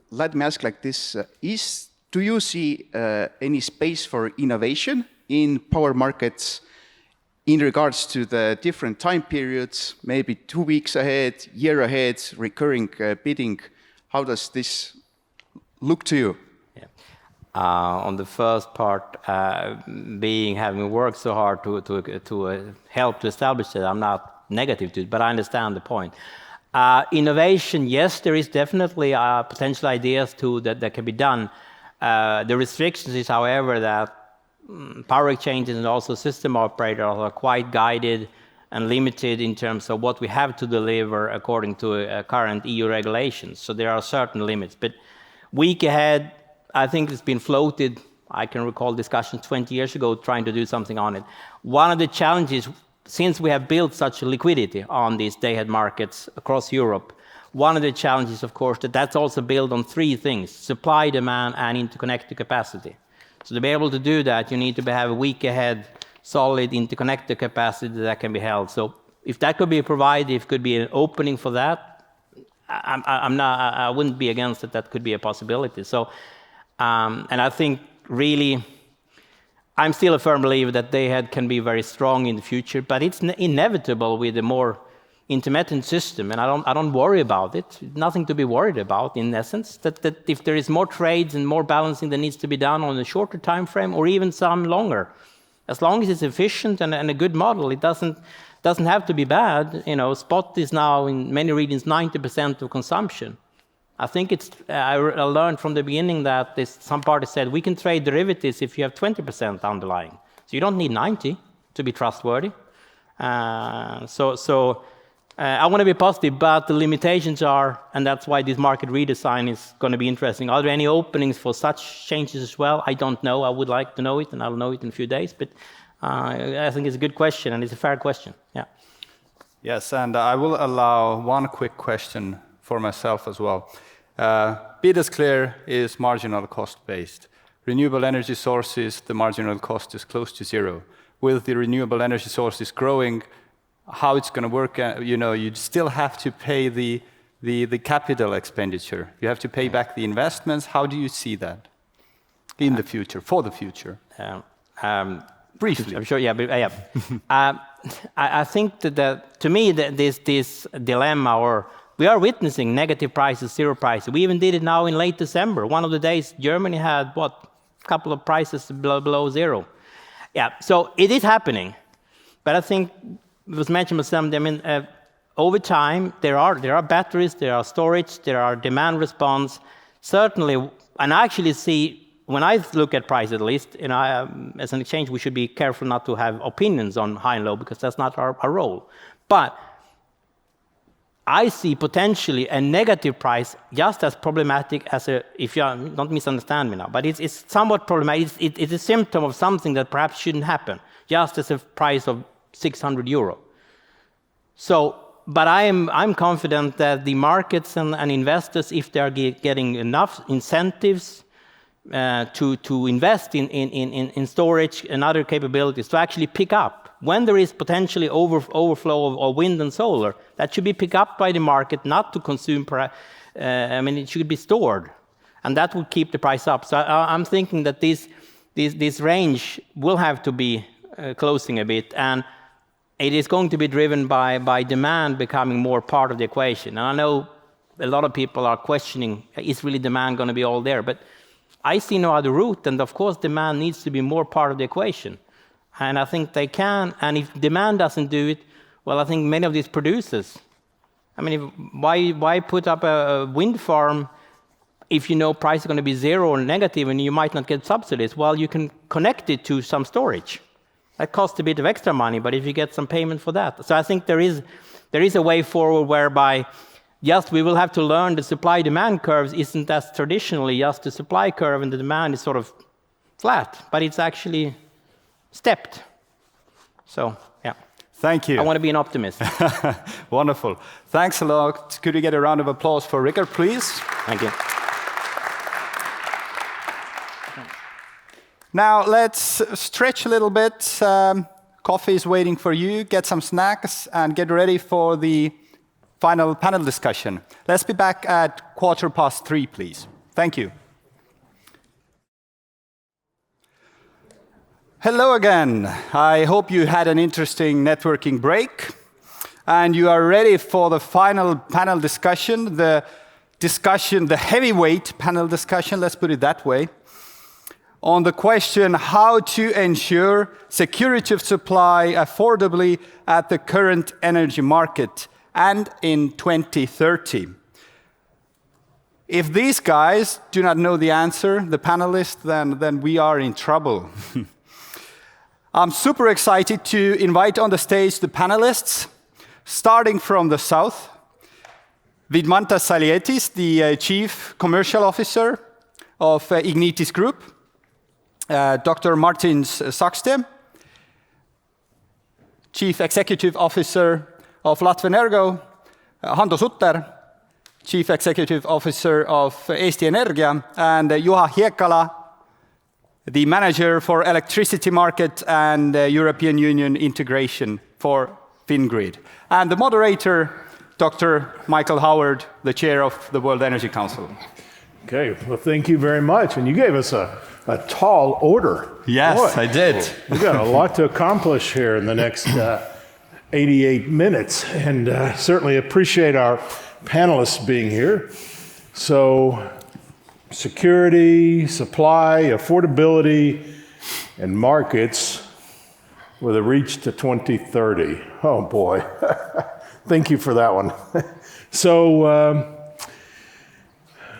let me ask like this: do you see any space for innovation in power markets in regards to the different time periods, maybe 2 weeks ahead, year ahead, recurring bidding? How does this look to you?
On the first part, having worked so hard to help to establish it, I'm not negative to it, but I understand the point. Innovation, yes, there is definitely potential ideas that can be done. The restrictions is, however, that power exchanges and also system operators are quite guided and limited in terms of what we have to deliver according to current EU regulations. So there are certain limits. But week ahead, I think it's been floated. I can recall discussions 20 years ago trying to do something on it. One of the challenges, since we have built such a liquidity on these day-ahead markets across Europe, one of the challenges, of course, that's also built on three things: supply, demand, and interconnected capacity. So to be able to do that, you need to have a week ahead solid interconnector capacity that can be held. So if that could be provided, if could be an opening for that, I wouldn't be against it. That could be a possibility. So, and I think really, I'm still a firm believer that day-ahead can be very strong in the future, but it's inevitable with a more intermittent system, and I don't worry about it. Nothing to be worried about, in essence. That if there is more trades and more balancing that needs to be done on a shorter time frame, or even some longer, as long as it's efficient and a good model, it doesn't have to be bad. You know, spot is now in many regions 90% of consumption. I think I learned from the beginning that some parties said we can trade derivatives if you have 20% underlying. So you don't need 90 to be trustworthy. I want to be positive, but the limitations are, and that's why this market redesign is going to be interesting. Are there any openings for such changes as well? I don't know. I would like to know it, and I'll know it in a few days. But I think it's a good question, and it's a fair question. Yeah.
Yes, and I will allow one quick question for myself as well. Be it as clear is marginal cost based. Renewable energy sources, the marginal cost is close to zero. With the renewable energy sources growing, how it's going to work, you still have to pay the capital expenditure. You have to pay back the investments. How do you see that in the future, for the future? Briefly.
I'm sure, yeah. I think that to me, this dilemma, or we are witnessing negative prices, zero prices. We even did it now in late December. One of the days, Germany had, a couple of prices below zero. Yeah, so it is happening. But I think it was mentioned by some, over time, there are batteries, there are storage, there are demand response. Certainly, and I actually see, when I look at price at least, as an exchange, we should be careful not to have opinions on high and low, because that's not our role. But I see potentially a negative price just as problematic as if you don't misunderstand me now, but it's somewhat problematic. It's a symptom of something that perhaps shouldn't happen, just as a price of 600 euro. So, but I'm confident that the markets and investors, if they are getting enough incentives to invest in storage and other capabilities, to actually pick up when there is potentially overflow of wind and solar, that should be picked up by the market, not to consume. It should be stored, and that will keep the price up. So I'm thinking that this range will have to be closing a bit, and it is going to be driven by demand becoming more part of the equation. And I know a lot of people are questioning, is really demand going to be all there? But I see no other route, and of course demand needs to be more part of the equation. And I think they can, and if demand doesn't do it, well, I think many of these producers, why put up a wind farm if you know price is going to be zero or negative and you might not get subsidies? Well, you can connect it to some storage. That costs a bit of extra money, but if you get some payment for that. So I think there is a way forward whereby, yes, we will have to learn the supply-demand curves isn't as traditionally just the supply curve and the demand is sort of flat, but it's actually stepped. So, yeah.
Thank you.
I want to be an optimist.
Wonderful. Thanks a lot. Could we get a round of applause for Krieger, please?
Thank you.
Now, let's stretch a little bit. Coffee is waiting for you. Get some snacks and get ready for the final panel discussion. Let's be back at 3:15, please. Thank you. Hello again. I hope you had an interesting networking break and you are ready for the final panel discussion, the heavyweight panel discussion, let's put it that way, on the question how to ensure security of supply affordably at the current energy market and in 2030. If these guys do not know the answer, the panelists, then we are in trouble. I'm super excited to invite on the stage the panelists, starting from the south. Vidmantas Salietis, the Chief Commercial Officer of Ignitis Group. Dr. Martinš Ćakste, Chief Executive Officer of Latvenergo. Hando Sutter, Chief Executive Officer of Eesti Energia. And Juha Hiekala, the manager for electricity market and European Union integration for Fingrid. And the moderator, Dr. Michael Howard, the chair of the World Energy Council.
Okay, well, thank you very much. And you gave us a tall order.
Yes,
Boy,
I did.
We've got a lot to accomplish here in the next 88 minutes, and certainly appreciate our panelists being here. So, security, supply, affordability, and markets with a reach to 2030. Oh boy, thank you for that one. So,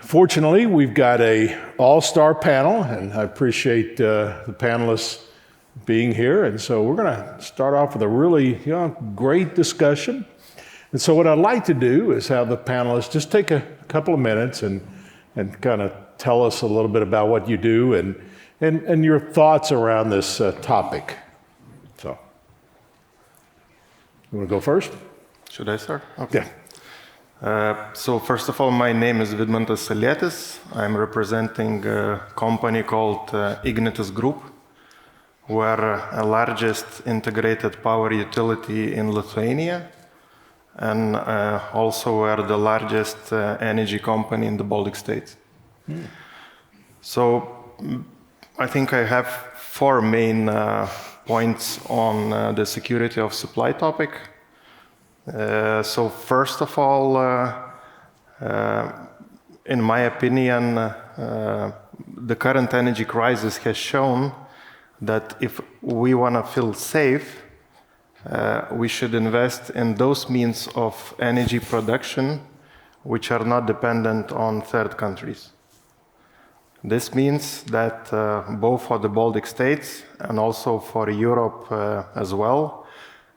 fortunately, we've got an all-star panel, and I appreciate the panelists being here. And so we're going to start off with a really great discussion. And so what I'd like to do is have the panelists just take a couple of minutes and kind of tell us a little bit about what you do and your thoughts around this topic. So, you want to go first?
Should I start? Okay.
Yeah.
So first of all, my name is Vidmantas Salietis. I'm representing a company called Ignitis Group. We're the largest integrated power utility in Lithuania, and also we're the largest energy company in the Baltic states. So I think I have four main points on the security of supply topic. So first of all, in my opinion, the current energy crisis has shown that if we want to feel safe, we should invest in those means of energy production which are not dependent on third countries. This means that both for the Baltic states and also for Europe as well,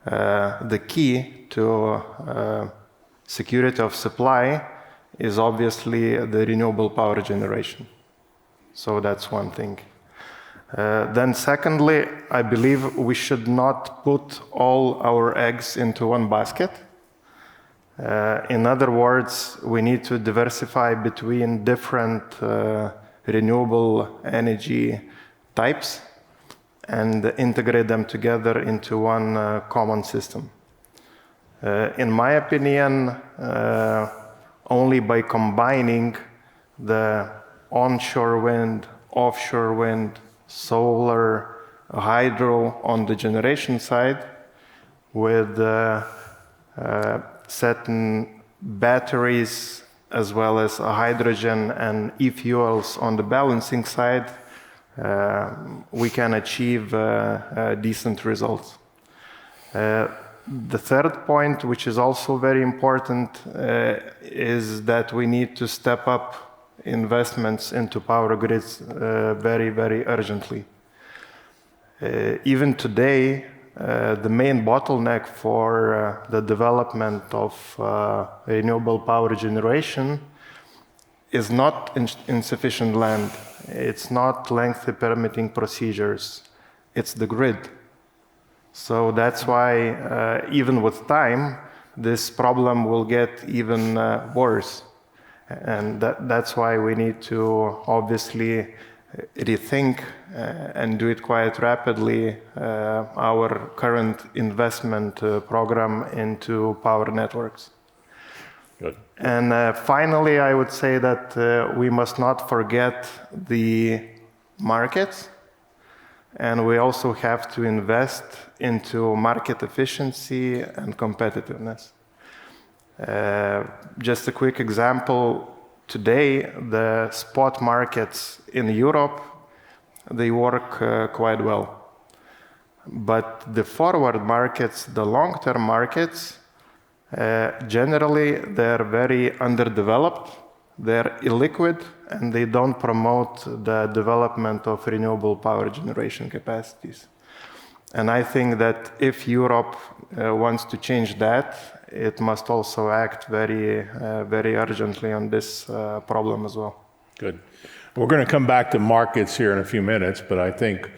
the key to security of supply is obviously the renewable power generation. So that's one thing. Then secondly, I believe we should not put all our eggs into one basket. In other words, we need to diversify between different renewable energy types and integrate them together into one common system. In my opinion, only by combining the onshore wind, offshore wind, solar, hydro on the generation side with certain batteries as well as hydrogen and e-fuels on the balancing side, we can achieve decent results. The third point, which is also very important, is that we need to step up investments into power grids very, very urgently. Even today, the main bottleneck for the development of renewable power generation is not insufficient land. It's not lengthy permitting procedures. It's the grid. So that's why, even with time, this problem will get even worse. And that's why we need to obviously rethink and do it quite rapidly our current investment program into power networks.
Good.
And finally, I would say that we must not forget the markets, and we also have to invest into market efficiency and competitiveness. Just a quick example, today the spot markets in Europe, they work quite well. But the forward markets, the long-term markets, generally they're very underdeveloped, they're illiquid, and they don't promote the development of renewable power generation capacities. And I think that if Europe wants to change that, it must also act very, very urgently on this problem as well.
Good. We're going to come back to markets here in a few minutes, but I think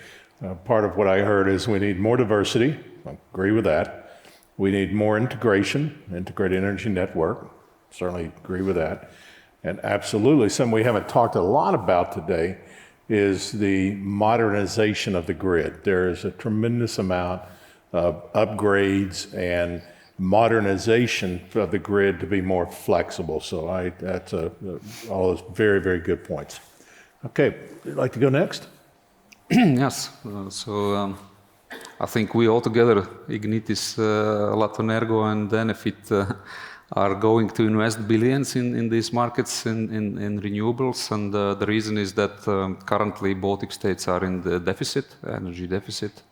part of what I heard is we need more diversity. I agree with that. We need more integration, integrated energy network. Certainly agree with that. And absolutely, something we haven't talked a lot about today is the modernization of the grid. There is a tremendous amount of upgrades and modernization of the grid to be more flexible. So that's all those very, very good points. Okay, would you like to go next?
Yes, I think we all together, Ignitis, Latvenergo and Enefit, are going to invest billions in these markets in renewables, and the reason is that currently Baltic states are in the deficit, energy deficit.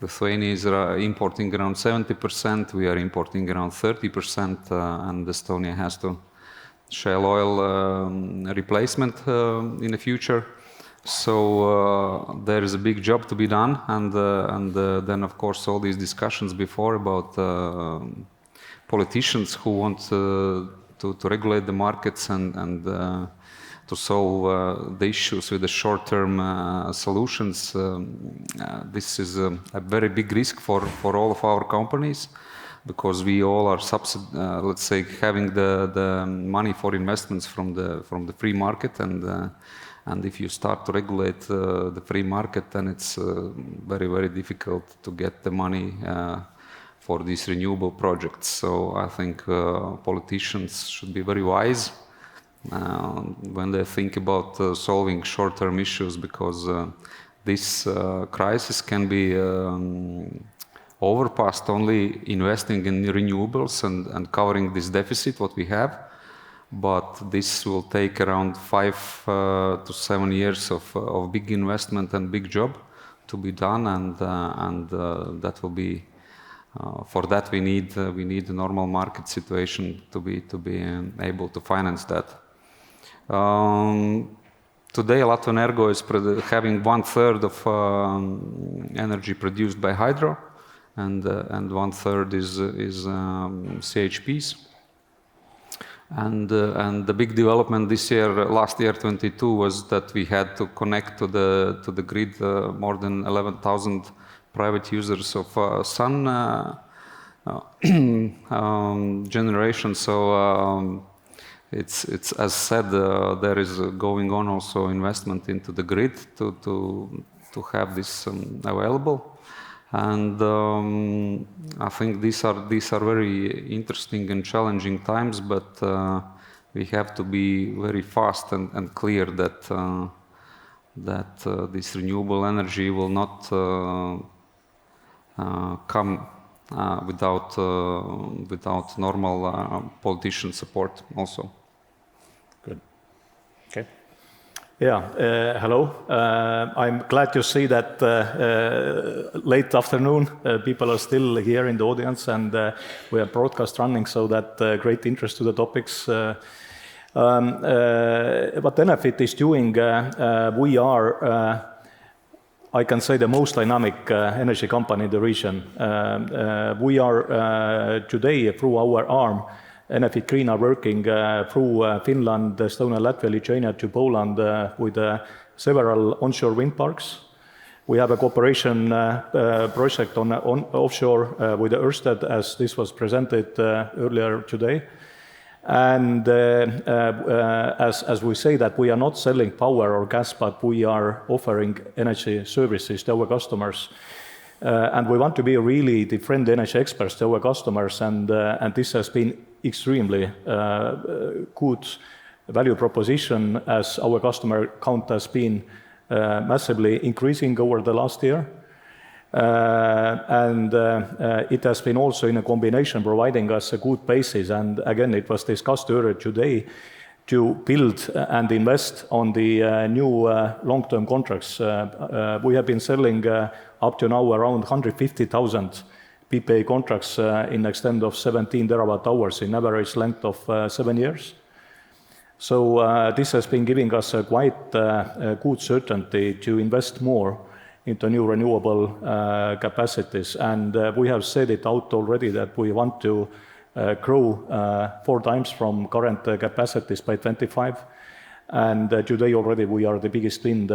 Lithuania is importing around 70%, we are importing around 30%, and Estonia has to shale oil replacement in the future. So there is a big job to be done, and then of course all these discussions before about politicians who want to regulate the markets and to solve the issues with the short-term solutions. This is a very big risk for all of our companies, because we all are let's say having the money for investments from the free market, and if you start to regulate the free market, then it's very, very difficult to get the money for these renewable projects. So I think politicians should be very wise when they think about solving short-term issues, because this crisis can be overpassed only investing in renewables and covering this deficit what we have. But this will take around 5 to 7 years of big investment and big job to be done, and that will be for that we need a normal market situation to be able to finance that. Today Latvenergo is having 1/3 of energy produced by hydro, and 1/3 is CHPs. And the big development this year, last year 22, was that we had to connect to the grid more than 11,000 private users of sun generation. So it's as said, there is going on also investment into the grid to have this available. And I think these are very interesting and challenging times, but we have to be very fast and clear that this renewable energy will not come without normal politician support also.
Good. Okay. Yeah, hello. I'm glad to see that late afternoon people are still here in the audience, and we have broadcast running, so that great interest to the topics. What Enefit is doing, we are, I can say, the most dynamic energy company in the region. We are today, through our arm, Enefit Green, are working through Finland, Estonia, Latvia, Lithuania to Poland with several onshore wind parks. We have a cooperation project on offshore with Örsted, as this was presented earlier today. And as we say that we are not selling power or gas, but we are offering energy services to our customers. And we want to be really the friendly energy experts to our customers, and this has been extremely good value proposition, as our customer count has been massively increasing over the last year. And it has been also in a combination providing us a good basis, and again it was discussed earlier today, to build and invest on the new long-term contracts. We have been selling up to now around 150,000 PPA contracts in extent of 17 terawatt hours in average length of 7 years. So this has been giving us a quite good certainty to invest more into new renewable capacities. And we have said it out already that we want to grow 4 times from current capacities by 25. And today already we are the biggest wind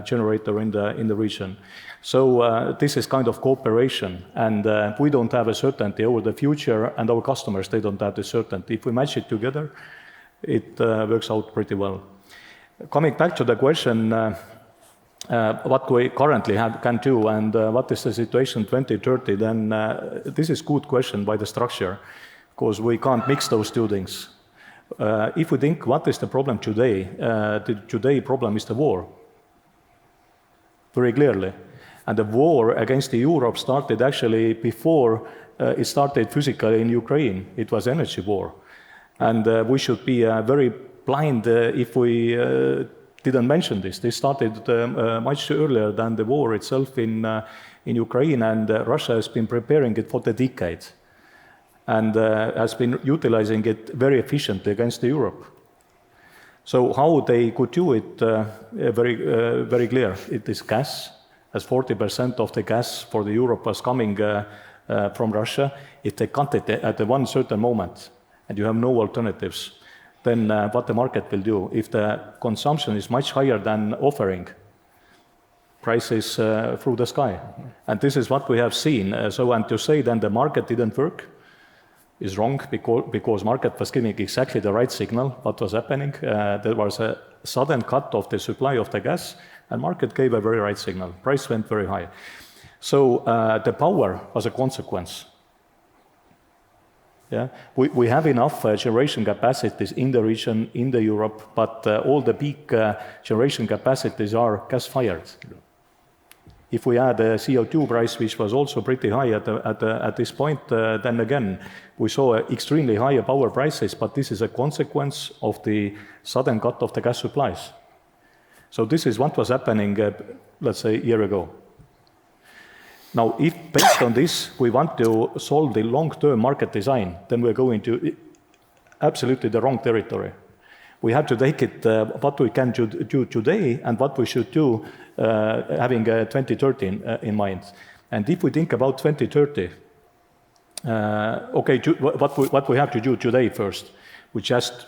generator in the region. So this is kind of cooperation, and we don't have a certainty over the future, and our customers, they don't have the certainty. If we match it together, it works out pretty well. Coming back to the question, what we currently can do and what is the situation 2030, then this is a good question by the structure, because we can't mix those two things. If we think what is the problem today, the today problem is the war, very clearly. And the war against Europe started actually before it started physically in Ukraine. It was energy war. And we should be very blind if we didn't mention this. This started much earlier than the war itself in Ukraine, and Russia has been preparing it for the decades and has been utilizing it very efficiently against Europe. So how they could do it, very clear. It is gas, as 40% of the gas for the Europe was coming from Russia. If they cut it at one certain moment and you have no alternatives, then what the market will do, if the consumption is much higher than offering, prices through the sky. And this is what we have seen. And to say then the market didn't work is wrong, because market was giving exactly the right signal, what was happening. There was a sudden cut of the supply of the gas, and market gave a very right signal. Price went very high. So the power was a consequence. Yeah, we have enough generation capacities in the region, in the Europe, but all the big generation capacities are gas-fired. If we add a CO2 price, which was also pretty high at this point, then again, we saw extremely high power prices, but this is a consequence of the sudden cut of the gas supplies. So this is what was happening, let's say, a year ago. Now, if based on this, we want to solve the long-term market design, then we're going to absolutely the wrong territory. We have to take it what we can do today and what we should do having 2030 in mind. And if we think about 2030, what we have to do today first, we just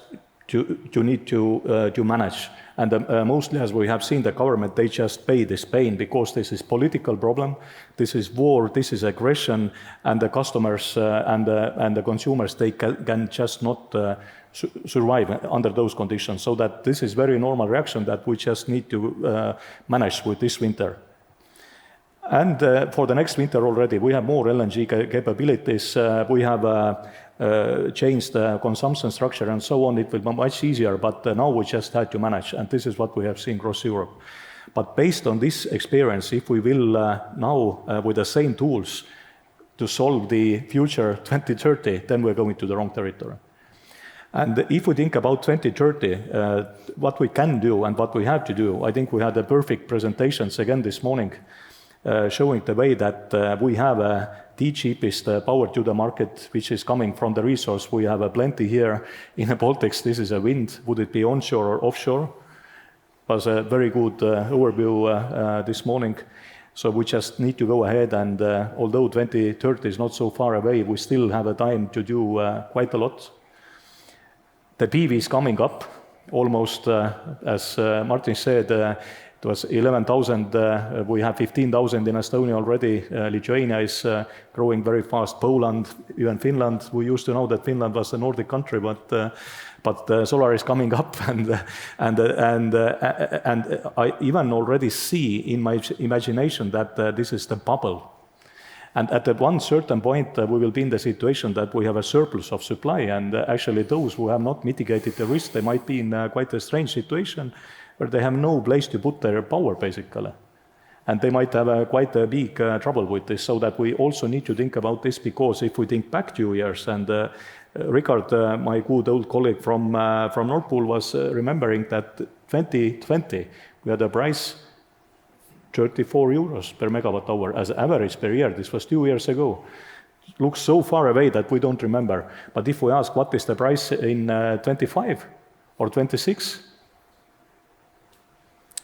need to manage. And mostly, as we have seen, the government, they just pay this pain because this is political problem, this is war, this is aggression, and the customers and the consumers, they can just not survive under those conditions. So that this is very normal reaction that we just need to manage with this winter. And for the next winter already, we have more LNG capabilities. We have changed the consumption structure and so on. It will be much easier, but now we just had to manage, and this is what we have seen across Europe. But based on this experience, if we will now, with the same tools, to solve the future 2030, then we're going to the wrong territory. And if we think about 2030, what we can do and what we have to do, I think we had the perfect presentations again this morning, showing the way that we have the cheapest power to the market, which is coming from the resource. We have plenty here in the Baltics. This is a wind. Would it be onshore or offshore? Was a very good overview this morning. So we just need to go ahead, and although 2030 is not so far away, we still have a time to do quite a lot. The PV is coming up almost, as Martin said, it was 11,000. We have 15,000 in Estonia already. Lithuania is growing very fast. Poland, even Finland. We used to know that Finland was a Nordic country, but solar is coming up, and I even already see in my imagination that this is the bubble. And at one certain point, we will be in the situation that we have a surplus of supply, and actually those who have not mitigated the risk, they might be in quite a strange situation where they have no place to put their power, basically. And they might have quite a big trouble with this, so that we also need to think about this, because if we think back 2 years, and Richard, my good old colleague from NordPool, was remembering that 2020, we had a price 34 euros per megawatt hour as average per year. This was 2 years ago. Looks so far away that we don't remember. But if we ask what is the price in 25 or 26,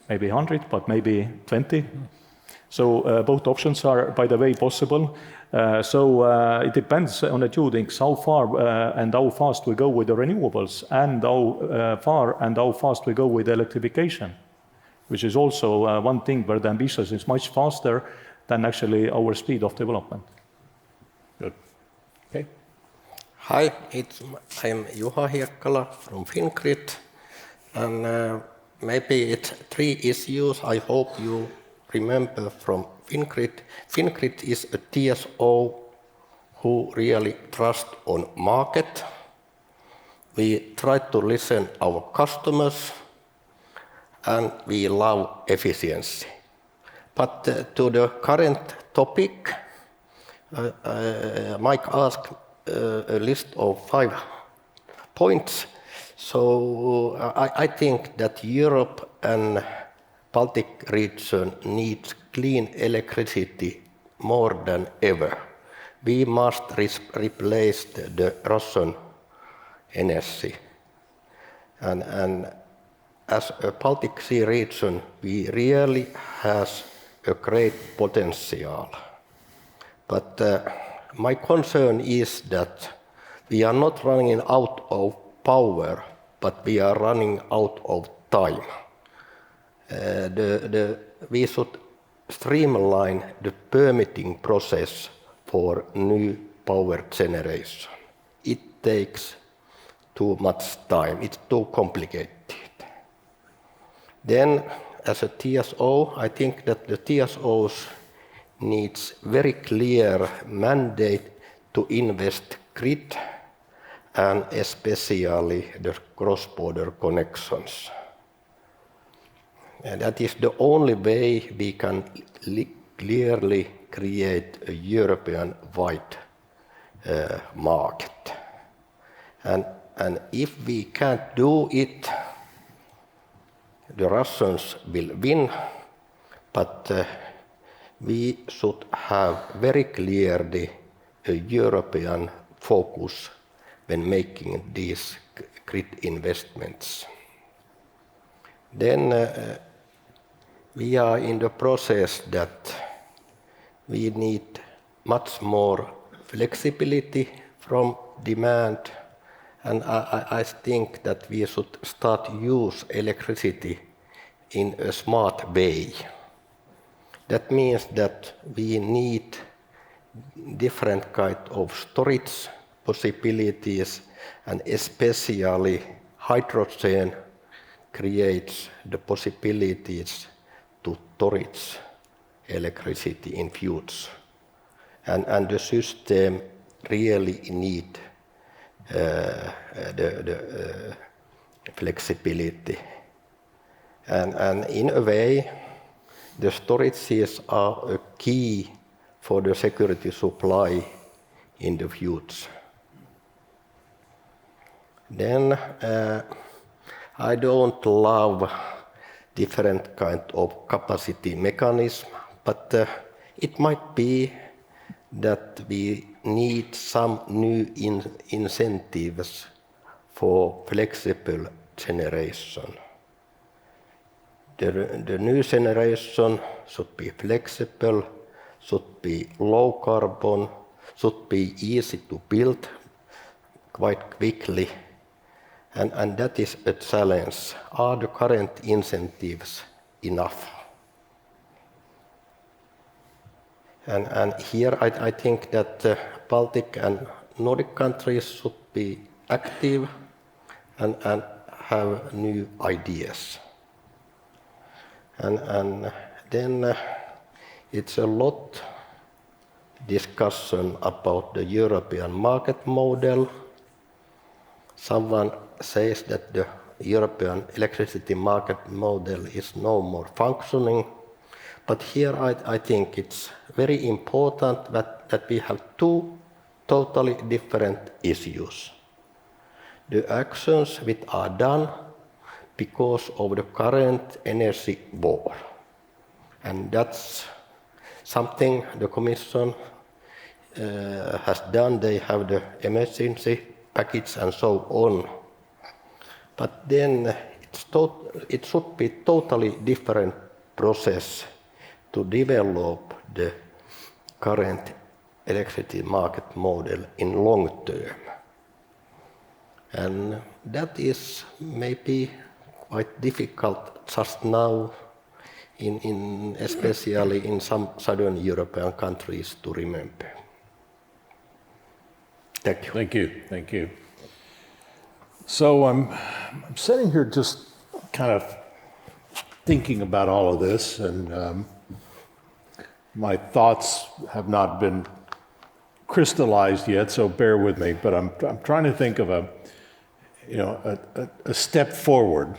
maybe 100, but maybe 20. So both options are, by the way, possible. It depends on the two things, how far and how fast we go with the renewables, and how far and how fast we go with the electrification, which is also one thing where the ambition is much faster than actually our speed of development.
Good. Okay.
Hi, I'm Juha Hiekkala from Fingrid, and maybe it's 3 issues I hope you remember from Fingrid. Fingrid is a TSO who really trust on market. We try to listen our customers, and we love efficiency. But to the current topic, Mike asked a list of 5 points. So I think that Europe and Baltic region needs clean electricity more than ever. We must replace the Russian energy. And as a Baltic Sea region, we really have a great potential. But my concern is that we are not running out of power, but we are running out of time. We should streamline the permitting process for new power generation. It takes too much time, it's too complicated. Then, as a TSO, I think that the TSOs needs very clear mandate to invest grid and especially the cross-border connections. And that is the only way we can clearly create a European-wide market. And if we can't do it, the Russians will win, but we should have very clearly a European focus when making these grid investments. Then we are in the process that we need much more flexibility from demand, and I think that we should start use electricity in a smart way. That means that we need different kind of storage possibilities, and especially hydrogen creates the possibilities to storage electricity in future. And the system really need the flexibility. And in a way, the storages are a key for the security supply in the future. Then I don't love different kind of capacity mechanism, but it might be that we need some new incentives for flexible generation. The new generation should be flexible, should be low carbon, should be easy to build quite quickly, and that is a challenge. Are the current incentives enough? And here I think that Baltic and Nordic countries should be active and have new ideas. And then it's a lot discussion about the European market model. Someone says that the European electricity market model is no more functioning. But here I think it's very important that we have 2 totally different issues. The actions which are done because of the current energy war. And that's something the Commission has done. They have the emergency package and so on. But then it should be totally different process to develop the current electricity market model in long term. And that is maybe quite difficult just now, especially in some southern European countries, to remember. Thank you.
Thank you. Thank you. So I'm sitting here just kind of thinking about all of this, and my thoughts have not been crystallized yet, so bear with me. But I'm trying to think of a step forward.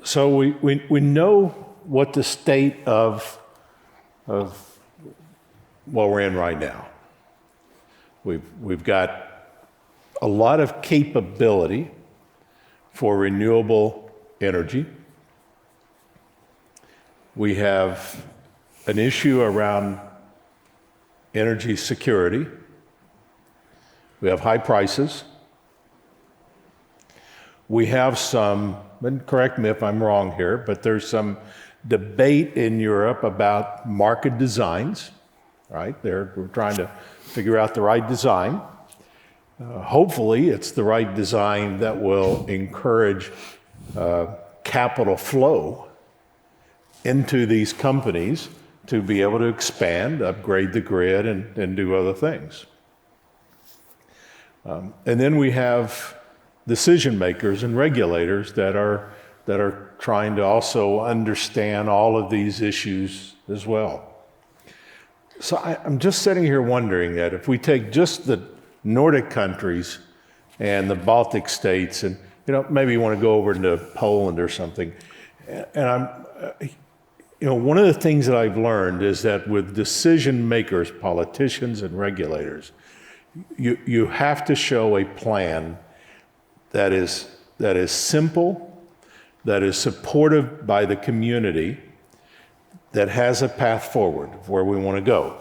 So we know what the state of what we're in right now. We've got a lot of capability for renewable energy. We have an issue around energy security. We have high prices. We have some, and correct me if I'm wrong here, but there's some debate in Europe about market designs, right? We're trying to figure out the right design. Hopefully, it's the right design that will encourage capital flow into these companies to be able to expand, upgrade the grid, and do other things. And then we have decision makers and regulators that are trying to also understand all of these issues as well. So I'm just sitting here wondering that if we take just the Nordic countries and the Baltic states, and maybe you want to go over into Poland or something, and one of the things that I've learned is that with decision makers, politicians and regulators, you have to show a plan that is simple, that is supported by the community, that has a path forward where we want to go.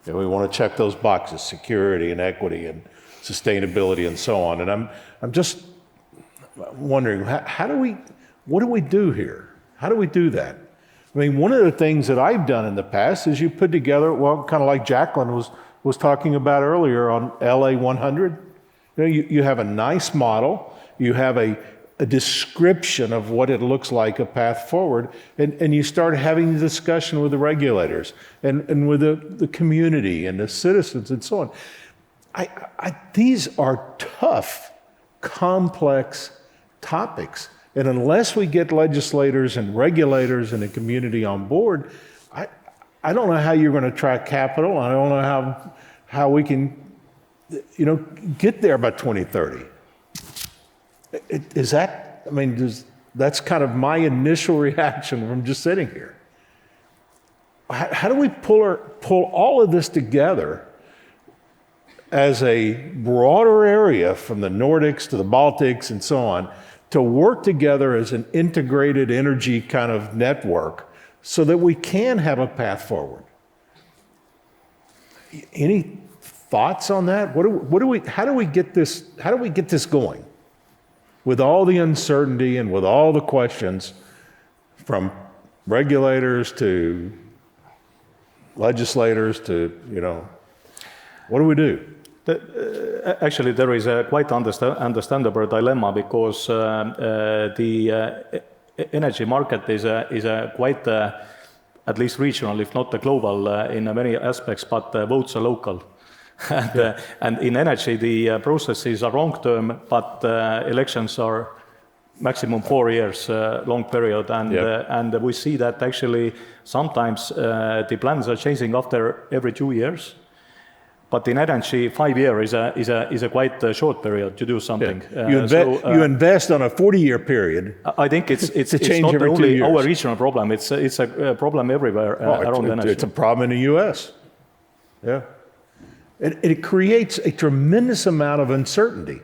And we want to check those boxes: security and equity and sustainability and so on. And I'm just wondering, what do we do here? How do we do that? I mean, one of the things that I've done in the past is you put together, well, kind of like Jaquelin was talking about earlier on LA 100. You have a nice model, you have a description of what it looks like, a path forward, and you start having the discussion with the regulators and with the community and the citizens and so on. These are tough, complex topics. And unless we get legislators and regulators and the community on board, I don't know how you're going to attract capital. I don't know how we can, get there by 2030. That's kind of my initial reaction from just sitting here. How do we pull all of this together as a broader area from the Nordics to the Baltics and so on, to work together as an integrated energy kind of network so that we can have a path forward? Any thoughts on that? How do we get this going? With all the uncertainty and with all the questions from regulators to legislators to, what do we do?
Actually, there is a quite understandable dilemma because the energy market is a quite, at least regional, if not the global, in many aspects, but votes are local. And in energy, the processes are long-term, but elections are maximum 4 years, long period. And we see that actually sometimes the plans are changing after every 2 years. But in energy, 5 years is a quite short period to do something.
Yeah. You invest on a 40-year period.
I think it's not only our regional problem. It's a problem everywhere around energy.
It's a problem in the U.S. Yeah. It creates a tremendous amount of uncertainty,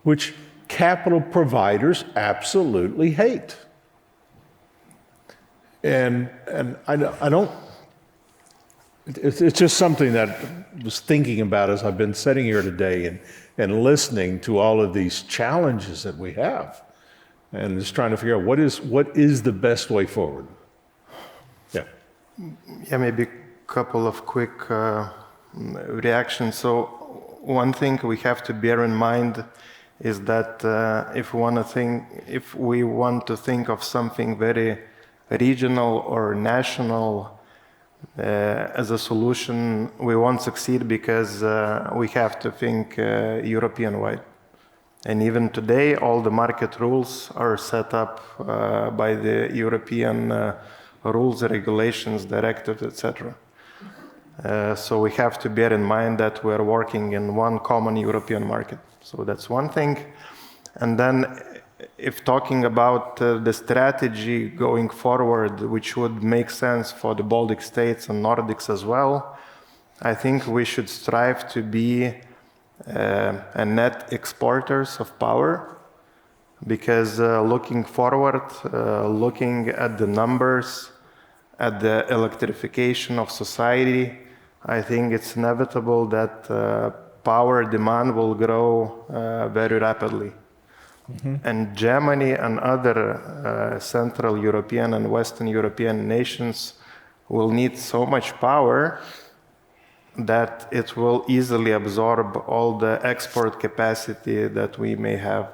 which capital providers absolutely hate. And I don't. It's just something that I was thinking about as I've been sitting here today and listening to all of these challenges that we have, and just trying to figure out what is the best way forward. Yeah.
Yeah, maybe a couple of quick reactions. So one thing we have to bear in mind is that if we want to think of something very regional or national as a solution, we won't succeed because we have to think European-wide. And even today, all the market rules are set up by the European rules, regulations, directives, etc. So we have to bear in mind that we're working in one common European market. So that's one thing. And then if talking about the strategy going forward, which would make sense for the Baltic states and Nordics as well, I think we should strive to be a net exporters of power, because looking forward, looking at the numbers, at the electrification of society, I think it's inevitable that power demand will grow very rapidly. Mm-hmm. And Germany and other Central European and Western European nations will need so much power that it will easily absorb all the export capacity that we may have.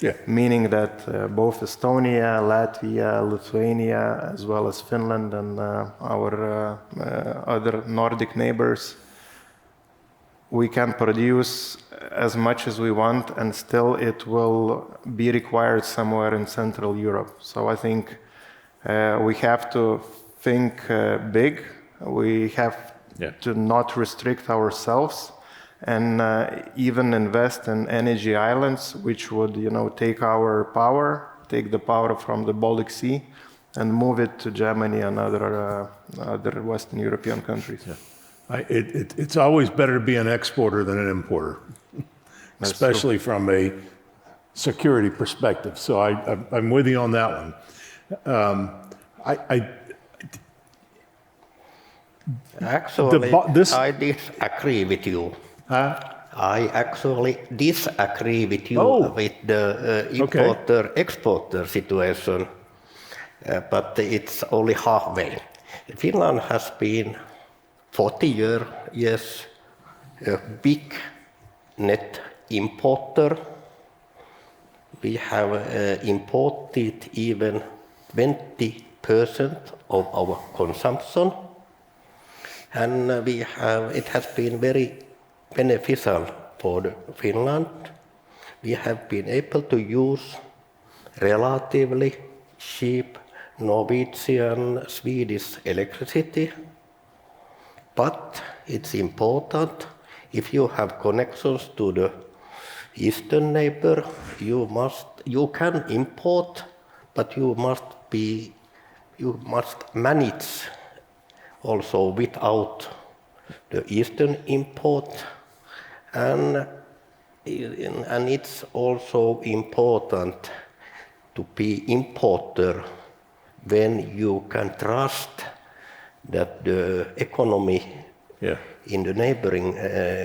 Yeah. Meaning that both Estonia, Latvia, Lithuania, as well as Finland and our other Nordic neighbors, we can produce as much as we want, and still it will be required somewhere in Central Europe. So I think we have to think big. We have to not restrict ourselves, and even invest in energy islands, which would, take our power, take the power from the Baltic Sea, and move it to Germany and other Western European countries. Yeah.
It's always better to be an exporter than an importer, especially from a security perspective. So I'm with you on that one.
Actually, I disagree with you. I actually disagree with you with the importer-exporter situation, but it's only halfway. Finland has been 40 years a big net importer. We have imported even 20% of our consumption, and it has been very beneficial for Finland. We have been able to use relatively cheap Norwegian, Swedish electricity, but it's important, if you have connections to the eastern neighbor, you can import, but you must manage also without the eastern import, and it's also important to be importer when you can trust that the economy in the neighboring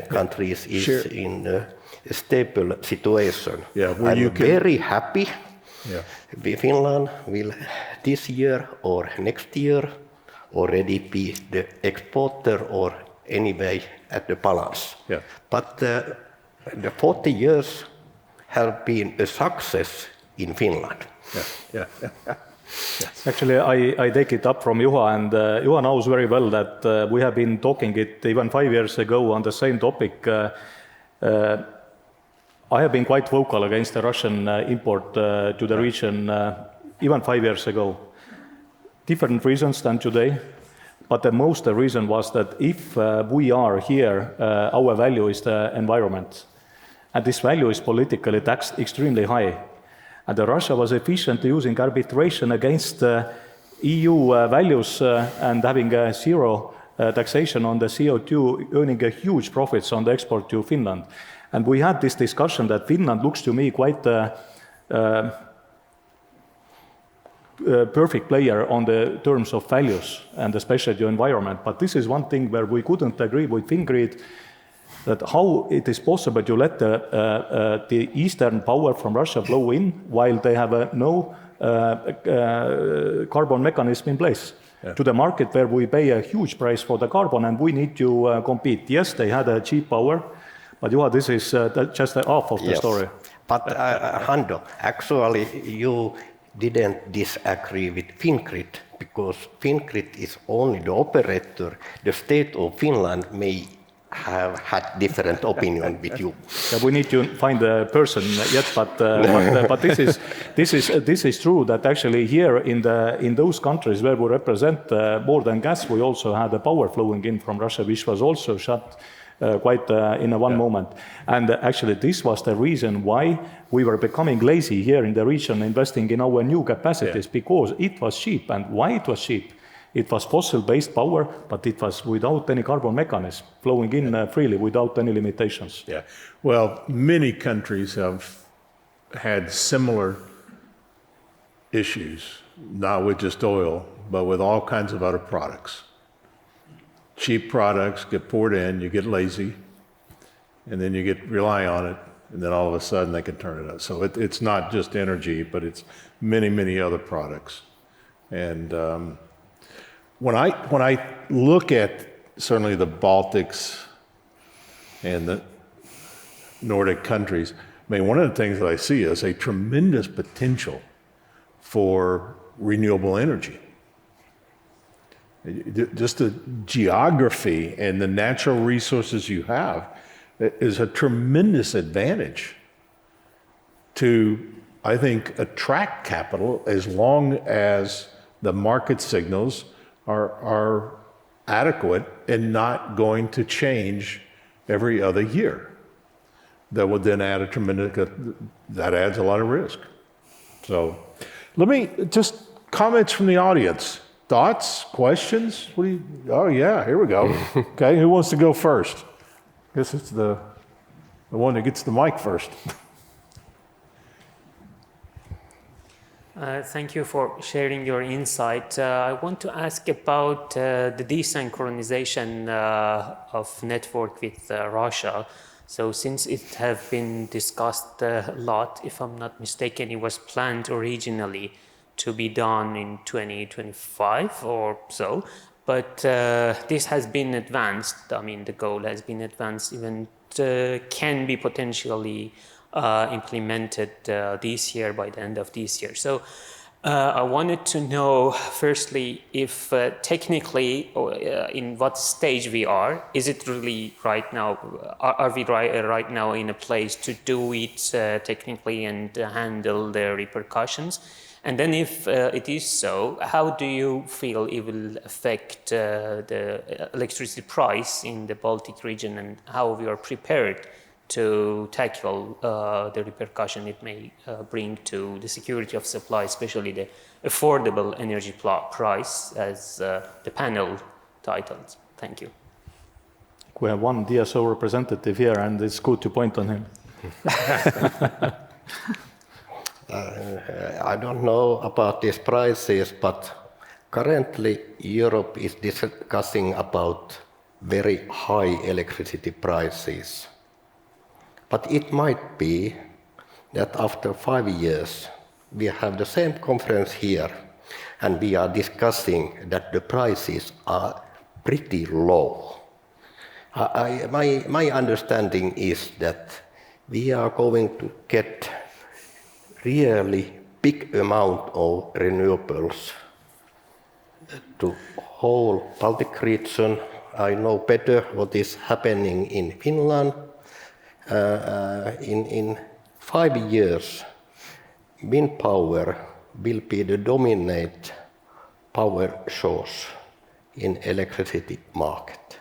countries is in a stable situation. I'm very happy Finland will this year or next year already be the exporter or anyway at the balance. But the 40 years have been a success in Finland.
Actually, I take it up from Juha, and Juha knows very well that we have been talking it even 5 years ago on the same topic. I have been quite vocal against the Russian import to the region even 5 years ago. Different reasons than today, but the most reason was that if we are here, our value is the environment, and this value is politically taxed extremely high. And Russia was efficient using arbitration against EU values and having a zero taxation on the CO2, earning a huge profits on the export to Finland. And we had this discussion that Finland looks to me quite a perfect player on the terms of values and especially the environment. But this is one thing where we couldn't agree with Fingrid, that how it is possible to let the eastern power from Russia flow in while they have no carbon mechanism in place to the market where we pay a huge price for the carbon and we need to compete. Yes, they had a cheap power, but this is just half of the story.
But Hando, actually you didn't disagree with Fingrid, because Fingrid is only the operator. The state of Finland may have had different opinion with you.
Yeah, we need to find a person yet, but this is true that actually here in those countries where we represent more than gas, we also had the power flowing in from Russia, which was also shut quite in one moment. And actually this was the reason why we were becoming lazy here in the region, investing in our new capacities, because it was cheap. And why it was cheap? It was fossil-based power, but it was without any carbon mechanism, flowing in freely without any limitations.
Yeah. Well, many countries have had similar issues, not with just oil, but with all kinds of other products. Cheap products get poured in, you get lazy, and then you rely on it, and then all of a sudden they can turn it up. So it's not just energy, but it's many, many other products. And when I look at certainly the Baltics and the Nordic countries, I mean, one of the things that I see is a tremendous potential for renewable energy. Just the geography and the natural resources you have is a tremendous advantage to, I think, attract capital as long as the market signals are adequate and not going to change every other year. That would then add that adds a lot of risk. So let me just comments from the audience. Thoughts, questions? Oh yeah, here we go. Okay, who wants to go first? I guess it's the one that gets the mic first.
Thank you for sharing your insight. I want to ask about the desynchronization of network with Russia. So since it have been discussed a lot, if I'm not mistaken, it was planned originally to be done in 2025 or so, but this has been advanced. I mean, the goal has been advanced, even can be potentially implemented this year, by the end of this year. So I wanted to know, firstly, if technically in what stage we are. Is it really right now, are we right now in a place to do it technically and handle the repercussions? And then if it is so, how do you feel it will affect the electricity price in the Baltic region, and how we are prepared to tackle the repercussion it may bring to the security of supply, especially the affordable energy price, as the panel titled. Thank you.
We have one DSO representative here, and it's good to point on him.
I don't know about these prices, but currently Europe is discussing about very high electricity prices. But it might be that after 5 years, we have the same conference here, and we are discussing that the prices are pretty low. My understanding is that we are going to get really big amount of renewables to whole Baltic region. I know better what is happening in Finland. In 5 years, wind power will be the dominant power source in electricity market.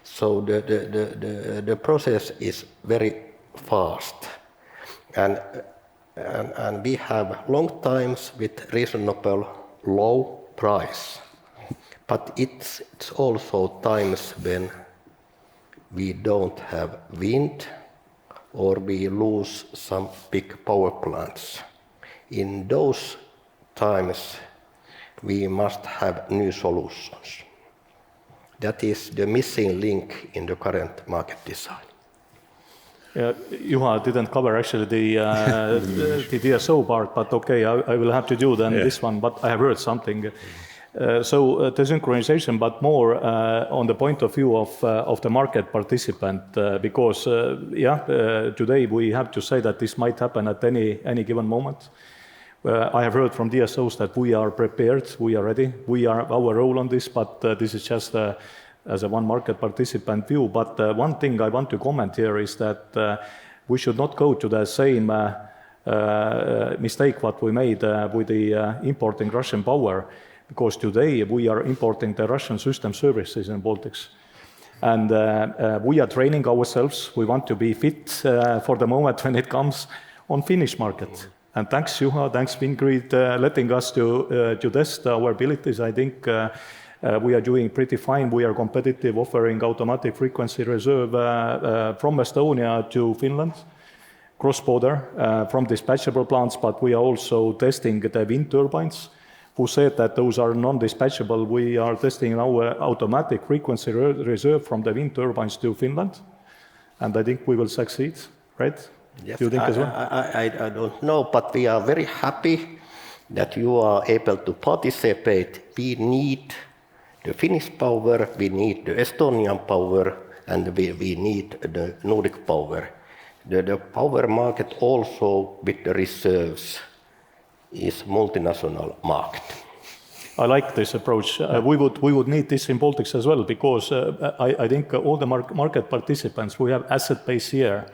So the process is very fast, and we have long times with reasonable low price, but it's also times when we don't have wind or we lose some big power plants. In those times, we must have new solutions. That is the missing link in the current market design.
Juha didn't cover actually the DSO part, but okay, I will have to do then this one, but I have heard something. So the synchronization, but more on the point of view of the market participant, because today we have to say that this might happen at any given moment. I have heard from DSOs that we are prepared, we are ready, we are our role on this, but this is just as a one market participant view. But one thing I want to comment here is that we should not go to the same mistake what we made with the importing Russian power, because today we are importing the Russian system services in Baltics. And we are training ourselves. We want to be fit for the moment when it comes on Finnish market. And thanks, Juha, thanks, Fingrid, letting us to test our abilities. I think we are doing pretty fine. We are competitive, offering automatic frequency reserve from Estonia to Finland, cross-border, from dispatchable plants, but we are also testing the wind turbines. Who said that those are non-dispatchable? We are testing our automatic frequency reserve from the wind turbines to Finland, and I think we will succeed, right?
Yes,
Do you think as well?
I don't know, but we are very happy that you are able to participate. We need the Finnish power, we need the Estonian power, and we need the Nordic power. The power market also with the reserves is multinational market.
I like this approach. We would need this in Baltics as well, because I think all the market participants, we have asset base here,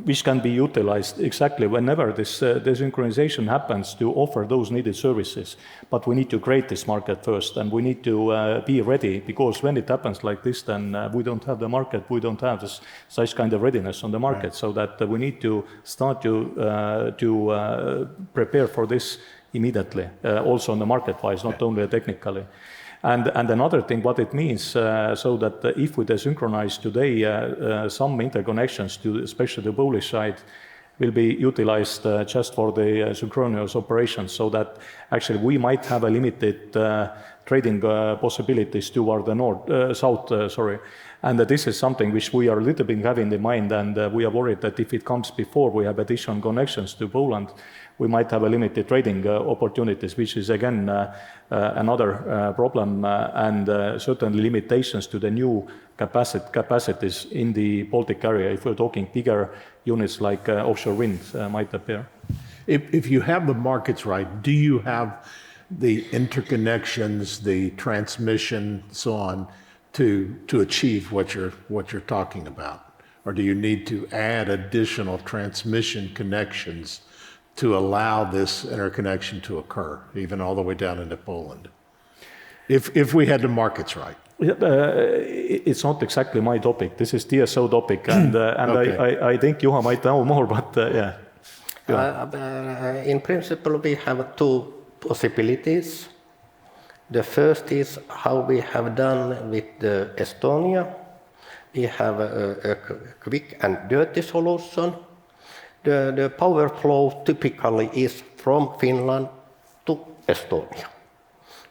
which can be utilized exactly whenever this desynchronization happens to offer those needed services. But we need to create this market first, and we need to be ready, because when it happens like this, then we don't have the market, we don't have such kind of readiness on the market, right. So that we need to start to prepare for this immediately, also on the market-wise, not only technically. And another thing, what it means, so that if we desynchronize today, some interconnections to especially the Polish side will be utilized just for the synchronous operations, so that actually we might have a limited trading possibilities toward the south. And this is something which we are a little bit having in mind, and we are worried that if it comes before we have additional connections to Poland, we might have a limited trading opportunities, which is again another problem, and certainly limitations to the new capacities in the Baltic area. If we're talking bigger units like offshore wind might appear.
If you have the markets right, do you have the interconnections, the transmission, so on, to achieve what you're talking about? Or do you need to add additional transmission connections to allow this interconnection to occur, even all the way down into Poland, if we had the markets right?
It's not exactly my topic. This is TSO topic, and okay. I think Juha might know more, but yeah.
In principle, we have two possibilities. The first is how we have done with Estonia. We have a quick and dirty solution. The power flow typically is from Finland to Estonia.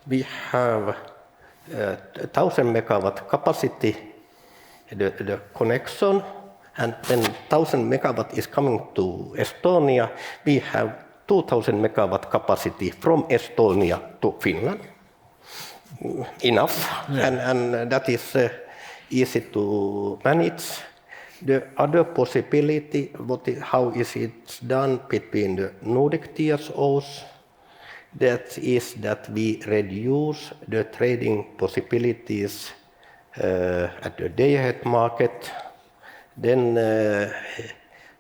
We have 1,000 megawatt capacity, the connection, and when 1,000 megawatt is coming to Estonia, we have 2,000 megawatt capacity from Estonia to Finland. Enough, yeah. And that is easy to manage. The other possibility, how is it done between the Nordic TSOs, that is that we reduce the trading possibilities at the day-ahead market. Then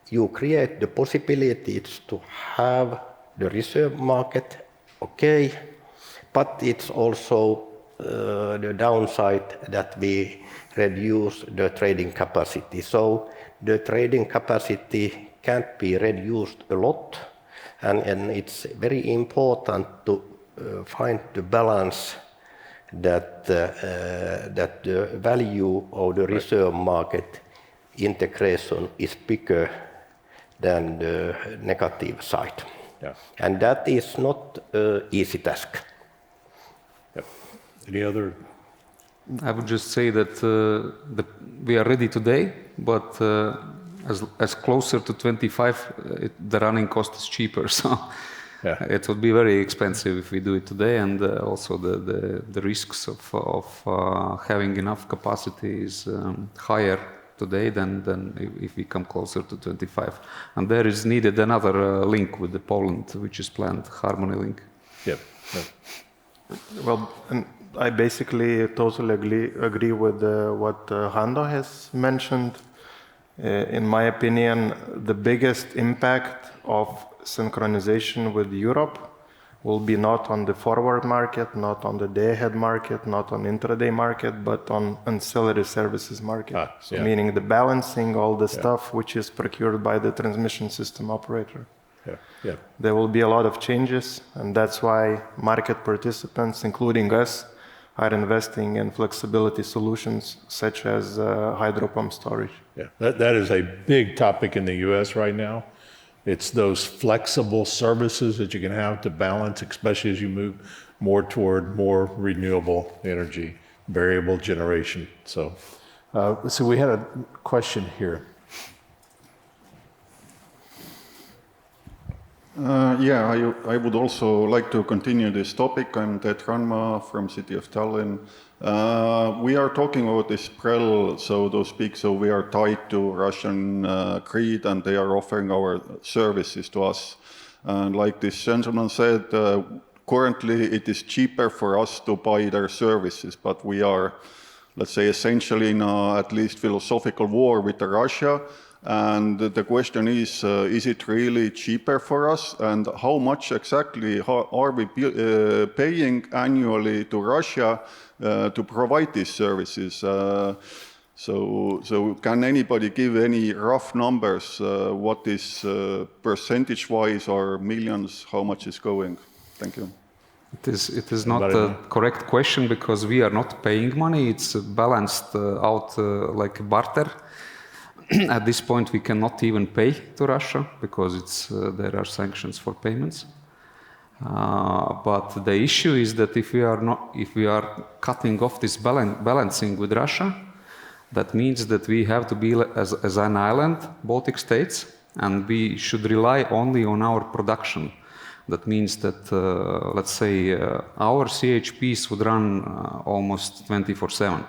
you create the possibilities to have the reserve market, okay, but it's also the downside that we reduce the trading capacity. So the trading capacity can't be reduced a lot, and it's very important to find the balance that the value of the reserve market integration is bigger than the negative side. Yeah. And that is not an easy task.
Yep. Any other?
I would just say that we are ready today, but as closer to 25, the running cost is cheaper. So yeah. It would be very expensive if we do it today, and also the risks of having enough capacity is higher today than if we come closer to 25. And there is needed another link with the Poland, which is planned, Harmony link.
Yep. Yep.
Well, I basically totally agree with what Hando has mentioned. In my opinion, the biggest impact of synchronization with Europe will be not on the forward market, not on the day-ahead market, not on intraday market, but on ancillary services market. Meaning the balancing, all the stuff which is procured by the transmission system operator. There will be a lot of changes, and that's why market participants, including us, are investing in flexibility solutions such as hydro pump storage.
That is a big topic in the US right now. It's those flexible services that you can have to balance, especially as you move more toward more renewable energy, variable generation. So we had a question here.
I would also like to continue this topic. I'm Trilemma from city of Tallinn. We are talking about this PREL, so to speak, so we are tied to Russian grid and they are offering our services to us. And like this gentleman said, currently it is cheaper for us to buy their services, but we are, let's say, essentially in at least philosophical war with Russia. And the question is it really cheaper for us? And how much exactly are we paying annually to Russia to provide these services? So can anybody give any rough numbers? What is percentage-wise or millions, how much is going? Thank you.
It is not a correct question because we are not paying money. It's balanced out like barter. At this point, we cannot even pay to Russia because there are sanctions for payments. But the issue is that if we are cutting off this balancing with Russia, that means that we have to be as an island, Baltic states, and we should rely only on our production. That means that, let's say, our CHPs would run almost 24/7.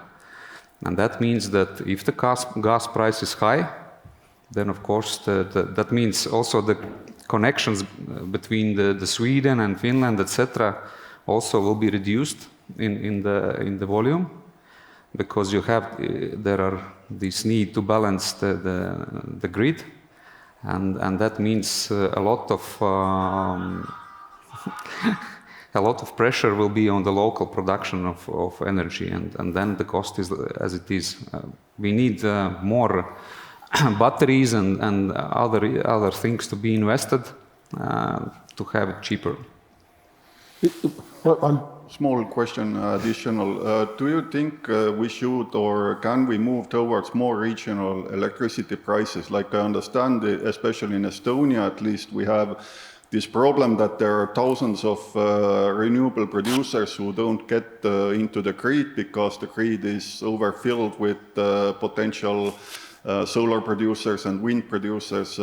And that means that if the gas price is high, then of course that means also the connections between the Sweden and Finland, etc., also will be reduced in the volume because there are this need to balance the grid, and that means a lot of pressure will be on the local production of energy, and then the cost is as it is. We need more batteries and other things to be invested to have it cheaper.
One small question additional. Do you think we should or can we move towards more regional electricity prices? Like I understand, especially in Estonia at least, we have this problem that there are thousands of renewable producers who don't get into the grid because the grid is overfilled with potential solar producers and wind producers.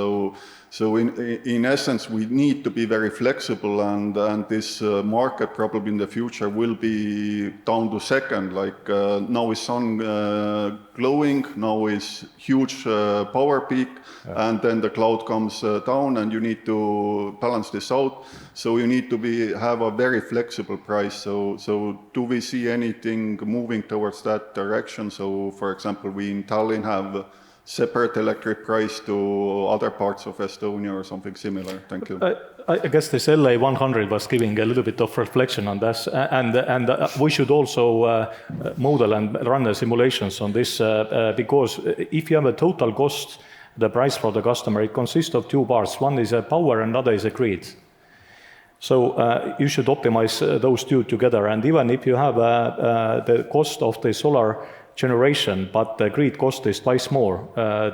So in essence, we need to be very flexible, and this market probably in the future will be down to second. Like now is sun glowing, now is huge power peak, and then the cloud comes down, and you need to balance this out. So you need to have a very flexible price. So do we see anything moving towards that direction? So for example, we in Tallinn have separate electric price to other parts of Estonia or something similar? Thank you.
I guess this LA 100 was giving a little bit of reflection on this, and we should also model and run the simulations on this because if you have a total cost, the price for the customer, it consists of two parts. One is a power and another is a grid. So you should optimize those two together, and even if you have the cost of the solar generation, but the grid cost is twice more,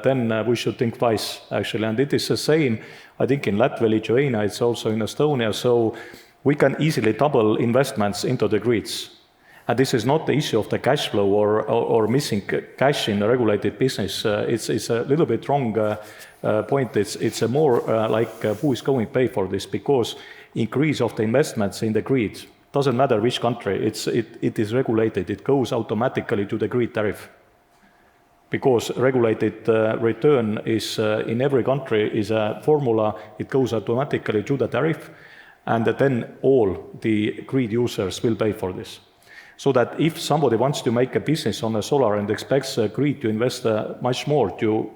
then we should think twice, actually. And it is the same, I think, in Latvia, Lithuania, it's also in Estonia, so we can easily double investments into the grids. And this is not the issue of the cash flow or missing cash in a regulated business. It's a little bit wrong point. It's a more like who is going to pay for this, because increase of the investments in the grid, doesn't matter which country, it is regulated. It goes automatically to the grid tariff. Because regulated return is in every country is a formula, it goes automatically to the tariff. and then all the grid users will pay for this. So that if somebody wants to make a business on a solar and expects a grid to invest much more to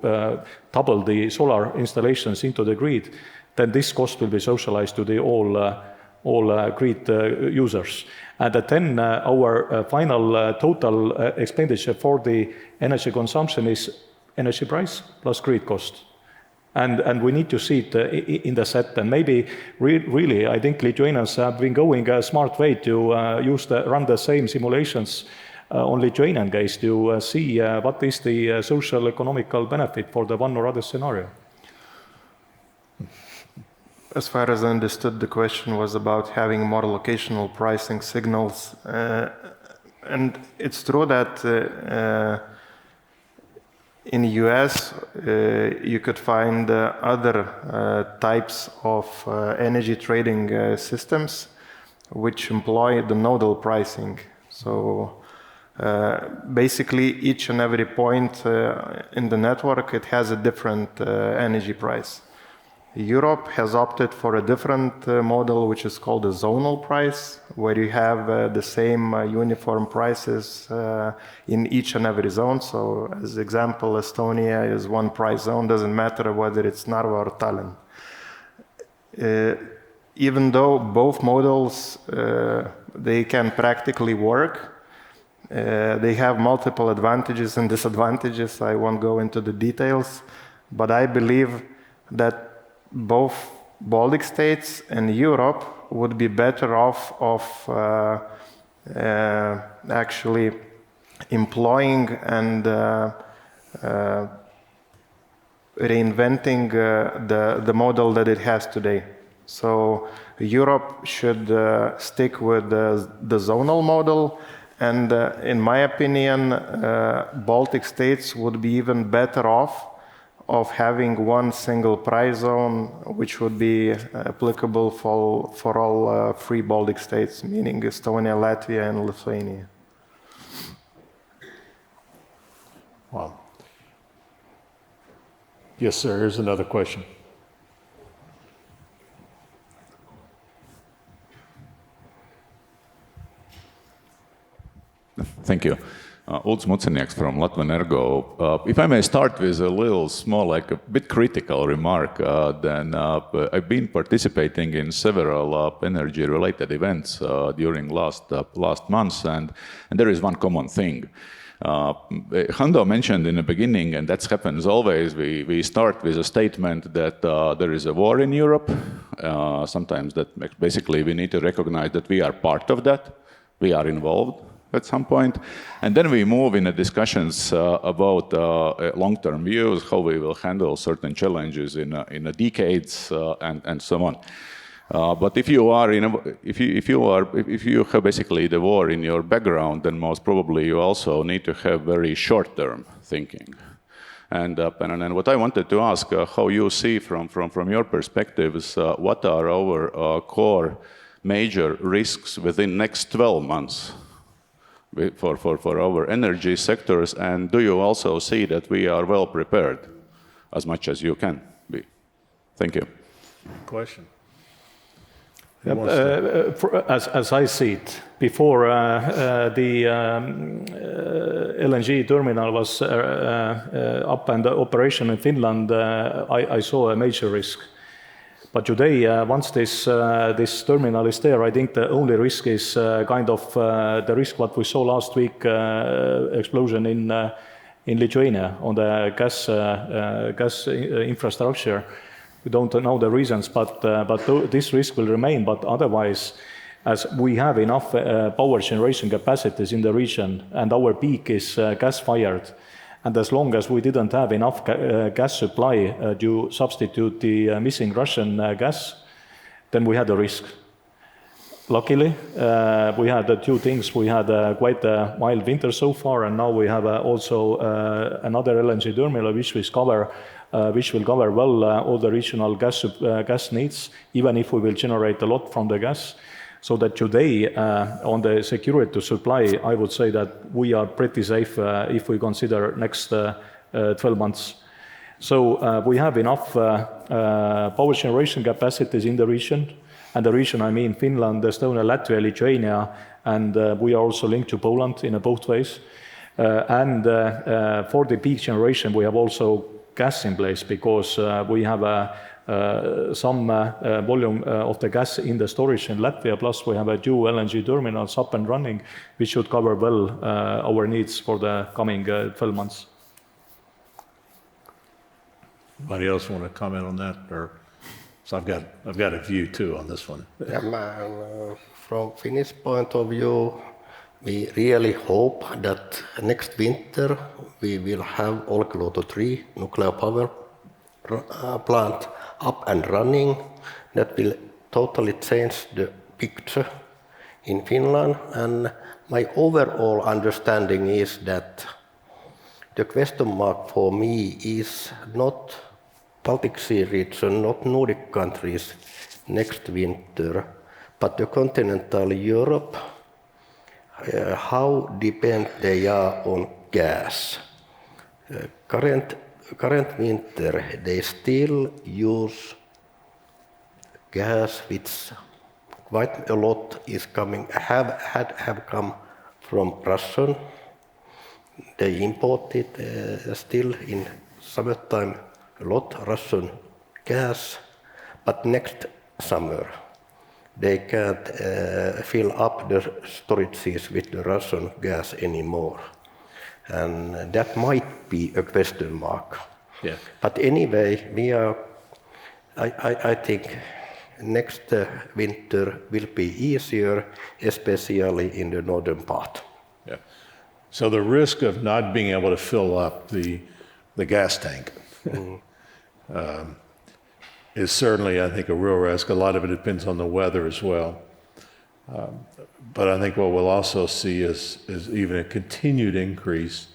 double the solar installations into the grid, then this cost will be socialized to the all grid users. And then our final total expenditure for the energy consumption is energy price plus grid cost. And we need to see it in the set. And maybe really, I think Lithuanians have been going a smart way to run the same simulations on Lithuanian case to see what is the social economical benefit for the one or other scenario.
As far as I understood, the question was about having more locational pricing signals. And it's true that in the US, you could find other types of energy trading systems which employ the nodal pricing. So basically, each and every point in the network, it has a different energy price. Europe has opted for a different model, which is called a zonal price, where you have the same uniform prices in each and every zone. So, as example, Estonia is one price zone, doesn't matter whether it's Narva or Tallinn. Even though both models, they can practically work, they have multiple advantages and disadvantages. I won't go into the details, but I believe that both Baltic states and Europe would be better off of actually employing and reinventing the model that it has today. So Europe should stick with the zonal model, and in my opinion, Baltic states would be even better off of having one single price zone, which would be applicable for all three Baltic states, meaning Estonia, Latvia, and Lithuania.
Wow. Yes, sir, here's another question.
Thank you. Ulds Mutsenieks from Latvenergo. If I may start with a little small, like a bit critical remark, then I've been participating in several energy-related events during last months, and there is one common thing. Hando mentioned in the beginning, and that happens always, we start with a statement that there is a war in Europe. Sometimes that basically we need to recognize that we are part of that, we are involved at some point, and then we move in the discussions about long-term views, how we will handle certain challenges in a decades and so on. But if you have basically the war in your background, then most probably you also need to have very short-term thinking. And what I wanted to ask, how you see from your perspective is what are our core major risks within next 12 months? For our energy sectors, and do you also see that we are well prepared as much as you can be? Thank you.
Question.
As I see it, before the LNG terminal was up and operation in Finland, I saw a major risk. But today, once this terminal is there, I think the only risk is kind of the risk what we saw last week, explosion in Lithuania on the gas infrastructure. We don't know the reasons, but this risk will remain. But otherwise, as we have enough power generation capacities in the region, and our peak is gas-fired, and as long as we didn't have enough gas supply to substitute the missing Russian gas, then we had a risk. Luckily, we had two things. We had quite a mild winter so far, and now we have also another LNG terminal which will cover well all the regional gas needs, even if we will generate a lot from the gas. So that today, on the security to supply, I would say that we are pretty safe if we consider next 12 months. So we have enough power generation capacities in the region. And the region, I mean Finland, Estonia, Latvia, Lithuania, and we are also linked to Poland in both ways. And for the peak generation, we have also gas in place because we have some volume of the gas in the storage in Latvia, plus we have a 2 LNG terminals up and running, which should cover well our needs for the coming 12 months.
Anybody else want to comment on that? Or so I've got a view too on this one.
From Finnish point of view, we really hope that next winter we will have Olkiluoto 3 nuclear power plant up and running. That will totally change the picture in Finland. And my overall understanding is that the question mark for me is not Baltic Sea region, not Nordic countries next winter, but the continental Europe, how dependent they are on gas. Current winter, they still use gas, which quite a lot is coming, have come from Russia. They imported still in summertime a lot Russian gas, but next summer they can't fill up the storages with the Russian gas anymore. And that might be a question mark.
Yeah.
But anyway, I think next winter will be easier, especially in the northern part.
Yeah. So the risk of not being able to fill up the gas tank is certainly, I think, a real risk. A lot of it depends on the weather as well. But I think what we'll also see is even a continued increase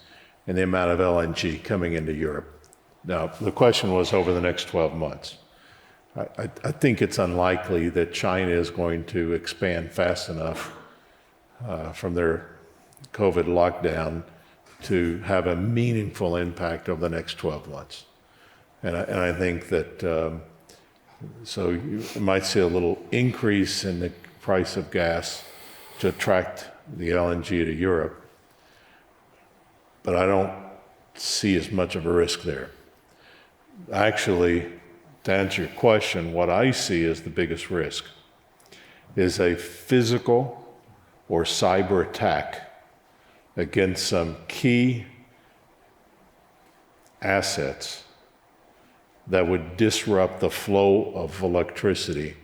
in the amount of LNG coming into Europe. Now, the question was over the next 12 months. I think it's unlikely that China is going to expand fast enough from their COVID lockdown to have a meaningful impact over the next 12 months. And I think that, so you might see a little increase in the price of gas to attract the LNG to Europe, but I don't see as much of a risk there. Actually, to answer your question, what I see as the biggest risk is a physical or cyber attack against some key assets that would disrupt the flow of electricity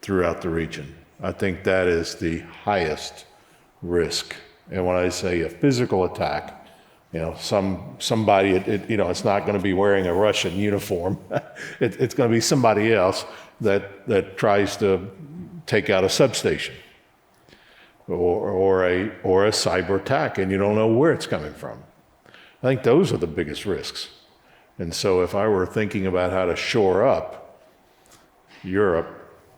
throughout the region. I think that is the highest risk. And when I say a physical attack, somebody, it's not going to be wearing a Russian uniform. It's going to be somebody else that tries to take out a substation or a cyber attack, and you don't know where it's coming from. I think those are the biggest risks. And so if I were thinking about how to shore up Europe,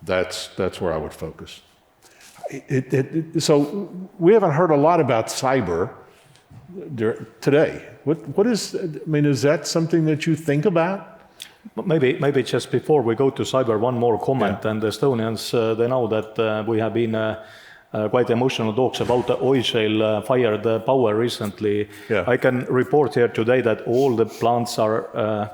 that's where I would focus. So we haven't heard a lot about cyber today. What is, is that something that you think about?
Maybe just before we go to cyber, one more comment. Yeah. And the Estonians, they know that we have been quite emotional talks about the oil shale fired power recently. Yeah. I can report here today that all the plants are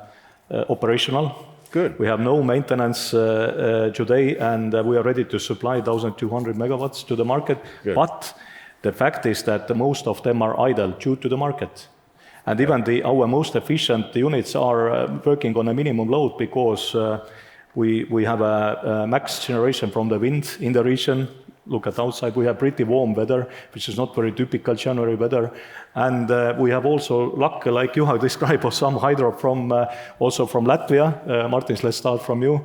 operational.
Good.
We have no maintenance today, and we are ready to supply 1,200 megawatts to the market. Good. But the fact is that most of them are idle due to the market. And even our most efficient units are working on a minimum load because we have a max generation from the wind in the region. Look at outside, we have pretty warm weather, which is not very typical January weather. And we have also luck, like you have described, of some hydro also from Latvia. Martinš, let's start from you.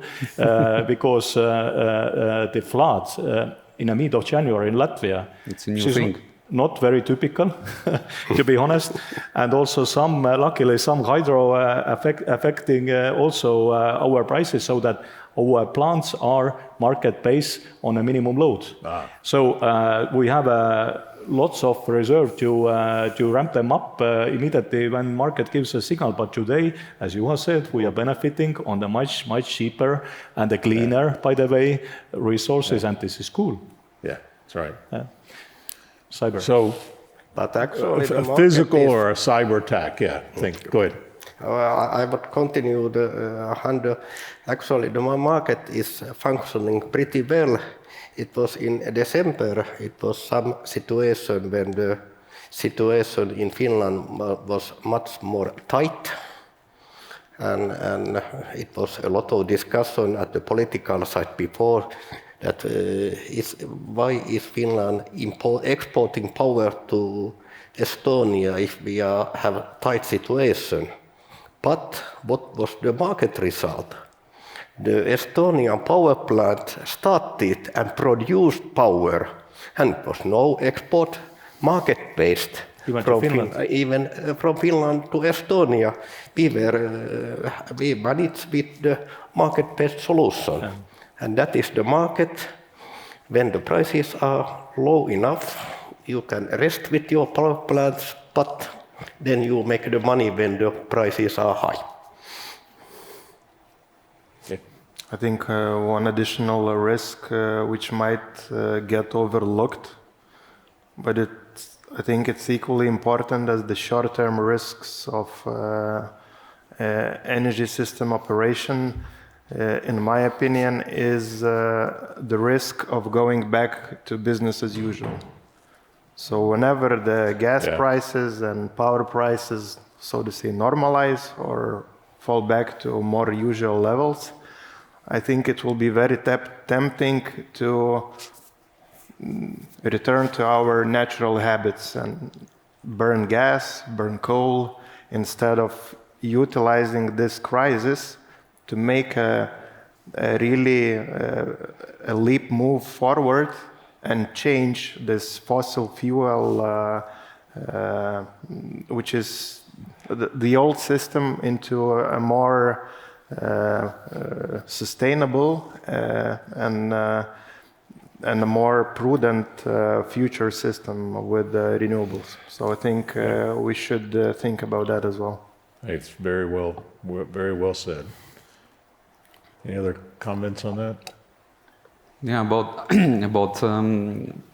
Because the floods in the mid of January in Latvia,
it's a new thing.
Not very typical, to be honest. And also luckily some hydro affecting also our prices, so that our plants are market-based on a minimum load. Ah. So we have lots of reserve to ramp them up immediately when market gives a signal. But today, as you have said, we are benefiting on the much cheaper and the cleaner, by the way, resources, and this is cool.
Yeah, that's right.
Cyber.
So,
but actually,
a physical or a cyber attack? Yeah, go ahead.
I would continue actually, the market is functioning pretty well. It was in December, it was some situation when the situation in Finland was much more tight. And it was a lot of discussion at the political side before that why is Finland exporting power to Estonia if we have a tight situation? But what was the market result? The Estonian power plant started and produced power, and it was no export, market-based.
Even from Finland?
Even from Finland to Estonia, we managed with the market-based solution. Yeah. And that is the market. When the prices are low enough, you can rest with your power plants, but then you make the money when the prices are high.
Okay. I think one additional risk which might get overlooked, but I think it's equally important as the short-term risks of energy system operation, in my opinion, is the risk of going back to business as usual. So whenever the gas prices and power prices, so to say, normalize or fall back to more usual levels, I think it will be very tempting to return to our natural habits and burn gas, burn coal, instead of utilizing this crisis to make a leap move forward and change this fossil fuel, which is the old system, into a more sustainable and a more prudent future system with renewables. So I think we should think about that as well.
It's very well said. Any other comments on that?
Yeah, about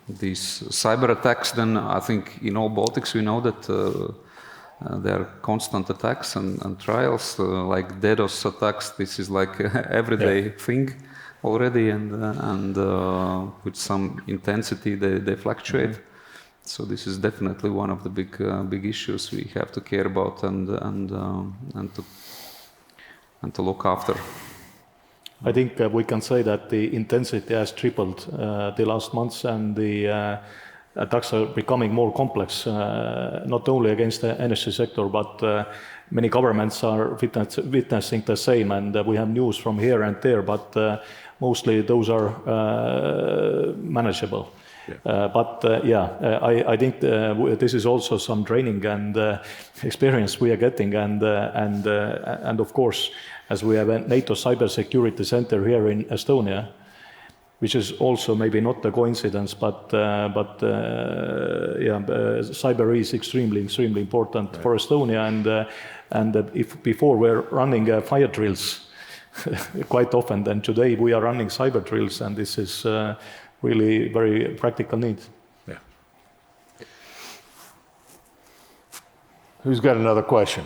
these cyber attacks, then I think in all Baltics we know that there are constant attacks and trials, like DDoS attacks. This is like everyday thing already, and with some intensity they fluctuate. Mm-hmm. So this is definitely one of the big issues we have to care about and to look after.
I think we can say that the intensity has tripled the last months, and the attacks are becoming more complex, not only against the energy sector, but many governments are witnessing the same, and we have news from here and there, but mostly those are manageable. Yeah. I think this is also some training and experience we are getting, and of course, as we have a NATO Cybersecurity Center here in Estonia, which is also maybe not a coincidence, but cyber is extremely important for Estonia, and if before we're running fire drills quite often, then today we are running cyber drills, and this is really very practical need.
Yeah. Who's got another question?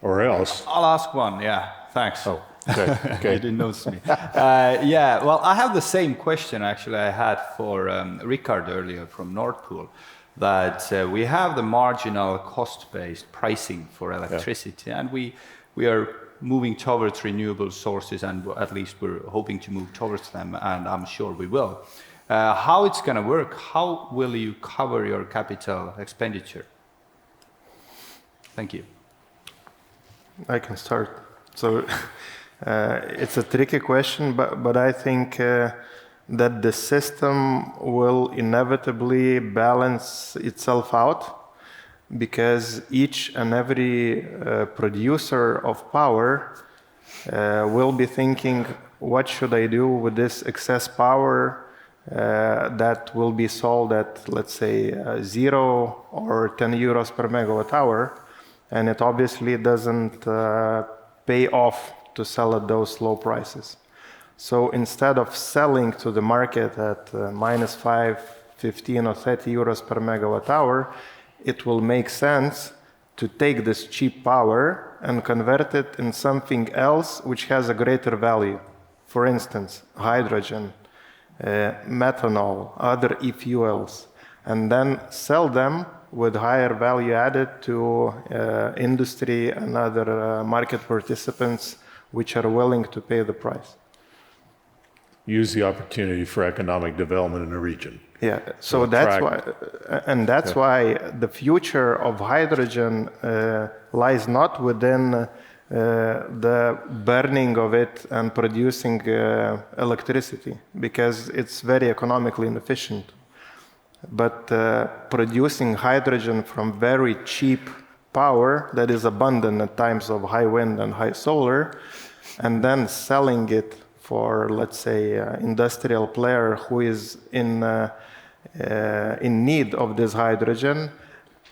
Or else?
I'll ask one, yeah, thanks.
Oh, okay.
You didn't notice me. Yeah, well, I have the same question actually I had for Richard earlier from NordPool, that we have the marginal cost-based pricing for electricity, and we are moving towards renewable sources, and at least we're hoping to move towards them, and I'm sure we will. How it's going to work? How will you cover your capital expenditure? Thank you.
I can start. So it's a tricky question, but I think that the system will inevitably balance itself out, because each and every producer of power will be thinking, what should I do with this excess power? that will be sold at, let's say, 0 or 10 euros per megawatt hour, and it obviously doesn't pay off to sell at those low prices. So instead of selling to the market at minus 5, 15 or 30 euros per megawatt hour, it will make sense to take this cheap power and convert it in something else which has a greater value. For instance, hydrogen, methanol, other e-fuels, and then sell them with higher value added to industry and other market participants which are willing to pay the price.
Use the opportunity for economic development in the region.
Yeah, so that's why, and that's why the future of hydrogen lies not within the burning of it and producing electricity, because it's very economically inefficient. But producing hydrogen from very cheap power that is abundant at times of high wind and high solar, and then selling it for, let's say, industrial player who is in need of this hydrogen,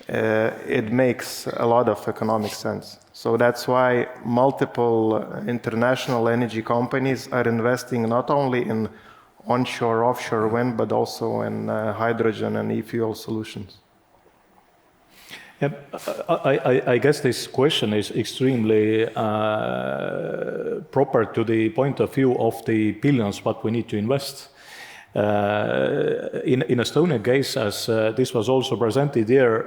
it makes a lot of economic sense. So that's why multiple international energy companies are investing not only in onshore, offshore wind, but also in hydrogen and e-fuel solutions.
Yeah, I guess this question is extremely proper to the point of view of the billions what we need to invest. In Estonian case, as this was also presented here,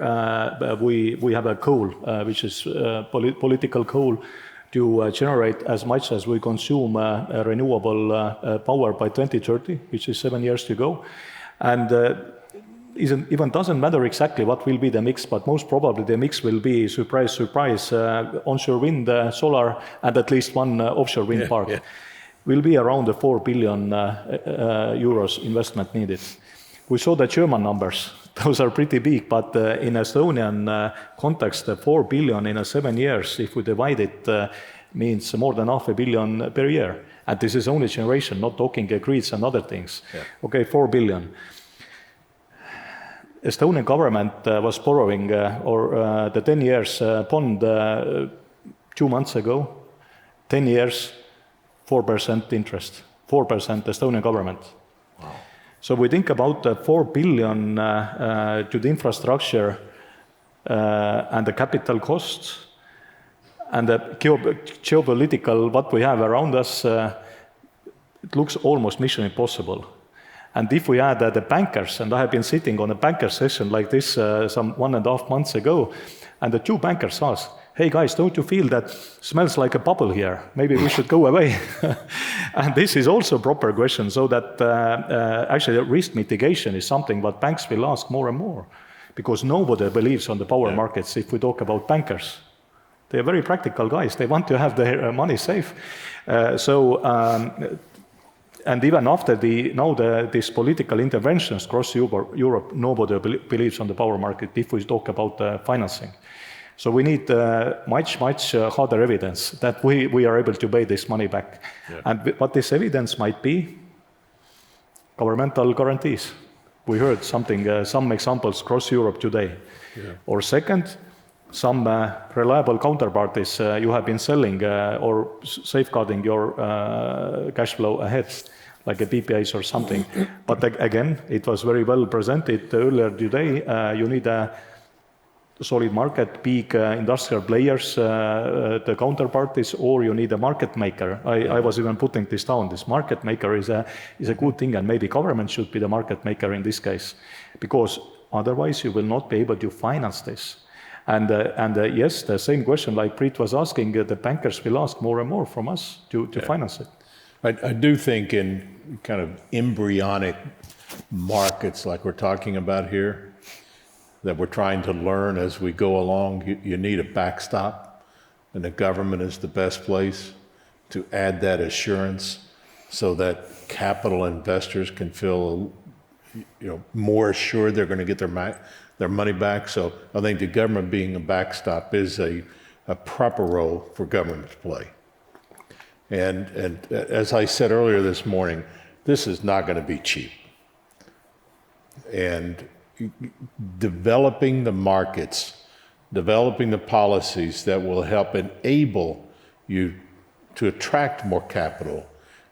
we have a goal, which is political goal, to generate as much as we consume renewable power by 2030, which is 7 years to go. And even doesn't matter exactly what will be the mix, but most probably the mix will be, surprise, surprise, onshore wind, solar, and at least one offshore wind park. Yeah. Will be around the 4 billion euros investment needed. We saw the German numbers. Those are pretty big, but in Estonian context, 4 billion in 7 years, if we divide it, means more than 500 million per year. And this is only generation, not talking grids and other things. Yeah. Okay, 4 billion. Estonian government was borrowing the 10 years bond 2 months ago. 10 years, 4% interest. 4% Estonian government. Wow. So we think about 4 billion to the infrastructure and the capital costs and the geopolitical what we have around us. It looks almost mission impossible. And if we add the bankers, and I have been sitting on a banker session like this some 1.5 months ago, and the 2 bankers asked, hey guys, don't you feel that smells like a bubble here? Maybe we should go away. And this is also a proper question, so that actually risk mitigation is something that banks will ask more and more, because nobody believes on the power markets if we talk about bankers. They're very practical guys. They want to have their money safe. And even after these political interventions across Europe, nobody believes on the power market if we talk about financing. So we need much harder evidence that we are able to pay this money back. Yeah. And what this evidence might be, governmental guarantees. We heard something, some examples across Europe today. Yeah. Or second, some reliable counterparties you have been selling or safeguarding your cash flow ahead, like a PPAs or something. But again, it was very well presented earlier today. You need a solid market, big industrial players, the counterparties, or you need a market maker. I was even putting this down. This market maker is a good thing, and maybe government should be the market maker in this case, because otherwise you will not be able to finance this. And yes, the same question like Priit was asking, the bankers will ask more and more from us to finance it.
I do think in kind of embryonic markets like we're talking about here, that we're trying to learn as we go along, you need a backstop, and the government is the best place to add that assurance so that capital investors can feel more assured they're going to get their money back. So I think the government being a backstop is a proper role for government to play. And as I said earlier this morning, this is not going to be cheap. and developing the markets, developing the policies that will help enable you to attract more capital,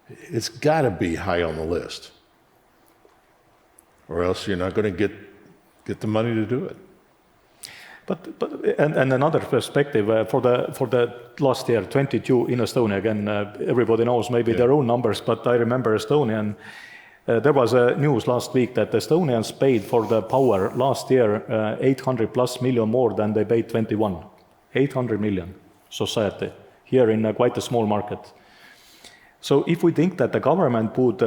it's got to be high on the list, or else you're not going to get the money to do it.
And another perspective for the last year, 22 in Estonia. Again, everybody knows maybe their own numbers, but I remember Estonian. There was a news last week that Estonians paid for the power last year 800+ million more than they paid 21. 800 million society here in quite a small market. So if we think that the government would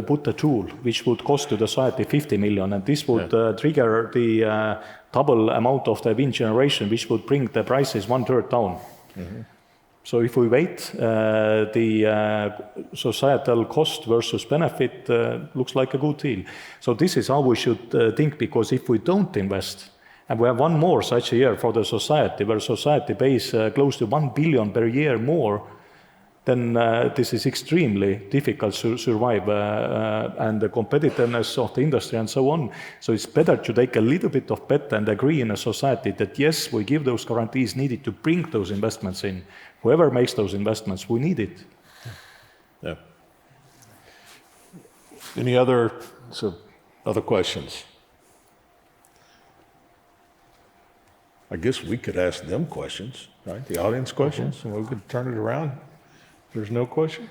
put a tool which would cost to the society 50 million, and this would trigger the double amount of the wind generation, which would bring the prices 1/3 down. Mm-hmm. So if we wait, the societal cost versus benefit looks like a good deal. So this is how we should think, because if we don't invest, and we have one more such a year for the society, where society pays close to 1 billion per year more, then this is extremely difficult to survive, and the competitiveness of the industry and so on. So it's better to take a little bit of bet and agree in a society that yes, we give those guarantees needed to bring those investments in. Whoever makes those investments, we need it.
Yeah. Any other questions? I guess we could ask them questions, right? The audience questions, and we could turn it around. There's no questions?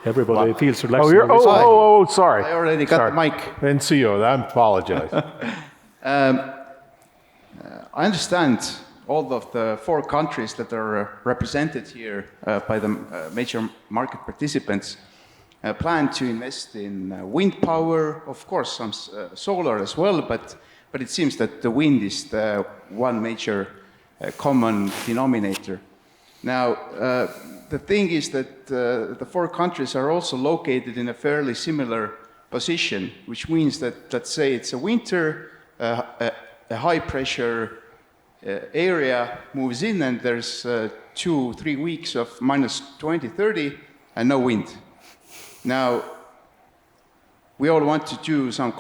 Everybody feels relaxed.
Sorry.
I already got the mic.
I didn't see you. I apologize.
I understand all of the 4 countries that are represented here by the major market participants plan to invest in wind power, of course some solar as well, but it seems that the wind is the one major common denominator. Now, the thing is that the 4 countries are also located in a fairly similar position, which means that, let's say it's a winter, a high-pressure area moves in, and there's 2-3 weeks of -20, 30, and no wind. Now, we all want to do some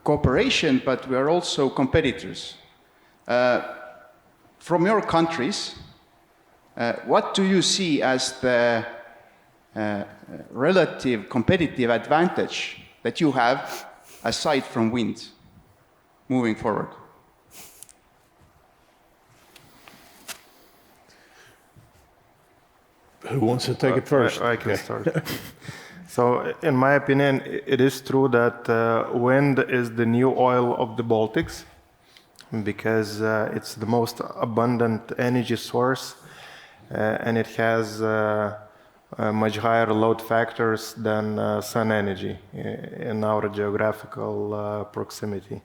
cooperation, but we are also competitors. From your countries, what do you see as the relative competitive advantage that you have aside from wind moving forward?
Who wants to take it first?
I can start. So, in my opinion, it is true that wind is the new oil of the Baltics, because it's the most abundant energy source, and it has much higher load factors than sun energy in our geographical proximity.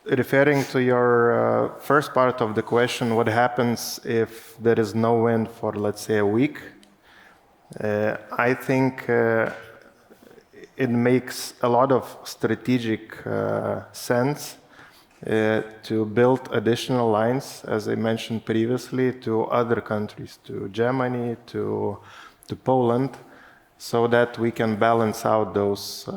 Referring to your first part of the question, what happens if there is no wind for, let's say, a week? I think it makes a lot of strategic sense to build additional lines, as I mentioned previously, to other countries, to Germany, to Poland, so that we can balance out those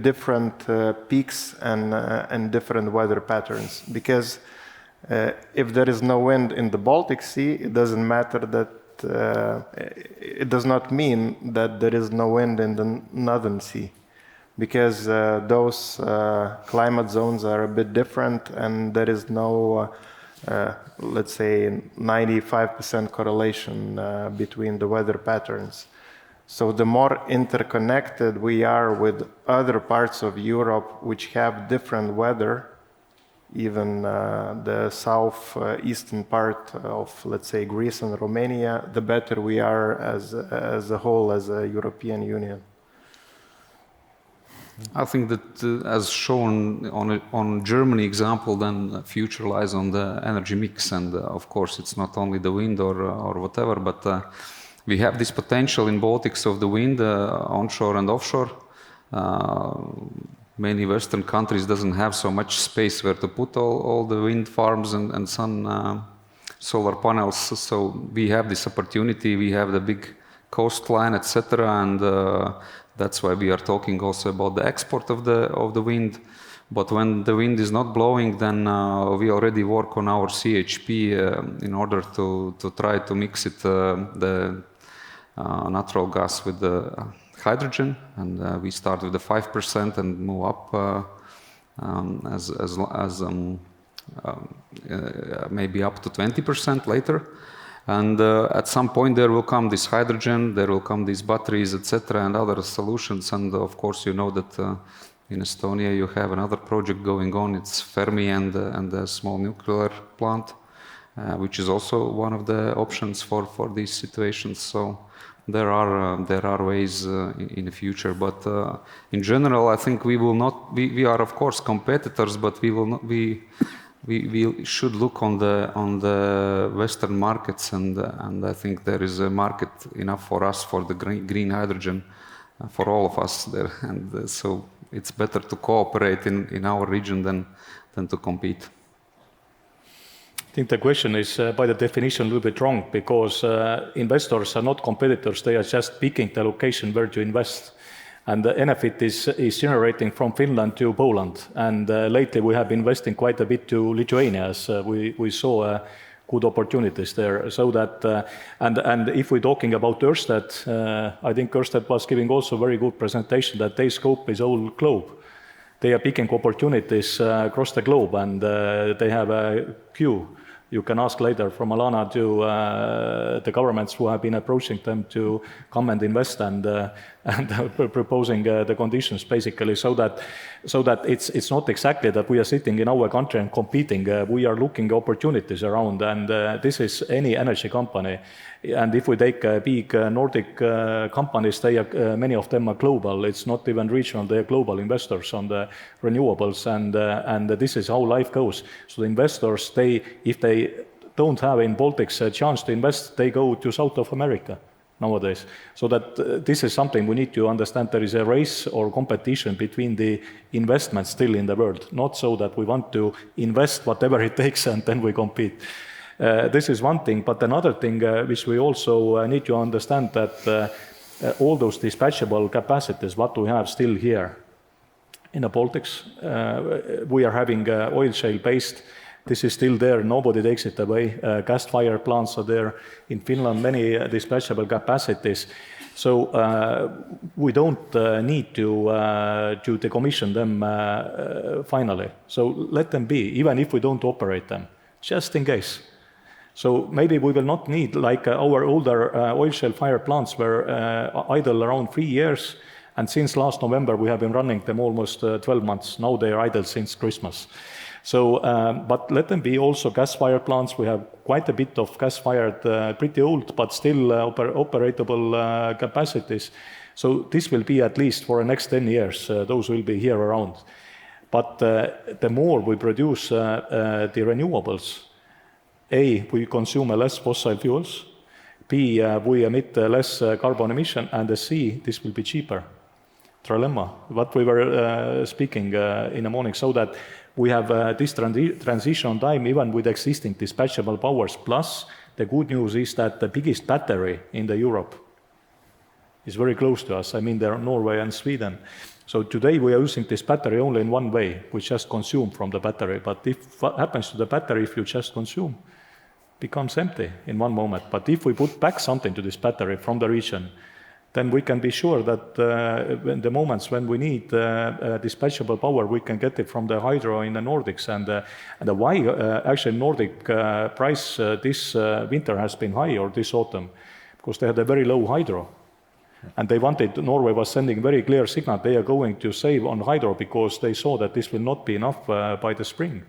different peaks and different weather patterns. Because if there is no wind in the Baltic Sea, it doesn't matter that it does not mean that there is no wind in the Northern Sea, because those climate zones are a bit different, and there is no, let's say, 95% correlation between the weather patterns. So the more interconnected we are with other parts of Europe which have different weather, even the southeastern part of, let's say, Greece and Romania, the better we are as a whole, as a European Union.
I think that, as shown on Germany example, then the future lies on the energy mix, and of course it's not only the wind or whatever, but we have this potential in Baltics of the wind, onshore and offshore. Many Western countries doesn't have so much space where to put all the wind farms and sun solar panels. So we have this opportunity. We have the big coastline, etc., and That's why we are talking also about the export of the wind. But when the wind is not blowing, then we already work on our CHP in order to try to mix it, the natural gas with the hydrogen, and we start with the 5% and move up maybe up to 20% later. And at some point there will come this hydrogen, there will come these batteries, etc., and other solutions. And of course, you know that in Estonia you have another project going on. It's Fermi and the small nuclear plant, which is also one of the options for these situations. So there are ways in the future. But in general, I think we will not. We are of course competitors, but we will not. We should look on the Western markets, and I think there is a market enough for us for the green hydrogen for all of us there, and so it's better to cooperate in our region than to compete.
I think the question is by the definition a little bit wrong, because investors are not competitors, they are just picking the location where to invest. And Enefit is generating from Finland to Poland, and lately we have been investing quite a bit to Lithuania, as we saw good opportunities there. So that and if we're talking about Örsted, I think Örsted was giving also very good presentation that their scope is whole globe. They are picking opportunities across the globe, and they have a queue. You can ask later from Alana to the governments who have been approaching them to come and invest and proposing the conditions basically, so that it's not exactly that we are sitting in our country and competing. We are looking opportunities around, and this is any energy company. And if we take big Nordic companies, they are, many of them are global. It's not even regional; they are global investors on the renewables, and this is how life goes. So the investors, if they don't have in Baltics a chance to invest, they go to South of America nowadays. So that this is something we need to understand. There is a race or competition between the investments still in the world, not so that we want to invest whatever it takes and then we compete. This is one thing, but another thing which we also need to understand, that all those dispatchable capacities, what we have still here in the Baltics, we are having oil shale based. This is still there, nobody takes it away. Gas fire plants are there. In Finland, many dispatchable capacities. So we don't need to decommission them finally. So let them be, even if we don't operate them, just in case. So maybe we will not need, like our older oil shale fire plants were idle around 3 years, and since last November we have been running them almost 12 months. Now they are idle since Christmas. So, but let them be also gas-fired plants. We have quite a bit of gas-fired, pretty old, but still operatable capacities. So this will be at least for the next 10 years. Those will be here around. But the more we produce the renewables, A, we consume less fossil fuels, B, we emit less carbon emission, and C, this will be cheaper. Trilemma, what we were speaking in the morning, so that we have this transition time even with existing dispatchable powers. Plus, the good news is that the biggest battery in Europe is very close to us. I mean, there are Norway and Sweden. So today we are using this battery only in one way. We just consume from the battery. But if what happens to the battery if you just consume? Becomes empty in one moment. But if we put back something to this battery from the region, then we can be sure that in the moments when we need dispatchable power, we can get it from the hydro in the Nordics. And why actually Nordic price this winter has been high, or this autumn? Because they had a very low hydro. And they wanted, Norway was sending very clear signal, they are going to save on hydro because they saw that this will not be enough by the spring.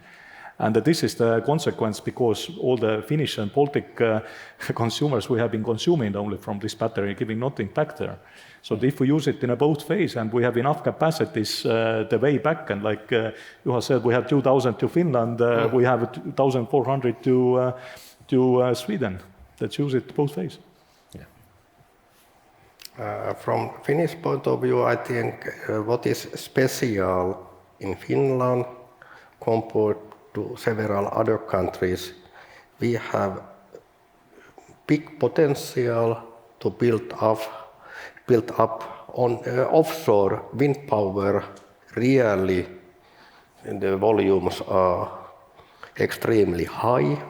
And this is the consequence, because all the Finnish and Baltic consumers, we have been consuming only from this battery, giving nothing back there. So if we use it in a both phase and we have enough capacities the way back, and like Juha said, we have 2,000 to Finland, we have 2,400 to Sweden. Let's use it both ways.
From Finnish point of view, I think what is special in Finland compared to several other countries, we have big potential to build up On offshore wind power, really the volumes are extremely high.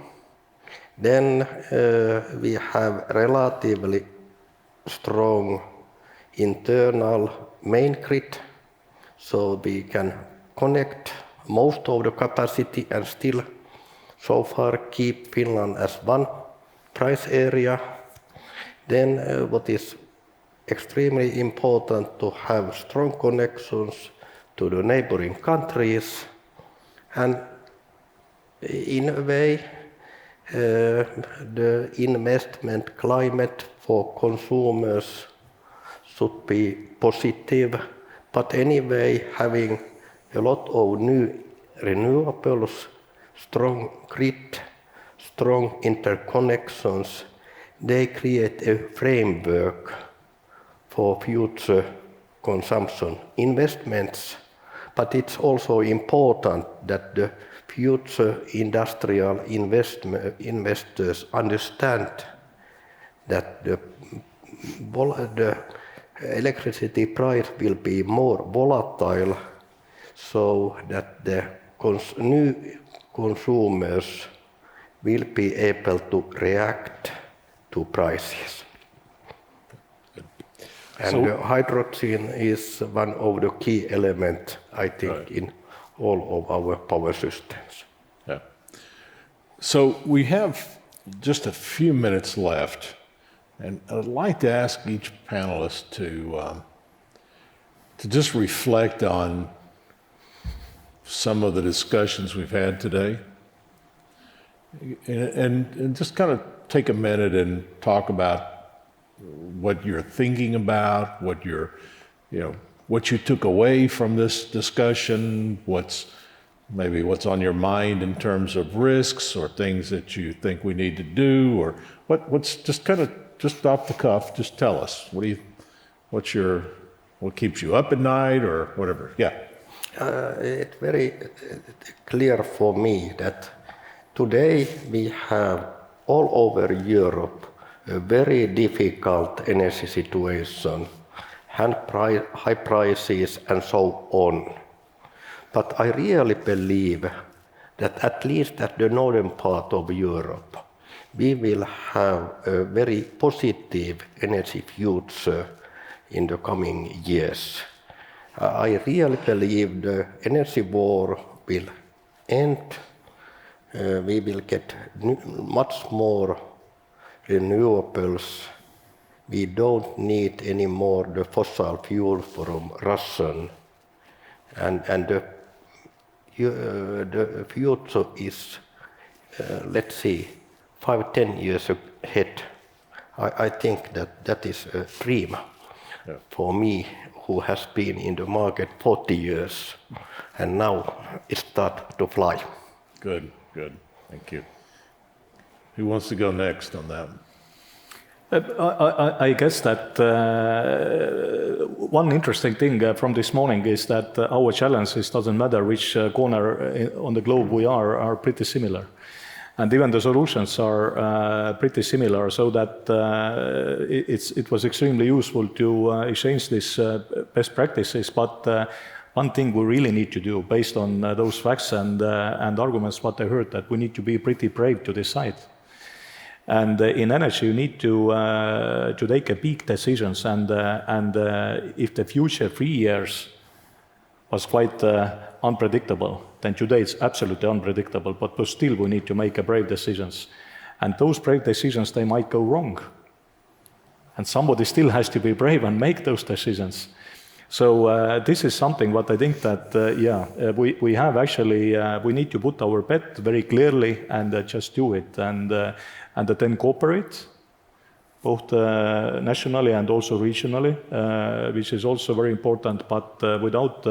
Then we have relatively strong internal main grid, so we can connect most of the capacity and still so far keep Finland as one price area. Then what is extremely important to have strong connections to the neighboring countries, and in a way the investment climate for consumers should be positive, but anyway having a lot of new renewables, strong grid, strong interconnections, they create a framework for future consumption investments. But it's also important that the future industrial investors understand that the electricity price will be more volatile, so that the new consumers will be able to react to prices. And the hydrogen is one of the key elements, I think, in all of our power systems.
Yeah. So we have just a few minutes left, and I'd like to ask each panelist to just reflect on some of the discussions we've had today, and just kind of take a minute and talk about what you're thinking about, what you took away from this discussion, what's on your mind in terms of risks or things that you think we need to do, or what's just off the cuff. Just tell us what keeps you up at night or whatever. Yeah.
It's very clear for me that today we have all over Europe a very difficult energy situation, high prices and so on. But I really believe that at least at the northern part of Europe, we will have a very positive energy future in the coming years. I really believe the energy war will end. We will get much more renewables. We don't need any more the fossil fuel from Russian, and the future is, let's see, 5-10 years ahead. I think that is a dream for me, who has been in the market 40 years, and now it starts to fly.
Good. Thank you. Who wants to go next on that?
I guess that one interesting thing from this morning is that our challenges, doesn't matter which corner on the globe we are pretty similar. And even the solutions are pretty similar, so that it was extremely useful to exchange these best practices. But one thing we really need to do, based on those facts and arguments what I heard, that we need to be pretty brave to decide. And in energy, you need to take a big decisions. And if the future 3 years was quite unpredictable, then today it's absolutely unpredictable. But still, we need to make a brave decisions. And those brave decisions, they might go wrong. And somebody still has to be brave and make those decisions. So this is something what I think that, we have actually, we need to put our bet very clearly and just do it. And then cooperate, both nationally and also regionally, which is also very important. But without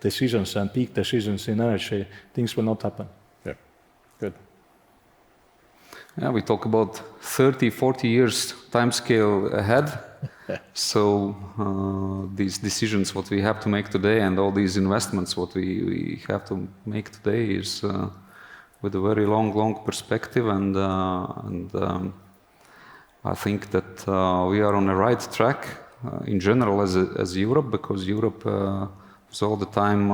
decisions and big decisions in energy, things will not happen.
Yeah, good.
Yeah, we talk about 30, 40 years timescale ahead. So these decisions, what we have to make today, and all these investments, what we have to make today, is with a very long perspective, and I think that we are on the right track. in general as Europe, because Europe is all the time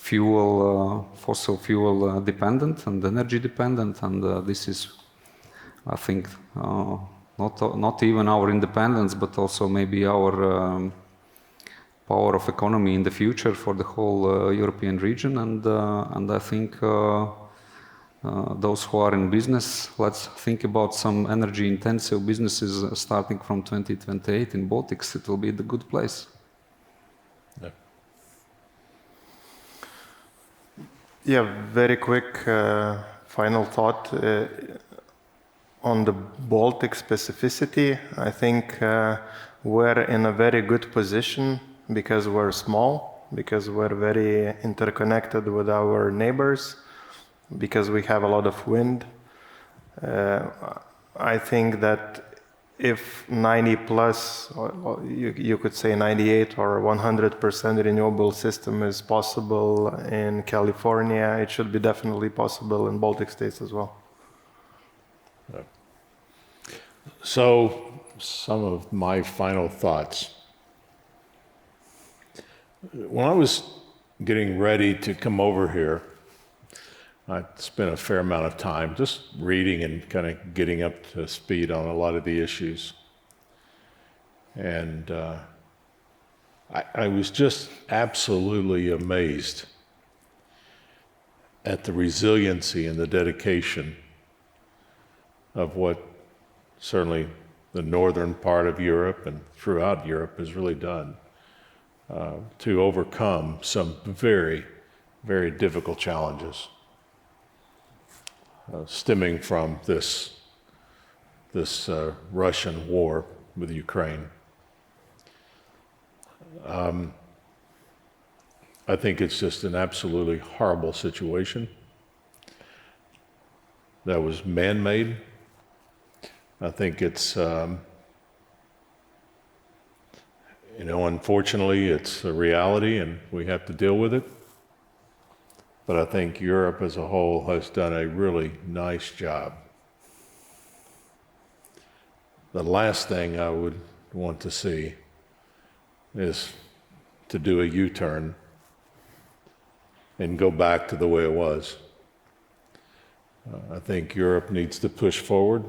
fossil fuel dependent and energy dependent, and this is, I think, not even our independence, but also maybe our power of economy in the future for the whole European region. And I think those who are in business, let's think about some energy-intensive businesses starting from 2028 in Baltics. It will be the good place.
Yeah.
Yeah, very quick final thought on the Baltic specificity. I think we're in a very good position because we're small, because we're very interconnected with our neighbors, because we have a lot of wind. I think that if 90 plus, or you could say 98 or 100% renewable system is possible in California, it should be definitely possible in Baltic states as well.
So, some of my final thoughts. When I was getting ready to come over here, I spent a fair amount of time just reading and kind of getting up to speed on a lot of the issues. And I was just absolutely amazed at the resiliency and the dedication of what certainly the northern part of Europe and throughout Europe has really done to overcome some very, very difficult challenges stemming from this Russian war with Ukraine. I think it's just an absolutely horrible situation that was man-made. I think it's, unfortunately, it's a reality and we have to deal with it. But I think Europe as a whole has done a really nice job. The last thing I would want to see is to do a U-turn and go back to the way it was. I think Europe needs to push forward,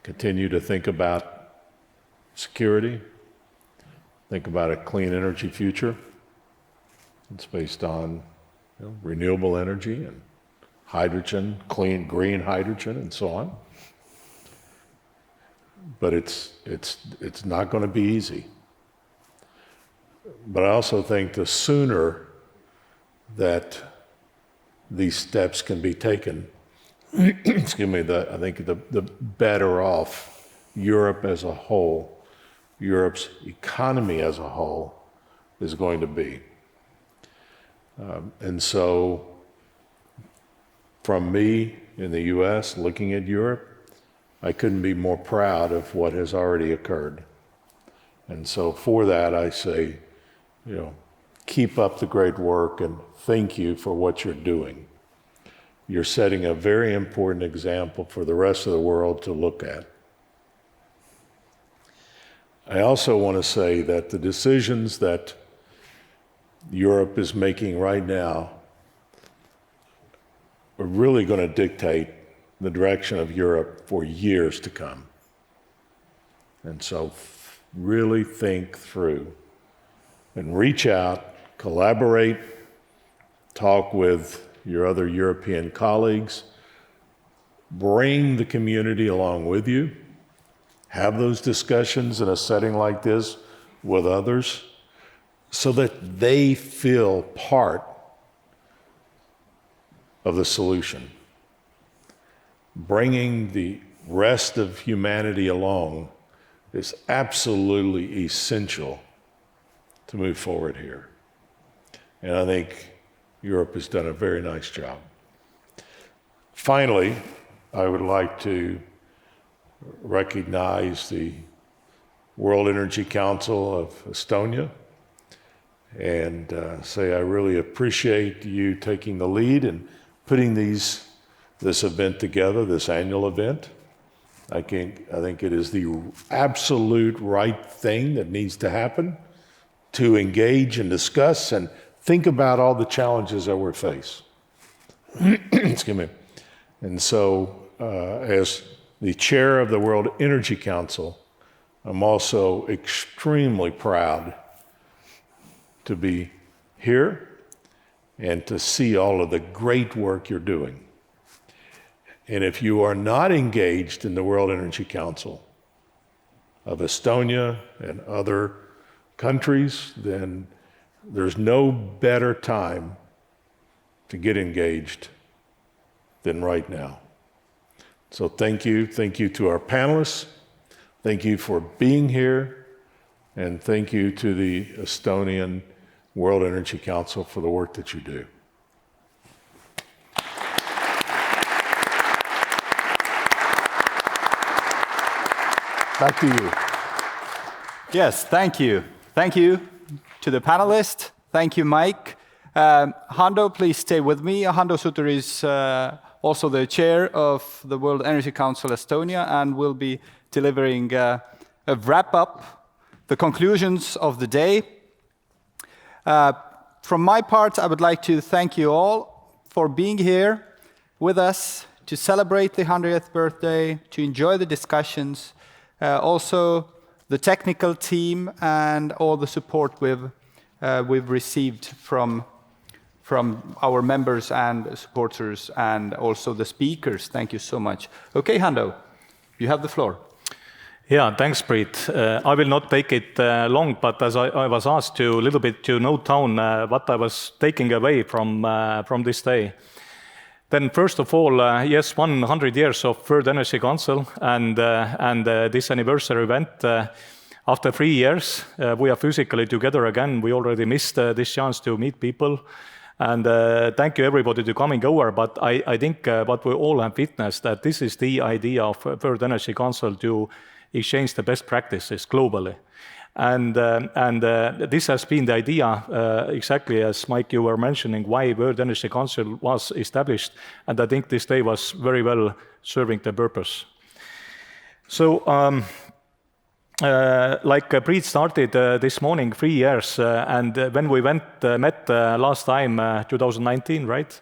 continue to think about security, think about a clean energy future. It's based on renewable energy and hydrogen, clean green hydrogen, and so on. But it's not going to be easy. But I also think the sooner that these steps can be taken, excuse me, I think the better off Europe as a whole, Europe's economy as a whole, is going to be. And so, from me in the US, looking at Europe, I couldn't be more proud of what has already occurred. And so for that, I say, keep up the great work and thank you for what you're doing. You're setting a very important example for the rest of the world to look at. I also want to say that the decisions that Europe is making right now are really going to dictate the direction of Europe for years to come. And so really think through and reach out, collaborate, talk with your other European colleagues, bring the community along with you, have those discussions in a setting like this with others so that they feel part of the solution. Bringing the rest of humanity along is absolutely essential to move forward here. And I think Europe has done a very nice job. Finally, I would like to recognize the World Energy Council of Estonia and say I really appreciate you taking the lead and putting this event together, this annual event. I think it is the absolute right thing that needs to happen to engage and discuss and think about all the challenges that we face. Excuse me. And so, as the chair of the World Energy Council, I'm also extremely proud to be here and to see all of the great work you're doing. And if you are not engaged in the World Energy Council of Estonia and other countries, then there's no better time to get engaged than right now. So thank you to our panelists, thank you for being here, and thank you to the Estonian World Energy Council for the work that you do. Back to you.
Yes, thank you. Thank you to the panelists. Thank you, Mike. Hando, please stay with me. Hando Sutter is also the chair of the World Energy Council Estonia and will be delivering a wrap-up, the conclusions of the day. From my part, I would like to thank you all for being here with us to celebrate the 100th birthday, to enjoy the discussions, also the technical team and all the support we've received from our members and supporters and also the speakers. Thank you so much. Okay, Hando, you have the floor.
Yeah, thanks, Priit. I will not take it long, but as I was asked to a little bit to note down what I was taking away from this day. Then first of all, yes, 100 years of World Energy Council and this anniversary event. After 3 years, we are physically together again. We already missed this chance to meet people. And thank you everybody to coming over. But I think what we all have witnessed, that this is the idea of World Energy Council to exchange the best practices globally. And this has been the idea, exactly as Mike, you were mentioning, why World Energy Council was established. And I think this day was very well serving the purpose. So, like Priit started this morning, 3 years, and when we met last time, 2019, right?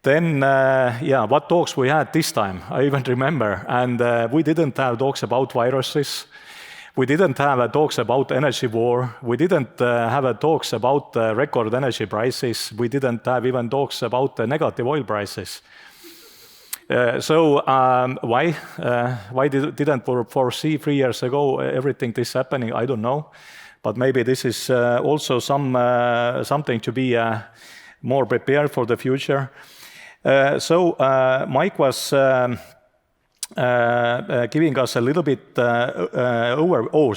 Then, yeah, what talks we had this time? I even remember. And we didn't have talks about viruses. We didn't have talks about energy war. We didn't have talks about record energy prices. We didn't have even talks about negative oil prices. So why didn't foresee 3 years ago everything this happening? I don't know. But maybe this is also something to be more prepared for the future. So Mike was giving us a little bit Tarmo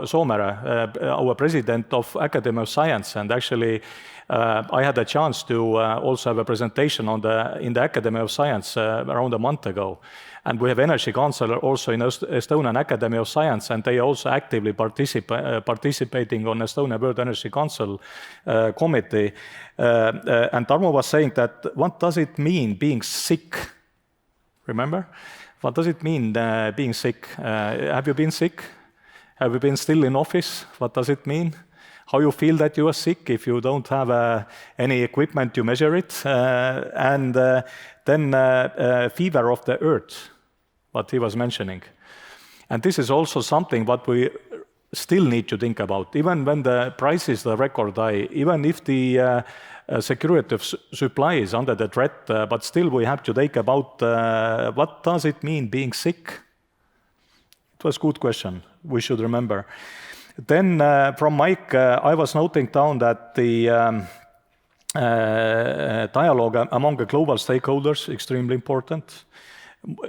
Soomere, our president of Academy of Science, and actually I had a chance to also have a presentation in the Academy of Science around a month ago. And we have Energy Council also in Estonian Academy of Science, and they are also actively participating on Estonian World Energy Council committee. And Tarmo was saying that, what does it mean being sick? Remember? What does it mean being sick? Have you been sick? Have you been still in office? What does it mean? How you feel that you are sick if you don't have any equipment to measure it? And then fever of the earth, what he was mentioning. And this is also something what we still need to think about. Even when the prices are record high, even if the security of supply is under the threat, but still we have to think about what does it mean being sick? It was a good question, we should remember. Then from Mike, I was noting down that the dialogue among the global stakeholders extremely important.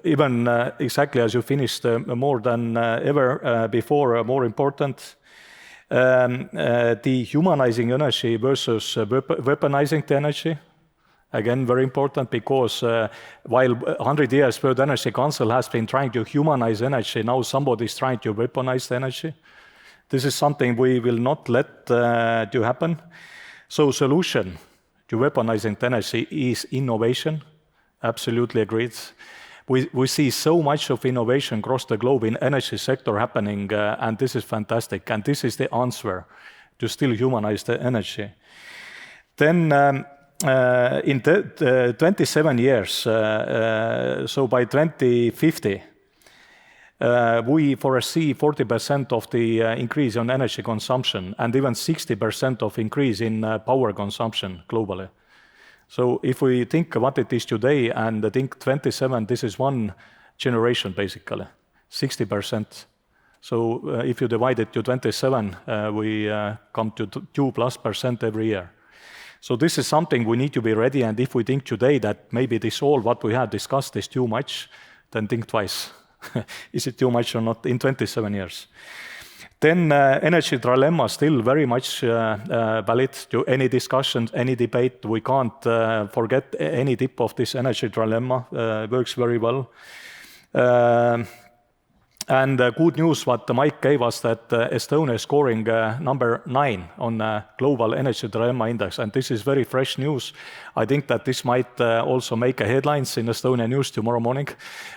Even exactly as you finished, more than ever before, more important. Dehumanizing energy versus weaponizing the energy. Again, very important because while 100 years World Energy Council has been trying to humanize energy, now somebody is trying to weaponize the energy. This is something we will not let to happen. So solution to weaponizing the energy is innovation. Absolutely agreed. We see so much of innovation across the globe in energy sector happening, and this is fantastic. And this is the answer to still humanize the energy. Then in 27 years, so by 2050, we foresee 40% of the increase in energy consumption and even 60% of increase in power consumption globally. So if we think what it is today and think 27, this is one generation basically, 60%. So if you divide it to 27, we come to 2+% every year. So this is something we need to be ready, and if we think today that maybe this all what we have discussed is too much, then think twice. Is it too much or not in 27 years? Then energy trilemma still very much valid to any discussion, any debate. We can't forget any tip of this energy trilemma. Works very well. And good news what Mike gave us that Estonia is scoring number 9 on global energy trilemma index, and this is very fresh news. I think that this might also make a headlines in Estonian news tomorrow morning.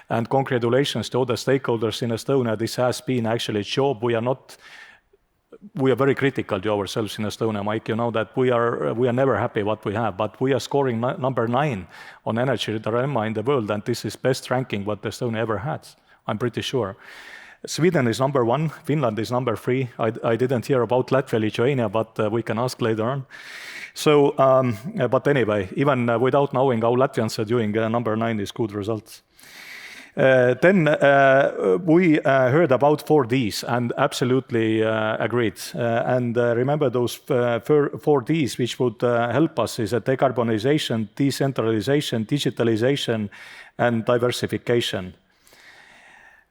And congratulations to all the stakeholders in Estonia. This has been actually a job. We are very critical to ourselves in Estonia, Mike. You know that we are never happy what we have, but we are scoring number 9 on energy trilemma in the world, and this is best ranking what Estonia ever had. I'm pretty sure. Sweden is number 1, Finland is number 3. I didn't hear about Latvia, Lithuania, but we can ask later on. So, but anyway, even without knowing how Latvians are doing, number 9 is good results. Then we heard about 4Ds and absolutely agreed. And remember those 4Ds which would help us is a decarbonization, decentralization, digitalization, and diversification.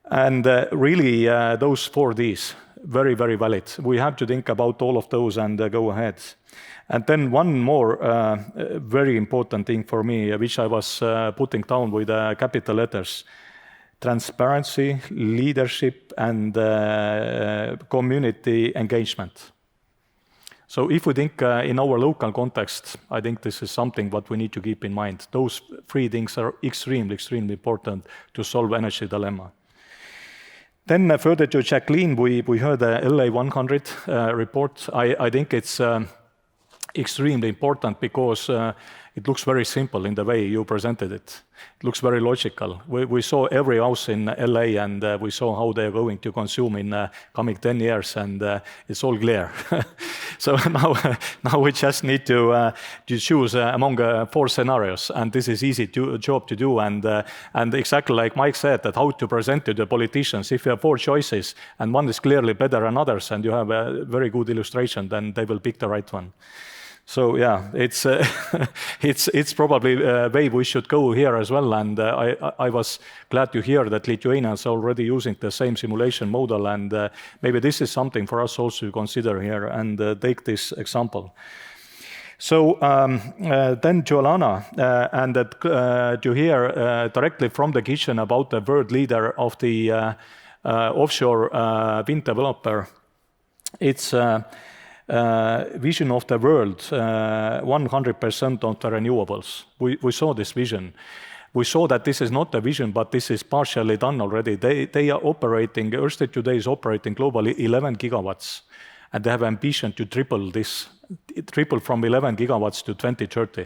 And really, those 4Ds, very, very valid. We have to think about all of those and go ahead. And then one more very important thing for me, which I was putting down with capital letters: transparency, leadership, and community engagement. So if we think in our local context, I think this is something what we need to keep in mind. Those 3 things are extremely, extremely important to solve energy dilemma. Then further to Jaquelin, we heard the LA 100 report. I think it's extremely important because it looks very simple in the way you presented it. It looks very logical. We saw every house in LA and we saw how they're going to consume in coming 10 years and it's all clear. So now we just need to choose among 4 scenarios, and this is easy job to do. And exactly like Mike said, that how to present to the politicians. If you have 4 choices and one is clearly better than others, and you have a very good illustration, then they will pick the right one. So yeah, it's probably a way we should go here as well. And I was glad to hear that Lithuania is already using the same simulation model, and maybe this is something for us also to consider here and take this example. So then to Alana, and to hear directly from the kitchen about the world leader of the offshore wind developer. It's vision of the world, 100% on the renewables. We saw this vision. We saw that this is not a vision, but this is partially done already. They are operating, Örsted today is operating globally 11 gigawatts, and they have ambition to triple from 11 gigawatts to 2030.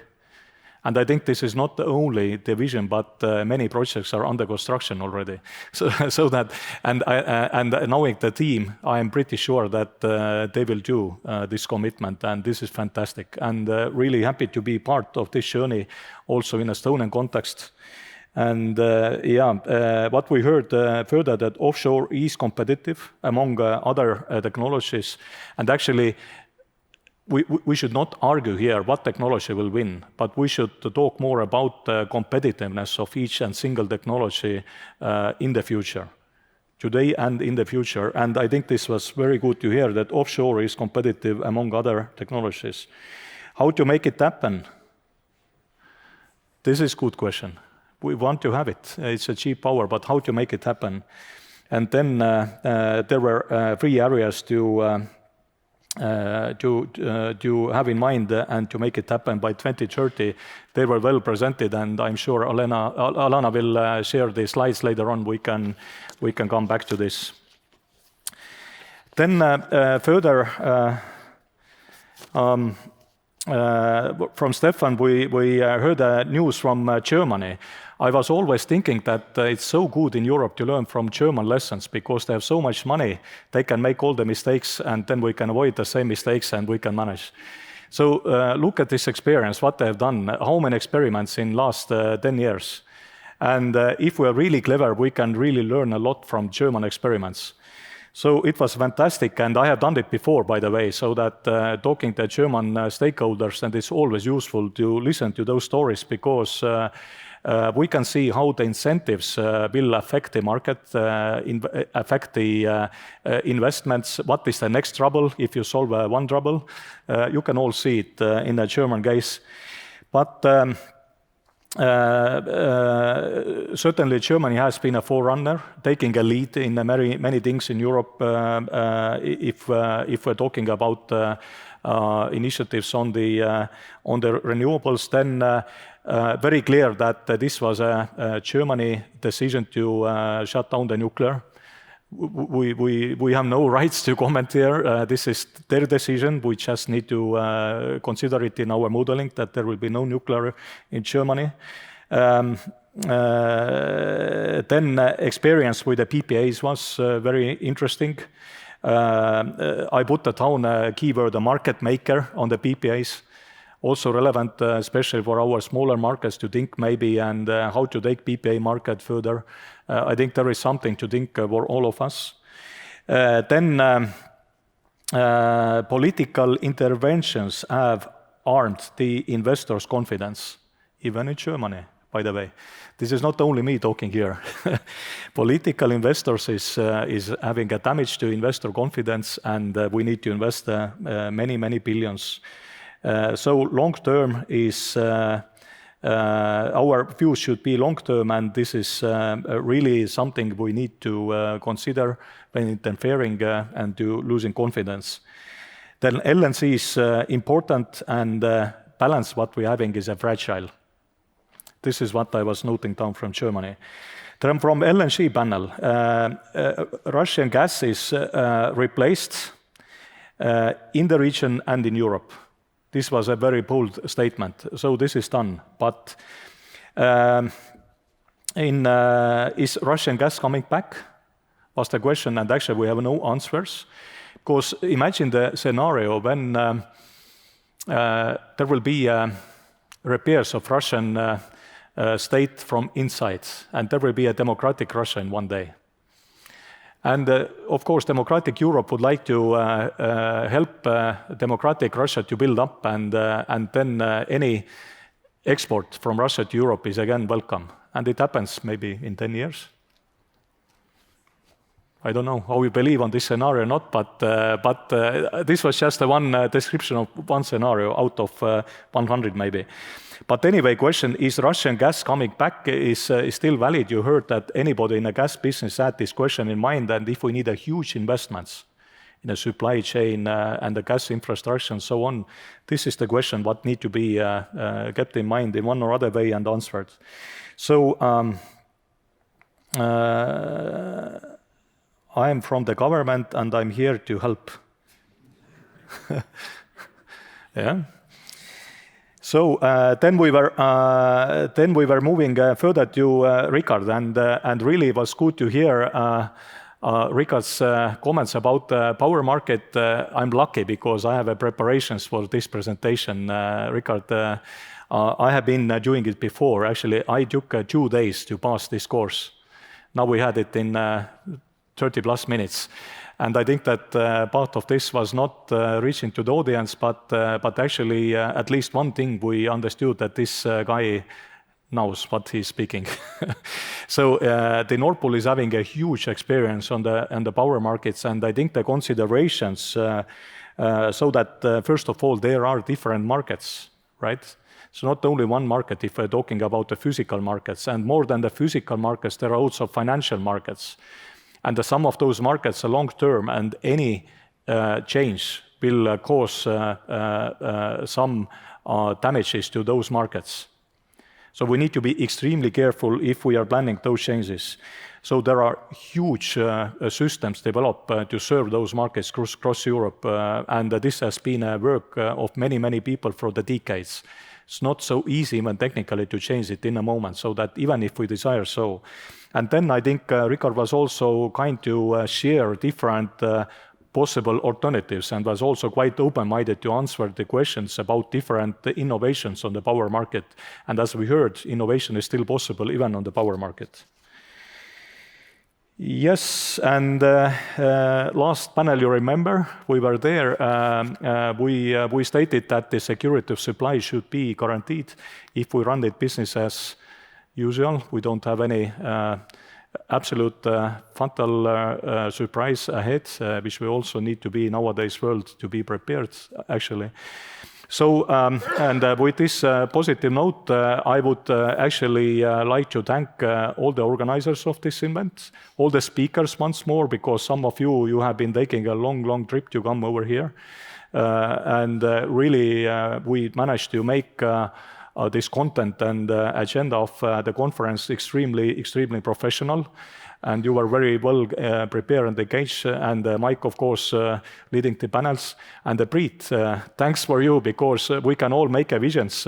And I think this is not only the vision, but many projects are under construction already. So that, and knowing the team, I am pretty sure that they will do this commitment, and this is fantastic. And really happy to be part of this journey, also in Estonian context. And what we heard further, that offshore is competitive among other technologies, and actually. We should not argue here what technology will win, but we should talk more about the competitiveness of each and single technology in the future, today and in the future. And I think this was very good to hear that offshore is competitive among other technologies. How to make it happen? This is a good question. We want to have it. It's a cheap power, but how to make it happen? And then there were 3 areas to to have in mind and to make it happen by 2030. They were well presented, and I'm sure Alana will share the slides later on. We can come back to this. Then further from Stephan, we heard news from Germany. I was always thinking that it's so good in Europe to learn from German lessons because they have so much money, they can make all the mistakes and then we can avoid the same mistakes and we can manage. So look at this experience, what they have done, how many experiments in last 10 years. And if we're really clever, we can really learn a lot from German experiments. So it was fantastic, and I have done it before, by the way, so that talking to German stakeholders, and it's always useful to listen to those stories because we can see how the incentives will affect the market, affect the investments. What is the next trouble if you solve one trouble? You can all see it in the German case. But certainly Germany has been a forerunner, taking a lead in many things in Europe. If we're talking about initiatives on the renewables, then very clear that this was a Germany decision to shut down the nuclear. We have no rights to comment here. This is their decision. We just need to consider it in our modeling that there will be no nuclear in Germany. Then experience with the PPAs was very interesting. I put the town keyword, a market maker, on the PPAs. Also relevant, especially for our smaller markets, to think maybe and how to take PPA market further. I think there is something to think for all of us. Then political interventions have harmed the investors' confidence, even in Germany, by the way. This is not only me talking here. Political investors is having a damage to investor confidence, and we need to invest many billions. So long term is our view should be long term, and this is really something we need to consider when interfering and to losing confidence. Then LNC is important, and balance what we're having is a fragile. This is what I was noting down from Germany. Then from LNG panel, Russian gas is replaced in the region and in Europe. This was a very bold statement. So this is done. But is Russian gas coming back? Was the question, and actually we have no answers. Because imagine the scenario when there will be repairs of Russian state from inside, and there will be a democratic Russia in one day. And of course, democratic Europe would like to help democratic Russia to build up, and then any export from Russia to Europe is again welcome. And it happens maybe in 10 years. I don't know how you believe on this scenario or not, but this was just one description of one scenario out of 100 maybe. But anyway, question, is Russian gas coming back is still valid? You heard that anybody in the gas business had this question in mind, and if we need a huge investments in the supply chain and the gas infrastructure and so on, this is the question what need to be kept in mind in one or other way and answered. So I am from the government and I'm here to help. Yeah. So then we were moving further to Richard, and really it was good to hear Richard's comments about the power market. I'm lucky because I have preparations for this presentation. Richard, I have been doing it before. Actually, I took 2 days to pass this course. Now we had it in 30 plus minutes. And I think that part of this was not reaching to the audience, but actually at least one thing we understood, that this guy knows what he's speaking. So the NordPool is having a huge experience on the power markets, and I think the considerations so that first of all there are different markets, right? So not only one market if we're talking about the physical markets, and more than the physical markets, there are also financial markets. And the sum of those markets are long term, and any change will cause some damages to those markets. So we need to be extremely careful if we are planning those changes. So there are huge systems developed to serve those markets across Europe, and this has been a work of many, many people for the decades. It's not so easy even technically to change it in a moment, so that even if we desire so. And then I think Richard was also kind to share different possible alternatives and was also quite open-minded to answer the questions about different innovations on the power market. And as we heard, innovation is still possible even on the power market. Yes, and last panel, you remember, we were there. We stated that the security of supply should be guaranteed if we run the business as usual. We don't have any absolute fatal surprise ahead, which we also need to be in nowadays world to be prepared, actually. So, and with this positive note, I would actually like to thank all the organizers of this event, all the speakers once more, because some of you have been taking a long, long trip to come over here. And really, we managed to make this content and agenda of the conference extremely professional. And you were very well prepared and engaged. And Mike, of course, leading the panels. And Priit, thanks for you, because we can all make visions,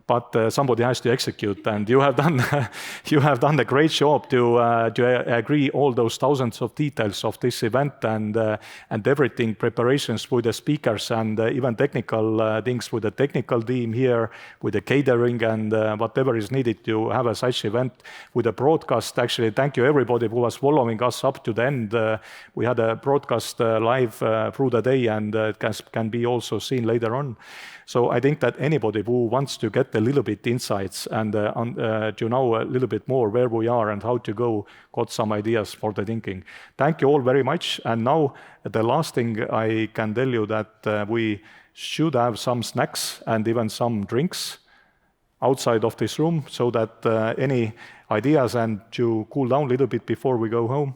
but somebody has to execute. And you have done a great job to agree all those thousands of details of this event and everything, preparations with the speakers and even technical things with the technical team here, with the catering and whatever is needed to have a such event with a broadcast. Actually, thank you everybody who was following us up to the end. We had a broadcast live through the day, and it can be also seen later on. So I think that anybody who wants to get a little bit insights and to know a little bit more where we are and how to go, got some ideas for the thinking. Thank you all very much. And now the last thing I can tell you that we should have some snacks and even some drinks outside of this room, so that any ideas and to cool down a little bit before we go home,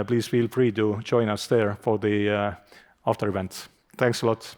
please feel free to join us there for the after event. Thanks a lot.